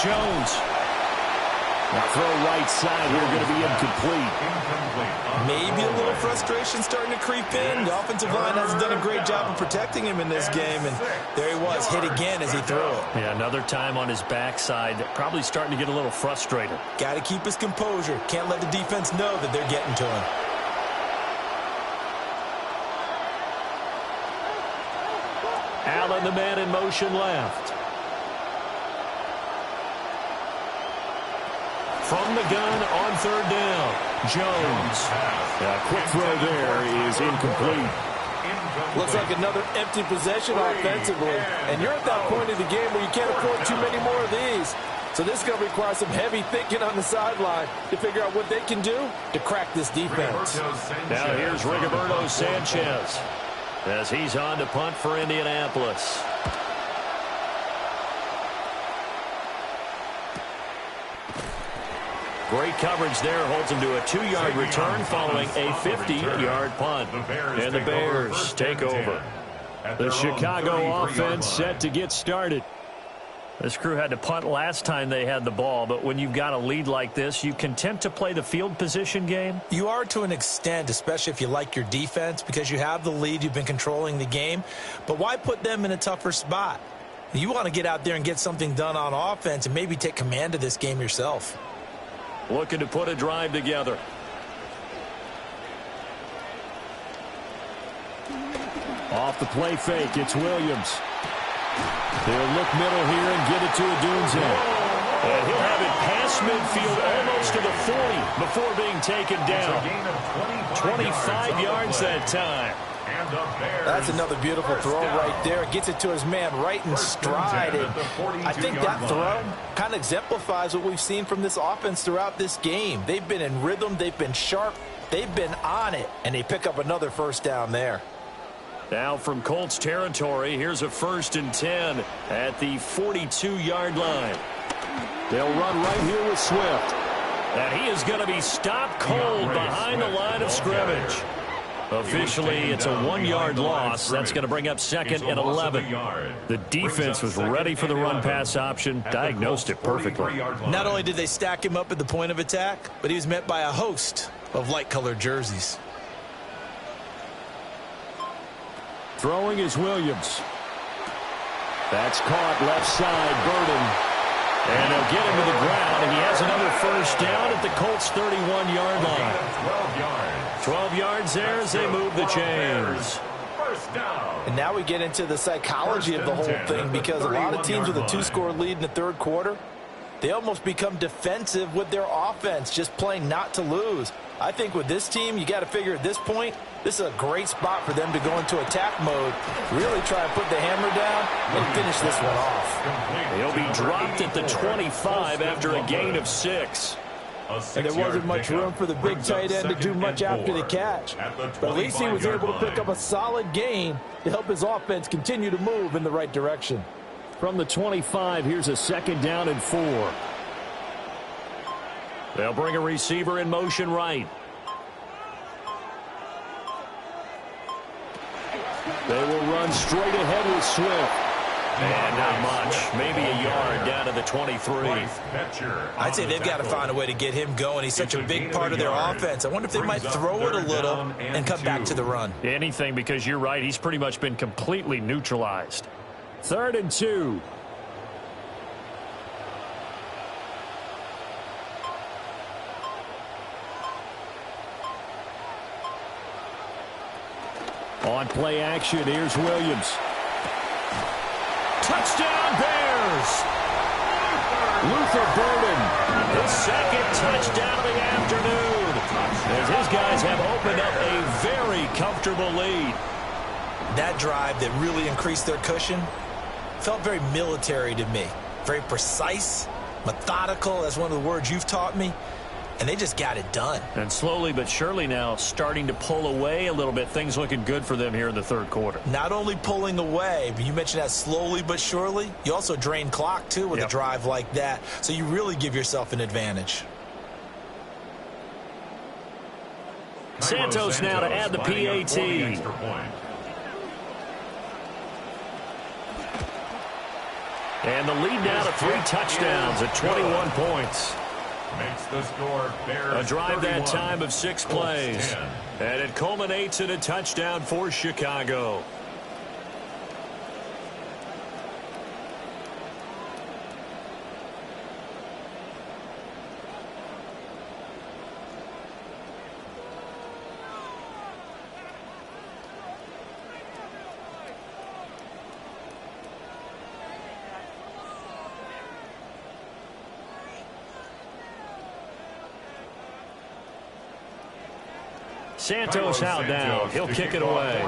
Jones. Now throw right side here, going to be incomplete. Maybe a little frustration starting to creep in. The offensive line hasn't done a great job of protecting him in this game, and there he was, hit again as he threw it. Yeah, another time on his backside, probably starting to get a little frustrated. Got to keep his composure. Can't let the defense know that they're getting to him. Allen, the man in motion left. From the gun on third down, Jones. Quick throw there is incomplete. Looks like another empty possession offensively. And you're at that point of the game where you can't afford too many more of these. So this is going to require some heavy thinking on the sideline to figure out what they can do to crack this defense. Now here's Rigoberto Sanchez as he's on to punt for Indianapolis. Great coverage there, holds him to a 2-yard return following a 50-yard punt. And the Bears take over. The Chicago offense set to get started. This crew had to punt last time they had the ball, but when you've got a lead like this, you content to play the field position game? You are to an extent, especially if you like your defense, because you have the lead, you've been controlling the game. But why put them in a tougher spot? You want to get out there and get something done on offense and maybe take command of this game yourself. Looking to put a drive together. Off the play fake, it's Williams. They'll look middle here and get it to Odunze. And he'll have it past midfield almost to the 40 before being taken down. 25 yards that time. That's another beautiful throw right there. Gets it to his man right in stride. And I think that throw kind of exemplifies what we've seen from this offense throughout this game. They've been in rhythm. They've been sharp. They've been on it. And they pick up another first down there. Now from Colts territory, here's a 1st and 10 at the 42-yard line. They'll run right here with Swift. And he is going to be stopped cold behind the line of scrimmage. Officially, it's a 1-yard loss. That's going to bring up 2nd and 11. The defense was ready for the run-pass option, diagnosed it perfectly. Not only did they stack him up at the point of attack, but he was met by a host of light-colored jerseys. Throwing is Williams. That's caught left side, Burden. And they'll get him to the ground, and he has another first down at the Colts' 31-yard line. 12 yards there as they move the chains. And now we get into the psychology of the whole thing, because a lot of teams with a 2-score lead in the third quarter, They almost become defensive with their offense, just playing not to lose. I think with this team, you got to figure at this point, this is a great spot for them to go into attack mode, really try and put the hammer down and finish this one off. He'll be dropped at the 25 after a gain of 6. And there wasn't much room for the big tight end to do much after the catch. But at least he was able to pick up a solid gain to help his offense continue to move in the right direction. From the 25, here's a 2nd down and 4. They'll bring a receiver in motion right. They will run straight ahead with Swift. And not much. Maybe a yard down to the 23. I'd say they've got to find a way to get him going. He's such a big part of their offense. I wonder if they might throw it a little and come back to the run. Anything, because you're right. He's pretty much been completely neutralized. 3rd and 2. On play action, here's Williams. Touchdown, Bears! Luther Burden, his 2nd touchdown of the afternoon, as his guys have opened up a very comfortable lead. That drive that really increased their cushion felt very military to me. Very precise, methodical, that's one of the words you've taught me. And they just got it done. And slowly but surely now starting to pull away a little bit. Things looking good for them here in the 3rd quarter. Not only pulling away, but you mentioned that slowly but surely. You also drain clock, too, with a drive like that. So you really give yourself an advantage. Santos now to add the PAT. And the lead now to 3 touchdowns at 21 points. Makes the score Bears a drive 31, that time of 6 plays. 10. And it culminates in a touchdown for Chicago. Santos out now. He'll kick it away.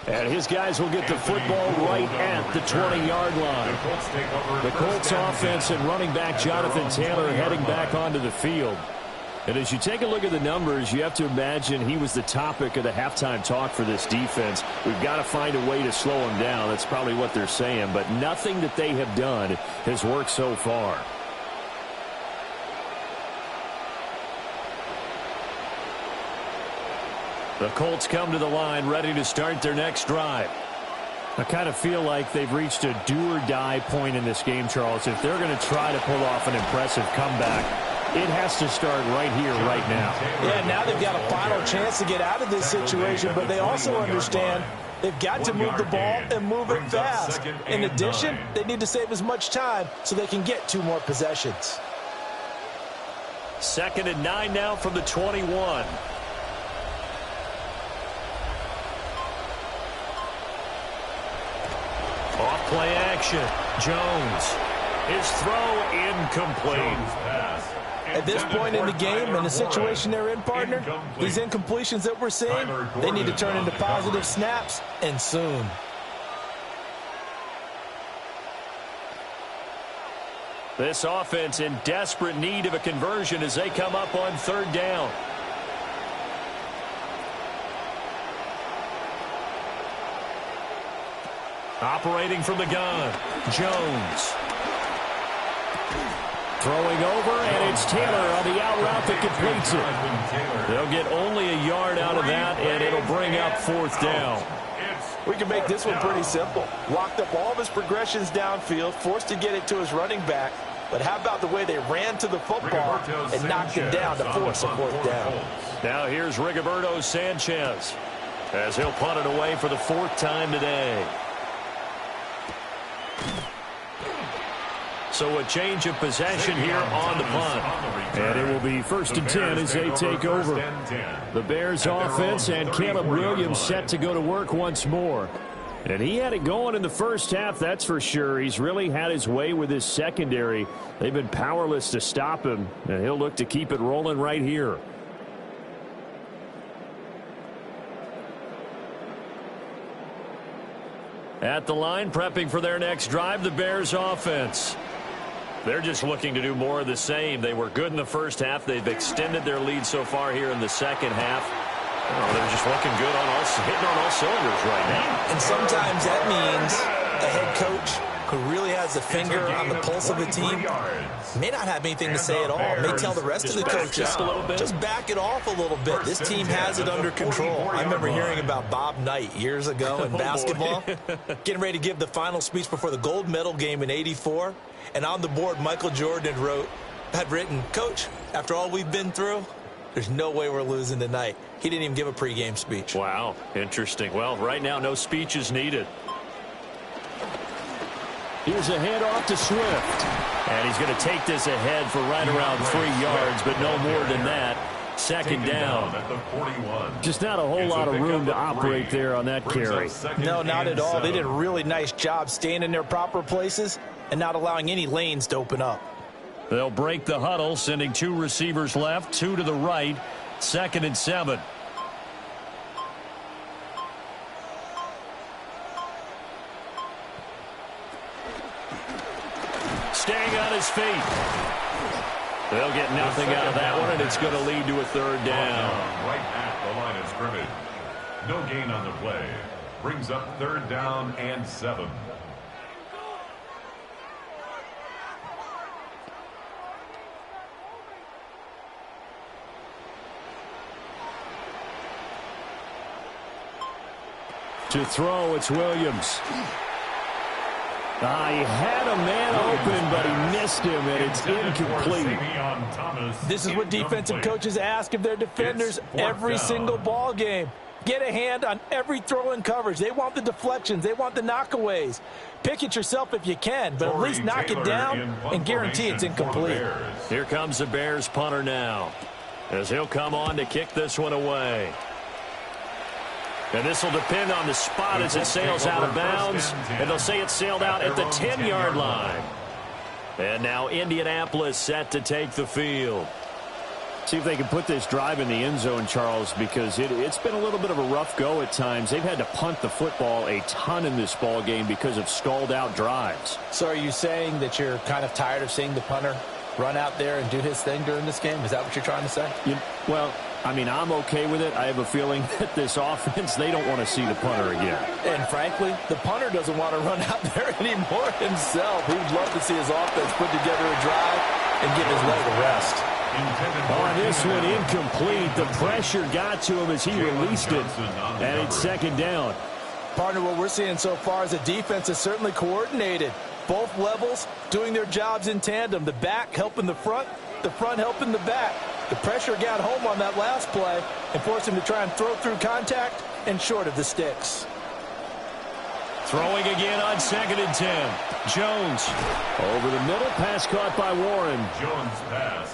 And his guys will get the football right at the 20-yard line. The Colts offense and running back Jonathan Taylor heading back onto the field. And as you take a look at the numbers, you have to imagine he was the topic of the halftime talk for this defense. We've got to find a way to slow him down. That's probably what they're saying. But nothing that they have done has worked so far. The Colts come to the line ready to start their next drive. I kind of feel like they've reached a do-or-die point in this game, Charles. If they're going to try to pull off an impressive comeback, it has to start right here, right now. Yeah, now they've got a final chance to get out of this situation, but they also understand they've got to move the ball and move it fast. In addition, they need to save as much time so they can get 2 more possessions. 2nd and 9 now from the 21. Off play action. Jones. His throw incomplete. At this point in the game, in the situation they're in, partner, these incompletions that we're seeing, they need to turn into positive snaps, and soon. This offense in desperate need of a conversion as they come up on 3rd down. Operating from the gun, Jones. Throwing over, and it's Taylor on the out route that completes it. They'll get only a yard out of that, and it'll bring up 4th down. We can make this one pretty simple. Locked up all of his progressions downfield, forced to get it to his running back. But how about the way they ran to the football and knocked him down to force a 4th down? Now here's Rigoberto Sanchez as he'll punt it away for the 4th time today. So a change of possession here on the punt. And it will be 1st and 10 as they take over. The Bears offense and Caleb Williams set to go to work once more. And he had it going in the first half, that's for sure. He's really had his way with his secondary. They've been powerless to stop him, and he'll look to keep it rolling right here. At the line, prepping for their next drive, the Bears offense. They're just looking to do more of the same. They were good in the first half. They've extended their lead so far here in the second half. Oh, they're just looking good hitting on all cylinders right now. And sometimes that means a head coach who really has a finger on the pulse of the team may not have anything to say at all. May tell the rest of the coaches, just back it off a little bit. This team has it under control. I remember hearing about Bob Knight years ago in basketball, getting ready to give the final speech before the gold medal game in '84. And on the board, Michael Jordan had written, "Coach, after all we've been through, there's no way we're losing tonight." He didn't even give a pregame speech. Wow, interesting. Well, right now, no speech is needed. Here's a handoff to Swift. And he's going to take this ahead for right around 3 yards, but no more than that. Second down. Just not a whole lot of room to operate there on that carry. No, not at all. They did a really nice job staying in their proper places and not allowing any lanes to open up. They'll break the huddle, sending 2 receivers left, 2 to the right. 2nd and 7. Staying on his feet. They'll get nothing out of that one, and it's going to lead to a 3rd down. Right at the line of scrimmage. No gain on the play. Brings up 3rd down and 7. To throw, it's Williams. He had a man open, but he missed him, and it's incomplete. This is what defensive coaches ask of their defenders every single ball game. Get a hand on every throw in coverage. They want the deflections. They want the knockaways. Pick it yourself if you can, but at least knock it down and guarantee it's incomplete. Here comes the Bears punter now, as he'll come on to kick this one away. And this will depend on the spot as it sails out of bounds. And they'll say it sailed out at the 10-yard line. And now Indianapolis set to take the field. See if they can put this drive in the end zone, Charles, because it's been a little bit of a rough go at times. They've had to punt the football a ton in this ball game because of stalled-out drives. So are you saying that you're kind of tired of seeing the punter run out there and do his thing during this game? Is that what you're trying to say? Well, I mean, I'm okay with it. I have a feeling that this offense, they don't want to see the punter again. And frankly, the punter doesn't want to run out there anymore himself. He would love to see his offense put together a drive and give his leg a rest. On this one, incomplete. The pressure got to him as he released it, and it's 2nd down. Partner, what we're seeing so far is the defense is certainly coordinated. Both levels doing their jobs in tandem. The back helping the front helping the back. The pressure got home on that last play and forced him to try and throw through contact and short of the sticks. Throwing again on 2nd and 10. Jones over the middle, pass caught by Warren.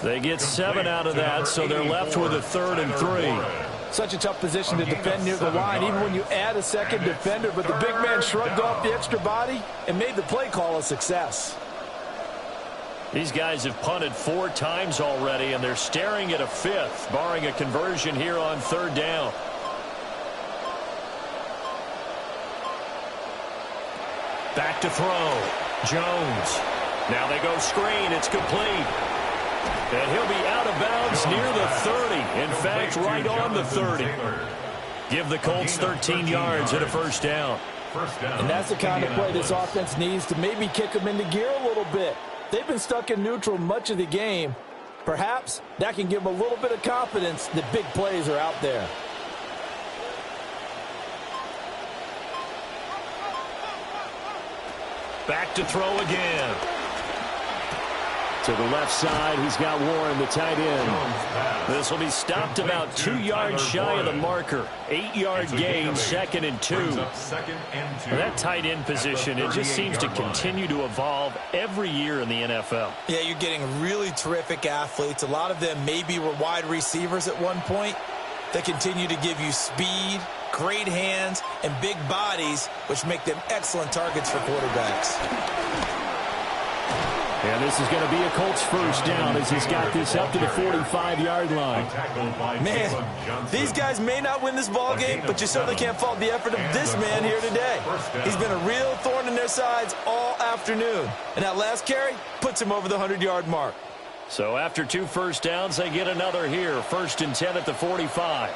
They get 7 out of that, so they're left with a 3rd and 3. Such a tough position to defend near the line, even when you add a second defender, but the big man shrugged off the extra body and made the play call a success. These guys have punted 4 times already, and they're staring at a 5th, barring a conversion here on 3rd down. Back to throw. Jones. Now they go screen. It's complete. And he'll be out of bounds near the 30. In fact, right on the 30. Give the Colts 13 yards and a 1st down. And that's the kind of play this offense needs to maybe kick them into gear a little bit. They've been stuck in neutral much of the game. Perhaps that can give them a little bit of confidence that big plays are out there. Back to throw again. To the left side, he's got Warren, the tight end. This will be stopped about 2 yards shy of the marker. 8-yard gain, 2nd and 2. That tight end position, it just seems to continue to evolve every year in the NFL. Yeah, you're getting really terrific athletes. A lot of them maybe were wide receivers at one point. They continue to give you speed great hands, and big bodies, which make them excellent targets for quarterbacks. And this is going to be a Colts first down as he's got this up to the 45-yard line. Man, these guys may not win this ball game, but you certainly can't fault the effort of this man here today. He's been a real thorn in their sides all afternoon. And that last carry puts him over the 100-yard mark. So after 2 first downs, they get another here. 1st and 10 at the 45.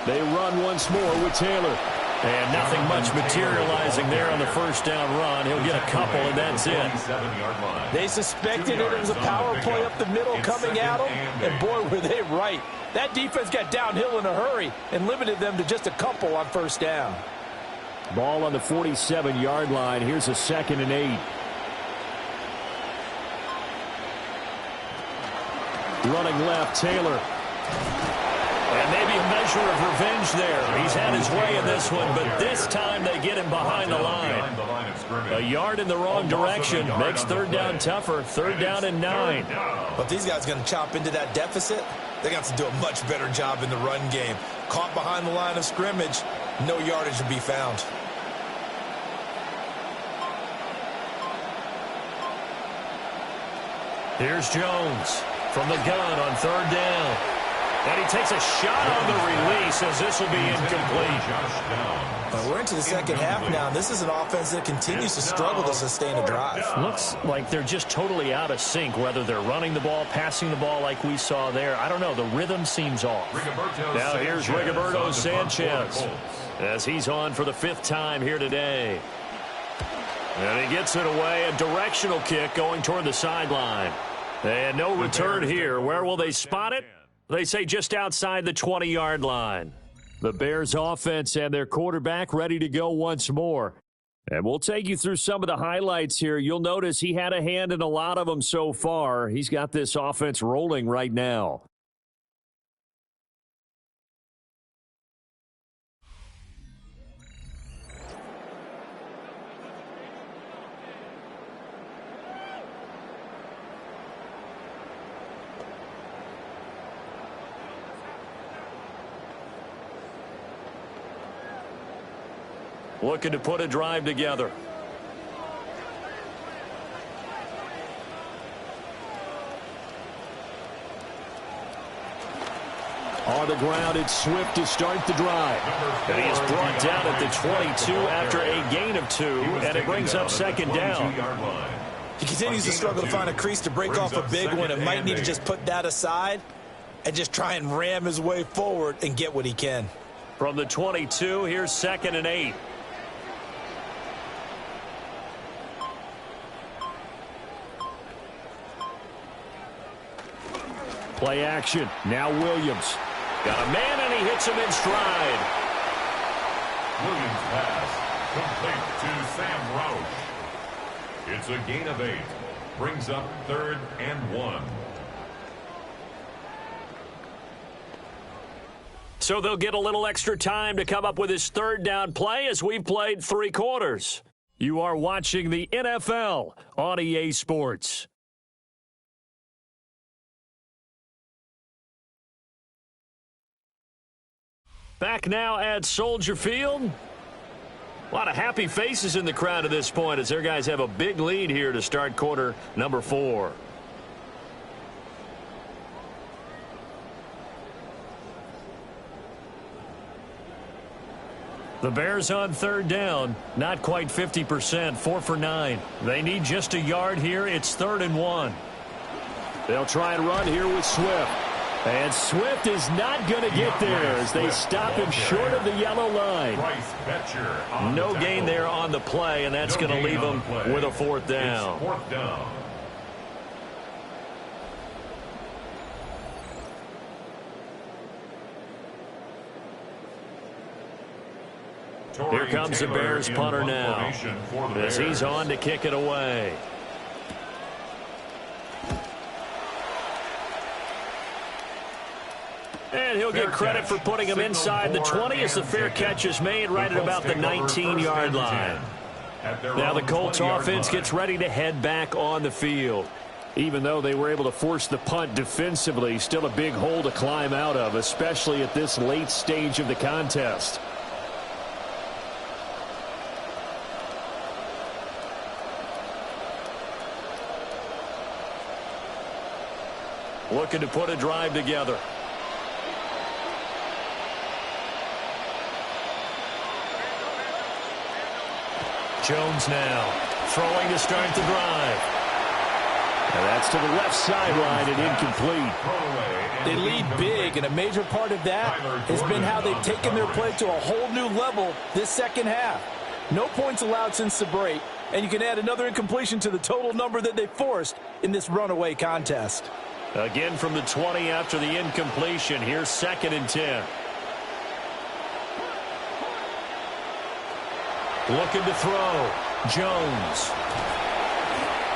They run once more with Taylor. And nothing much materializing there on the first down run. He'll get a couple, and that's it. They suspected it was a power play up the middle coming at them, and boy, were they right. That defense got downhill in a hurry and limited them to just a couple on first down. Ball on the 47-yard line. Here's a 2nd and 8. Running left, Taylor. And maybe a measure of revenge there. He's had his way in this one, but this time they get him behind the line. A yard in the wrong direction makes 3rd down tougher. 3rd down and 9. But these guys are going to chop into that deficit. They got to do a much better job in the run game. Caught behind the line of scrimmage, no yardage to be found. Here's Jones from the gun on 3rd down. And he takes a shot on the release as this will be incomplete. We're into the second half now. This is an offense that continues to struggle to sustain a drive. Looks like they're just totally out of sync, whether they're running the ball, passing the ball like we saw there. I don't know. The rhythm seems off. Now here's Rigoberto Sanchez as he's on for the 5th time here today. And he gets it away. A directional kick going toward the sideline. And no return here. Where will they spot it? They say just outside the 20-yard line. The Bears offense and their quarterback ready to go once more. And we'll take you through some of the highlights here. You'll notice he had a hand in a lot of them so far. He's got this offense rolling right now. Looking to put a drive together. On the ground, it's Swift to start the drive. And he is brought down at the 22 after a gain of 2, and it brings up 2nd down. He continues to struggle to find a crease to break off a big one. It might need to just put that aside and just try and ram his way forward and get what he can. From the 22, here's 2nd and 8. Play action. Now Williams. Got a man, and he hits him in stride. Williams pass complete to Sam Roush. It's a gain of 8. Brings up 3rd and 1. So they'll get a little extra time to come up with his 3rd down play as we've played 3 quarters. You are watching the NFL on EA Sports. Back now at Soldier Field. A lot of happy faces in the crowd at this point as their guys have a big lead here to start quarter number 4. The Bears on 3rd down, not quite 50%, 4 for 9. They need just a yard here. It's 3rd and 1. They'll try and run here with Swift. And Swift is not going to get there as they stop him short of the yellow line. No gain there on the play, and that's going to leave him with a 4th down. 4th down. Here comes the Bears punter now as he's on to kick it away. And he'll get credit for putting him inside the 20 as the fair catch is made right at about the 19-yard line. Now the Colts offense gets ready to head back on the field. Even though they were able to force the punt defensively, still a big hole to climb out of, especially at this late stage of the contest. Looking to put a drive together. Jones now throwing to start the drive. And that's to the left sideline and incomplete. They lead big, and a major part of that has been how they've taken their play to a whole new level this second half. No points allowed since the break, and you can add another incompletion to the total number that they forced in this runaway contest. Again from the 20 after the incompletion. Here's 2nd and 10. Looking to throw. Jones.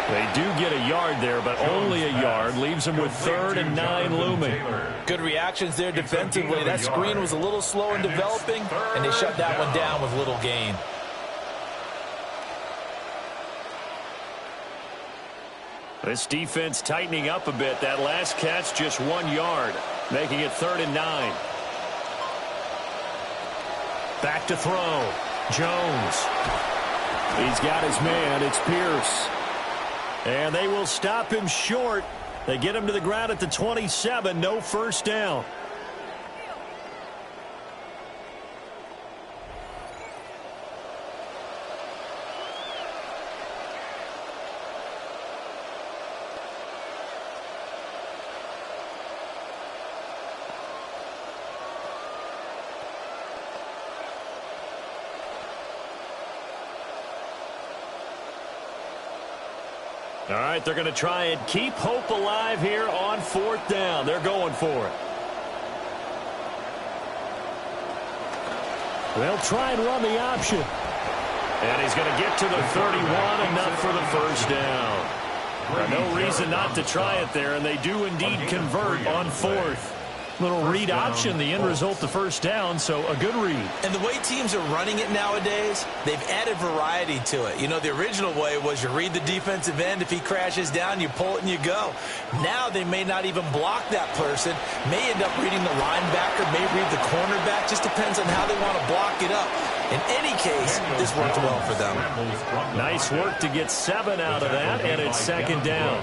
They do get a yard there, but only a yard. Leaves them with 3rd and 9 looming. Good reactions there defensively. That screen was a little slow in developing, and they shut that one down with little gain. This defense tightening up a bit. That last catch just 1 yard, making it 3rd and 9. Back to throw. Jones. He's got his man. It's Pierce. And they will stop him short. They get him to the ground at the 27. No first down. All right, they're going to try and keep hope alive here on 4th down. They're going for it. They'll try and run the option. And he's going to get to the 31, enough for the first down. No reason not to try it there, and they do indeed convert on 4th. Little read option, the end result, the first down, so a good read. And the way teams are running it nowadays, they've added variety to it. You know, the original way was you read the defensive end. If he crashes down, you pull it and you go. Now they may not even block that person, may end up reading the linebacker, may read the cornerback. Just depends on how they want to block it up. In any case, this worked well for them. Nice work to get 7 out of that, and it's 2nd down.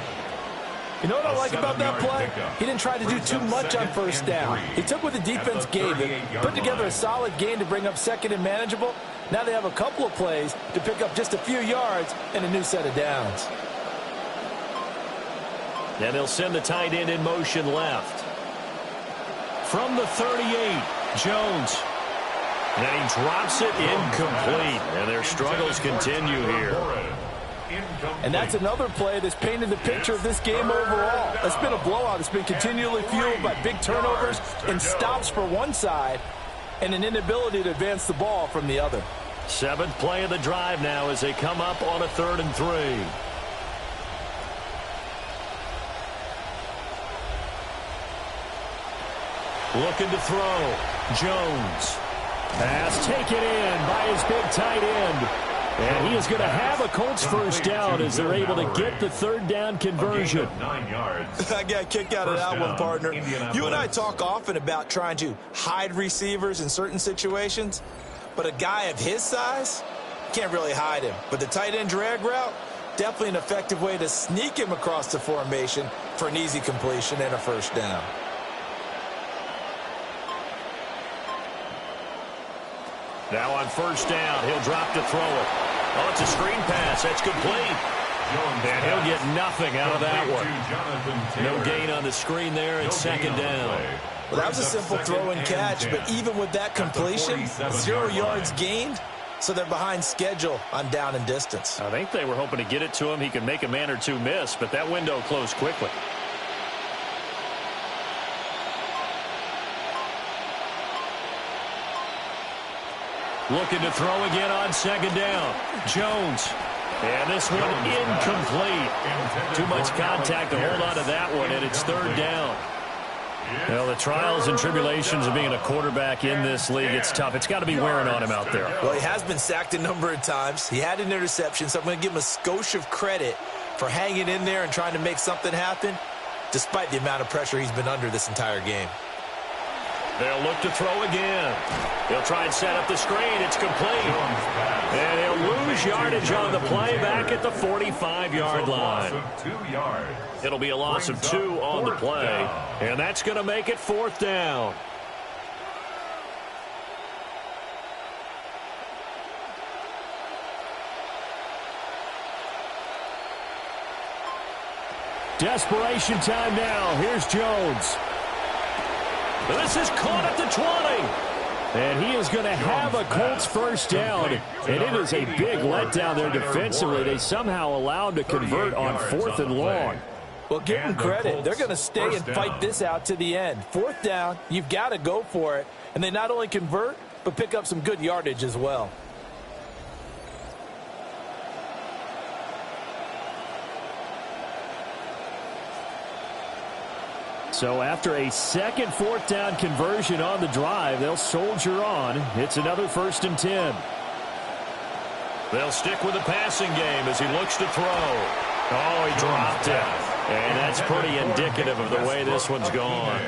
You know what I like about that play? He didn't try to do too much on first down. He took what the defense gave him, put together a solid gain to bring up 2nd and manageable. Now they have a couple of plays to pick up just a few yards and a new set of downs. And they'll send the tight end in motion left. From the 38, Jones. And he drops it incomplete. And their struggles continue here. And that's another play that's painted the picture of this game overall. It's been a blowout. It's been continually fueled by big turnovers and stops for one side and an inability to advance the ball from the other. 7th play of the drive now as they come up on a 3rd and 3. Looking to throw. Jones. Pass taken in by his big tight end. And he is going to have a Colts first down as they're able to get the 3rd down conversion. 9 yards. I got a kick out of that one, partner. You and I talk often about trying to hide receivers in certain situations, but a guy of his size can't really hide him. But the tight end drag route, definitely an effective way to sneak him across the formation for an easy completion and a first down. Now on first down, he'll drop to throw it. Oh, it's a screen pass. That's complete. And he'll get nothing out of that one. No gain on the screen there. It's 2nd down. Well, that was a simple throw and catch, but even with that completion, 0 yards gained, so they're behind schedule on down and distance. I think they were hoping to get it to him. He could make a man or two miss, but that window closed quickly. Looking to throw again on 2nd down. Jones. And this one incomplete. Too much contact to hold on to that one, and it's 3rd down. Well, the trials and tribulations of being a quarterback in this league, it's tough. It's got to be wearing on him out there. Well, he has been sacked a number of times. He had an interception, so I'm going to give him a skosh of credit for hanging in there and trying to make something happen, despite the amount of pressure he's been under this entire game. They'll look to throw again. He'll try and set up the screen. It's complete. And he'll lose yardage on the play back at the 45-yard line. It'll be a loss of 2 on the play. And that's going to make it 4th down. Desperation time now. Here's Jones. This is caught at the 20. And he is going to have a Colts first down. And it is a big letdown there defensively. They somehow allowed to convert on 4th and long. Well, give them credit. They're going to stay and fight this out to the end. 4th down, you've got to go for it. And they not only convert, but pick up some good yardage as well. So after a second 4th down conversion on the drive, they'll soldier on. It's another 1st and 10. They'll stick with the passing game as he looks to throw. Oh, he dropped it. And that's pretty indicative of the way this one's gone.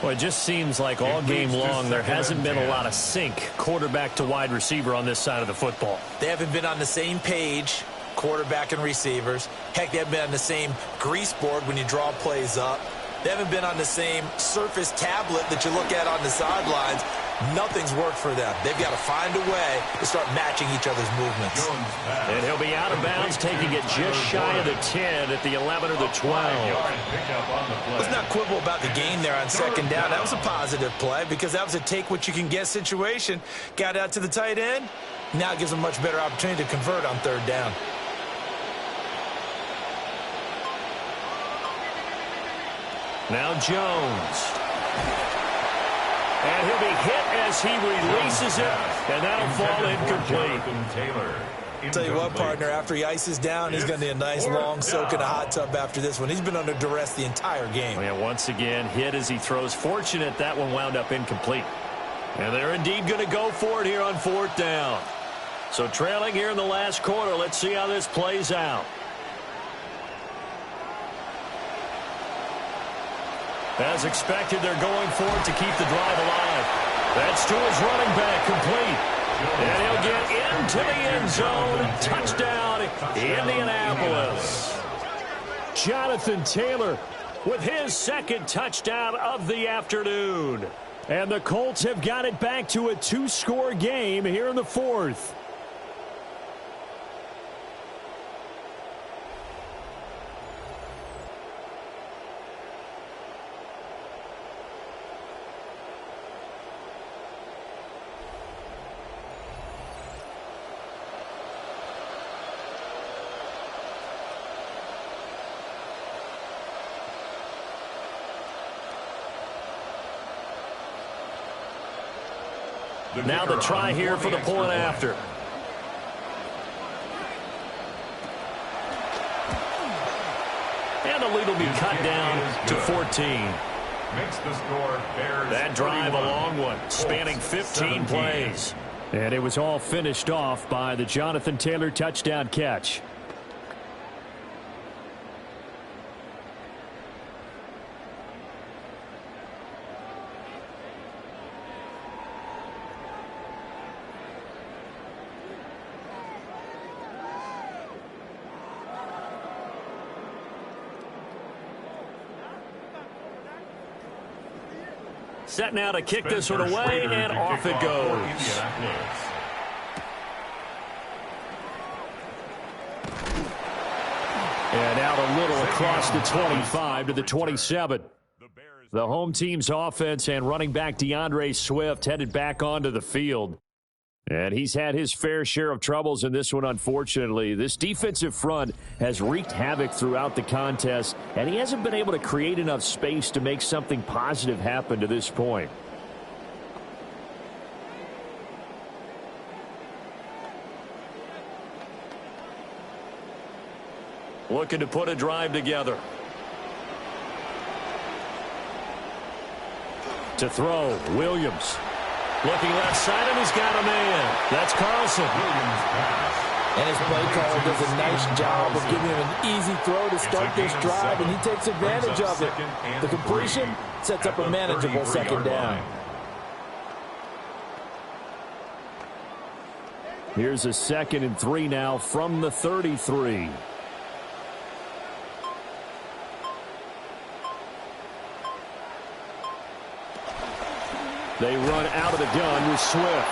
Well, it just seems like all game long there hasn't been a lot of sync quarterback to wide receiver on this side of the football. They haven't been on the same page, quarterback and receivers. Heck, they haven't been on the same grease board when you draw plays up. They haven't been on the same surface tablet that you look at on the sidelines. Nothing's worked for them. They've got to find a way to start matching each other's movements. And he'll be out of bounds, taking it just shy of the 10 at the 11 or the 12. Let's not quibble about the gain there on 2nd down. That was a positive play because that was a take-what-you-can-get situation. Got out to the tight end. Now it gives them a much better opportunity to convert on 3rd down. Now Jones. And he'll be hit as he releases it, and that'll fall incomplete. I'll tell you what, partner, after he ices down, he's going to need a nice long soak in a hot tub after this one. He's been under duress the entire game. Yeah, once again, hit as he throws. Fortunate that one wound up incomplete. And they're indeed going to go for it here on 4th down. So trailing here in the last quarter, let's see how this plays out. As expected, they're going for it to keep the drive alive. That's to his running back, complete. And he'll get into the end zone. Touchdown, Indianapolis. Jonathan Taylor with his 2nd touchdown of the afternoon. And the Colts have got it back to a 2-score game here in the 4th. Now the try here for the point after. And the lead will be cut down to 14. That drive a long one, spanning 15 plays. And it was all finished off by the Jonathan Taylor touchdown catch. Set now to kick this one away, and off it goes. And out a little across the 25 to the 27. The home team's offense and running back DeAndre Swift headed back onto the field. And he's had his fair share of troubles in this one, unfortunately. This defensive front has wreaked havoc throughout the contest, and he hasn't been able to create enough space to make something positive happen to this point. Looking to put a drive together. To throw, Williams. Looking left side, and he's got a man. That's Carlson. And his play caller does a nice job of giving him an easy throw to start this drive, and he takes advantage of it. The completion sets up a manageable second down. Here's a 2nd and 3 now from the 33. They run out of the gun with Swift.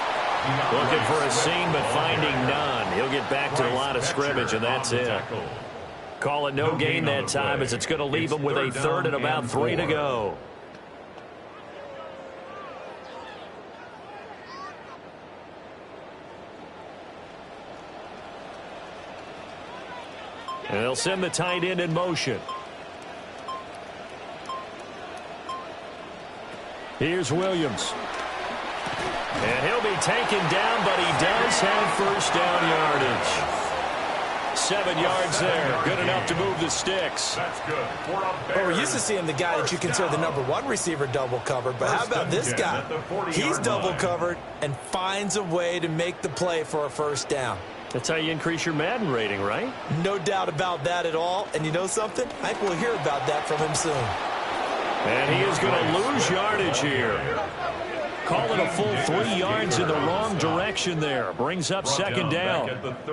Looking for a seam, but finding none. He'll get back to the line of scrimmage, and that's it. Call it no gain that time, as it's going to leave him with a 3rd and about 3 to go. And they'll send the tight end in motion. Here's Williams. And he'll be taken down, but he does have first down yardage. 7 yards there. Good enough to move the sticks. That's good. Well, we're used to seeing the guy that you consider the #1 receiver double covered, but how about this guy? He's double covered and finds a way to make the play for a first down. That's how you increase your Madden rating, right? No doubt about that at all. And you know something? I think we'll hear about that from him soon. And he is going to lose yardage here. Call it a full 3 yards in the wrong direction there. Brings up second down.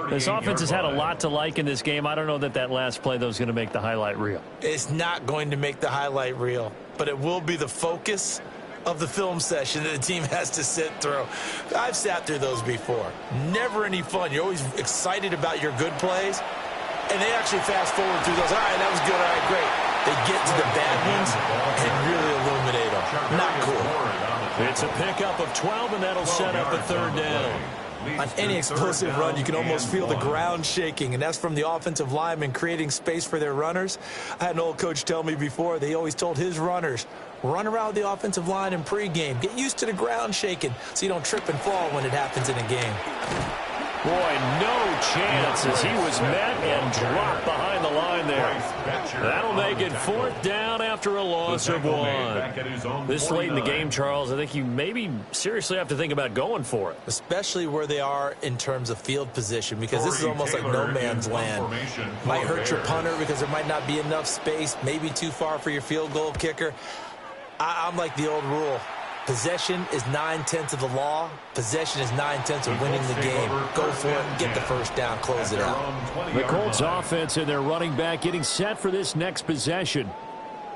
This offense has had a lot to like in this game. I don't know that that last play, though, is going to make the highlight reel. It's not going to make the highlight reel, but it will be the focus of the film session that the team has to sit through. I've sat through those before. Never any fun. You're always excited about your good plays, and they actually fast forward through those. All right, that was good. All right, great. They get to the bad ones and really illuminate them. Not cool. It's a pickup of 12, and that'll set up a 3rd down. On any explosive run, you can almost feel the ground shaking, and that's from the offensive linemen creating space for their runners. I had an old coach tell me before, they always told his runners, run around the offensive line in pregame. Get used to the ground shaking so you don't trip and fall when it happens in a game. Boy, no chance as he was met and dropped behind the line there. That'll make it 4th down after a loss of 1. This late in the game, Charles, I think you maybe seriously have to think about going for it. Especially where they are in terms of field position, because this is almost like no man's land. Might hurt your punter because there might not be enough space, maybe too far for your field goal kicker. I'm like the old rule. Possession is 9/10 of the law. Possession is 9/10 of winning the game. Go for it, get the first down, close it out. The Colts offense and their running back getting set for this next possession.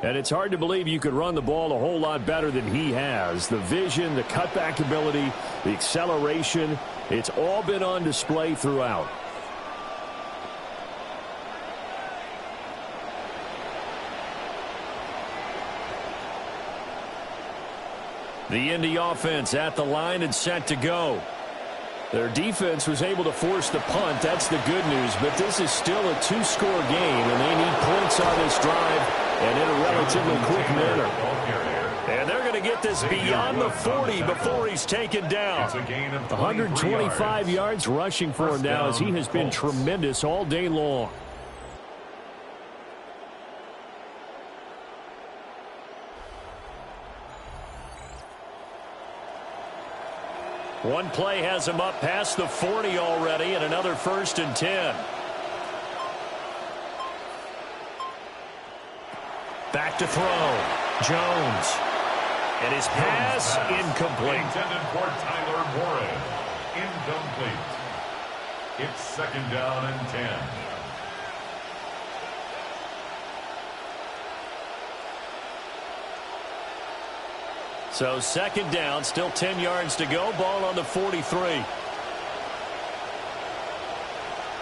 And it's hard to believe you could run the ball a whole lot better than he has. The vision, the cutback ability, the acceleration, it's all been on display throughout. The Indy offense at the line and set to go. Their defense was able to force the punt. That's the good news. But this is still a 2-score game, and they need points on this drive and in a relatively quick manner. And they're going to get this beyond the 40 before he's taken down. 125 yards rushing for him now as he has been tremendous all day long. One play has him up past the 40 already, and another 1st and 10. Back to throw. Jones. And his pass incomplete. Intended for Tyler Warren. Incomplete. It's 2nd down and 10. So 2nd down, still 10 yards to go. Ball on the 43.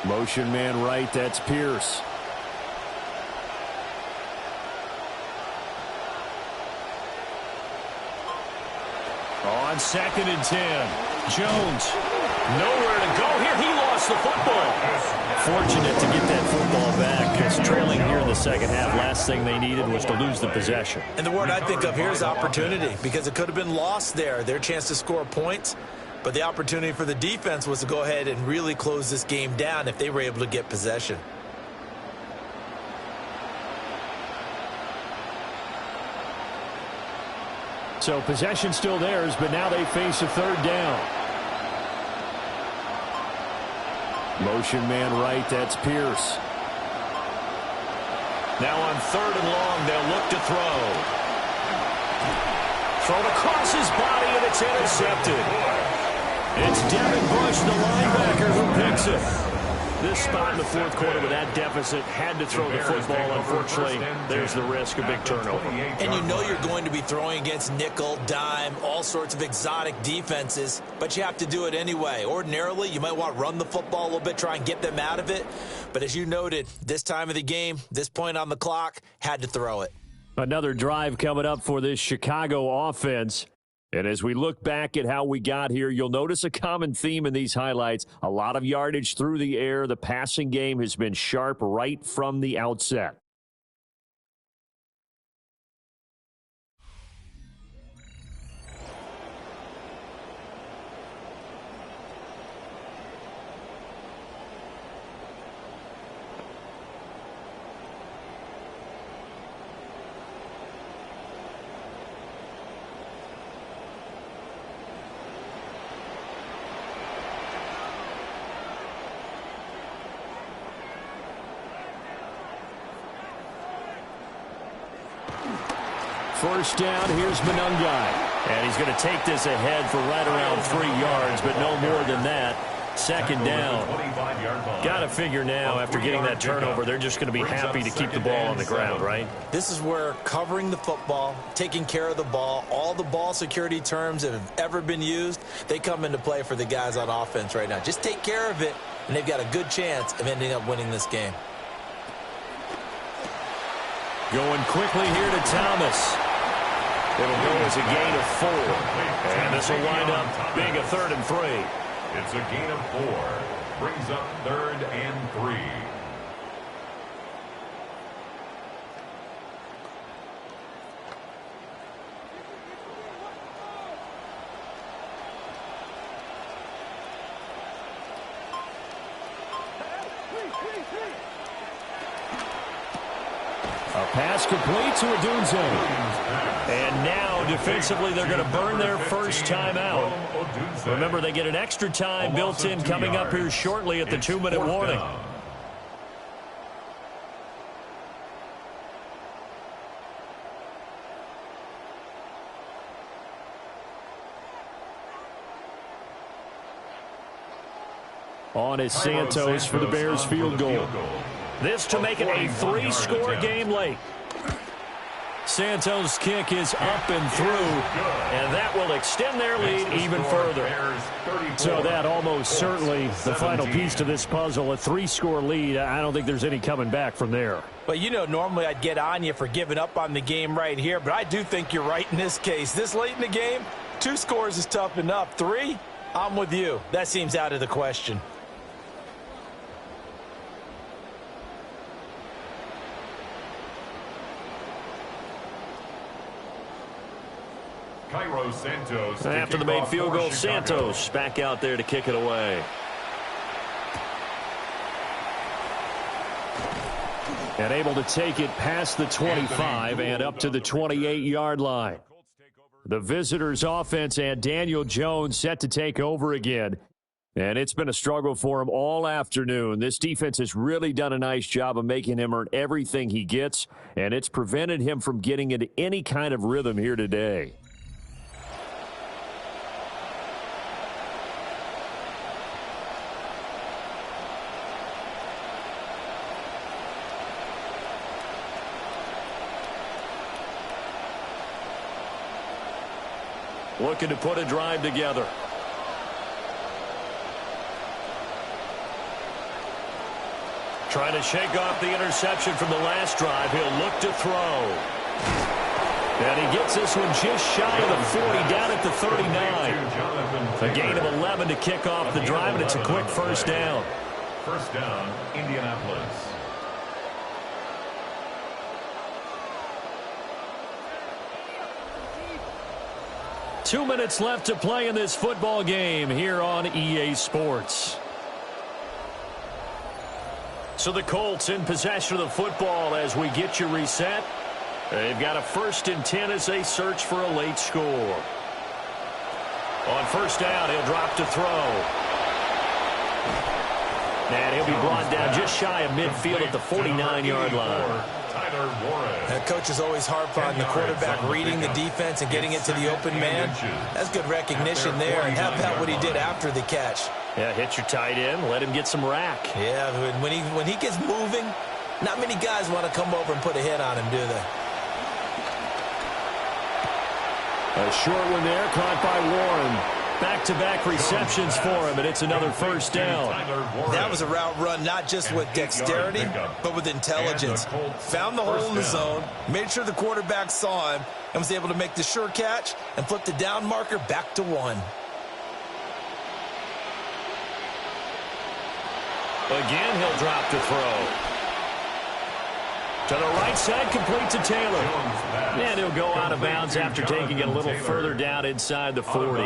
Motion man right, that's Pierce. On 2nd and 10. Jones. Nowhere to go here. He lost the football. Fortunate to get that football back, because trailing here in the second half, last thing they needed was to lose the possession. And the word I think of here is opportunity, because it could have been lost there, their chance to score points. But the opportunity for the defense was to go ahead and really close this game down if they were able to get possession. So possession still theirs, but now they face a 3rd down. Motion man right, that's Pierce. Now on 3rd and long, they'll look to throw. Thrown across his body, and it's intercepted. It's Devin Bush, the linebacker, who picks it. This spot in the 4th quarter with that deficit, had to throw the football. Unfortunately, there's the risk of big turnover. And you know you're going to be throwing against nickel, dime, all sorts of exotic defenses, but you have to do it anyway. Ordinarily, you might want to run the football a little bit, try and get them out of it. But as you noted, this time of the game, this point on the clock, had to throw it. Another drive coming up for this Chicago offense. And as we look back at how we got here, you'll notice a common theme in these highlights. A lot of yardage through the air. The passing game has been sharp right from the outset. First down, here's Monungai. And he's going to take this ahead for right around 3 yards, but no more than that. 2nd down. Got to figure now, after getting that turnover, they're just going to be happy to keep the ball on the ground, right? This is where covering the football, taking care of the ball, all the ball security terms that have ever been used, they come into play for the guys on offense right now. Just take care of it, and they've got a good chance of ending up winning this game. Going quickly here to Thomas. It'll go as a gain of 4. And this will wind up being a 3rd and 3. It's a gain of 4. Brings up 3rd and 3. A pass complete to Odunze. And now, defensively, they're going to burn their first time out. Remember, they get an extra time built in coming up here shortly at the 2-minute warning. On is Santos for the Bears field goal. This to make it a 3-score game late. Santos' kick is up and through, and that will extend their lead even further. So that almost certainly the final piece to this puzzle, a 3-score lead. I don't think there's any coming back from there. Well, you know, normally I'd get on you for giving up on the game right here, but I do think you're right in this case. This late in the game, 2 scores is tough enough. 3, I'm with you. That seems out of the question. Santos after the made field goal, Santos back out there to kick it away. And able to take it past the 25 and up to the 28-yard line. The visitors' offense and Daniel Jones set to take over again. And it's been a struggle for him all afternoon. This defense has really done a nice job of making him earn everything he gets, and it's prevented him from getting into any kind of rhythm here today. Looking to put a drive together. Trying to shake off the interception from the last drive. He'll look to throw. And he gets this one just shy of the 40, down at the 39. A gain of 11 to kick off the drive, and it's a quick first down. First down, Indianapolis. Two minutes left to play in this football game here on EA Sports. So the Colts in possession of the football as we get you reset. They've got a 1st and 10 as they search for a late score. On first down, he'll drop to throw. And he'll be brought down just shy of midfield at the 49-yard line. That coach is always harp on the quarterback reading the defense and getting it to the open man. That's good recognition there. And how about what he did after the catch? Yeah, hit your tight end, let him get some rack. Yeah, when he gets moving, not many guys want to come over and put a hit on him, do they? A short one there, caught by Warren. Back-to-back receptions for him, and it's another first down. That was a route run not just with dexterity, but with intelligence. Found the hole in the zone, made sure the quarterback saw him, and was able to make the sure catch and flip the down marker back to 1. Again, he'll drop to throw. To the right side, complete to Taylor. And he'll go out of bounds after taking it a little further down inside the 40.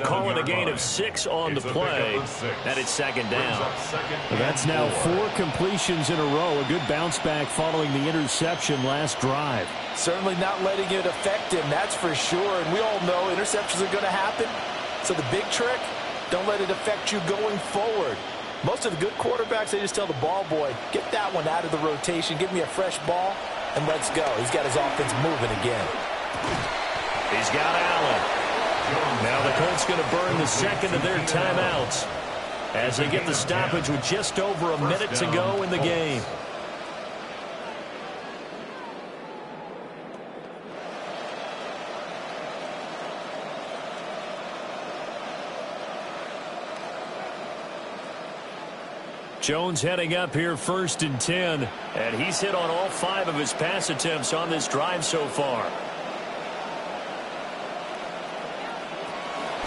Calling a gain of 6 on the play, and it's second down. That's now 4 completions in a row. A good bounce back following the interception last drive. Certainly not letting it affect him, that's for sure. And we all know interceptions are going to happen. So the big trick, don't let it affect you going forward. Most of the good quarterbacks, they just tell the ball boy, get that one out of the rotation, give me a fresh ball, and let's go. He's got his offense moving again. He's got Allen. Now the Colts going to burn the second of their timeouts as they get the stoppage with just over a minute to go in the game. Jones heading up here 1st and 10, and he's hit on all 5 of his pass attempts on this drive so far.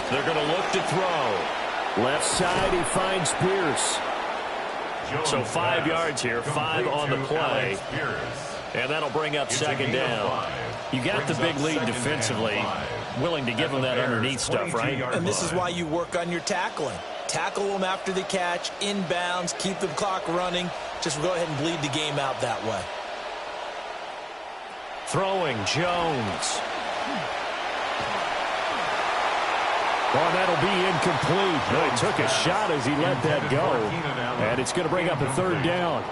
They're going to look to throw. Left side, he finds Pierce. So 5 yards here, 5 on the play, and that'll bring up second down. You got the big lead defensively, willing to give him that underneath stuff, right? And this is why you work on your tackling. Tackle them after the catch, inbounds, keep the clock running. Just go ahead and bleed the game out that way. Throwing, Jones. Well, that'll be incomplete. He took a shot as he let that go. And it's going to bring up a 3rd down.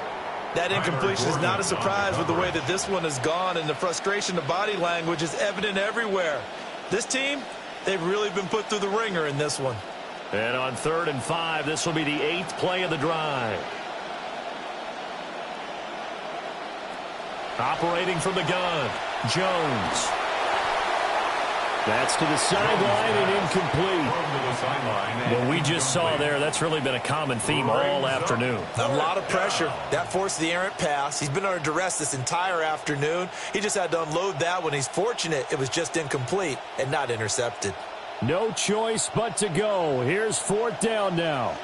That incompletion is not a surprise with the way that this one has gone, and the frustration of body language is evident everywhere. This team, they've really been put through the ringer in this one. And on 3rd and 5, this will be the 8th play of the drive. Operating from the gun, Jones. That's to the sideline and incomplete. What we just saw there, that's really been a common theme all afternoon. A lot of pressure. That forced the errant pass. He's been under duress this entire afternoon. He just had to unload that one. He's fortunate it was just incomplete and not intercepted. No choice but to go. Here's 4th down now.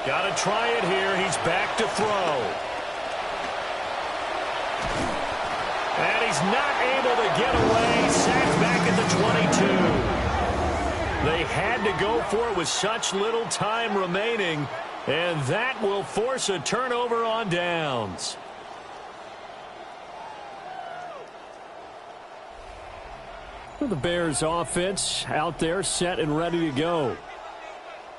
Got to try it here. He's back to throw. And he's not able to get away. Sacked back at the 22. They had to go for it with such little time remaining, and that will force a turnover on downs. The Bears offense out there set and ready to go.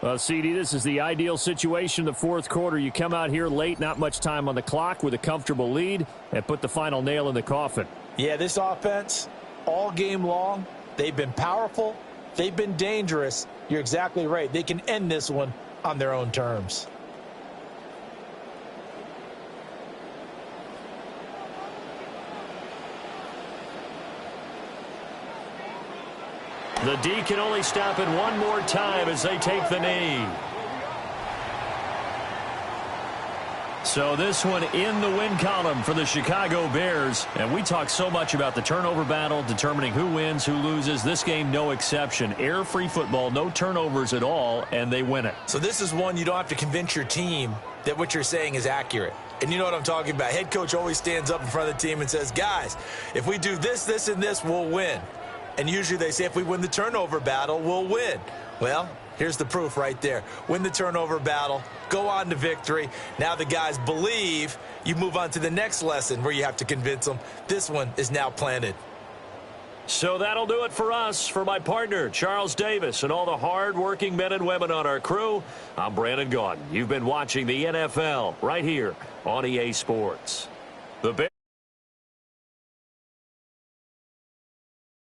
Well, CD, this is the ideal situation in the 4th quarter. You come out here late, not much time on the clock with a comfortable lead, and put the final nail in the coffin. Yeah, this offense, all game long, they've been powerful, they've been dangerous. You're exactly right. They can end this one on their own terms. The D can only stop it one more time as they take the knee. So this one in the win column for the Chicago Bears. And we talk so much about the turnover battle, determining who wins, who loses. This game, no exception. Air-free football, no turnovers at all, and they win it. So this is one you don't have to convince your team that what you're saying is accurate. And you know what I'm talking about. Head coach always stands up in front of the team and says, guys, if we do this, this, and this, we'll win. And usually they say if we win the turnover battle, we'll win. Well, here's the proof right there. Win the turnover battle, go on to victory. Now the guys believe. You move on to the next lesson where you have to convince them. This one is now planted. So that'll do it for us. For my partner, Charles Davis, and all the hard-working men and women on our crew, I'm Brandon Gaudin. You've been watching the NFL right here on EA Sports. The